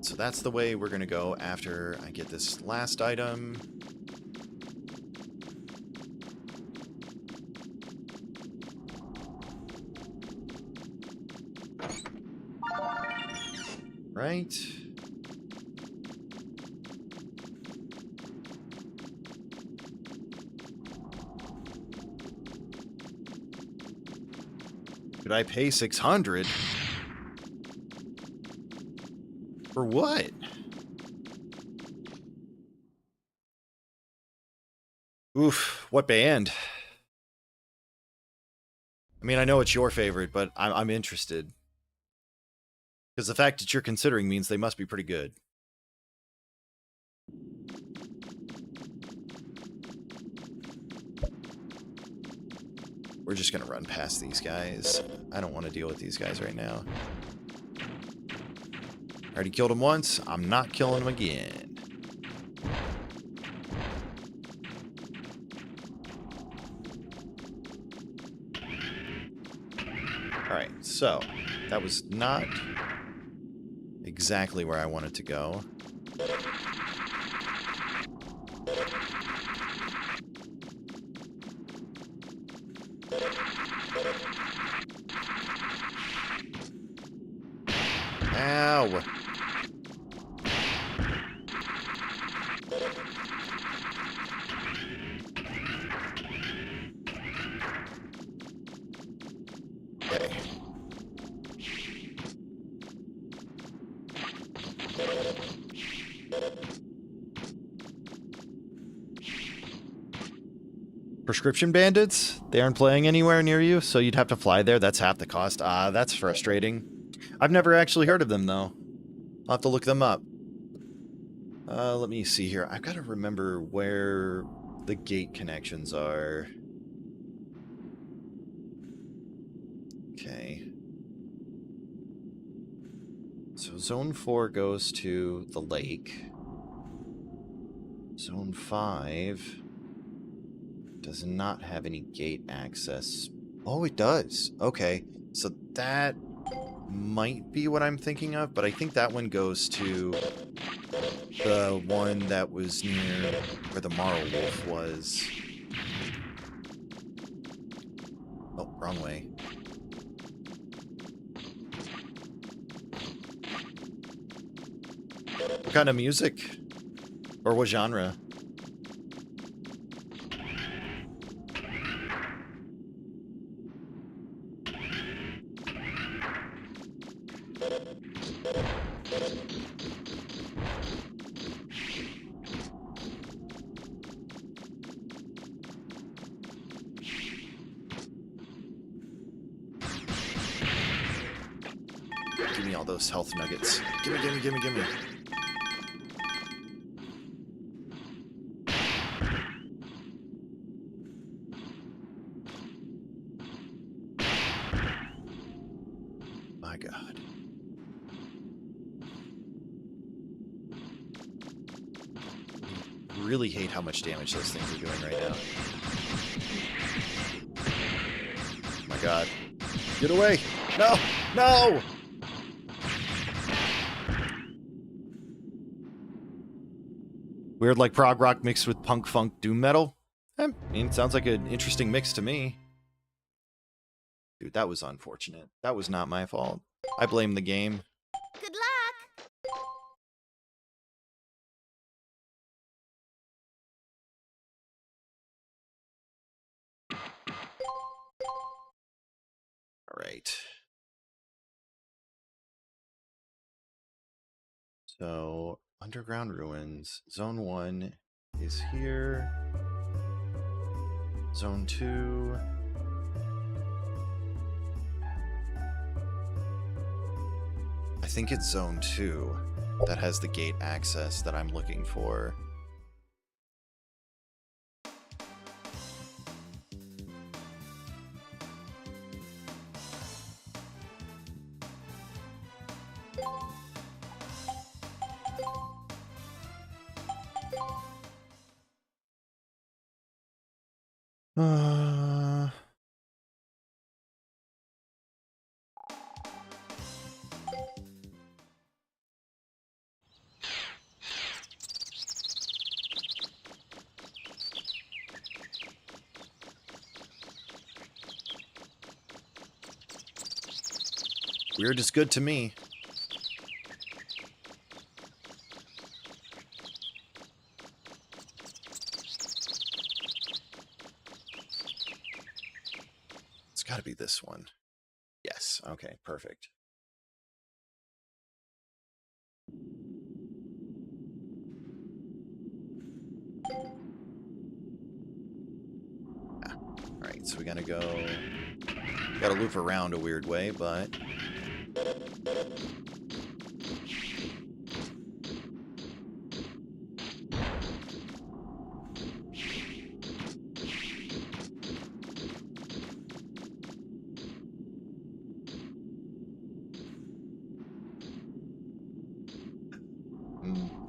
So that's the way we're going to go after I get this last item. Right. Could I pay 600? For what? Oof, what band? I mean, I know it's your favorite, but I'm interested. Because the fact that you're considering means they must be pretty good. We're just gonna run past these guys. I don't want to deal with these guys right now. Already killed him once. I'm not killing him again. Alright, so that was not exactly where I wanted to go. Ow! Okay. Prescription bandits? They aren't playing anywhere near you, so you'd have to fly there. That's half the cost. Ah, that's frustrating. I've never actually heard of them, though. I'll have to look them up. Let me see here. I've got to remember where the gate connections are. Okay. So Zone 4 goes to the lake. Zone 5 does not have any gate access. Oh, it does. Okay. So that might be what I'm thinking of, but I think that one goes to the one that was near where the Marl Wolf was. Oh, wrong way. What kind of music? Or what genre? Give me all those health nuggets. Gimme, gimme, gimme, gimme. My God. I really hate how much damage those things are doing right now. My God. Get away! No! No! Weird like prog rock mixed with punk funk doom metal? I mean, it sounds like an interesting mix to me. Dude, that was unfortunate. That was not my fault. I blame the game. Good luck! Alright. So, Underground Ruins. Zone 1 is here. Zone 2. I think it's Zone 2 that has the gate access that I'm looking for. Weird is good to me. It's got to be this one. Yes. Okay, perfect. Alright, so we gotta go... Gotta loop around a weird way, but...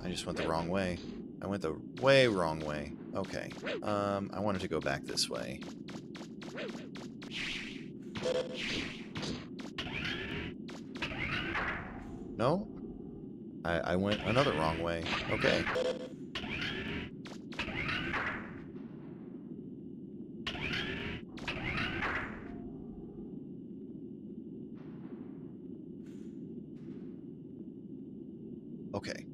I just went the wrong way. I went the way wrong way. Okay. I wanted to go back this way. No? I went another wrong way. Okay. Okay.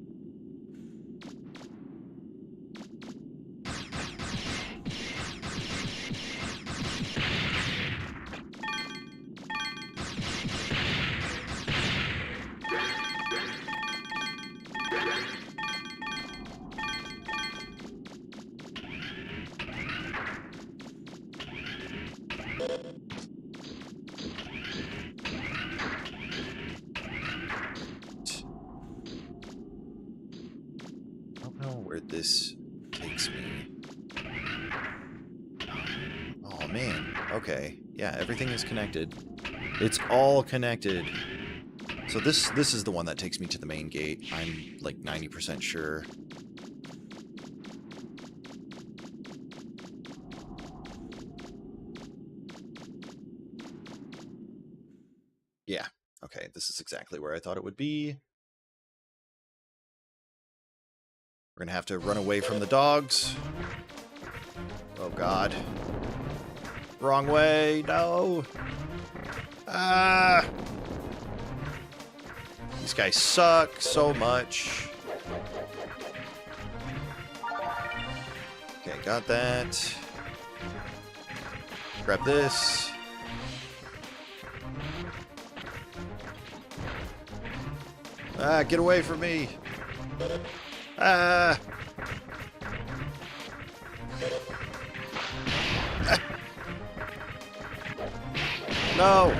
This takes me. Oh man. Okay. Yeah, everything is connected. It's all connected. So this is the one that takes me to the main gate. I'm like 90% sure. Yeah. Okay, this is exactly where I thought it would be. We're gonna have to run away from the dogs. Oh god. Wrong way, no. Ah! These guys suck so much. Okay, got that. Grab this. Ah, get away from me. Ah. No.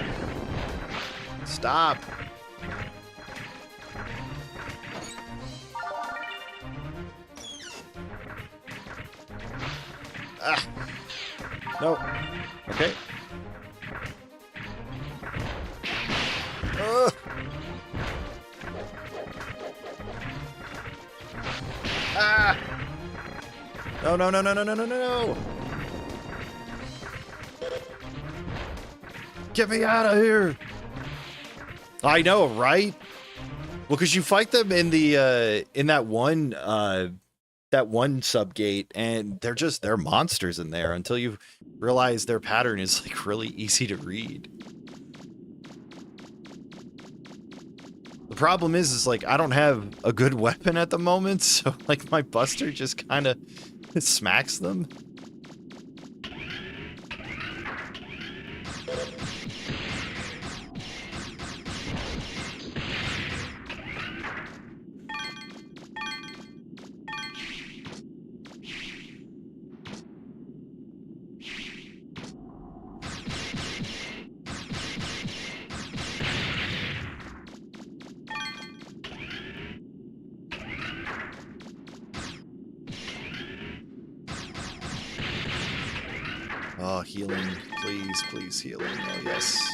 Stop. Ah. No. Okay. Ah. No, no, no, no, no, no, no, no. Get me out of here. I know, right? Well, because you fight them in the in that one subgate, and they're monsters in there until you realize their pattern is like really easy to read. The problem is like I don't have a good weapon at the moment, so like my buster just kind of smacks them. Oh, healing. Please, please, healing. Oh, yes.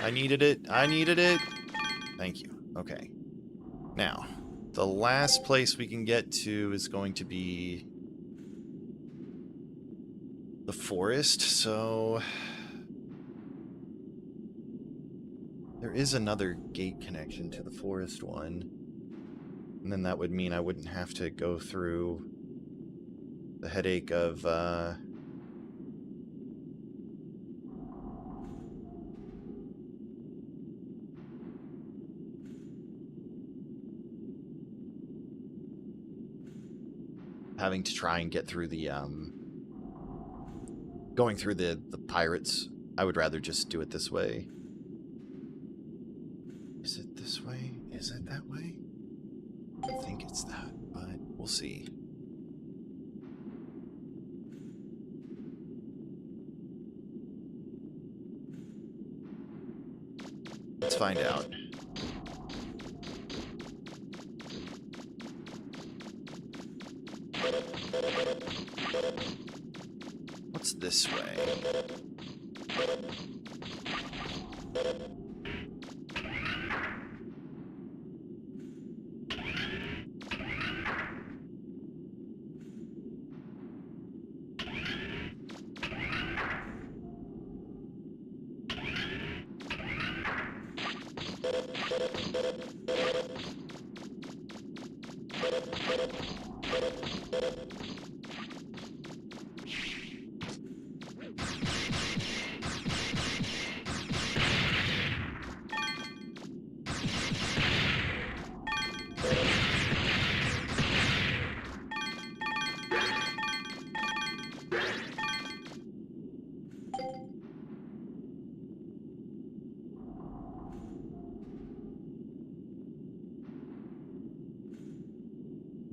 I needed it. I needed it. Thank you. Okay. Now, the last place we can get to is going to be the forest, so there is another gate connection to the forest one. And then that would mean I wouldn't have to go through the headache of, having to try and get through the, going through the pirates. I would rather just do it this way. Is it this way? Is it that way? I think it's that, but we'll see. Let's find out. What's this way?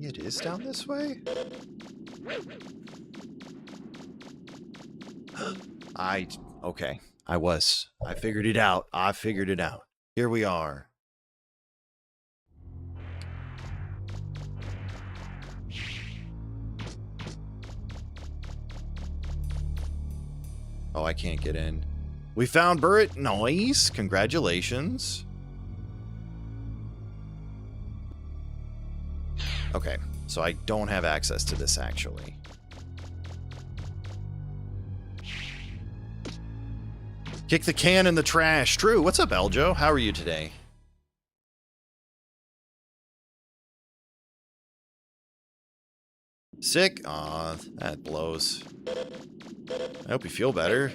It is down this way? Okay. I figured it out. I figured it out. Here we are. Oh, I can't get in. We found Burrit. Nice. Congratulations. Okay, so I don't have access to this, actually. Kick the can in the trash. True. What's up, Eljo? How are you today? Sick? Aw, that blows. I hope you feel better.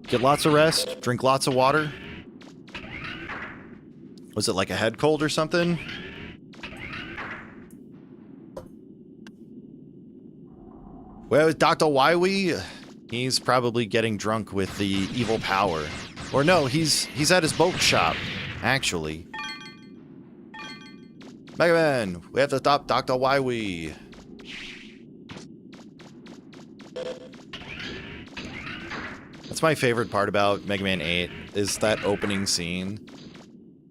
Get lots of rest, drink lots of water. Was it like a head cold or something? Well, Dr. Wywee, he's probably getting drunk with the evil power. Or no, he's at his boat shop, actually. Mega Man, we have to stop Dr. Wywee. That's my favorite part about Mega Man 8, is that opening scene.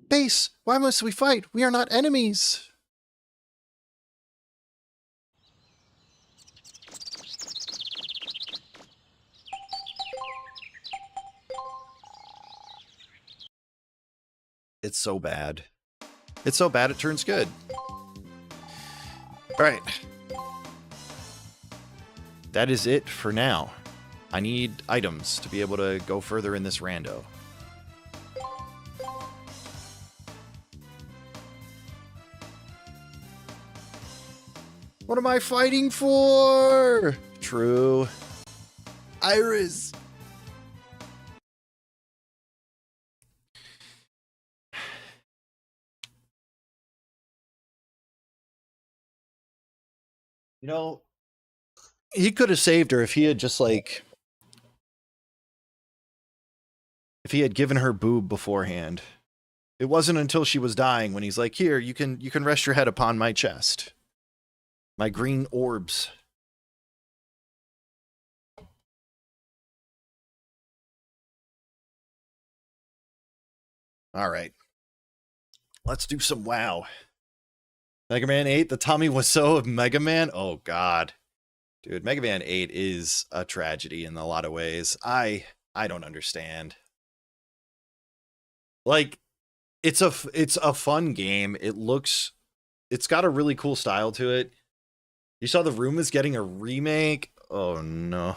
Base, why must we fight? We are not enemies. It's so bad. It's so bad it turns good. Alright. That is it for now. I need items to be able to go further in this rando. What am I fighting for? True. Iris. You know, he could have saved her if he had just like... if he had given her boob beforehand. It wasn't until she was dying when he's like, here, you can rest your head upon my chest. My green orbs. Alright. Let's do some WoW. Mega Man 8, the Tommy Wiseau of Mega Man? Oh god. Dude, Mega Man 8 is a tragedy in a lot of ways. I don't understand. Like, it's a fun game. It's got a really cool style to it. You saw the Room is getting a remake? Oh no.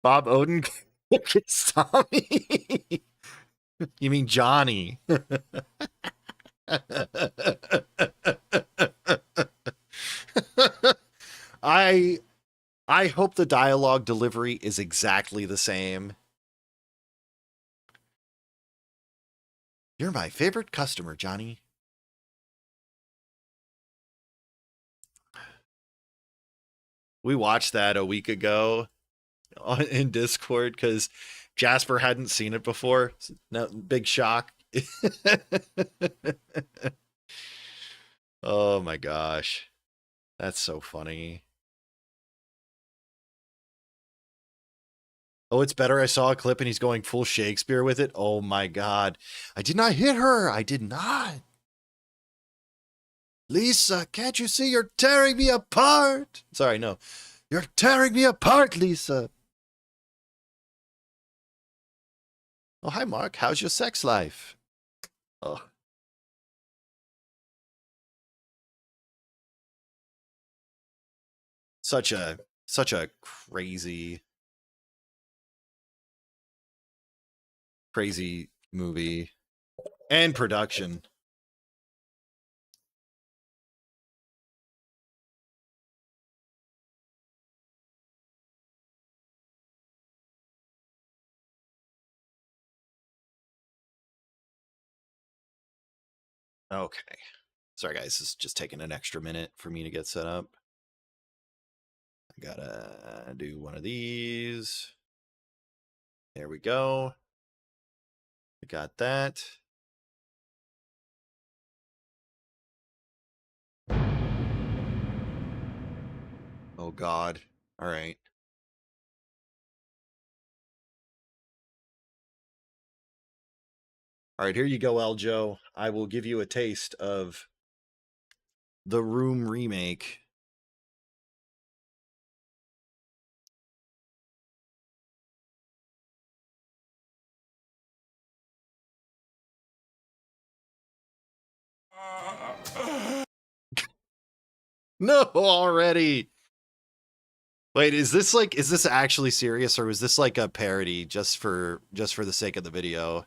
Bob Oden gets Tommy. You mean Johnny? I hope the dialogue delivery is exactly the same. You're my favorite customer, Johnny. We watched that a week ago in Discord because Jasper hadn't seen it before. No, big shock. Oh my gosh. That's so funny. Oh, it's better. I saw a clip and he's going full Shakespeare with it. Oh my god. I did not hit her. I did not. Lisa, can't you see you're tearing me apart? Sorry, no. You're tearing me apart, Lisa. Oh, hi, Mark. How's your sex life? Oh. Such a crazy movie and production. Okay. Sorry, guys. This is just taking an extra minute for me to get set up. I gotta do one of these. There we go. I got that. Oh, God. All right. All right, here you go, Eljo. I will give you a taste of the Room remake. No, already. Wait, is this actually serious, or was this like a parody just for the sake of the video?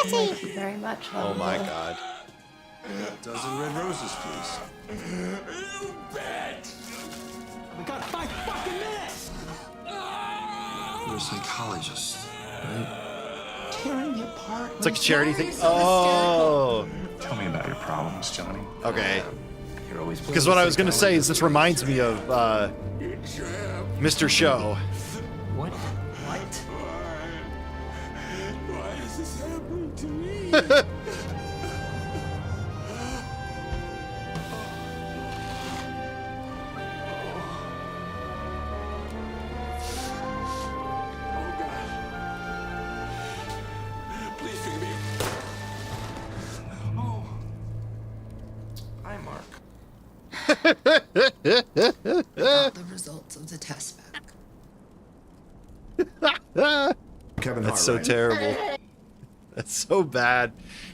Thank you very much. Oh my God. Dozen red roses, please. You bet! We got 5 fucking minutes! You're a psychologist, right? Tearing you apart. It's like a charity thing. Oh. Tell me about your problems, Johnny. Okay. You're always Because what I was going to say is this reminds me of Mr. Show. What? Why is this happening to me? Please forgive me. Oh. Hi, Mark. Got the results of the test back. Kevin That's Hart, so right? terrible. That's so bad.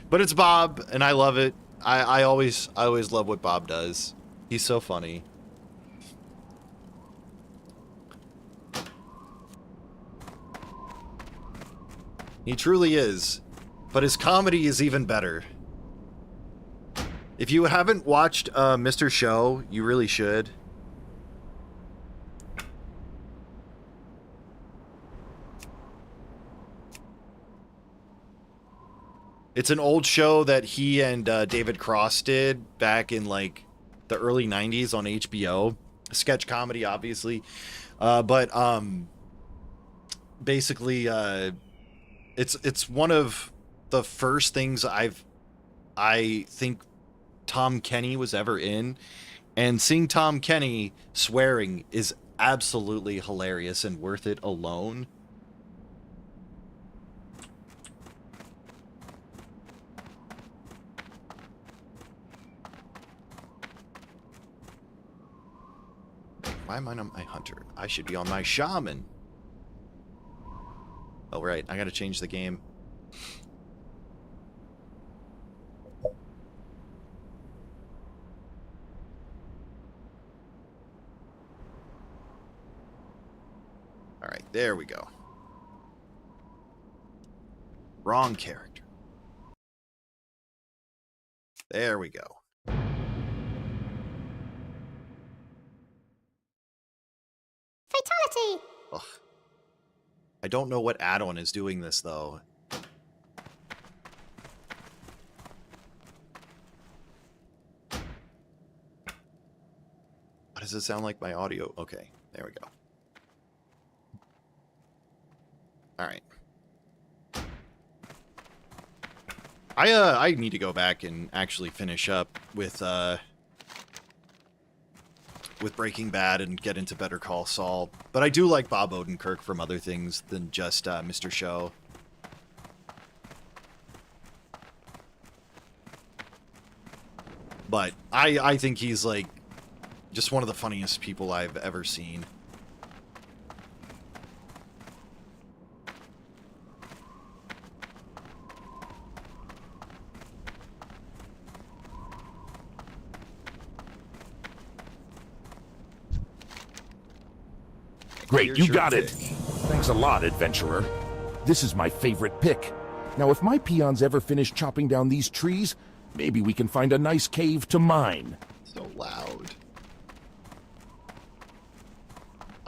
But it's Bob, and I love it. I always love what Bob does. He's so funny. He truly is. But his comedy is even better. If you haven't watched Mr. Show, you really should. It's an old show that he and David Cross did back in like the early 90s on HBO. Sketch comedy, obviously. But basically it's one of the first things I think Tom Kenny was ever in, and seeing Tom Kenny swearing is absolutely hilarious and worth it alone. Why am I on my hunter? I should be on my shaman. Oh, right. I gotta change the game. Alright, there we go. Wrong character. There we go. Fatality! Ugh. I don't know what add-on is doing this, though. Why does it sound like my audio? Okay, there we go. Alright. I need to go back and actually finish up with Breaking Bad and get into Better Call Saul. But I do like Bob Odenkirk from other things than just Mr. Show. But I think he's like just one of the funniest people I've ever seen. Great, you got it. Thanks a lot, adventurer. This is my favorite pick. Now, if my peons ever finish chopping down these trees, maybe we can find a nice cave to mine. So loud.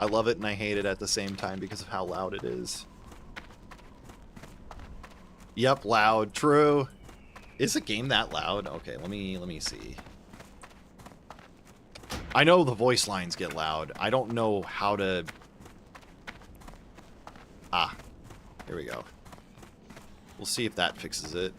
I love it and I hate it at the same time because of how loud it is. Yep, loud. True. Is a game that loud? Okay, let me see. I know the voice lines get loud. I don't know how to... Ah, here we go. We'll see if that fixes it.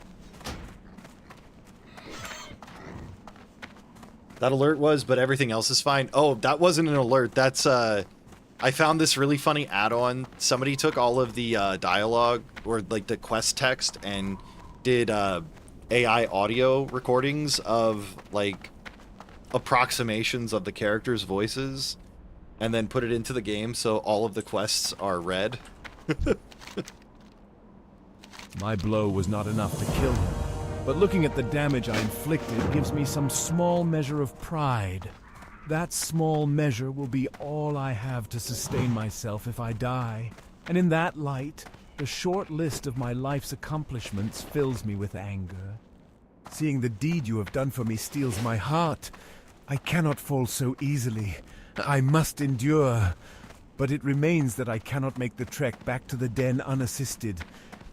That alert was, but everything else is fine. Oh, that wasn't an alert. That's, I found this really funny add-on. Somebody took all of the dialogue, or like the quest text, and did AI audio recordings of, like, approximations of the characters' voices, and then put it into the game so all of the quests are read. My blow was not enough to kill him, but looking at the damage I inflicted gives me some small measure of pride. That small measure will be all I have to sustain myself if I die, and in that light, the short list of my life's accomplishments fills me with anger. Seeing the deed you have done for me steals my heart. I cannot fall so easily. I must endure. But it remains that I cannot make the trek back to the den unassisted.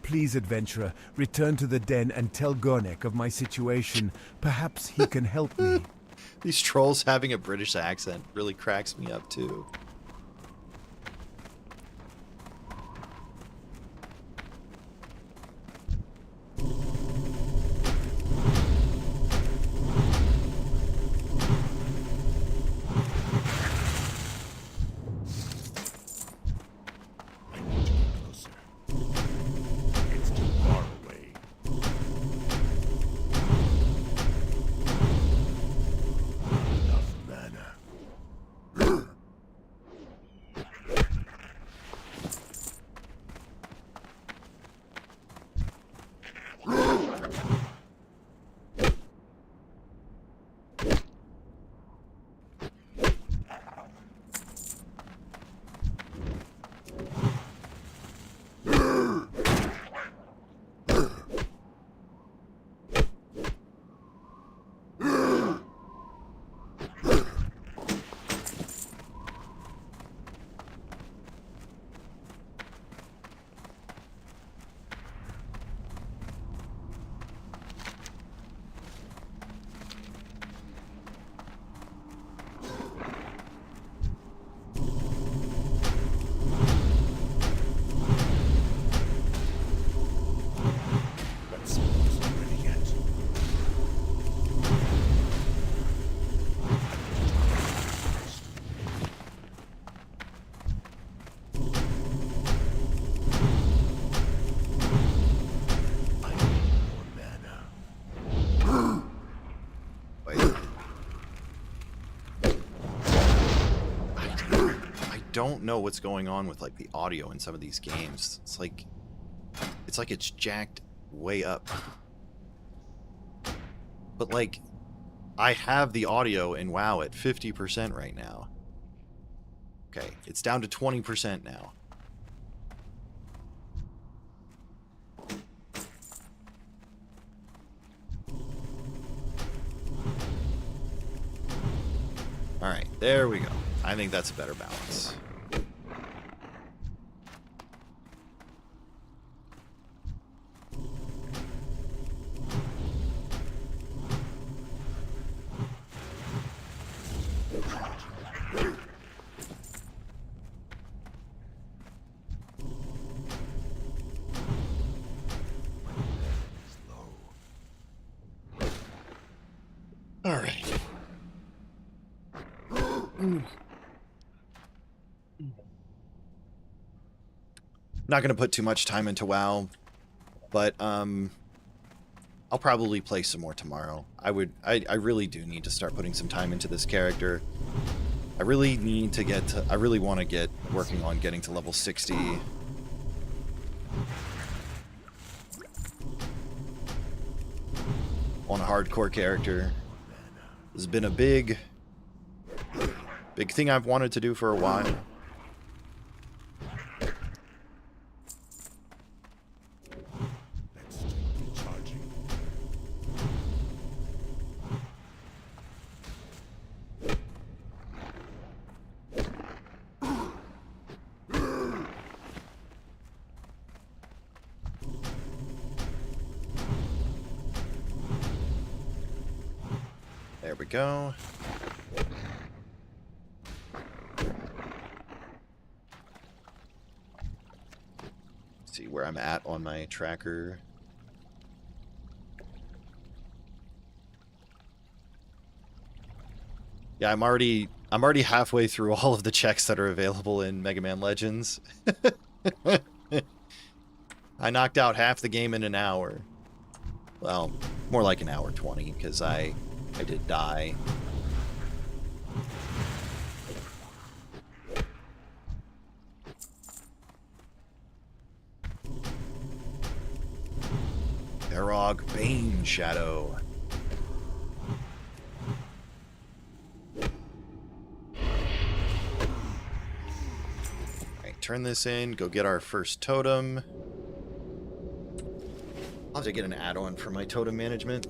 Please, adventurer, return to the den and tell Gornek of my situation. Perhaps he can help me. These trolls having a British accent really cracks me up, too. Don't know what's going on with like the audio in some of these games. It's like it's jacked way up. But like I have the audio in WoW at 50% right now. Okay, it's down to 20% now. All right, there we go. I think that's a better balance. All right. Not going to put too much time into WoW, but I'll probably play some more tomorrow. I really do need to start putting some time into this character. I really need to get to, I really want to get working on getting to level 60. On a hardcore character. This has been a big thing I've wanted to do for a while. we go. See where I'm at on my tracker. Yeah, I'm already halfway through all of the checks that are available in Mega Man Legends. I knocked out half the game in an hour. Well, more like an hour 20 because I did die. Arog Bane Shadow. Alright, turn this in, go get our first totem. I'll have to get an add-on for my totem management.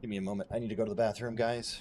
Give me a moment. I need to go to the bathroom, guys.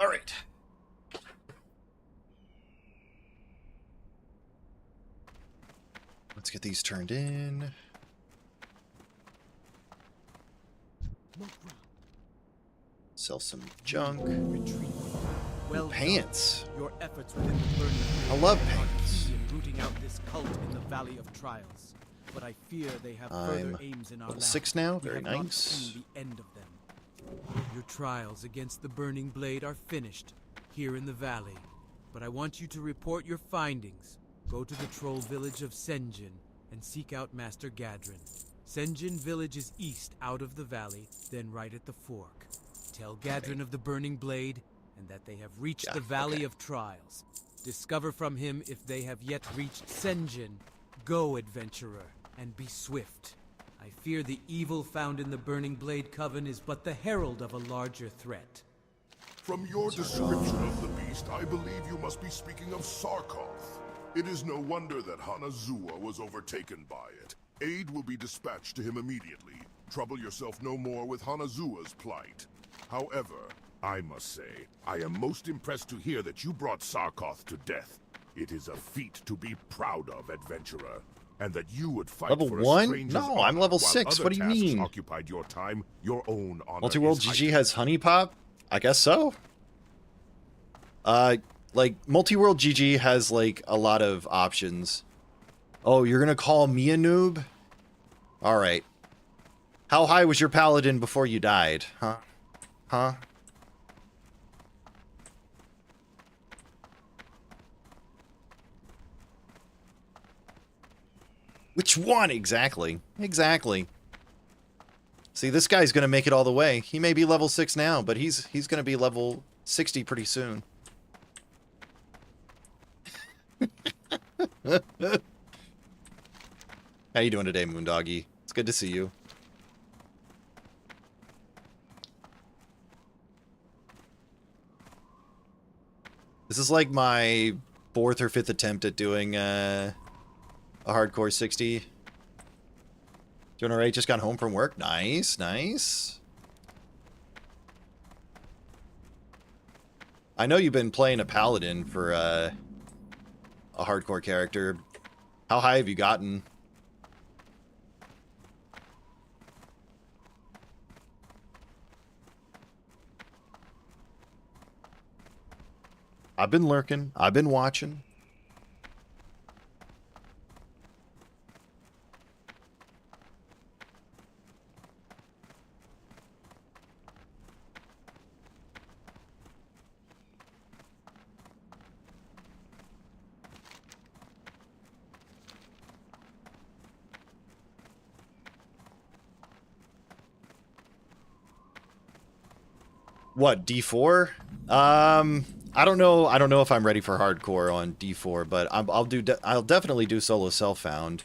All right. Let's get these turned in. Sell some junk. Well pants. Your efforts within the burning I love are pants. key in rooting out this cult in the Valley of Trials. But I fear they have further I'm aims in our level lab. 6 now. We Very have not nice. seen the end of them. Your trials against the Burning Blade are finished here in the valley. But I want you to report your findings. Go to the troll village of Senjin and seek out Master Gadrin. Senjin village is east out of the valley, then right at the fork. Tell Gadrin of the Burning Blade and that they have reached the Valley of Trials. Discover from him if they have yet reached Senjin. Go, adventurer, and be swift. I fear the evil found in the Burning Blade Coven is but the herald of a larger threat. From your description of the beast, I believe you must be speaking of Sarkoth. It is no wonder that Hanazuwa was overtaken by it. Aid will be dispatched to him immediately. Trouble yourself no more with Hanazuwa's plight. However, I must say, I am most impressed to hear that you brought Sarkoth to death. It is a feat to be proud of, adventurer. And that you would fight Level for a 1? stranger's No, I'm honor level while 6. other What do you tasks mean? occupied your time, your own honor Multi-World is GG has Honey Pop? I guess so. Like, Multi-World GG has, like, a lot of options. Oh, you're gonna call me a noob? Alright. How high was your paladin before you died? Huh? Huh? Which one? Exactly. Exactly. See, this guy's gonna make it all the way. He may be level 6 now, but he's gonna be level 60 pretty soon. How you doing today, Moondoggy? It's good to see you. This is like my 4th or 5th attempt at doing a hardcore 60. Doing alright, just got home from work. Nice, nice. I know you've been playing a paladin for a hardcore character. How high have you gotten? I've been lurking. I've been watching. What, D4? I don't know. I don't know if I'm ready for hardcore on D4, but I'll definitely do solo self-found.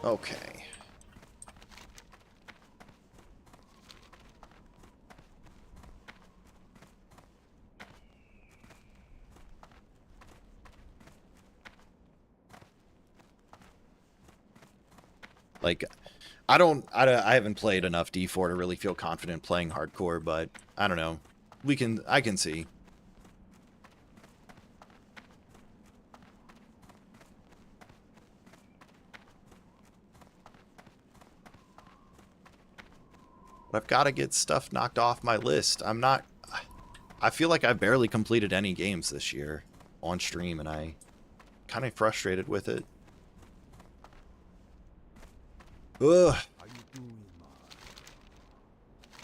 Okay. Like, I haven't played enough D4 to really feel confident playing hardcore, but I don't know. I can see. But I've got to get stuff knocked off my list. I feel like I've barely completed any games this year on stream, and I'm kind of frustrated with it. Ugh.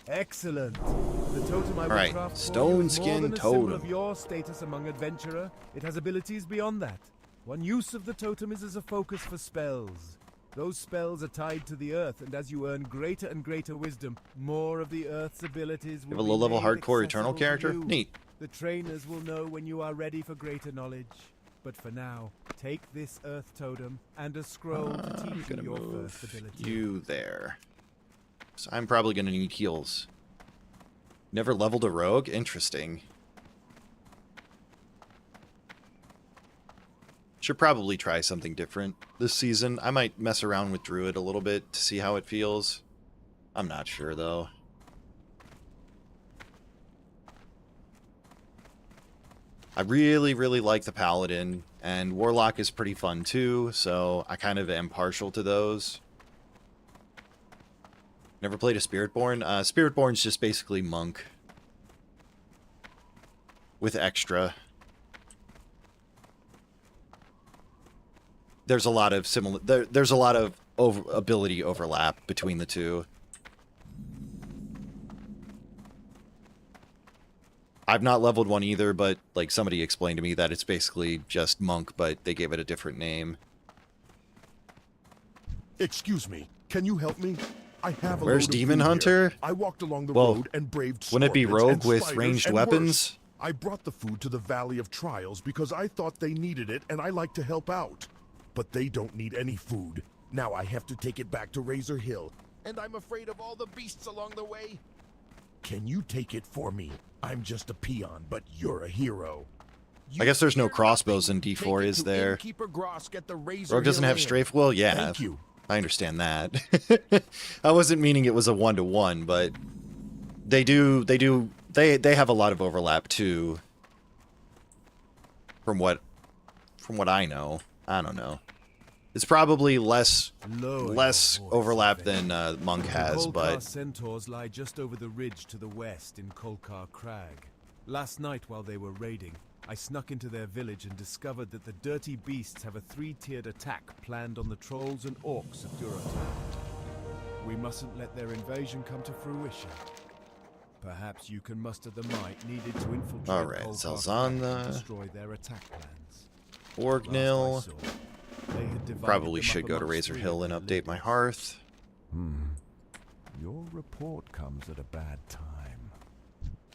Excellent. The totem I will Alright, craft for stone you is more skin than a symbol totem. of your status among adventurer. It has abilities beyond that. One use of the totem is as a focus for spells. Those spells are tied to the earth, and as you earn greater and greater wisdom, more of the earth's abilities will You have a be low-level made hardcore eternal accessible to character? you. Neat. The trainers will know when you are ready for greater knowledge. But for now, take this earth totem and a scroll to teach you your first ability. You there. So I'm probably going to need heals. Never leveled a rogue? Interesting. Should probably try something different this season. I might mess around with Druid a little bit to see how it feels. I'm not sure, though. I really, really like the Paladin, and Warlock is pretty fun too, so I kind of am partial to those. Never played a Spiritborn? Spiritborn's just basically Monk. With extra. There's a lot of there's a lot of ability overlap between the two. I've not leveled one either, but like somebody explained to me that it's basically just Monk, but they gave it a different name. Excuse me, can you help me? I have a Where's load of Demon food Hunter? here. I walked along the Well, road and braved wouldn't it be scorpions rogue and with spiders ranged and weapons? worse. I brought the food to the Valley of Trials because I thought they needed it and I like to help out. But they don't need any food. Now I have to take it back to Razor Hill, and I'm afraid of all the beasts along the way. Can you take it for me? I'm just a peon, but you're a hero. I guess there's no crossbows in D4, is there? Rogue doesn't have strafe. Well, yeah. Thank you. I understand that. I wasn't meaning it was a 1-to-1, but they have a lot of overlap too. From what I know. I don't know. It's probably less overlap than Monk has, the but Kolkar centaurs lie just over the ridge to the west in Kolkar Crag. Last night while they were raiding, I snuck into their village and discovered that the dirty beasts have a 3-tiered attack planned on the trolls and orcs of Durotar. We mustn't let their invasion come to fruition. Perhaps you can muster the might needed to infiltrate alright, Kolkar Zelzana, and destroy their attack plans. Orgnil. They had divided Probably them should up go to amongst Razor 3 Hill of and their update my leaders. hearth. Your report comes at a bad time.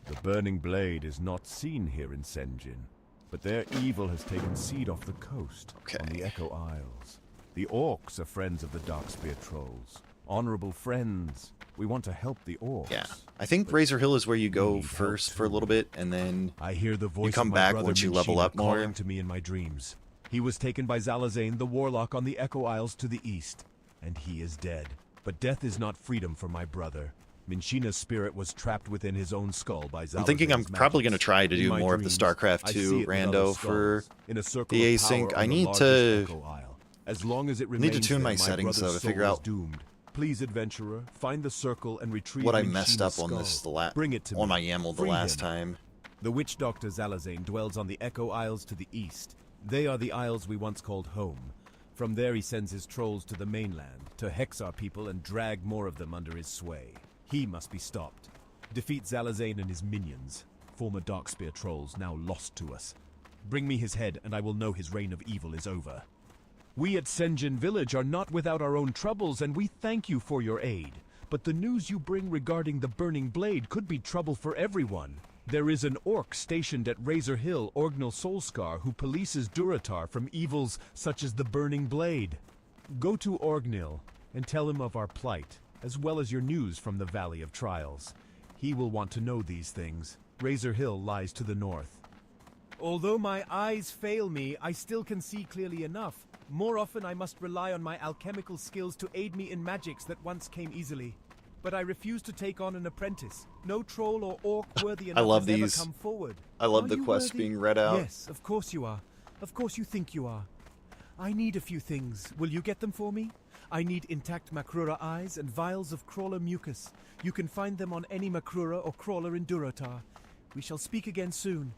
The Burning Blade is not seen here in Senjin, but their evil has taken seed off the coast on the Echo Isles. The orcs are friends of the Darkspear trolls. Honorable friends. We want to help the orcs. Yeah. I think Razor Hill is where you go first for a little bit, and then I hear the voice you come of my back brother once you level Minshina up more. calling to me in my dreams. He was taken by Zalazane, the warlock on the Echo Isles to the east, and he is dead. But death is not freedom for my brother. Minshina's spirit was trapped within his own skull by Zalazane's I'm thinking I'm probably going to try to In do my more of the dreams, StarCraft I 2 see it with other rando for skulls, in a circle the of power async. on I the need largest to Echo Isle. As long as it need to remains tune there, my settings though brother's to figure soul is out doomed. Please, adventurer, find the circle and retrieve what I Minshina's messed up on skull. this Bring it to on me. my YAML the Free last him. time. The witch doctor Zalazane dwells on the Echo Isles to the east. They are the isles we once called home. From there he sends his trolls to the mainland, to hex our people and drag more of them under his sway. He must be stopped. Defeat Zalazane and his minions, former Darkspear trolls now lost to us. Bring me his head and I will know his reign of evil is over. We at Senjin Village are not without our own troubles, and we thank you for your aid. But the news you bring regarding the Burning Blade could be trouble for everyone. There is an orc stationed at Razor Hill, Orgnil Solskar, who polices Durotar from evils such as the Burning Blade. Go to Orgnil and tell him of our plight, as well as your news from the Valley of Trials. He will want to know these things. Razor Hill lies to the north. Although my eyes fail me, I still can see clearly enough. More often I must rely on my alchemical skills to aid me in magics that once came easily. But I refuse to take on an apprentice. No troll or orc worthy enough love has these. ever come forward. I love Are the you quests worthy? being read out. Yes, of course you are. Of course you think you are. I need a few things. Will you get them for me? I need intact Makrura eyes and vials of crawler mucus. You can find them on any Makrura or crawler in Durotar. We shall speak again soon.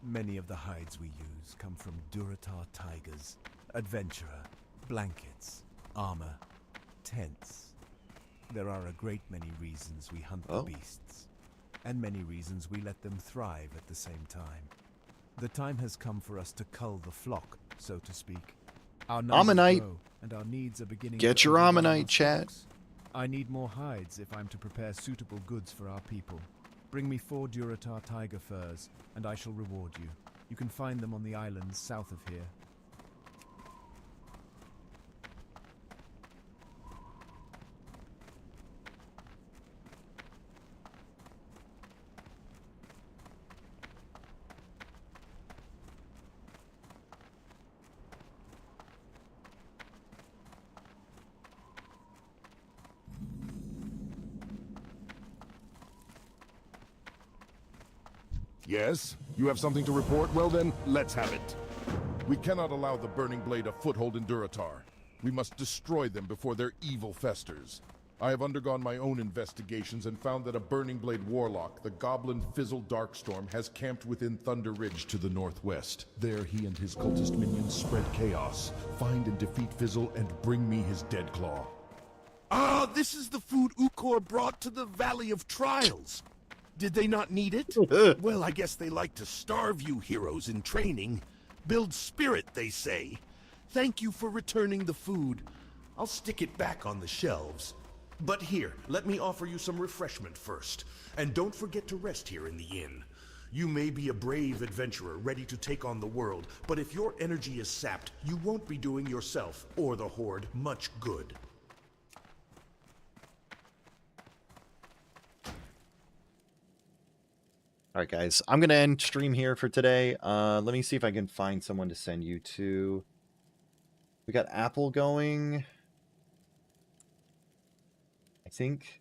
Many of the hides we use come from Durotar tigers. Adventurer, blankets, armor, tents. There are a great many reasons we hunt the beasts, and many reasons we let them thrive at the same time. The time has come for us to cull the flock, so to speak. Our numbers Ammonite. grow, and our needs are beginning Get to your overrun Ammonite, our chat. stocks. I need more hides if I'm to prepare suitable goods for our people. Bring me 4 Durotar tiger furs, and I shall reward you. You can find them on the islands south of here. Yes? You have something to report? Well then, let's have it. We cannot allow the Burning Blade a foothold in Durotar. We must destroy them before their evil festers. I have undergone my own investigations and found that a Burning Blade warlock, the Goblin Fizzle Darkstorm, has camped within Thunder Ridge to the northwest. There he and his cultist minions spread chaos. Find and defeat Fizzle and bring me his dead claw. Ah, this is the food Ukor brought to the Valley of Trials. Did they not need it? Well, I guess they like to starve you heroes in training. Build spirit, they say. Thank you for returning the food. I'll stick it back on the shelves. But here, let me offer you some refreshment first. And don't forget to rest here in the inn. You may be a brave adventurer ready to take on the world, but if your energy is sapped, you won't be doing yourself or the Horde much good. All right, guys. I'm going to end stream here for today. Let me see if I can find someone to send you to. We got Apple going. I think.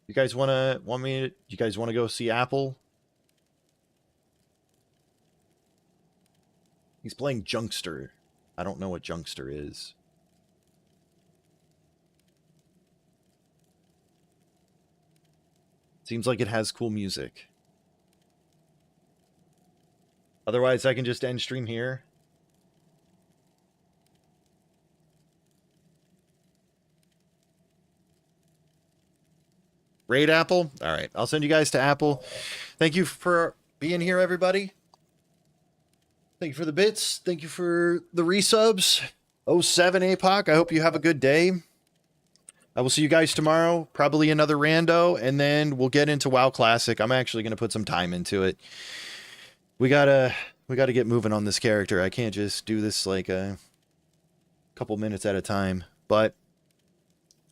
You guys want to go see Apple? He's playing Junkster. I don't know what Junkster is. Seems like it has cool music. Otherwise, I can just end stream here. Raid Apple? Alright, I'll send you guys to Apple. Thank you for being here, everybody. Thank you for the bits. Thank you for the resubs. 07 APOC, I hope you have a good day. I will see you guys tomorrow. Probably another rando, and then we'll get into WoW Classic. I'm actually going to put some time into it. We gotta get moving on this character. I can't just do this like a couple minutes at a time. But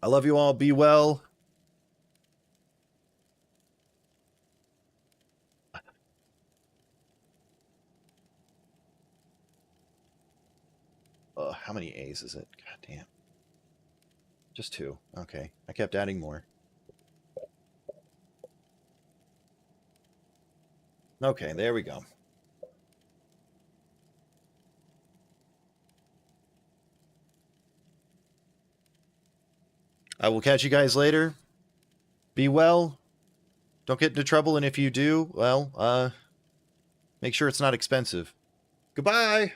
I love you all. Be well. How many A's is it? God damn. Just 2. Okay. I kept adding more. Okay, there we go. I will catch you guys later. Be well. Don't get into trouble, and if you do, well, make sure it's not expensive. Goodbye!